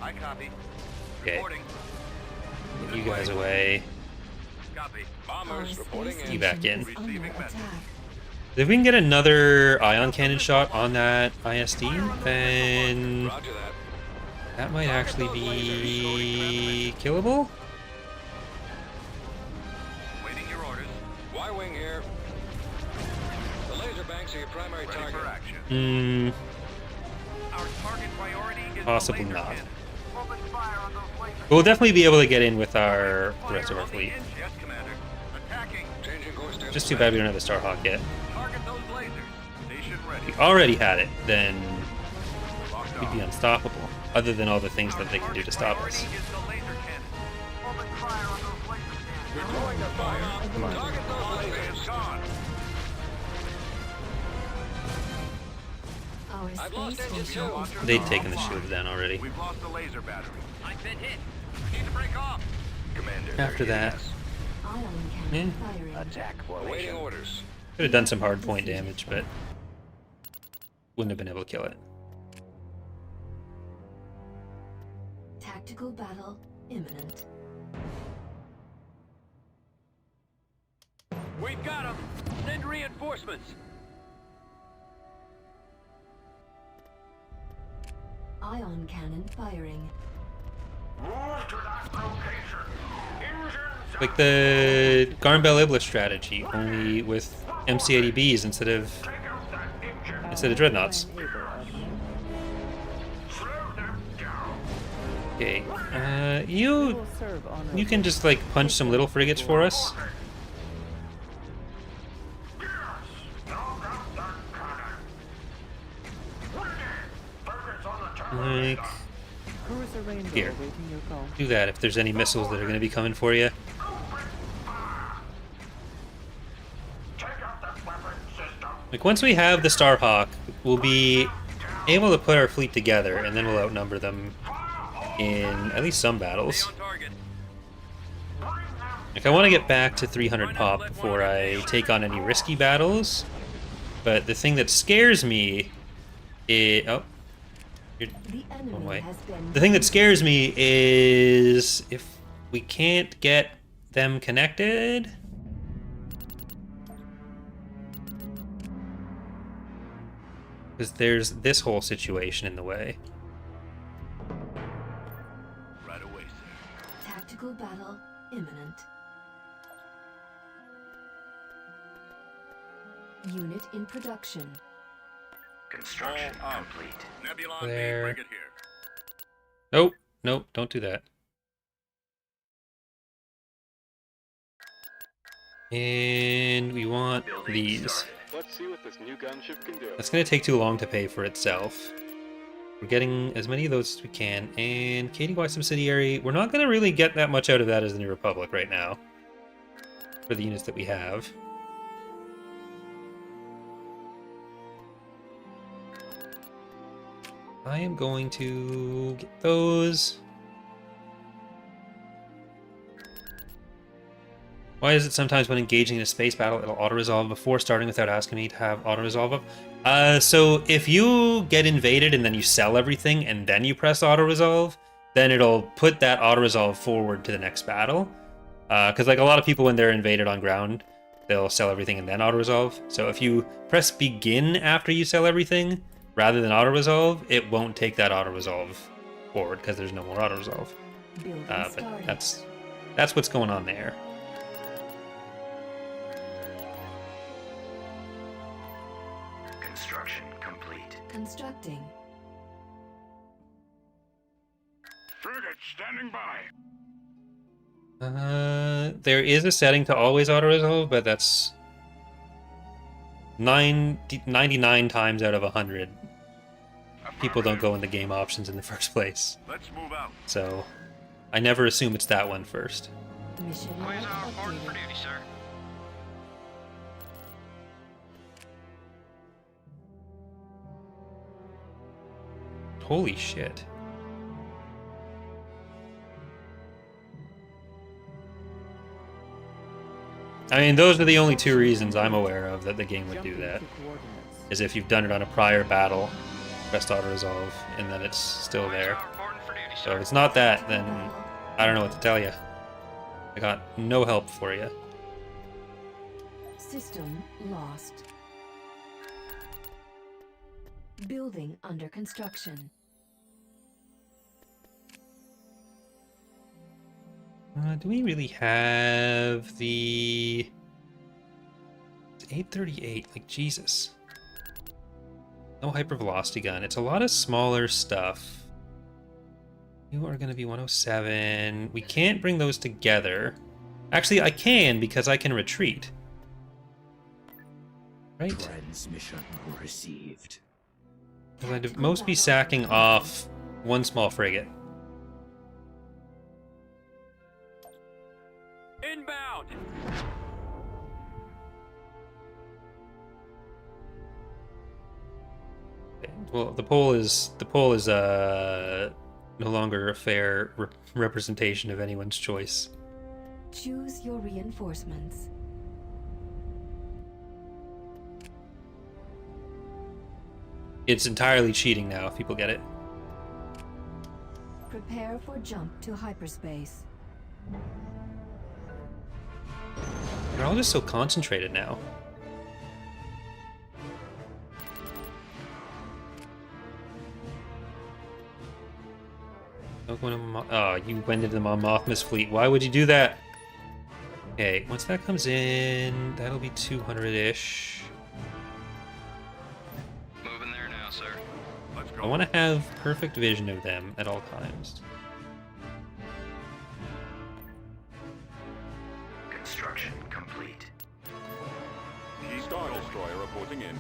I copy. Okay. Reporting. Get you guys away. Copy. Our Bombers space reporting station in. back in. is under Receiving attack. message. If we can get another ion cannon shot on that ISD, then Roger that. that might actually be killable. Waiting your orders. Y-wing here. The laser banks are your primary Ready target. for action. Our target priority is Possibly the laser not. cannon. Open fire on those lasers. But we'll definitely be able to get in with the rest of our Fire on the fleet. engine. Yes, Commander. Attacking. Changing course to Just too bad we don't have the Starhawk yet. Target those lasers. Station ready. If we already had it, then Locked we'd be on. unstoppable. Other than all the things that they can do to stop us. Priority is the laser cannon. Open fire on those laser cannons. You're throwing the fire. Target those Laser lasers. is gone. Our I've lost space engine station two. is They'd taken the shields down already. We've lost the laser battery. I've been hit. Need to break off. Commander. After that, ion cannon firing. Attack Awaiting formation. orders. could have done some hard point damage, but wouldn't have been able to kill it. Tactical battle imminent. We've got them. Send reinforcements. Ion cannon firing. Move to that location. Engines Like the Garnbell Iblis strategy, only with MC-80Bs instead of take out that engine. Instead of dreadnoughts. Unable, Admiral. Slow them down. Okay, We you will serve honorably. can just like punch some little frigates for us. Yes. Knock out that cannon. Ready. Frigates on the turret. Like, Cruiser Rainbow Here. awaiting your call. do that if there's any missiles that are going to be coming for you. Take out that weapon system. Like once we have the Starhawk, we'll be able to put our fleet together, and then we'll outnumber them in at least some battles. Stay on target. Like I want to get back to 300 pop before I take on any risky battles. But the thing that scares me is you're The enemy one way. has been The thing that scares me is if we can't get them connected. Because there's this whole situation in the way. Right away, sir. Tactical battle imminent. Unit in production. Construction complete. Nebula There. bring it here. Nope, nope, don't do that. And we want these. Let's see what this new gunship can do. That's going to take too long to pay for itself. We're getting as many of those as we can. And KDY subsidiary, we're not going to really get that much out of that as the New Republic right now. For the units that we have. I am going to get those. Why is it sometimes when engaging in a space battle, it'll auto-resolve before starting without asking me to have auto-resolve up? So if you get invaded and then you sell everything and then you press auto-resolve, then it'll put that auto-resolve forward to the next battle. Because like a lot of people when they're invaded on ground, they'll sell everything and then auto-resolve. So if you press begin after you sell everything, rather than auto-resolve, it won't take that auto-resolve forward because there's no more auto-resolve. But that's what's going on there. Construction complete. Constructing. Frigate standing by. There is a setting to always auto-resolve, but that's 99 times out of 100. People don't go in the game options in the first place. Let's move out. So, I never assume it's that one first. Mission Quasar reporting for duty, sir. Holy shit. I mean, those are the only two reasons I'm aware of that the game would do that. Is if you've done it on a prior battle, pressed auto-resolve, and then it's still there. So if it's not that, then I don't know what to tell you. I got no help for you. System lost. Building under construction. Do we really have the... It's 838, like Jesus. No hypervelocity gun. It's a lot of smaller stuff. You are going to be 107. We can't bring those together. Actually, I can because I can retreat. Right? Transmission received. Because I'd most be sacking off one small frigate. Inbound. Well, the poll is no longer a fair representation of anyone's choice. Choose your reinforcements. It's entirely cheating now if people get it. Prepare for jump to hyperspace. They're all just so concentrated now. Oh, you went into the Mon Mothma's fleet. Why would you do that? Okay, once that comes in, that'll be 200-ish. Moving there now, sir. Let's go. I want to have perfect vision of them at all times. Construction complete. Star Destroyer reporting in.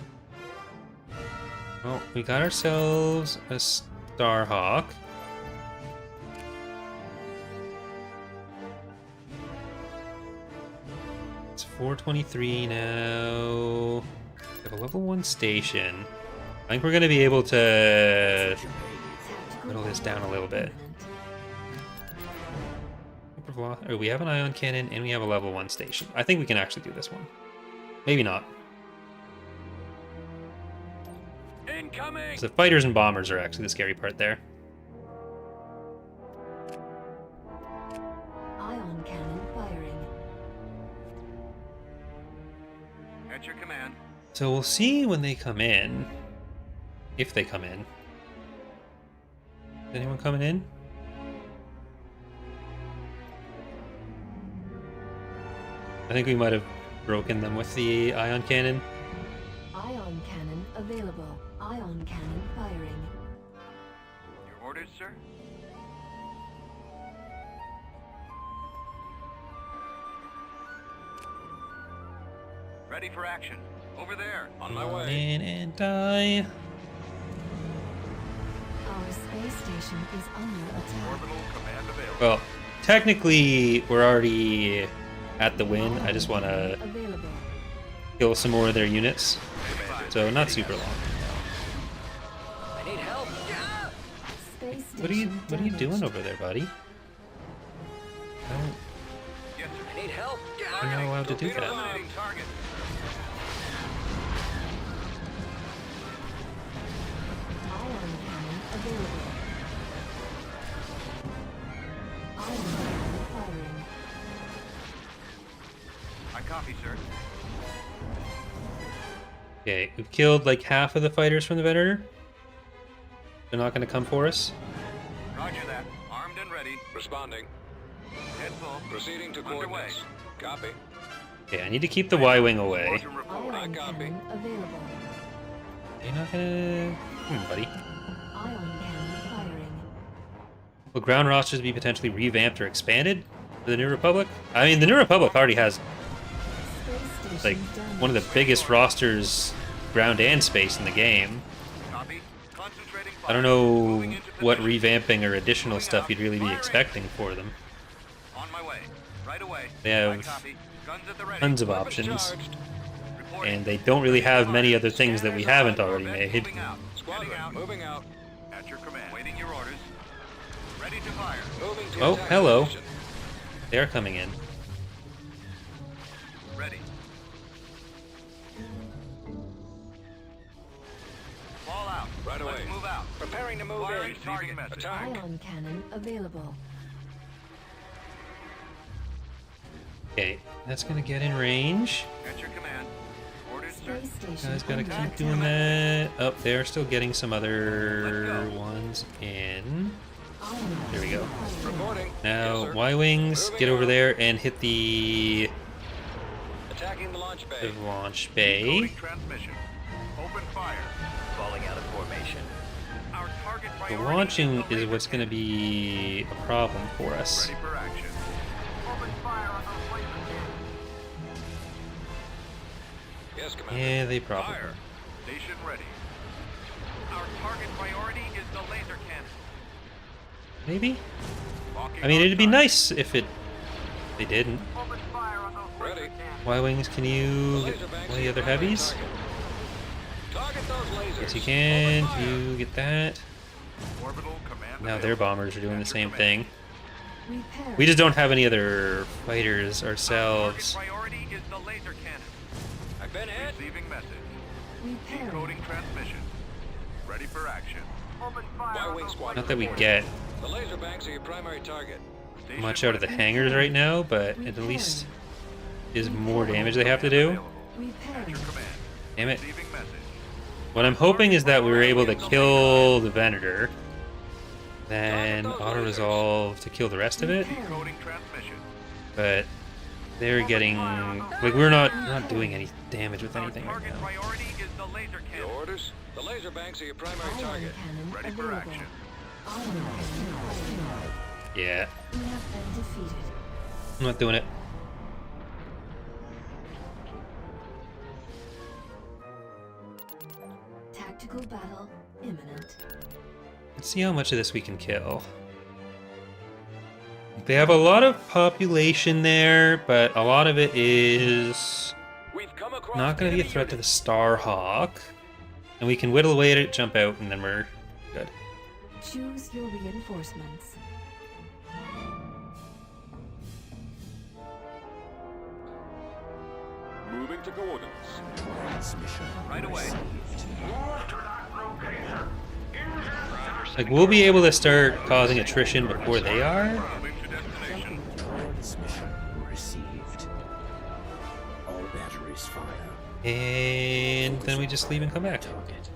Well, we got ourselves a Starhawk. It's 423 now. We have a level 1 station. I think we're going to be able to whittle this down a little bit. Oh, we have an ion cannon and we have a level 1 station. I think we can actually do this one. Maybe not. Incoming. So the fighters and bombers are actually the scary part there. Ion cannon firing. At your command. So we'll see when they come in. If they come in. Is anyone coming in? I think we might have broken them with the ion cannon. Ion cannon available. Ion cannon firing. Your orders, sir? Ready for action. Over there. On my Come way. in and die. Our space station is under attack. Orbital command available. Well, technically, we're already at the win. I just want to Available. kill some more of their units. So, not super long. I need help. Space What are you station doing damaged. over there, buddy? I don't Yes, sir. I need help. think you're not allowed to do that. Eliminating target. Ion cannon available. Ion cannon firing. I copy, sir. Okay, we've killed like half of the fighters from the Venator. They're not going to come for us. Roger that. Armed and ready. Responding. Head full. Proceeding to Underway. coordinates. Copy. Okay, I need to keep the Y-Wing away. Order report. Ion copy. cannon available. You're not gonna... buddy. Ion cannon firing. Will ground rosters be potentially revamped or expanded for the New Republic? I mean, the New Republic already has Space like station damaged. one of the biggest rosters, ground and space, in the game. Copy. Concentrating I don't fire. know Moving into what position. revamping or additional stuff you'd really be expecting for them. On my way. Right away. They have I copy. Guns at the ready. Tons of Weapons options, charged. Reporting. and they don't really have many other things that we haven't already Corvette made. Moving out. Squadron, Heading out. moving out. At your command. Waiting your orders. Ready to fire. Moving to Oh, attack hello. position. They're coming in. Ready. Fall out. Right away. Let's move out. Preparing to move Firing in. target message. Attack. Ion cannon available. Okay, that's gonna get in range. At your command. Orders, sir. Space station Guys gotta under keep attack. doing that. Oh, they're still getting some other ones in. Ion There we go. cannon firing. Reporting. Now, Yes, sir. Y-Wings, Moving get over out. there and hit the Attacking the launch bay. launch bay. Decoding transmission. Open fire. Falling out of formation. Our target The priority launching the is laser what's gonna be a problem for us. Ready for action. Open fire on those laser cannons. Yes, Commander. Yeah, they probably. Fire. Station ready. Our target priority is the laser cannon. Maybe? Locking I mean, on it'd be target. nice if they didn't. Open fire on those laser Ready. cannons. Y-Wings, can you get Laser banks one of are the other primary heavies? target. Target those lasers. Yes, you can. Open fire. Can you get that? Orbital command. Now their bombers are doing the same thing. Repair. We just don't have any other fighters Target ourselves. priority is the laser cannon. I've been hit. Receiving message. Repair. Decoding transmission. Ready for action. Open fire on Y-Wing those squad. Not that we get The laser banks are your primary target. Station much out of the ready. hangars right now, but at least is more damage they have to do. Available. Repair. At your command. Damn it. Receiving message. What I'm hoping is that we were able to kill the Venator, then auto-resolve to kill the rest of it, Decoding transmission. but they're getting... like, we're not doing any damage with Our anything right target now. priority is the laser Your cannon. orders? The laser banks are your primary Ion target. cannon Ready for available. action. Ion cannon firing. Yeah, We have been defeated. I'm not doing it. Tactical battle imminent. Let's see how much of this we can kill. They have a lot of population there, but a lot of it is We've come across not going to be a enemy threat to the units. Starhawk. And we can whittle away at it, jump out, and then we're good. Choose your reinforcements. Moving to coordinates. Transmission Right away. received. Move to that location. Like, we'll be able to start causing attrition before they are. Moving to destination. Transmission received. All batteries fire. And then we just leave and come back. Target.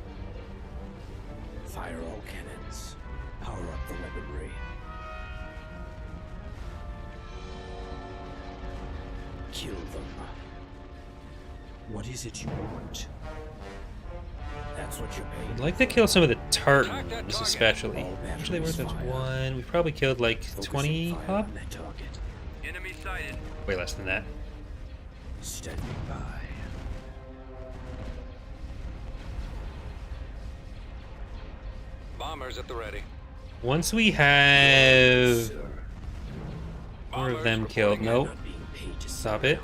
Kill them. What is it you want? That's what you're paying. I'd like to kill some of the Tartans, especially. Actually, where's that's one? We probably killed like 20 pop. Enemy sighted. Way less than that. Standing by. Bombers at the ready. Once we have more of them killed, nope. Stop it.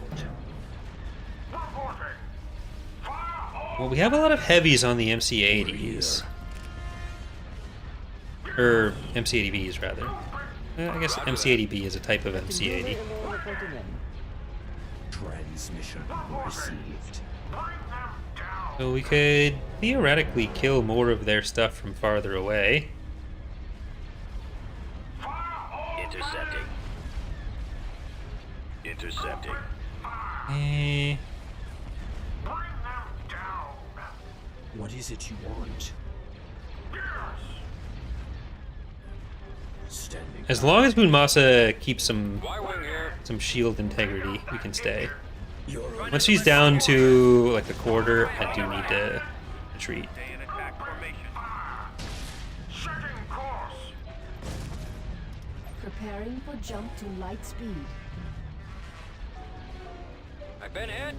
Well, we have a lot of heavies on the MC-80s. Or MC-80Bs, rather. I guess MC-80B is a type of MC-80. Transmission received. So we could theoretically kill more of their stuff from farther away. Intercepting. Intercepting. Eh. What is it you want? Standing. As long as Bunmasa keeps some shield integrity, we can stay. Once she's down to like a quarter, I do need to retreat. Stay in attack formation. Preparing for jump to light speed. I've been hit.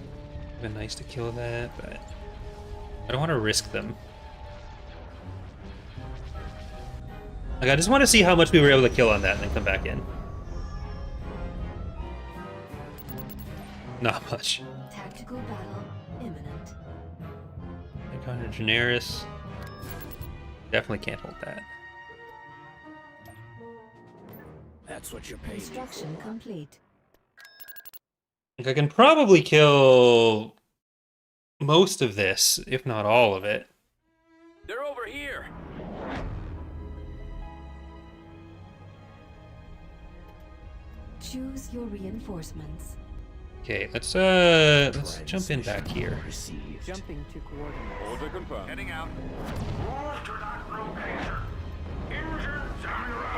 It'd been nice to kill that, but I don't want to risk them. Like, I just want to see how much we were able to kill on that and then come back in. Not much. Tactical battle imminent. Icon Generis. Definitely can't hold that. That's what you're paying. Construction complete. Like, I can probably kill most of this, if not all of it. They're over here. Choose your reinforcements. Okay, let's jump in back here. Jumping to coordinates. Order confirmed. Heading out.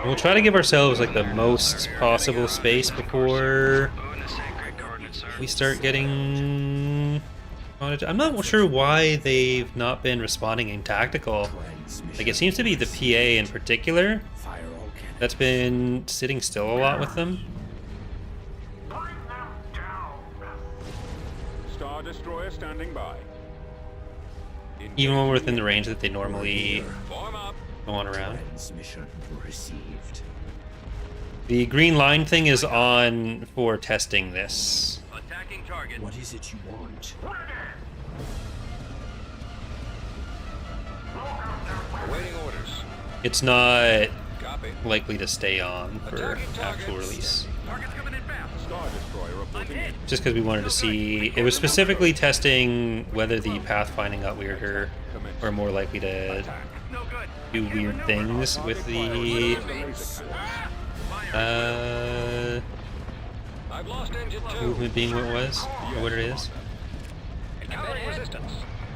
We'll try to give ourselves like the most possible space before we start getting. I'm not sure why they've not been responding in tactical. Like, it seems to be the PA in particular that's been sitting still a lot with them. Star Destroyer standing by. Even when we're within the range that they normally go on around. Transmission received. The green line thing is on for testing this. Attacking target. What is it you want? Awaiting orders. It's not Copy. likely to stay on for actual release. Target's coming in fast. Star Destroyer reporting in. Just because we wanted to see, it was specifically testing whether the pathfinding got weirder or more likely to No good. do weird things with the I've lost engine 2. movement being what it was, or what it is. Encountering resistance.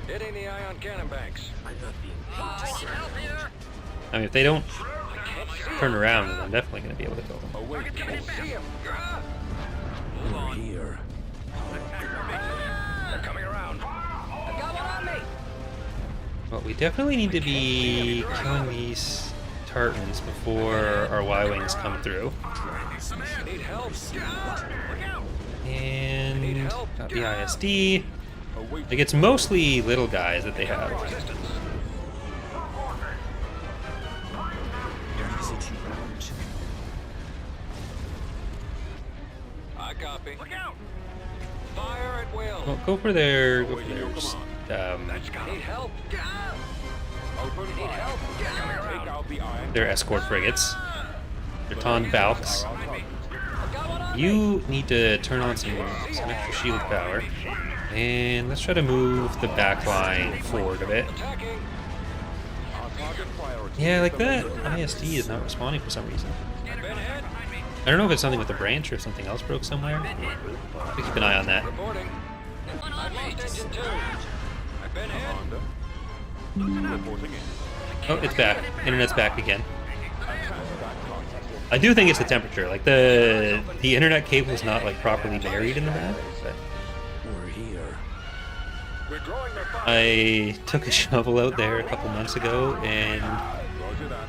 Hitting the ion cannon banks. I'm not being paid to serve. I mean, if they don't turn around, then I'm definitely going to be able to kill them. Await. See him. Over here. They're coming around. I've got one on me. But we definitely need to be killing these Tartans before our Y-Wings come through. Need help. And got the ISD. Like, it's mostly little guys that they have. Resistance. What is it you want? I copy. Look out. Fire at will. Well, go for their Need help. Open Need fire. help. Coming Take around. out the iron. their escort frigates. Their Ton Valks. I've got one on me. You need to turn on some extra shield power. And let's try to move the back line forward a bit. Attacking. Our target priority. Yeah, like that ISD is not responding for some reason. Been hit. I don't know if it's something with the branch or something else broke somewhere. We keep an eye on that. Reporting. I've lost engine 2. I've been hit. Commander. Reporting in. Oh, it's back. Internet's back again. I do think it's the temperature. Like the internet cable is not like properly buried in the map. But We're here. We're drawing their fire. I took a shovel out there a couple months ago and Roger that.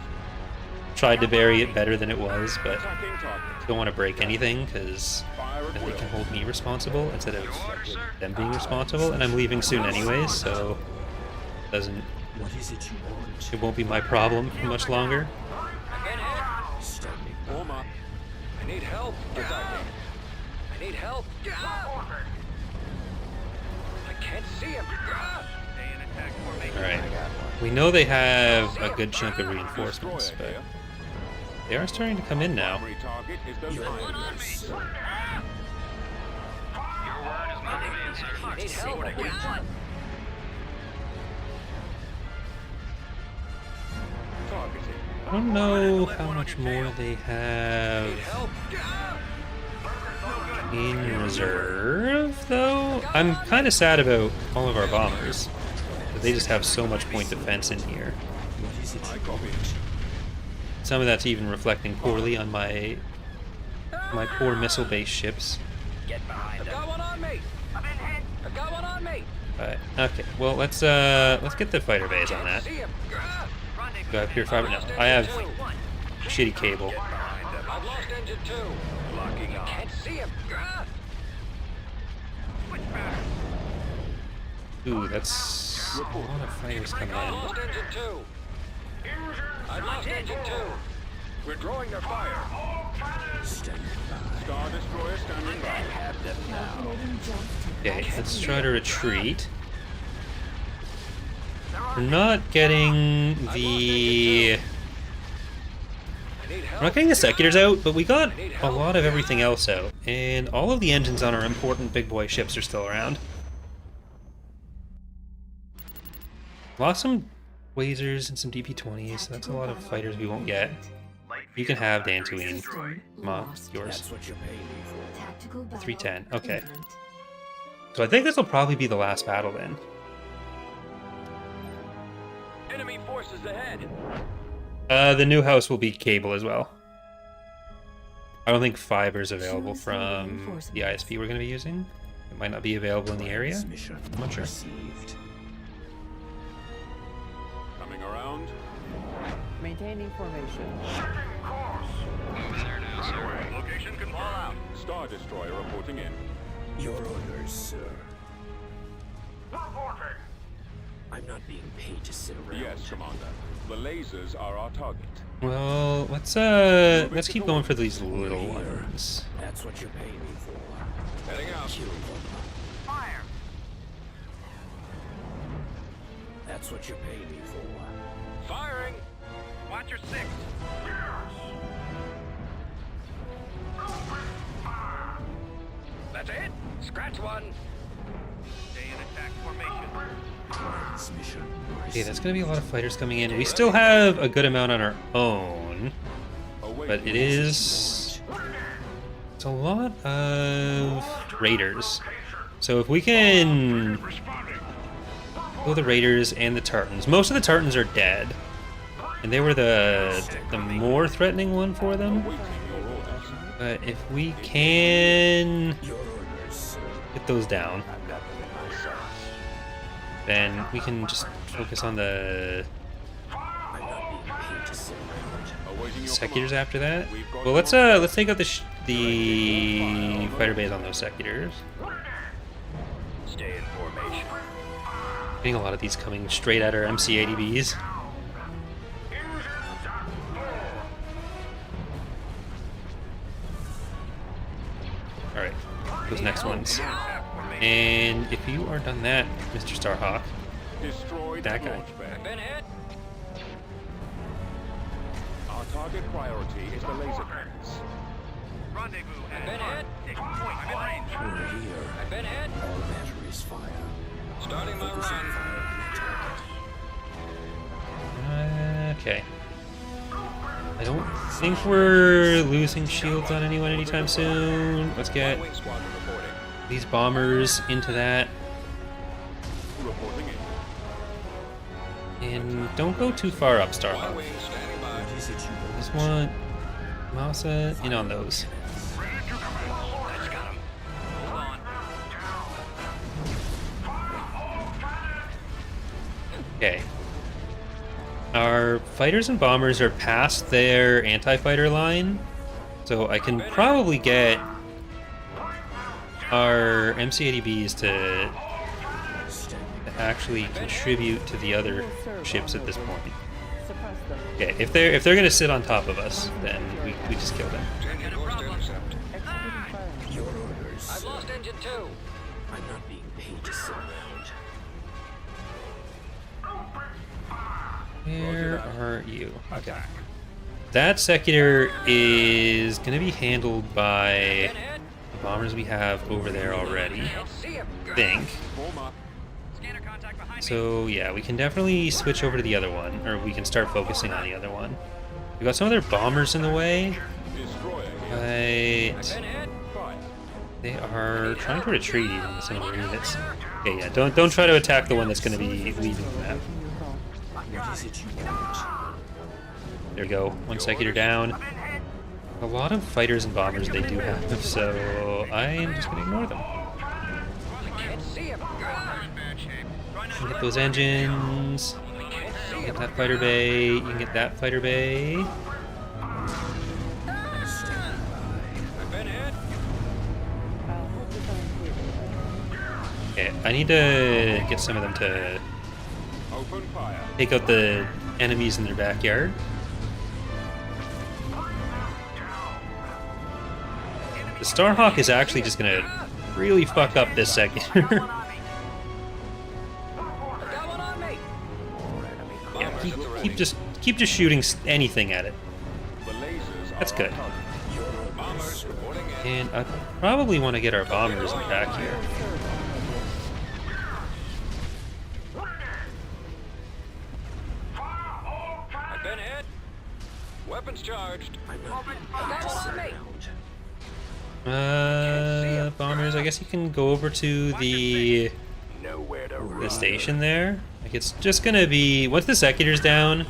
tried to bury it better than it was, but Attacking target. don't want to break anything because Fire at then they will. can hold me responsible instead of them being responsible. And I'm leaving soon anyways, so What is it you want? it won't be my problem for much longer. Standing Form up. I need help. Attacking. I need help. I can't see him. Stay in attack formation. All right, we know they have a good chunk of reinforcements, Destroyer but here. they are starting to come in now. Primary target is the Lions. I need help. What do you want? Targeting. I don't know how much more they have Help. in reserve, though. I'm kind of sad about all of our bombers. They just have so much point defense in here. What is it I you copy. want? Some of that's even reflecting poorly on my poor missile-based ships. Get behind I've them. got one on me. I've got one on me. But okay, well let's get the fighter bays on that. See him. Do I have pure fiber? No, I have shitty cable. I've lost engine 2. Locking on. Can't see him. Ooh, that's a lot of fighters coming I've in. lost engine 2. I've lost engine 2. We're drawing their fire. Standing by. Star Destroyer standing by. Have them now. Okay, let's try to retreat. We're not getting the... We're not getting the secutors out, but we got a lot of everything else out. And all of the engines on our important big boy ships are still around. Lost some Wazers and some DP-20s, so that's a lot of fighters we won't get. You can have Dantooine. Come on, yours. That's what you're paying me for. Tactical battle 310, okay. imminent. So I think this will probably be the last battle then. Enemy forces ahead. The new house will be cable as well. I don't think fiber's available from the ISP we're going to be using. It might not be available in the area. Mission I'm not sure. received. Coming around. Maintaining formation. There now, sir. Location can fall out. Star Destroyer reporting in. Your orders, sir. I'm not being paid to sit around. Yes, Commander. The lasers are our target. Well, let's keep going for these little ones. That's what you're paying me for. Heading out. Kill them. Fire! That's what you're paying me for. Firing. Watch your six. That's it. Scratch one. Stay in attack formation. This mission Okay, that's going to be a lot of fighters coming in. We still have a good amount on our own, but it is... It's a lot of raiders. So if we can go the raiders and the Tartans. Most of the Tartans are dead, and they were the more threatening one for them. But if we can get those down, then we can just focus on the secutors after that. Well, let's take out the fighter bays on those secutors. Stay in formation. Getting a lot of these coming straight at our MC-80Bs. Alright, those next ones. And if you are done that, Mr. Starhawk, that guy. Been hit. Our target priority is the laser guns. Rendezvous at Been hit. Take point. I'm in range. We're here. I've been hit. All batteries fire. Starting my Focus on run. fire on the target. Okay. I don't think we're losing shields on anyone anytime soon. Let's get Wing squadron reporting. these bombers into that. Reporting in. And don't go too far up, Starhawk. Y-wing standing by. What is it you want? Just want Mausa in on those. That's got him. Hold on. Okay. Our fighters and bombers are past their anti-fighter line, so I can probably get our MC-80Bs to actually contribute to the other ships at this point. Suppress them. Okay, if they're gonna sit on top of us, then we just kill them. Changing course to intercept. Executing fire mission. Your orders. I've lost engine 2. I'm not being paid to sit around. Where are you? Okay. That sector is gonna be handled by the bombers we have over there already, I think. Scanner contact behind me. So yeah, we can definitely switch over to the other one, or we can start focusing on the other one. We got some other bombers in the way, but they are trying to retreat even with some of their units. Okay, yeah, don't try to attack the one that's going to be leaving the map. What is it you want? There we go, one sector down. A lot of fighters and bombers they do have, so I'm just going to ignore them. You can get those engines. You can get that fighter bay. You can get that fighter bay. Okay, I need to get some of them to take out the enemies in their backyard. The Starhawk is actually just gonna really fuck up this sector. Keep just shooting anything at it. That's good. And I probably want to get our bombers back here. I've been hit. Weapons charged. Bombers, I guess you can go over to the station there. Like, it's just gonna be, once the sector's down,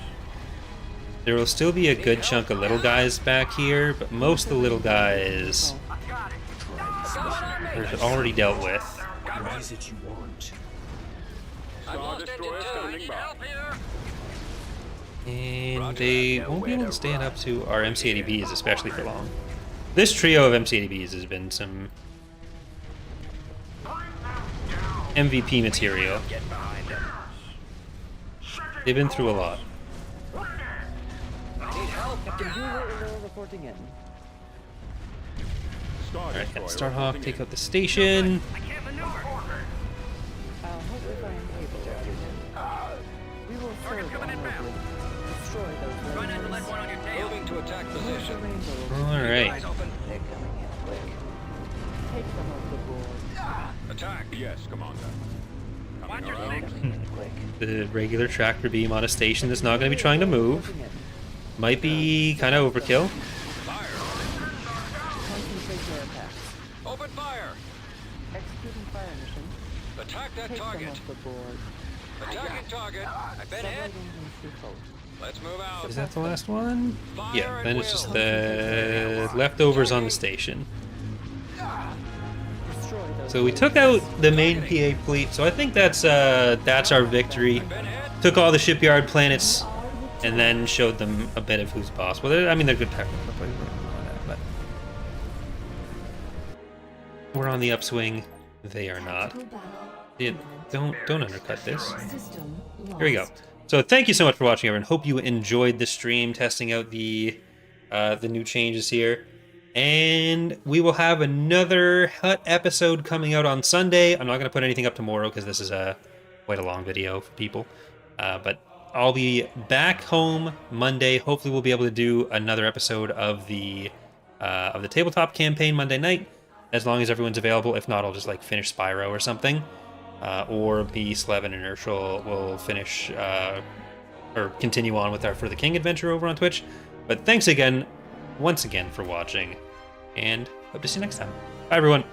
there will still be a good chunk of little guys back here, but most of the little guys are already dealt with. What is it you want? And they won't be able to stand up to our MC-80Bs, especially for long. This trio of MC-80Bs has been some MVP material. They've been through a lot. Alright, got Starhawk take out the station. Moving to attack position. Alright. Attack. Yes, Commander. Watch your six. The regular tractor beam on a station that's not going to be trying to move. Might be kind of overkill. Open fire. Executing fire mission. Attack that target. Attacking target. I've been hit. Let's move out. Is that the last one? Yeah, then it's just the leftovers on the station. So we took out the main PA fleet, so I think that's our victory. Took all the shipyard planets, and then showed them a bit of who's boss. Well, I mean, they're good technical, but we're on the upswing. They are not. Don't undercut this. Here we go. So thank you so much for watching, everyone. Hope you enjoyed the stream testing out the new changes here. And we will have another Hut episode coming out on Sunday. I'm not going to put anything up tomorrow because this is quite a long video for people. But I'll be back home Monday. Hopefully we'll be able to do another episode of the tabletop campaign Monday night, as long as everyone's available. If not, I'll just like finish Spyro or something. Or me, Slev, and Inertial will finish or continue on with our For the King adventure over on Twitch. But thanks again, once again, for watching, and hope to see you next time. Bye, everyone.